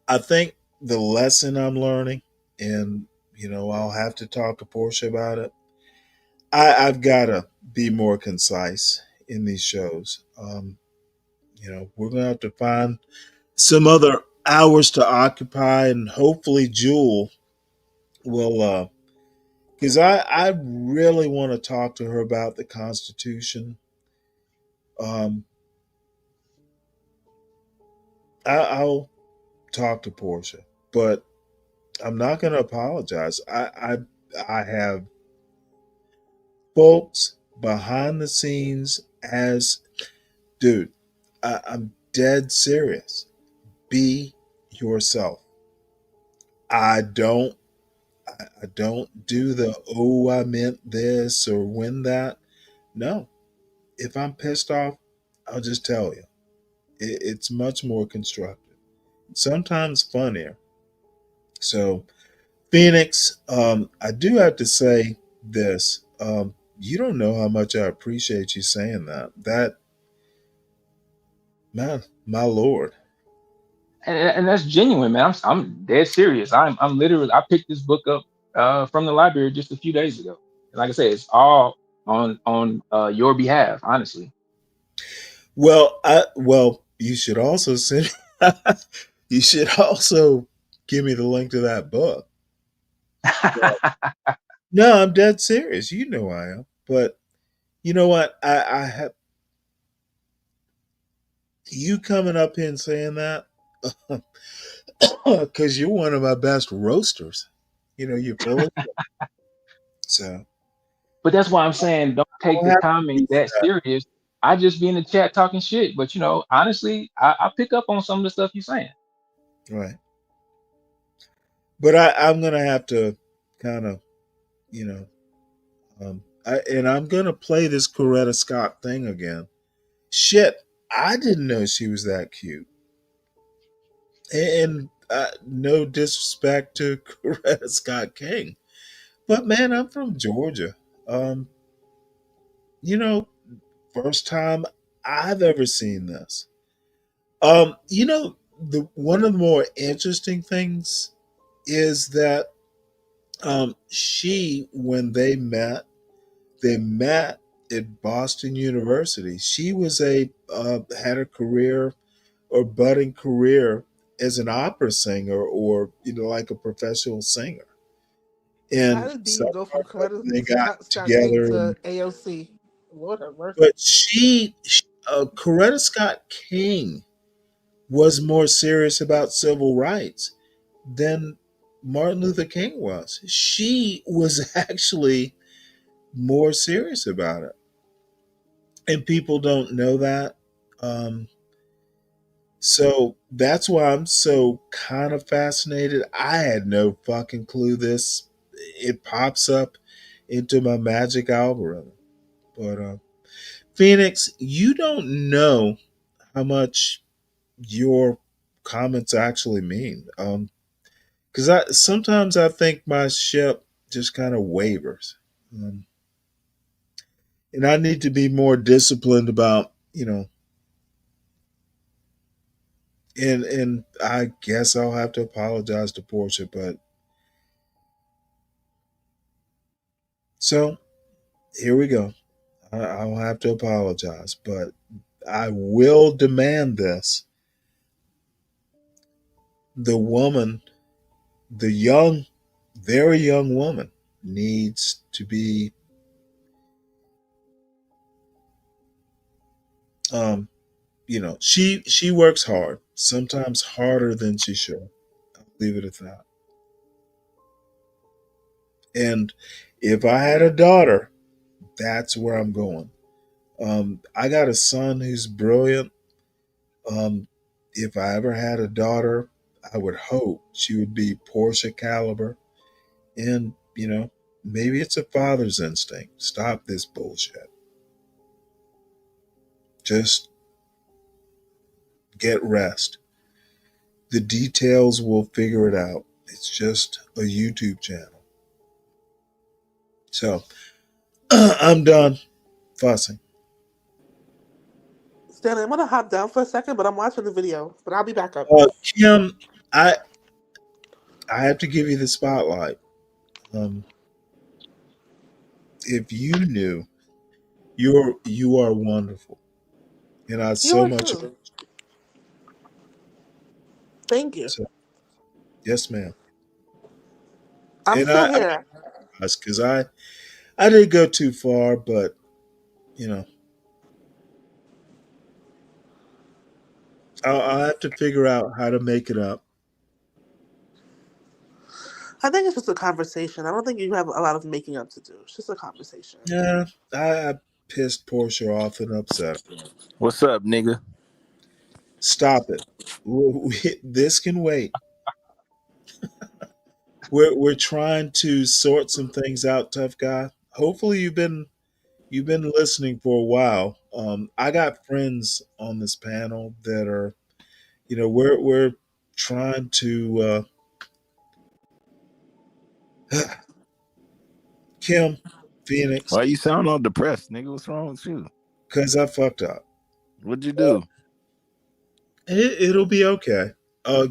I think the lesson I'm learning, and I'll have to talk to Portia about it. I've got to be more concise in these shows. We're gonna have to find some other hours to occupy, and hopefully Jewel will, because I really want to talk to her about the Constitution. Um, I'll talk to Portia, but I'm not going to apologize. I have folks behind the scenes as dude. I'm dead serious. Be yourself. I don't I don't do the oh I meant this or when that. No. If I'm pissed off, I'll just tell you. It's much more constructive. Sometimes funnier. So Phoenix, I do have to say this. You don't know how much I appreciate you saying that. That man, my lord. And that's genuine, man. I'm dead serious. I'm literally I picked this book up from the library just a few days ago. And like I said, it's all on your behalf, honestly. Well, you should also send. You should also give me the link to that book. No, I'm dead serious. You know I am. But you know what? I have you coming up here and saying that because you're one of my best roasters. You're full of so. But that's why I'm saying don't I take don't the have to comment teach that that. serious. I just be in the chat talking shit. But honestly, I pick up on some of the stuff you're saying. Right. But I'm gonna have to kind of, you know, and I'm gonna play this Coretta Scott thing again. Shit, I didn't know she was that cute. And no disrespect to Coretta Scott King, but man, I'm from Georgia. Um, you know, first time I've ever seen this. The one of the more interesting things is that she, when they met at Boston University. She was had a career or budding career as an opera singer or like a professional singer. How And did so you go from Coretta they got Scott King together, to and AOC? Lord have mercy. but Coretta Scott King was more serious about civil rights than Martin Luther King was. She was actually more serious about it, and people don't know that. Um, so that's why I'm so kind of fascinated. I had no fucking clue this. It pops up into my magic algorithm. But Phoenix, you don't know how much your comments actually mean. Because I sometimes I think my ship just kind of wavers, um, and I need to be more disciplined about and I guess I'll have to apologize to Portia, but so here we go. I'll have to apologize, but I will demand this. The woman, the young, very young woman, needs to be, um, she works hard, sometimes harder than she should. I'll leave it at that. And if I had a daughter, that's where I'm going. I got a son who's brilliant. If I ever had a daughter, I would hope she would be Portia caliber. And, maybe it's a father's instinct. Stop this bullshit. Just get rest. The details will figure it out. It's just a YouTube channel. So I'm done fussing. Stanley, I'm gonna hop down for a second, but I'm watching the video. But I'll be back up. Kim, I have to give you the spotlight. If you knew, you are wonderful, and I You so are much. too. Thank you. So, yes, ma'am. I'm And still here. because I did go too far, but you know, I'll have to figure out how to make it up. I think it's just a conversation. I don't think you have a lot of making up to do. It's just a conversation. Yeah, I pissed Portia off and upset her. What's up, nigga? Stop it. This can wait. We're trying to sort some things out, tough guy. Hopefully you've been listening for a while. I got friends on this panel that are, we're trying to Kim Phoenix Why you sound all depressed, nigga? What's wrong with you? because I fucked up. What'd you do? It'll be okay.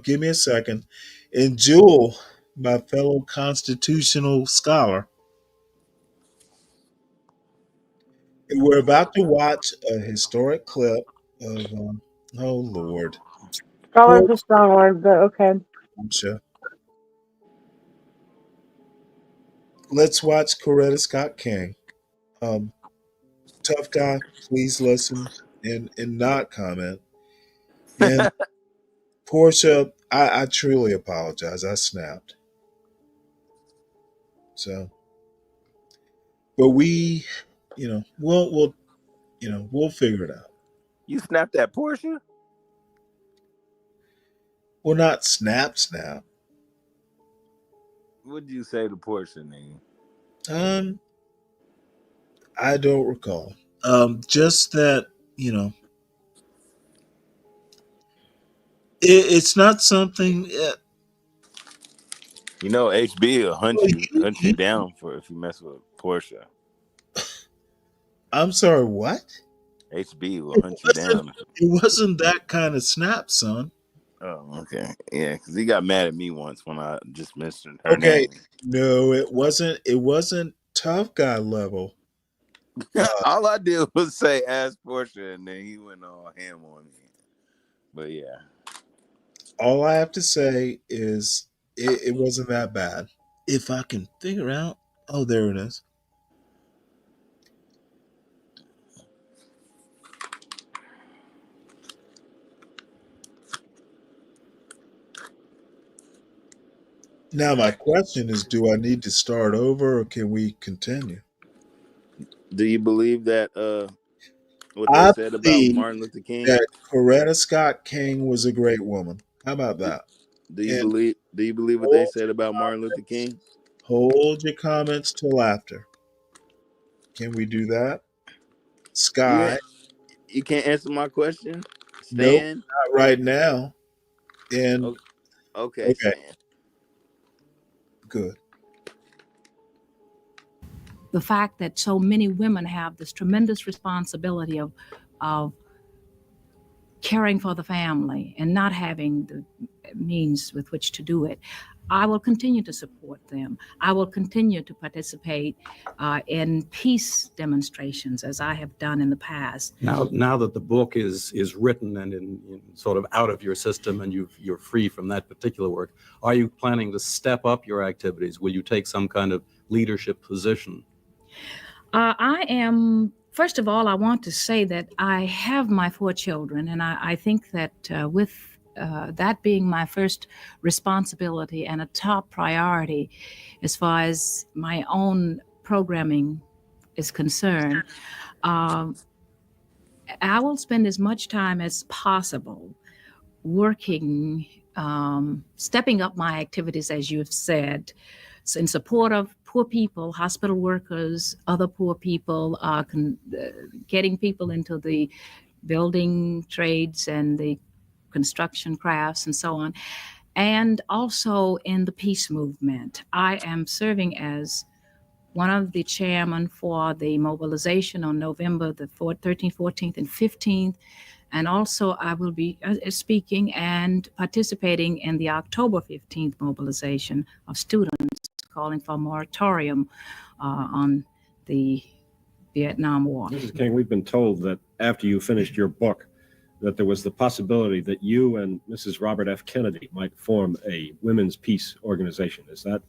Give me a second. And Jewel, my fellow constitutional scholar, we're about to watch a historic clip of, oh Lord, Scholars poor a strong word, but okay. Portia. Let's watch Coretta Scott King. Um, Tough guy, please listen and not comment. And Portia, I truly apologize. I snapped. So, but we'll figure it out. You snapped that Portia? Well, not snap. What'd you say to Portia, nigga? Um, I don't recall. Just that you know, it's not something. You know HB will Well, hunt you down for if you mess with Portia. I'm sorry. What? HB will It hunt you wasn't. down. It wasn't that kind of snap, son. Oh, okay. Yeah, because he got mad at me once when I just mentioned her Okay. name. No, it wasn't. It wasn't tough guy level. All I did was say ask Portia, and then he went all ham on me. But yeah. All I have to say is it wasn't that bad. If I can figure out, oh, there it is. Now my question is, do I need to start over or can we continue? Do you believe that what they I said about believe Martin Luther King? that Coretta Scott King was a great woman. How about Do, that? do you And believe what they hold said about Martin Luther King? hold your comments till after. Can we do that? You Sky, ain't, you can't answer my question? nope, Stan? not right now. And Okay, okay, Stan. good. The fact that so many women have this tremendous responsibility of caring for the family and not having the means with which to do it. I will continue to support them. I will continue to participate in peace demonstrations as I have done in the past. Now that the book is written and in sort of out of your system and you're free from that particular work, are you planning to step up your activities? Will you take some kind of leadership position? I am, first of all, I want to say that I have my 4 children, and I think that with that being my first responsibility and a top priority as far as my own programming is concerned, I will spend as much time as possible working, stepping up my activities, as you have said, in support of poor people, hospital workers, other poor people, getting people into the building trades and the construction crafts and so on, and also in the peace movement. I am serving as one of the chairmen for the mobilization on November the 13th, 14th, and 15th And also I will be speaking and participating in the October 15th mobilization of students calling for a moratorium on the Vietnam War. Mrs. King, we've been told that after you finished your book, that there was the possibility that you and Mrs. Robert F. Kennedy might form a women's peace organization. Is that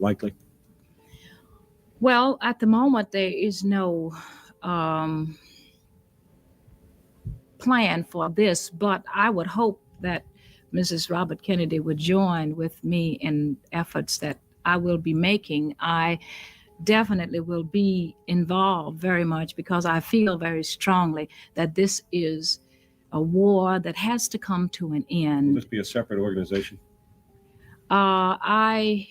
likely? Well, at the moment, there is no plan for this, but I would hope that Mrs. Robert Kennedy would join with me in efforts that I will be making. I definitely will be involved very much because I feel very strongly that this is a war that has to come to an end. Will this be a separate organization? I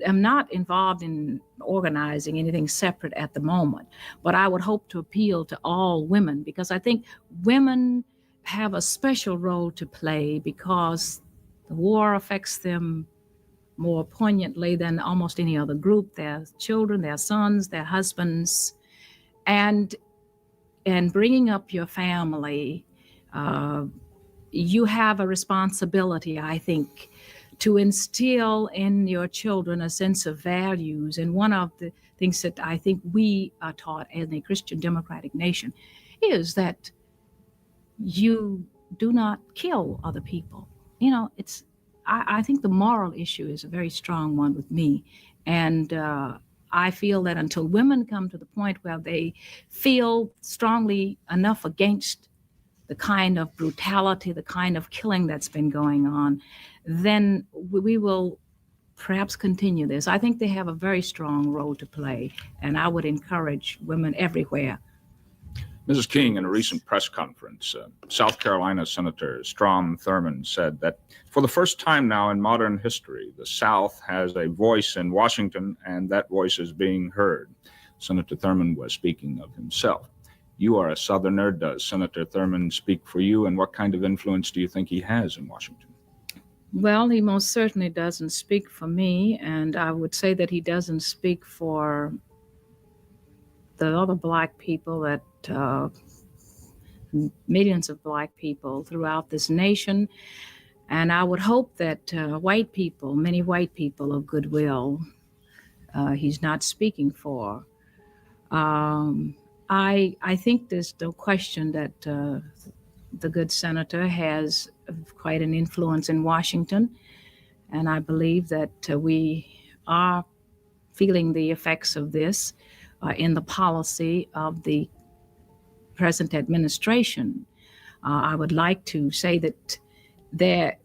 am not involved in organizing anything separate at the moment, but I would hope to appeal to all women because I think women have a special role to play because the war affects them more poignantly than almost any other group. Their children, their sons, their husbands, and bringing up your family, you have a responsibility, I think, to instill in your children a sense of values. And one of the things that I think we are taught in a Christian democratic nation is that you do not kill other people. You know, I think the moral issue is a very strong one with me. And I feel that until women come to the point where they feel strongly enough against the kind of brutality, the kind of killing that's been going on, then we will perhaps continue this. I think they have a very strong role to play, and I would encourage women everywhere. Mrs. King, in a recent press conference, South Carolina Senator Strom Thurmond said that for the first time now in modern history, the South has a voice in Washington, and that voice is being heard. Senator Thurmond was speaking of himself. You are a Southerner. Does Senator Thurmond speak for you, and what kind of influence do you think he has in Washington? Well, he most certainly doesn't speak for me, and I would say that he doesn't speak for the other Black people that millions of Black people throughout this nation. And I would hope that white people, many white people of goodwill, he's not speaking for. I think there's no question that the good senator has quite an influence in Washington. And I believe that we are feeling the effects of this in the policy of the present administration. I would like to say that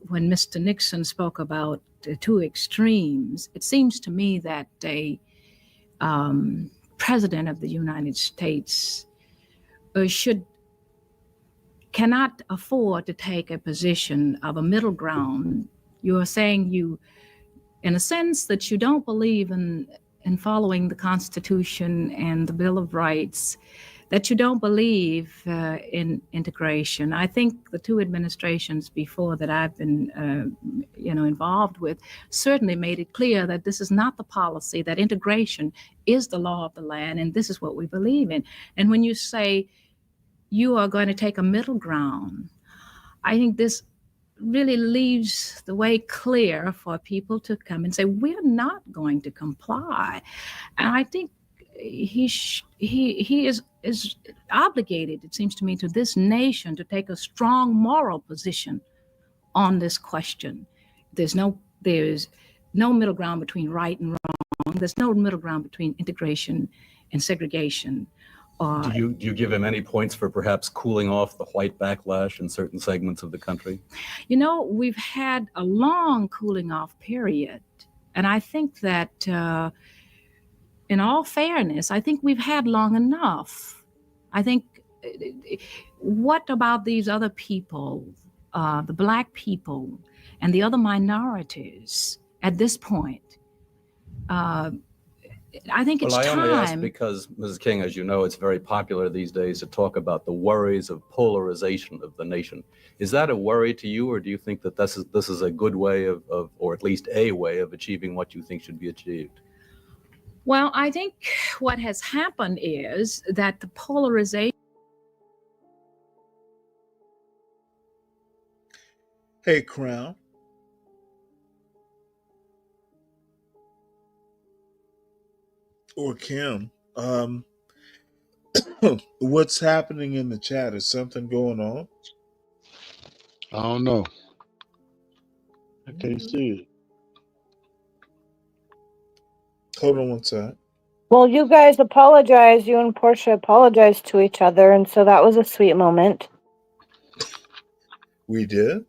when Mr. Nixon spoke about two extremes, it seems to me that a president of the United States cannot afford to take a position of a middle ground. You are saying in a sense, that you don't believe in following the Constitution and the Bill of Rights, that you don't believe in integration. I think the two administrations before that I've been involved with certainly made it clear that this is not the policy, that integration is the law of the land, and this is what we believe in. And when you say you are going to take a middle ground, I think this really leaves the way clear for people to come and say, we're not going to comply. And I think he is obligated, it seems to me, to this nation to take a strong moral position on this question. There's no middle ground between right and wrong. There's no middle ground between integration and segregation. Do you give him any points for perhaps cooling off the white backlash in certain segments of the country? You know, we've had a long cooling off period. And I think that in all fairness, I think we've had long enough. I think, what about these other people, the Black people and the other minorities at this point? I think it's time. I only ask because, Mrs. King, as you know, it's very popular these days to talk about the worries of polarization of the nation. Is that a worry to you, or do you think that this is a good way of, or at least a way of achieving what you think should be achieved? Well, I think what has happened is that the polarization Hey, Crown. Or Kim. What's happening in the chat? Is something going on? I don't know. I can't see it. Hold on one sec. Well, you guys apologized. You and Portia apologized to each other, and so that was a sweet moment. We did?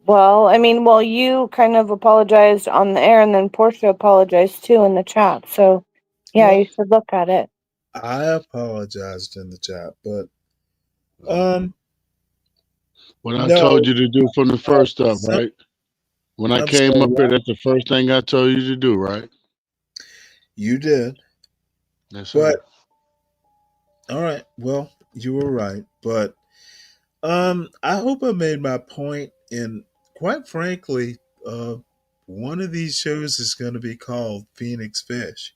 Well, I mean, well, you kind of apologized on the air, and then Portia apologized too in the chat. So, yeah, Well, you should look at it. I apologized in the chat, but what I no, told you to do from the first stuff, some, right? When I I'm came sorry, up here, what? that's the first thing I told you to do, right? You did. Yes, sir. But all right, well, you were right. But I hope I made my point, and quite frankly, one of these shows is going to be called Phoenix Fish.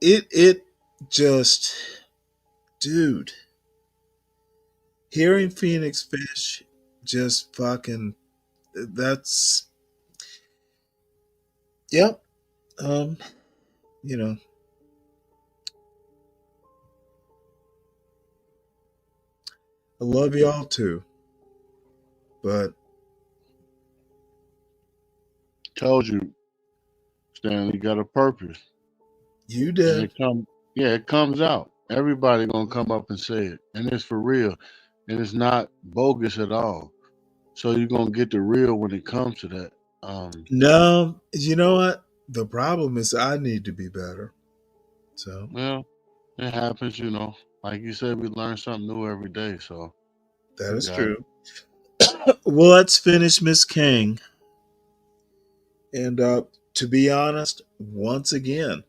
It just, dude, hearing Phoenix Fish just fucking, that's, yep. Um, you know, I love y'all too, but Told you, Stanley got a purpose. you And did. it comes out. Everybody gonna come up and say it. And it's for real. And it's not bogus at all. So you're gonna get the real when it comes to that. No, you know what? The problem is I need to be better. So, Well, it happens, you know. Like you said, we learn something new every day, so that you is got it. true. Well, let's finish Miss King. And to be honest, once again,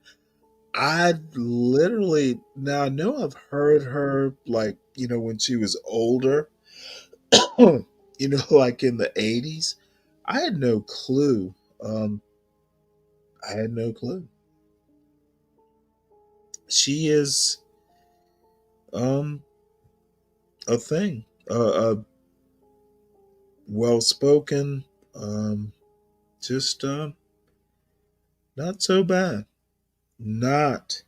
I literally, now I know I've heard her like, when she was older, like in the 80s. I had no clue. I had no clue. She is um a thing. Well spoken, just not so bad. Not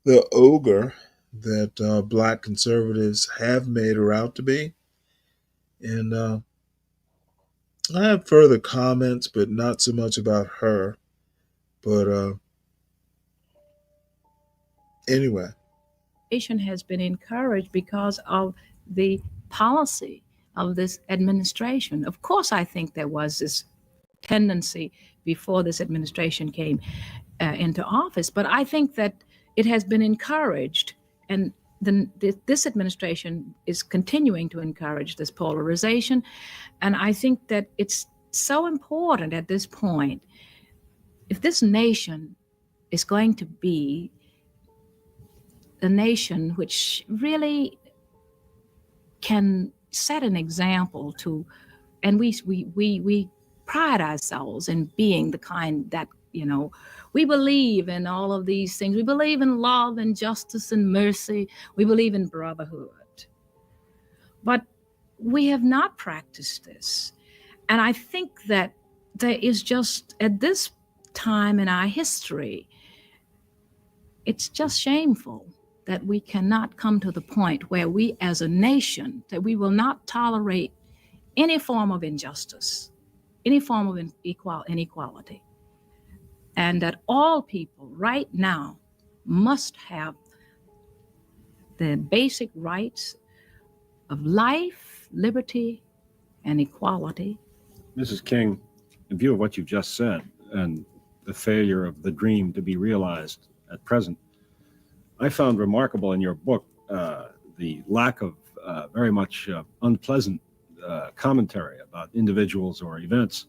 the ogre that black conservatives have made her out to be. And I have further comments, but not so much about her. But anyway. Has been encouraged because of the policy of this administration. Of course, I think there was this tendency before this administration came into office, but I think that it has been encouraged, and this administration is continuing to encourage this polarization. And I think that it's so important at this point, if this nation is going to be a nation which really can set an example to, and we pride ourselves in being the kind that, we believe in all of these things. We believe in love and justice and mercy. We believe in brotherhood. But we have not practiced this. And I think that there is just, at this time in our history, it's just shameful that we cannot come to the point where we as a nation, that we will not tolerate any form of injustice, any form of inequality, and that all people right now must have the basic rights of life, liberty, and equality. Mrs. King, in view of what you've just said and the failure of the dream to be realized at present, I found remarkable in your book the lack of very much unpleasant commentary about individuals or events.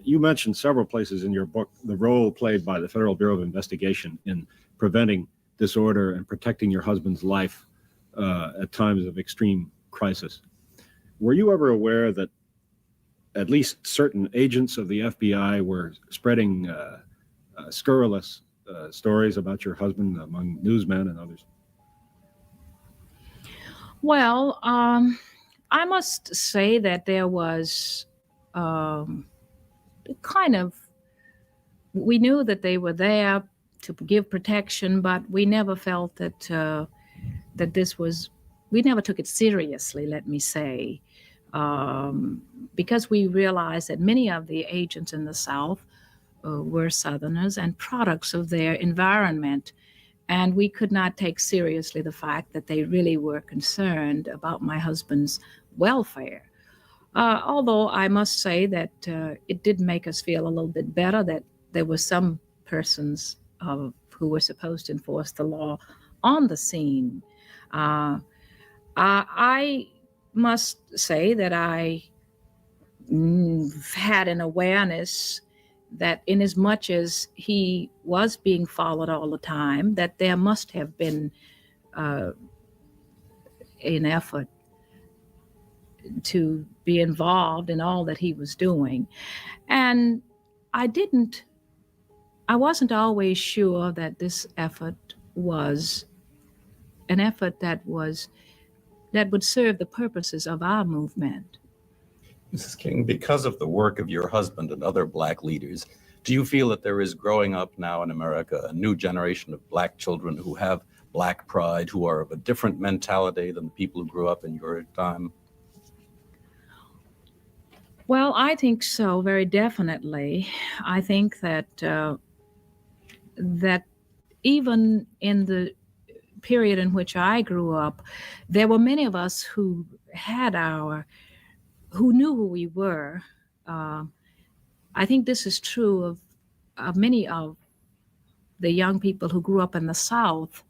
You mentioned several places in your book the role played by the Federal Bureau of Investigation in preventing disorder and protecting your husband's life at times of extreme crisis. Were you ever aware that at least certain agents of the FBI were spreading scurrilous stories about your husband among newsmen and others? Well, I must say that there was um, kind of, we knew that they were there to give protection, but we never felt that that this was, we never took it seriously, let me say, because we realized that many of the agents in the South were Southerners and products of their environment. And we could not take seriously the fact that they really were concerned about my husband's welfare. Although I must say that it did make us feel a little bit better that there were some persons who were supposed to enforce the law on the scene. I must say that I had an awareness that in as much as he was being followed all the time, that there must have been an effort to be involved in all that he was doing. And I wasn't always sure that this effort was an effort that would serve the purposes of our movement. Mrs. King, because of the work of your husband and other Black leaders, do you feel that there is growing up now in America a new generation of Black children who have Black pride, who are of a different mentality than the people who grew up in your time? Well, I think so, very definitely. I think that that even in the period in which I grew up, there were many of us who knew who we were. I think this is true of many of the young people who grew up in the South.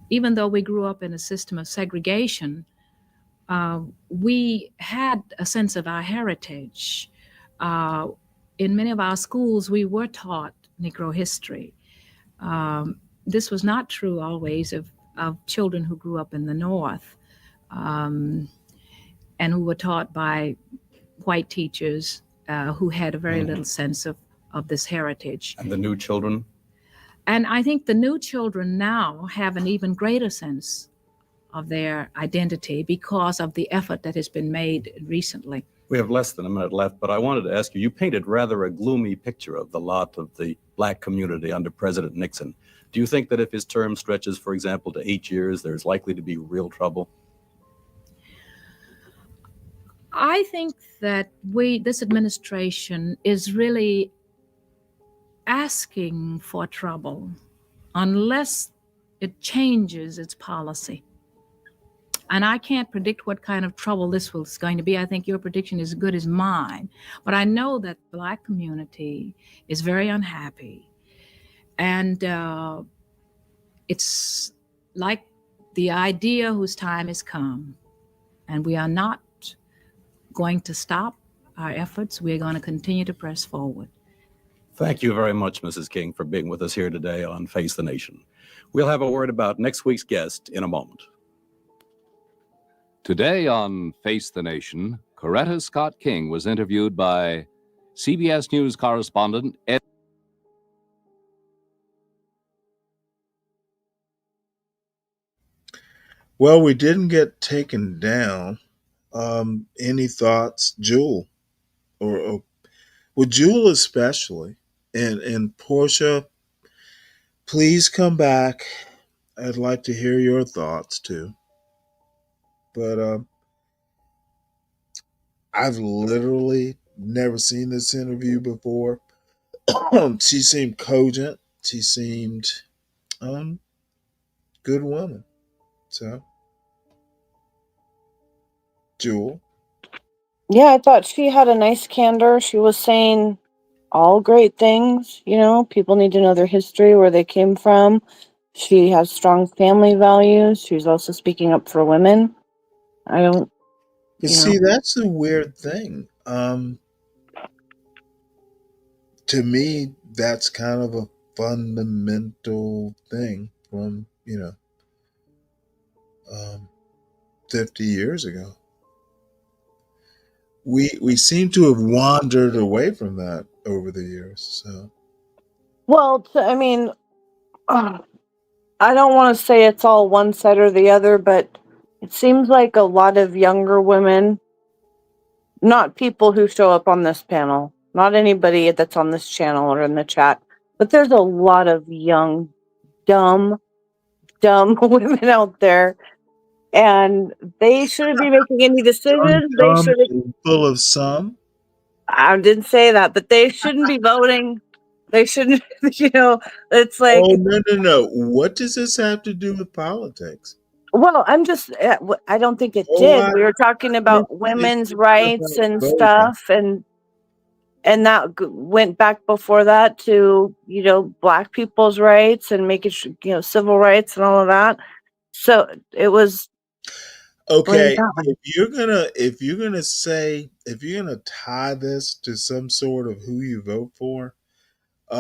Even though we grew up in a system of segregation, we had a sense of our heritage. In many of our schools, we were taught Negro history. This was not true always of children who grew up in the North and who were taught by white teachers who had a very little sense of this heritage. And the new children? And I think the new children now have an even greater sense of their identity because of the effort that has been made recently. We have less than a minute left, but I wanted to ask you, you painted rather a gloomy picture of the lot of the Black community under President Nixon. Do you think that if his term stretches, for example, to 8 years, there's likely to be real trouble? I think that this administration is really asking for trouble unless it changes its policy. And I can't predict what kind of trouble this is going to be. I think your prediction is as good as mine. But I know that the Black community is very unhappy. And it's like the idea whose time has come. And we are not going to stop our efforts. We're going to continue to press forward. Thank you very much, Mrs. King, for being with us here today on Face the Nation. We'll have a word about next week's guest in a moment. Today on Face the Nation, Coretta Scott King was interviewed by CBS News correspondent Ed. Well, we didn't get taken down. Any thoughts, Jewel, or with Jewel especially, and Portia? Please come back. I'd like to hear your thoughts too. But I've literally never seen this interview before. She seemed cogent. She seemed good woman. So, Jewel. Yeah, I thought she had a nice candor. She was saying all great things. You know, people need to know their history, where they came from. She has strong family values. She's also speaking up for women. I don't. But see, that's the weird thing. To me, that's kind of a fundamental thing from 50 years ago. We seem to have wandered away from that over the years. So, well, I mean, I don't want to say it's all one side or the other, but it seems like a lot of younger women, not people who show up on this panel, not anybody that's on this channel or in the chat, but there's a lot of young, dumb women out there, and they shouldn't be making any decisions. They Dumb should. and full of some. I didn't say that, but they shouldn't be voting. They shouldn't. It's like. Oh no! What does this have to do with politics? Well, I don't think it Oh, did. We were talking about women's rights and voting. stuff, and that went back before that to Black people's rights and making civil rights and all of that. So it was Okay, if you're gonna tie this to some sort of who you vote for, I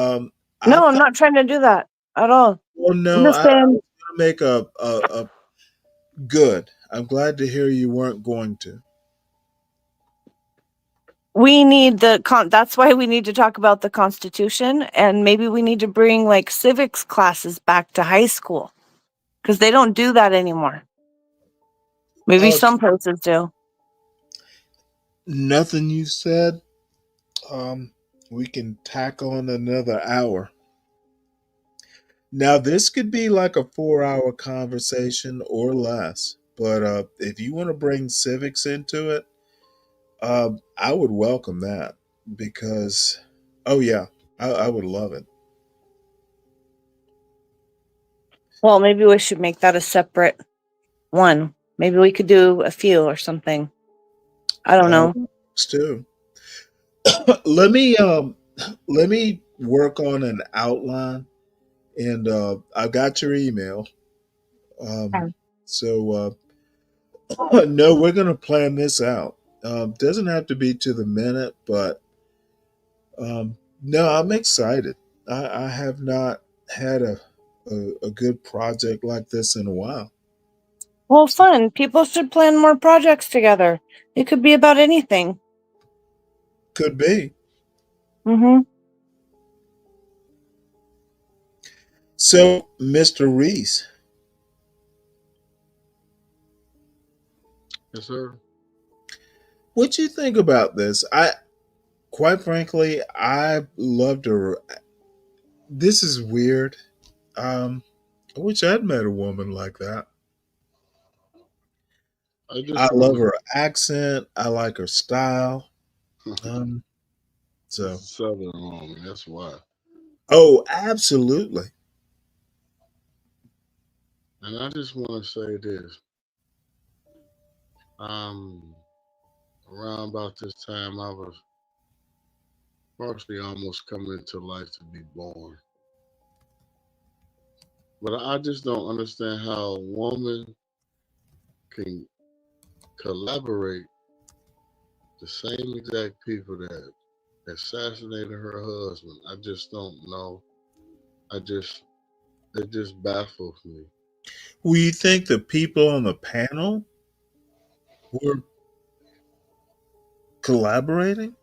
no, I'm thought, not trying to do that at all. well, I'm no, just I saying was gonna make a good. I'm glad to hear you weren't going to. we need that's why we need to talk about the Constitution, and maybe we need to bring like civics classes back to high school because they don't do that anymore. Maybe some places do. Nothing you said, we can tackle in another hour. Now, this could be like a 4-hour conversation or less, but if you want to bring civics into it, I would welcome that because, oh yeah, I would love it. Well, maybe we should make that a separate one. Maybe we could do a few or something. I don't know. Too. let me work on an outline, and I got your email. So no, we're gonna plan this out. Doesn't have to be to the minute, but no, I'm excited. I have not had a good project like this in a while. Well, fun. People should plan more projects together. It could be about anything. Could be. Mm-hmm. So, Mr. Reese. Yes, sir. What you think about this? Quite frankly, I love to. This is weird. I wish I'd met a woman like that. I love her accent. I like her style. So Southern woman, that's why. Oh, absolutely. And I just want to say this. Around about this time, I was partially almost coming into life to be born. But I just don't understand how a woman can collaborate the same exact people that assassinated her husband. I just don't know. It just baffles me. Well, you think the people on the panel were collaborating?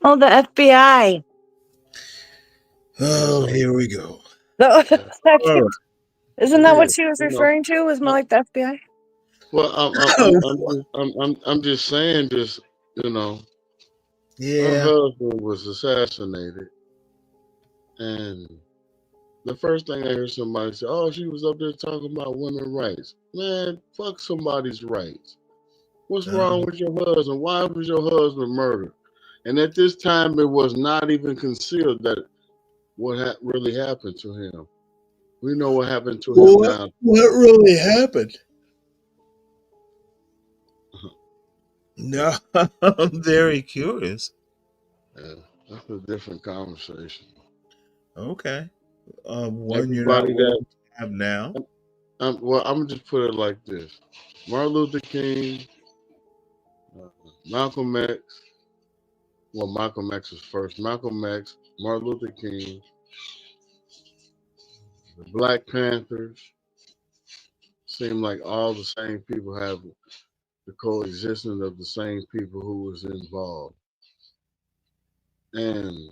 Oh, the FBI. Oh, here we go. Isn't that what she was referring to? Was more like the FBI? Well, I'm just saying this. Her Yeah. husband was assassinated, and the first thing I hear somebody say, "Oh, she was up there talking about women's rights." Man, fuck somebody's rights. What's wrong with your husband? Why was your husband murdered? And at this time, it was not even concealed that what really happened to him. We know what happened to him now. What really happened? No, I'm very curious. Yeah, that's a different conversation. Okay. One you're not Everybody willing that to have now. well, I'm gonna just put it like this: Martin Luther King, Malcolm X. Well, Malcolm X was first. Malcolm X, Martin Luther King, the Black Panthers. Seem like all the same people have the coexistence of the same people who was involved. And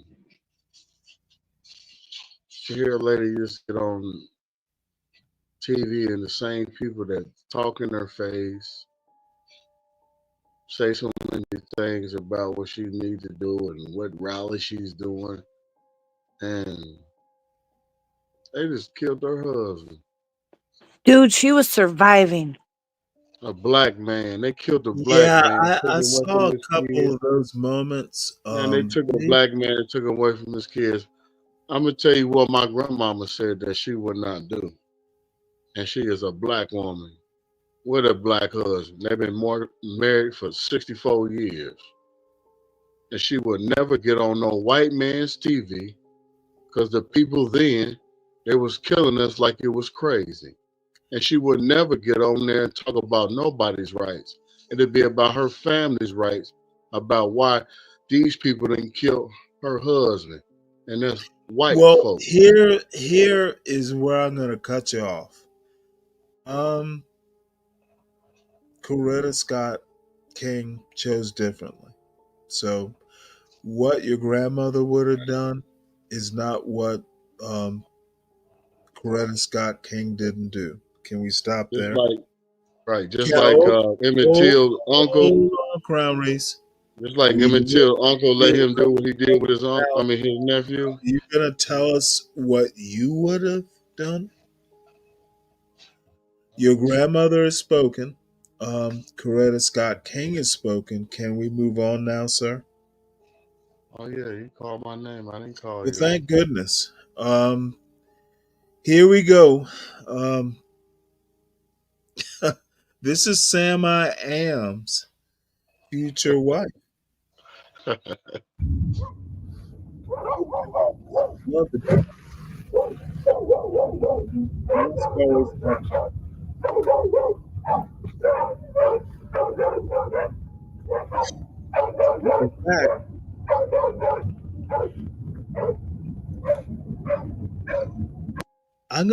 to hear a lady just get on TV and the same people that talk in her face say so many things about what she needs to do and what rally she's doing, and they just killed her husband, Dude, she was surviving. a black man. They killed a black Yeah, man, took I him away from saw a his couple kids. of those moments. Man, they took a black man and took him away from his kids. I'm gonna tell you what my grandmama said that she would not do, and she is a black woman with a black husband. They've been married for 64 years, and she would never get on no white man's TV because the people then they was killing us like it was crazy, and she would never get on there and talk about nobody's rights. It'd be about her family's rights, about why these people didn't kill her husband, and that's white Well, folk. here is where I'm gonna cut you off. Um, Coretta Scott King chose differently. So what your grandmother would have done is not what um, Coretta Scott King didn't do. Can we stop Just there? like right, just Yeah, like Emmett Till's uncle. hold on, Crown Reese. Just like We Emmett Till's uncle let him do what he did with his now, his nephew. you gonna tell us what you would have done? Your grandmother has spoken. Coretta Scott King has spoken. Can we move on now, sir? Oh yeah, he called my name. I didn't call Well, you. thank goodness. Here we go. This is Sam I Am's future wife. Love the dog. Let's go with that. In fact, I'm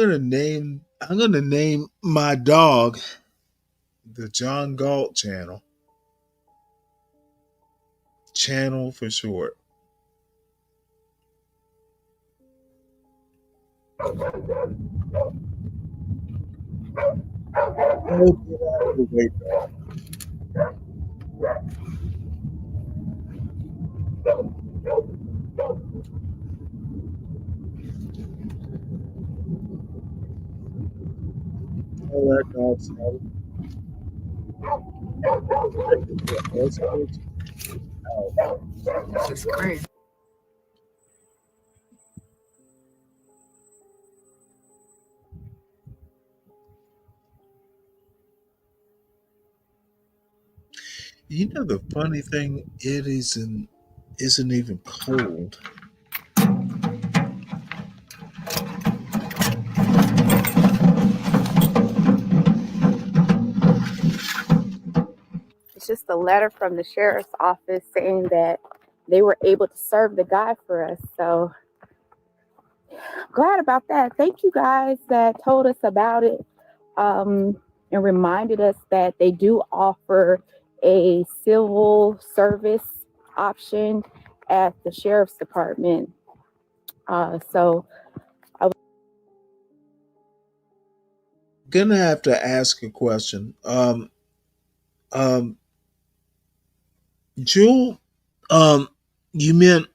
gonna name my dog the John Galt channel. Channel for short. Oh, get out of the way, dog. Tell that dog stop. Let's go out. This is crazy. You know the funny thing, it isn't even cold. It's just a letter from the sheriff's office saying that they were able to serve the guy for us. So glad about that. Thank you guys that told us about it and reminded us that they do offer a civil service option at the sheriff's department. So I was Gonna have to ask a question. Um, Jewel, you meant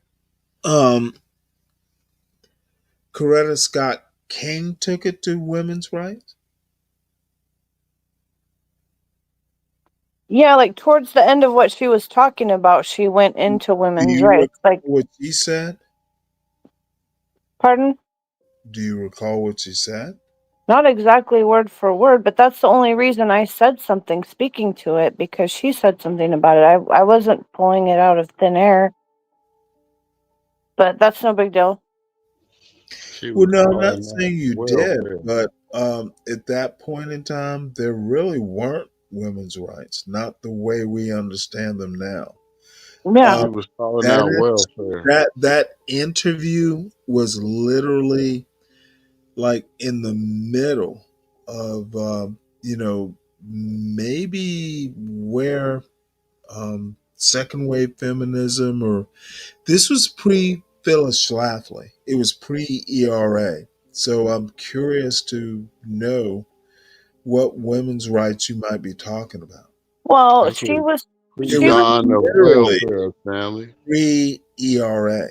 um, Coretta Scott King took it to women's rights? Yeah, like towards the end of what she was talking about, she went into Do women's you rights. recall Like, what she said? pardon? Do you recall what she said? Not exactly word for word, but that's the only reason I said something speaking to it, because she said something about it. I wasn't pulling it out of thin air, but that's no big deal. She Well, was no, I'm not calling that saying you did, welfare. but at that point in time, there really weren't women's rights, not the way we understand them now. Yeah. She was calling That out welfare. that interview was literally like in the middle of maybe where second wave feminism, or this was pre Phyllis Schlafly. It was pre-ERA. So I'm curious to know what women's rights you might be talking about. Well, That's she what was she was pre-dawn of Literally welfare, family. pre-ERA.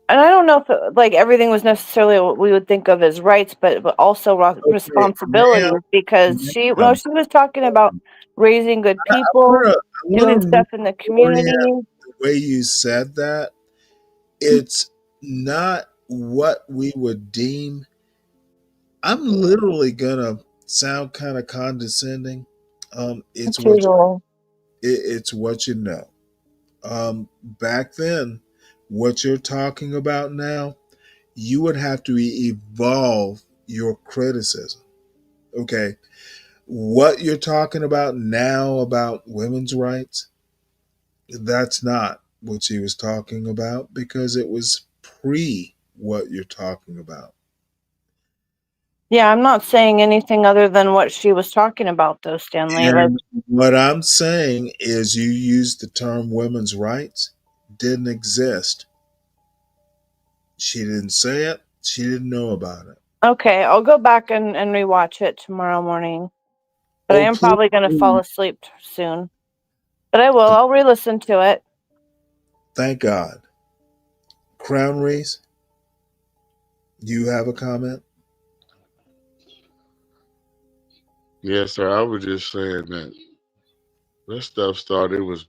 and I don't know if like everything was necessarily what we would think of as rights, but also Okay, responsibilities because now, she was talking about raising good people, I doing want to stuff in the reorient community. the way you said that. It's not what we would deem. I'm literally gonna sound kind of condescending. It's It's what usual. it's what you know. Back then, what you're talking about now, you would have to evolve your criticism. Okay, what you're talking about now about women's rights, that's not what she was talking about because it was pre what you're talking about. Yeah, I'm not saying anything other than what she was talking about, though, Stanley. Like, And what I'm saying is you used the term women's rights, didn't exist. She didn't say it, she didn't know about it. okay, I'll go back and rewatch it tomorrow morning. But I Oh, am probably going to fall please. asleep soon. But I will. I'll re-listen to it. Thank God. Crown Reese, you have a comment? Yes, sir. I was just saying that stuff started. It was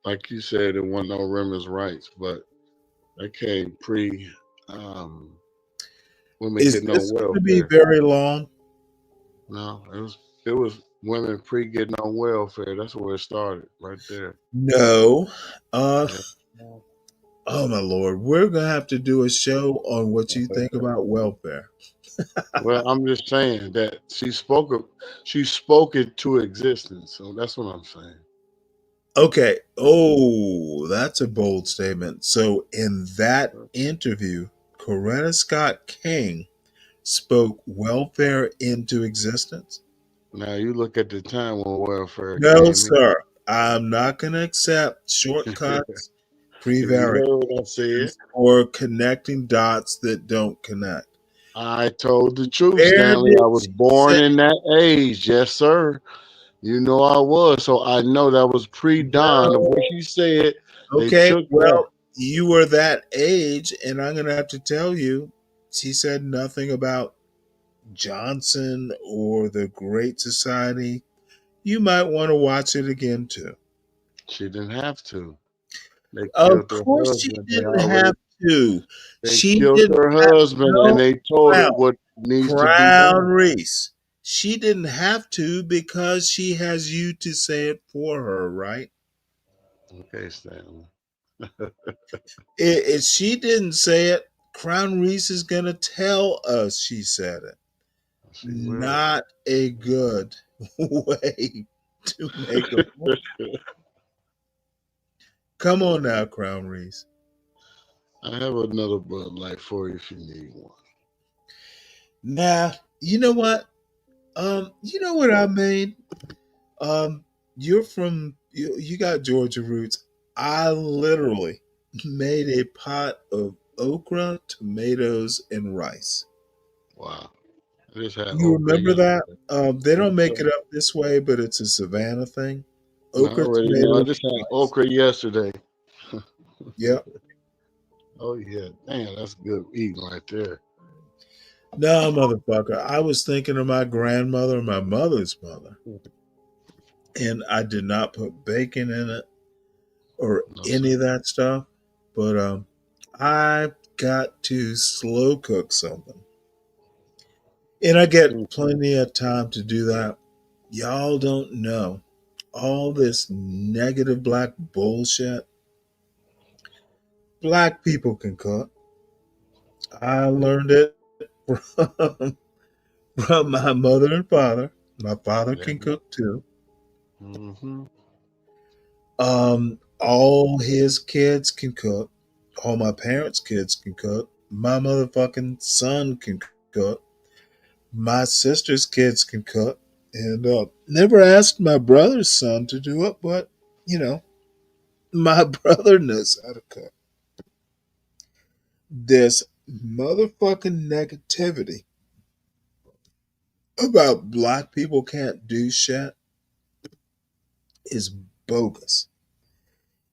like you said, it wasn't no women's rights, but that came um, women Is getting on this going to be welfare. very long? No, it was women getting on welfare. That's where it started, right there. No. Uh, Yeah. oh, my Lord. We're going to have to do a show on what you think about welfare. Well, I'm just saying that she spoke it to existence. So that's what I'm saying. Okay. Oh, that's a bold statement. So, in that interview, Coretta Scott King spoke welfare into existence? Now you look at the time when welfare No, came in. sir. I'm not going to accept shortcuts, You prevarications, heard what I said. or connecting dots that don't connect. I told the truth, Where Stanley. did I was she born say? in that age. Yes, sir. You know I was. So I know that was pre-dawn of what No. she said. They Okay, took that. well, you were that age, and I'm going to have to tell you, she said nothing about Johnson or the Great Society. You might want to watch it again, too. She didn't have to. They Of killed her course, she husband. didn't have to. They She killed didn't her have husband and no they told her crown. what needs to be Crown done. Reese. She didn't have to because she has you to say it for her, right? Okay, Stanley. If she didn't say it, Crown Reese is going to tell us she said it. She will. Not a good way to make a point. Come on now, Crown Reese. I have another Bud Light for you if you need one. Nah, you know what? You know what I made? Um, you got Georgia roots. I literally made a pot of okra, tomatoes, and rice. Wow. I just had You okra remember that? yesterday. They Yes, don't make sir. it up this way, but it's a Savannah thing. No, I Okra, already know. I tomatoes, just had rice. okra yesterday. Yep. Oh yeah. Damn, that's good eating right there. No, motherfucker. I was thinking of my grandmother and my mother's mother, and I did not put bacon in it or No, any sir. of that stuff. But I've got to slow cook something. And I get plenty of time to do that. Y'all don't know all this negative black bullshit. Black people can cook. I learned it from, from my mother and father. My father Yeah. can cook too. Mm-hmm. All his kids can cook. All my parents' kids can cook. My motherfucking son can cook. My sister's kids can cook. And never asked my brother's son to do it, but you know, my brother knows how to cook. this motherfucking negativity about black people can't do shit is bogus.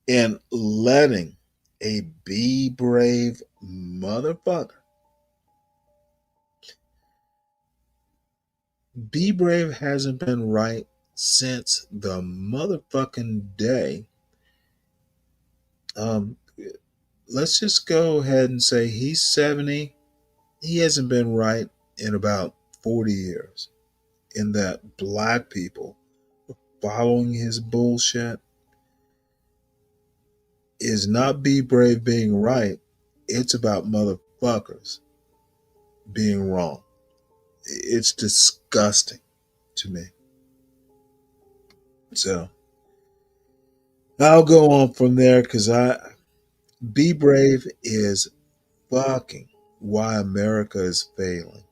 And letting a be brave motherfucker be brave hasn't been right since the motherfucking day. Um, let's just go ahead and say he's 70. He hasn't been right in about 40 years. In that black people following his bullshit is not be brave being right. It's about motherfuckers being wrong. It's disgusting to me. So I'll go on from there because be brave is fucking why America is failing.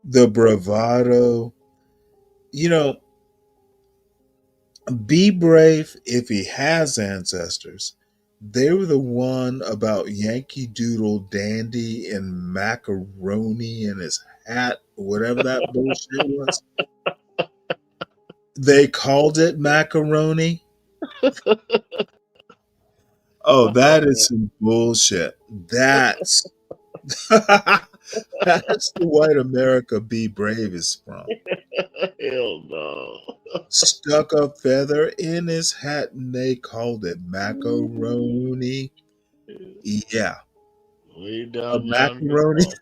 The bravado, you know, be brave if he has ancestors. They were the one about Yankee Doodle Dandy and macaroni in his hat, whatever that bullshit was. They called it macaroni. Oh, that is some bullshit. That's that's the white America be brave is from. Hell no. Stuck a feather in his hat and they called it macaroni. Yeah. Way A down there in the macaroni north.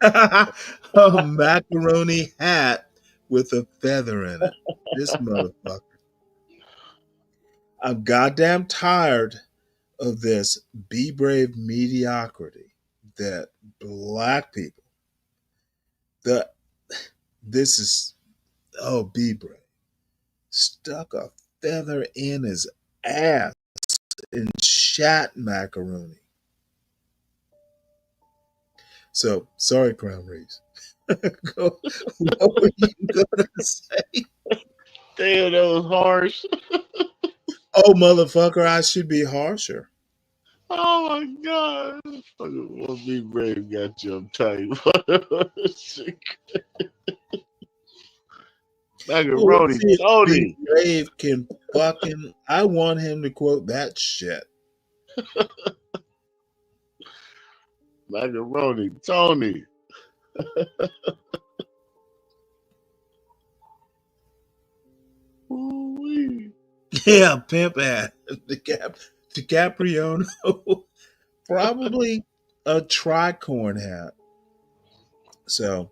a macaroni hat with a feather in it. This motherfucker. I'm goddamn tired of this be brave mediocrity that black people the this is be brave. Stuck a feather in his ass and shat macaroni. So sorry, Crown Reeves. What were you gonna say? Damn, that was harsh. Oh, motherfucker, I should be harsher. Oh my god. Fucking what be brave got you uptight. Well, let's Macaroni see if Be Tony. Brave can fucking. I want him to quote that shit. Macaroni Tony. Ooh-wee. Yeah, pimp ass. DiCaprio. Probably a tricorn hat. So,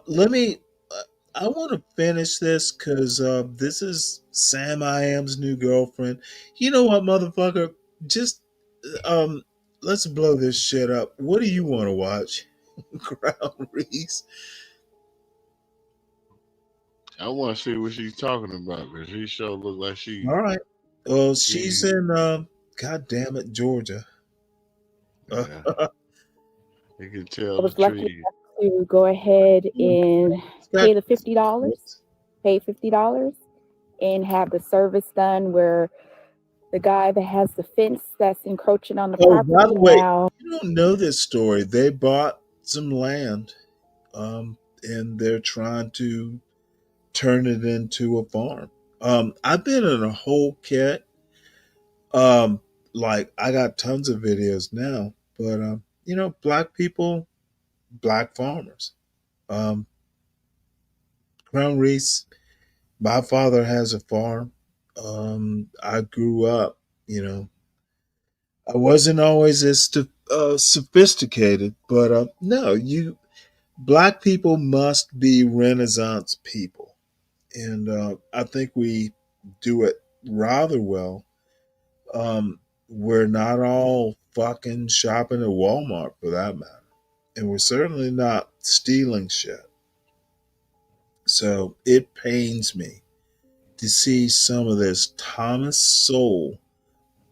let me. I want to finish this because this is Sam I Am's new girlfriend. You know what, motherfucker? Just um, let's blow this shit up. What do you want to watch? Crown Reese. I want to see what she's talking about because she sure look like All right. Well, she's she in God damn it, Georgia. yeah. You can I tell the was lucky trees. enough to go ahead and got pay the $50, pay $50, and have the service done where the guy that has the fence that's encroaching on the Oh, by the property way, now. you don't know this story. They bought some land, and they're trying to turn it into a farm. I've been in a whole kit. Like I got tons of videos now, but black people, black farmers. Um, Crown Reese, my father has a farm. I grew up, I wasn't always as sophisticated, but no, black people must be Renaissance people, and I think we do it rather well. We're not all fucking shopping at Walmart for that matter, and we're certainly not stealing shit. So it pains me to see some of this Thomas Sowell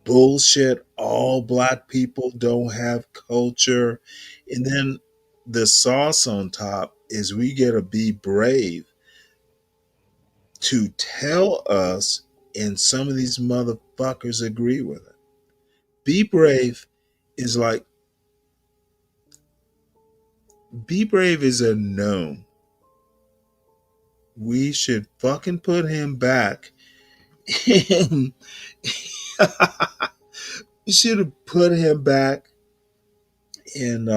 bullshit. All black people don't have culture. And then the sauce on top is we get to be brave to tell us, and some of these motherfuckers agree with it. Be Brave is like Be Brave is a no. We should fucking put him back. We should have put him back in,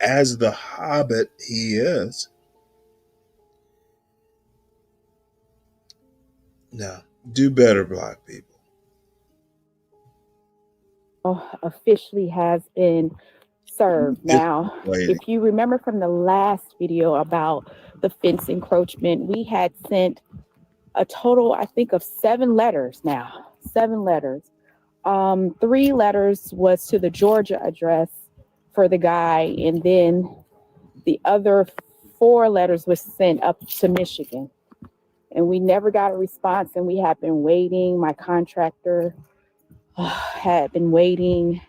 as the Hobbit he is. No, do better, black people. Officially has been served. Now, if you remember from the last video about the fence encroachment, we had sent a total, I think, of 7 letters now. 7 letters. 3 letters was to the Georgia address for the guy, and then the other 4 letters was sent up to Michigan. And we never got a response, and we have been waiting. My contractor had been waiting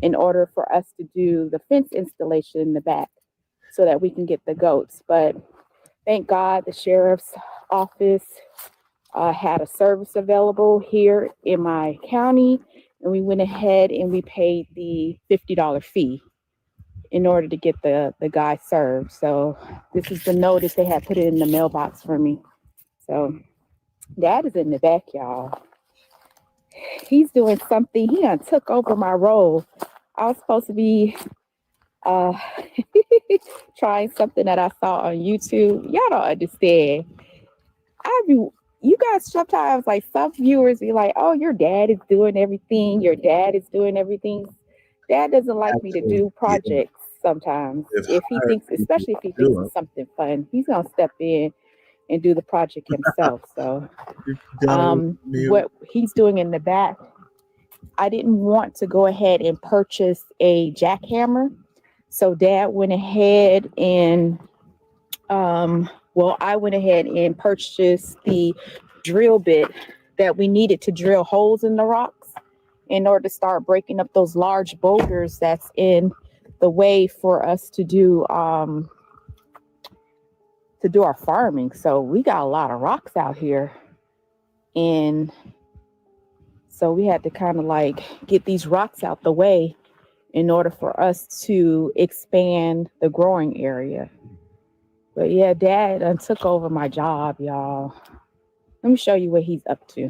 in order for us to do the fence installation in the back so that we can get the goats. But thank God the sheriff's office had a service available here in my county, and we went ahead and we paid the $50 fee in order to get the guy served. So this is the notice. They had put it in the mailbox for me. So Dad is in the back, y'all. He's doing something. He done took over my role. I was supposed to be trying something that I saw on YouTube. Y'all don't understand. You guys sometimes, like, some viewers be like, oh, your dad is doing everything. Your dad is doing everything. Dad doesn't like me to do projects sometimes. If he thinks, especially if he thinks it's something fun, he's going to step in and do the project himself. So what he's doing in the back, I didn't want to go ahead and purchase a jackhammer. So Dad went ahead and, I went ahead and purchased the drill bit that we needed to drill holes in the rocks in order to start breaking up those large boulders that's in the way for us to do our farming. So we got a lot of rocks out here. And so we had to kind of like get these rocks out the way in order for us to expand the growing area. But yeah, Dad took over my job, y'all. Let me show you what he's up to.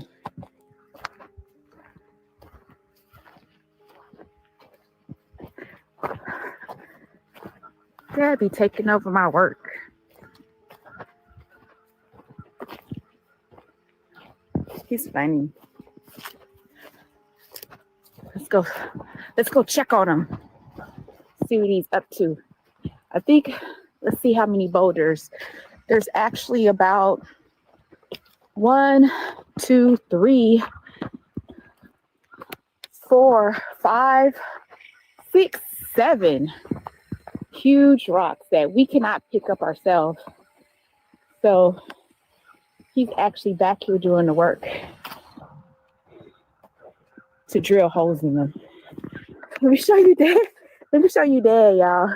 Dad be taking over my work. He's funny. Let's go check on him. See what he's up to. I think, let's see how many boulders. There's actually about 1, 2, 3, 4, 5, 6, 7 huge rocks that we cannot pick up ourselves. So he's actually back here doing the work to drill holes in them. Let me show you Dad. Let me show you Dad, y'all.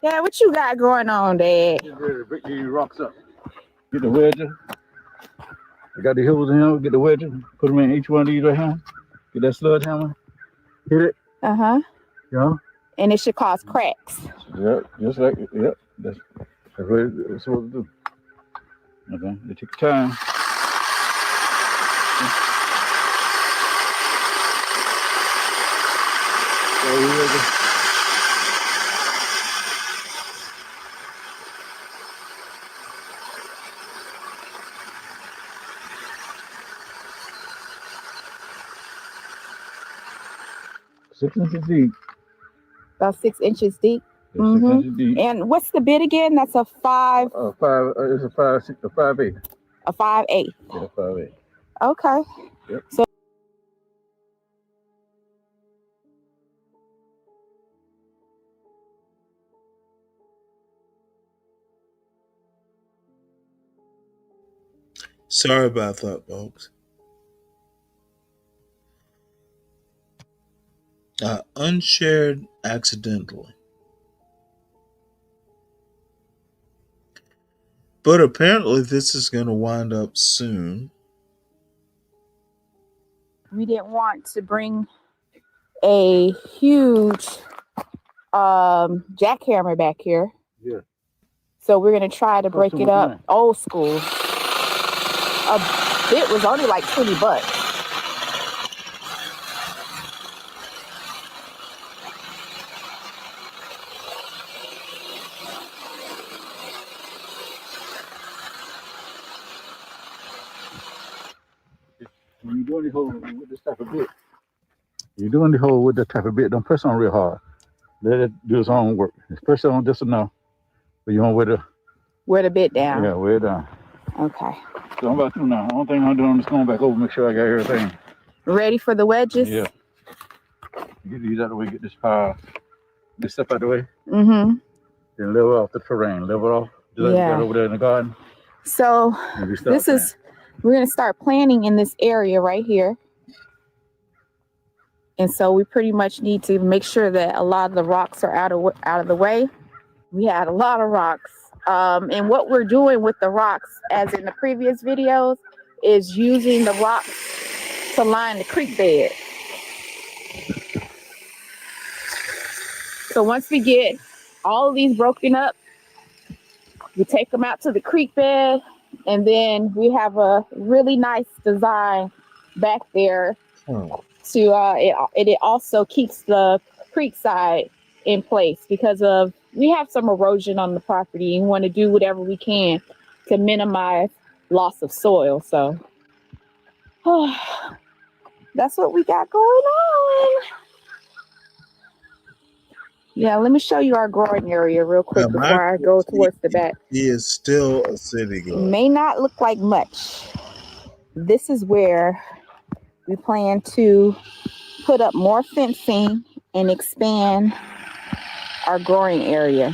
Dad, what you got going on, Dad? Get ready to break these rocks up. Get the wedges. I got the holes in here. Get the wedges. Put them in each one of these right here. Get that sludge hammer. Hit it. Uh-huh. Yeah. And it should cause cracks. Yep. Just like it. Yep. That's what it's supposed to do. Okay. You take your time. So 6 inches deep. About 6 inches deep. Yeah, 6 inches deep. And what's the bid again? That's a 5. It's a 5/8. A 5/8. Yeah, 5/8. Okay. Yep. So Sorry about that, folks. Unshared accidentally. But apparently this is going to wind up soon. We didn't want to bring a huge jackhammer back here. Yeah. So we're going to try to break it up old school. A bit was only like $20. When you're doing the hole with this type of bit, don't press on real hard. Let it do its own work. Press on just enough, but you want wear the bit down. Yeah, wear it down. Okay. So I'm about to now. The only thing I'm doing, I'm just going back over, make sure I got everything. Ready for the wedges? Yeah. Get these out of the way, get this pile, this stuff out of the way. Mm-hmm. Then level off the terrain, level off. Just like you got over there in the garden. So we're going to start planting in this area right here. And so we pretty much need to make sure that a lot of the rocks are out of the way. We had a lot of rocks. And what we're doing with the rocks, as in the previous videos, is using the rocks to line the creek bed. So once we get all of these broken up, we take them out to the creek bed, and then we have a really nice design back there it also keeps the creek side in place because we have some erosion on the property and want to do whatever we can to minimize loss of soil. So that's what we got going on. Yeah, let me show you our growing area real quick before I go towards the back. He is still a city girl. May not look like much. This is where we plan to put up more fencing and expand our growing area.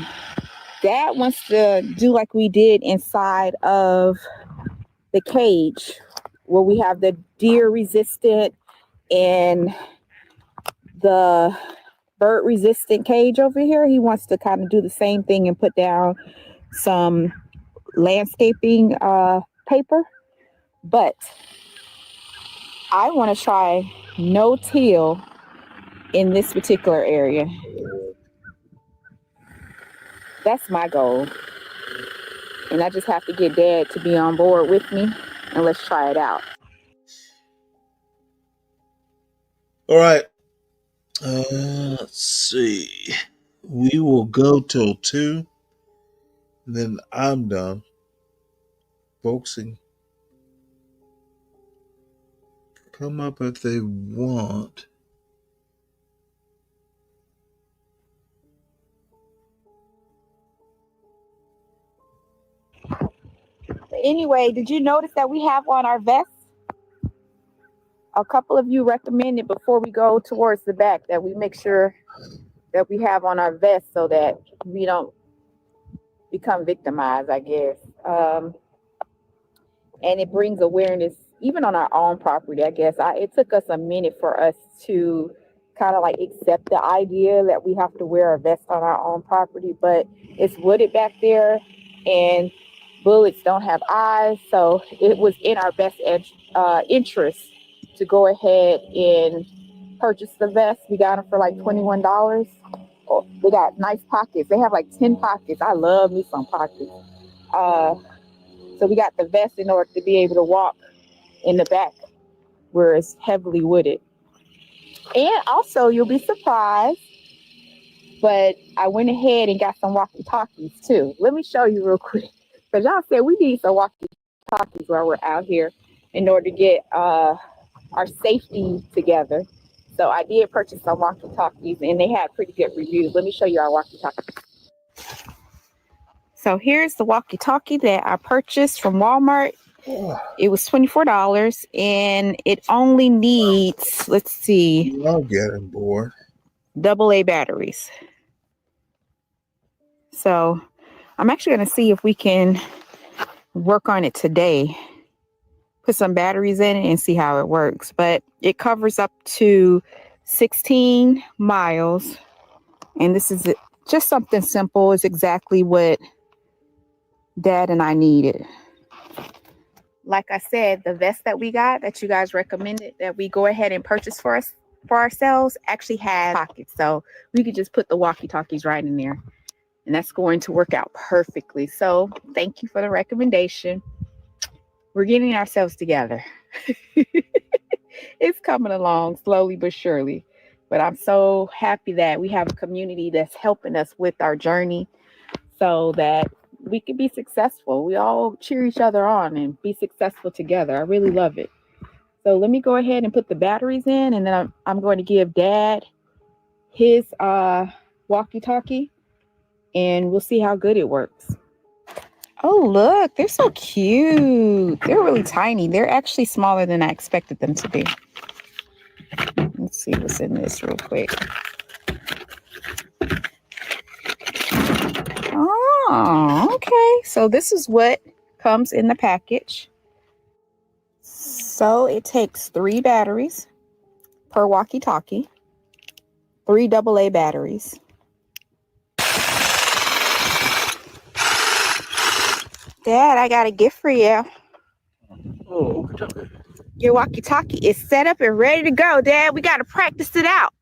Dad wants to do like we did inside of the cage, where we have the deer resistant and the bird resistant cage over here. He wants to kind of do the same thing and put down some landscaping paper. But I want to try no-till in this particular area. That's my goal. And I just have to get Dad to be on board with me, and let's try it out. All right. Let's see. We will go till 2. Then I'm done. Folks can come up if they want. Anyway, did you notice that we have on our vests? A couple of you recommended before we go towards the back that we make sure that we have on our vests so that we don't become victimized, I guess. And it brings awareness, even on our own property, I guess. It took us a minute for us to kind of like accept the idea that we have to wear a vest on our own property, but it's wooded back there and bullets don't have eyes. So it was in our best interest to go ahead and purchase the vest. We got them for like $21. Oh, they got nice pockets. They have like 10 pockets. I love me some pockets. So we got the vest in order to be able to walk in the back where it's heavily wooded. And also, you'll be surprised, but I went ahead and got some walkie-talkies too. Let me show you real quick, because y'all said we need some walkie-talkies while we're out here in order to get our safety together. So I did purchase some walkie-talkies, and they had pretty good reviews. Let me show you our walkie-talkies. So here's the walkie-talkie that I purchased from Walmart. It was $24, and it only needs, let's see, I'll get on board. AA batteries. So I'm actually going to see if we can work on it today. Put some batteries in it and see how it works. But it covers up to 16 miles. And this is just something simple. It's exactly what Dad and I needed. Like I said, the vest that we got that you guys recommended that we go ahead and purchase for ourselves actually has pockets. So we could just put the walkie-talkies right in there. And that's going to work out perfectly. So thank you for the recommendation. We're getting ourselves together. It's coming along slowly but surely. But I'm so happy that we have a community that's helping us with our journey so that we can be successful. We all cheer each other on and be successful together. I really love it. So let me go ahead and put the batteries in, and then I'm going to give Dad his walkie-talkie, and we'll see how good it works. Oh, look, they're so cute. They're really tiny. They're actually smaller than I expected them to be. Let's see what's in this real quick. Oh, okay. So this is what comes in the package. So it takes 3 batteries per walkie-talkie, 3 AA batteries. Dad, I got a gift for you. Oh, Your walkie-talkie is set up and ready to go, Dad. We got to practice it out.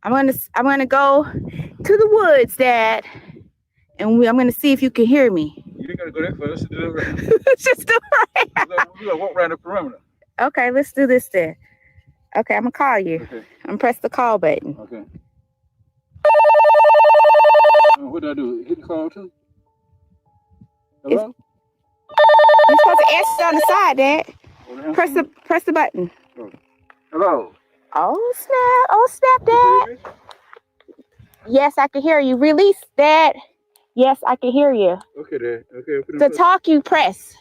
I'm gonna go to the woods, Dad, and I'm gonna see if you can hear me. you ain't gotta go that far. Let's do it right. Let's just do it right. We're gonna walk around the perimeter. Okay, let's do this then. Okay, I'm gonna call you. Okay. I'm gonna press the call button. Okay. What do I do? Hit the call too? Hello? You're supposed to answer on the side, Dad. Press the button. Oh. Hello? Oh snap, Dad. Yes, I can hear you. Release, Dad. Yes, I can hear you. Okay, Dad. Okay. To talk, you press.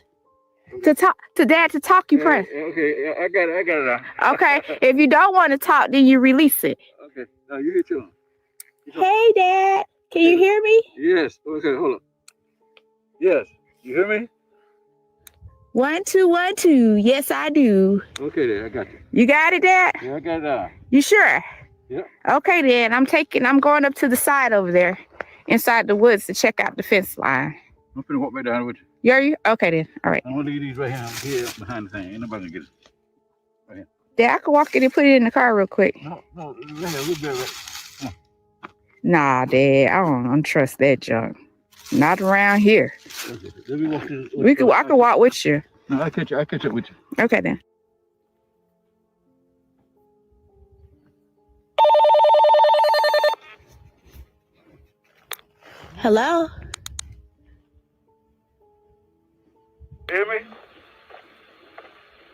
Okay. To Dad to talk, you press. Okay, I got it now. Okay, if you don't want to talk, then you release it. Okay, now you hit your. Hey, Dad. Can you hear me? Yes. Okay, hold on. Yes. You hear me? 1 2 1 2. Yes, I do. Okay, Dad, I got you. You got it, Dad? Yeah, I got it now. You sure? Yeah. Okay, then. I'm going up to the side over there, inside the woods to check out the fence line. I'm finna walk back down with you. Are you? Okay, then. All right. I'm gonna leave these right here behind the thing. Ain't nobody gonna get it. Right here. Dad, I can walk it and put it in the car real quick. No, right here. We'll be right. Nah, Dad, I don't trust that junk. Not around here. Okay. Let me walk this. I can walk with you. No, I catch up with you. Okay, then. Hello? Hear me?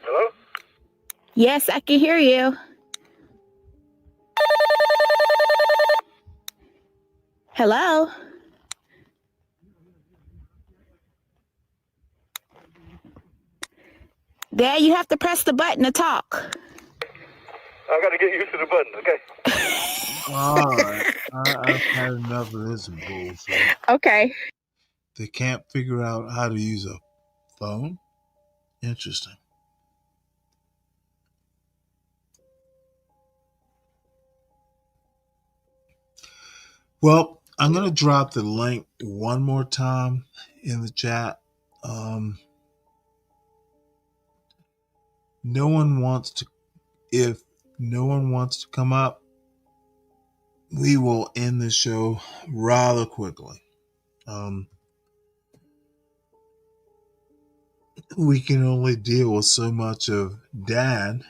Hello? Yes, I can hear you. Hello? Dad, you have to press the button to talk. I gotta get used to the button, okay? All right. I've had enough of this bullshit. Okay. They can't figure out how to use a phone? Interesting. Well, I'm going to drop the link one more time in the chat. If no one wants to come up, we will end the show rather quickly. We can only deal with so much of Dad.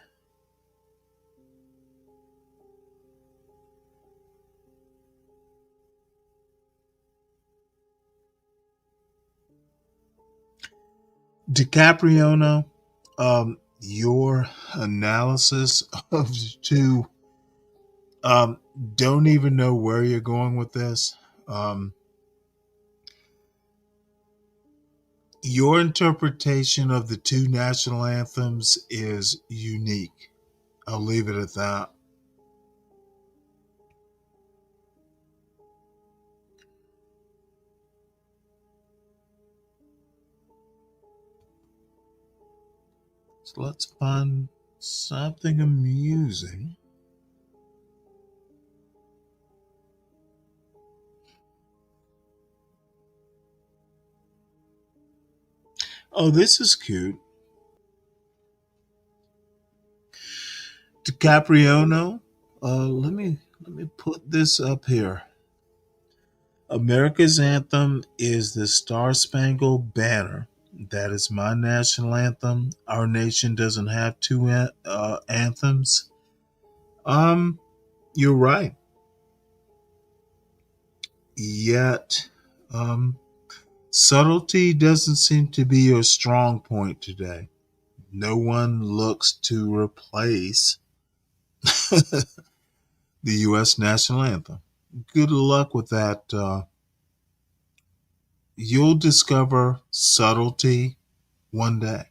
DiCapriono, your analysis of the two, don't even know where you're going with this. Your interpretation of the two national anthems is unique. I'll leave it at that. So let's find something amusing. Oh, this is cute. DiCapriono. Let me put this up here. America's anthem is the Star Spangled Banner. That is my national anthem. Our nation doesn't have two anthems. Um, you're right. Yet, subtlety doesn't seem to be your strong point today. No one looks to replace the U.S. national anthem. Good luck with that. You'll discover subtlety one day.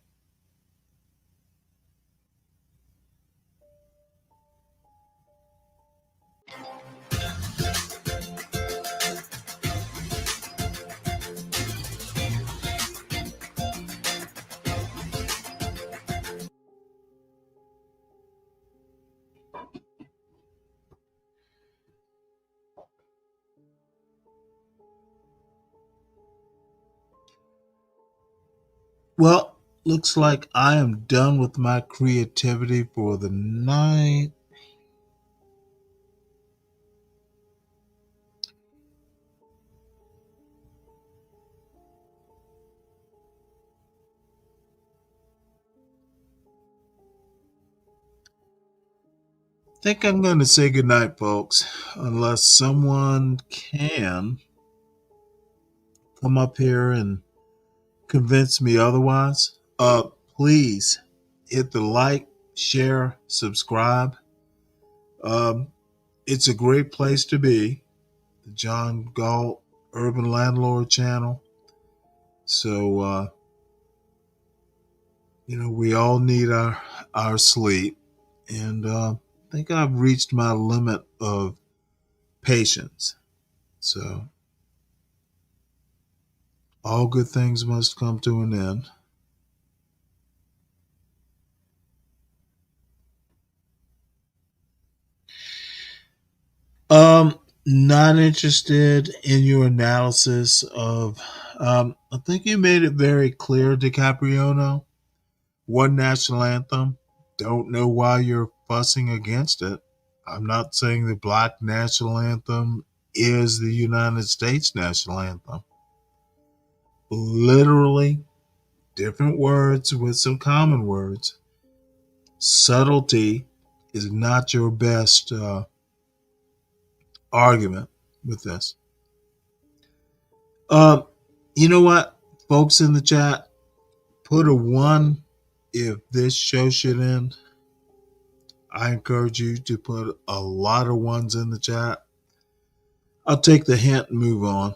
Well, looks like I am done with my creativity for the night. Think I'm going to say goodnight, folks, unless someone can come up here and convince me otherwise. Please hit the like, share, subscribe. Um, it's a great place to be. The John Galt Urban Landlord Channel. So, we all need our sleep, and I think I've reached my limit of patience. So, all good things must come to an end. Not interested in your analysis of. I think you made it very clear, DiCapriono. One national anthem. Don't know why you're fussing against it. I'm not saying the Black national anthem is the United States national anthem. Literally, different words with some common words. Subtlety is not your best argument with this. Uh, you know what, folks in the chat, put a one if this show should end. I encourage you to put a lot of ones in the chat. I'll take the hint and move on.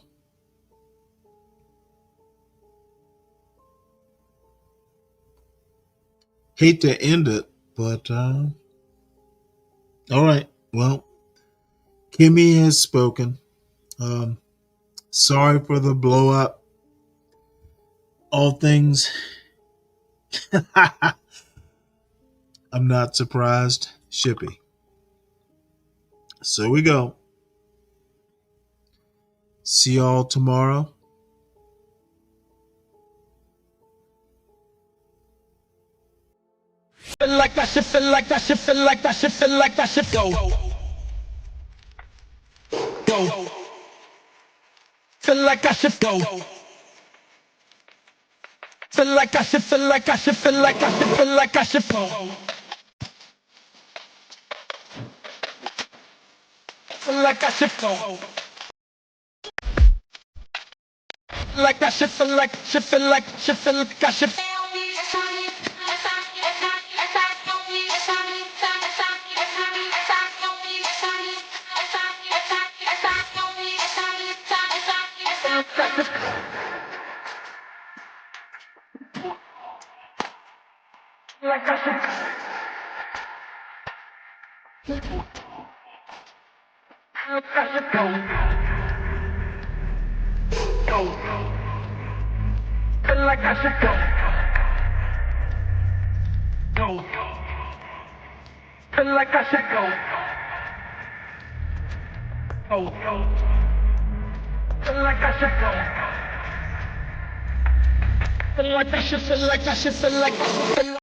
Hate to end it, but all right. Well, Kimmy has spoken. Sorry for the blow up. All things. I'm not surprised. Shippy. So we go. See y'all tomorrow. Feel like that shit, feel like that shit, feel like that shit, feel like that shit, go. Go. Feel like that shit, go. Feel like that shit, feel like that shit, feel like that shit, feel like that shit, go. Feel like that shit, go. Like that shit, feel like shit, feel like shit, feel like that shit. Like that shit. Like that shit, go. Go. Feel like that shit, go. Go. Feel like that shit, go. Go. Feel like that shit, go. shit feel like that shit feel like that shit feel like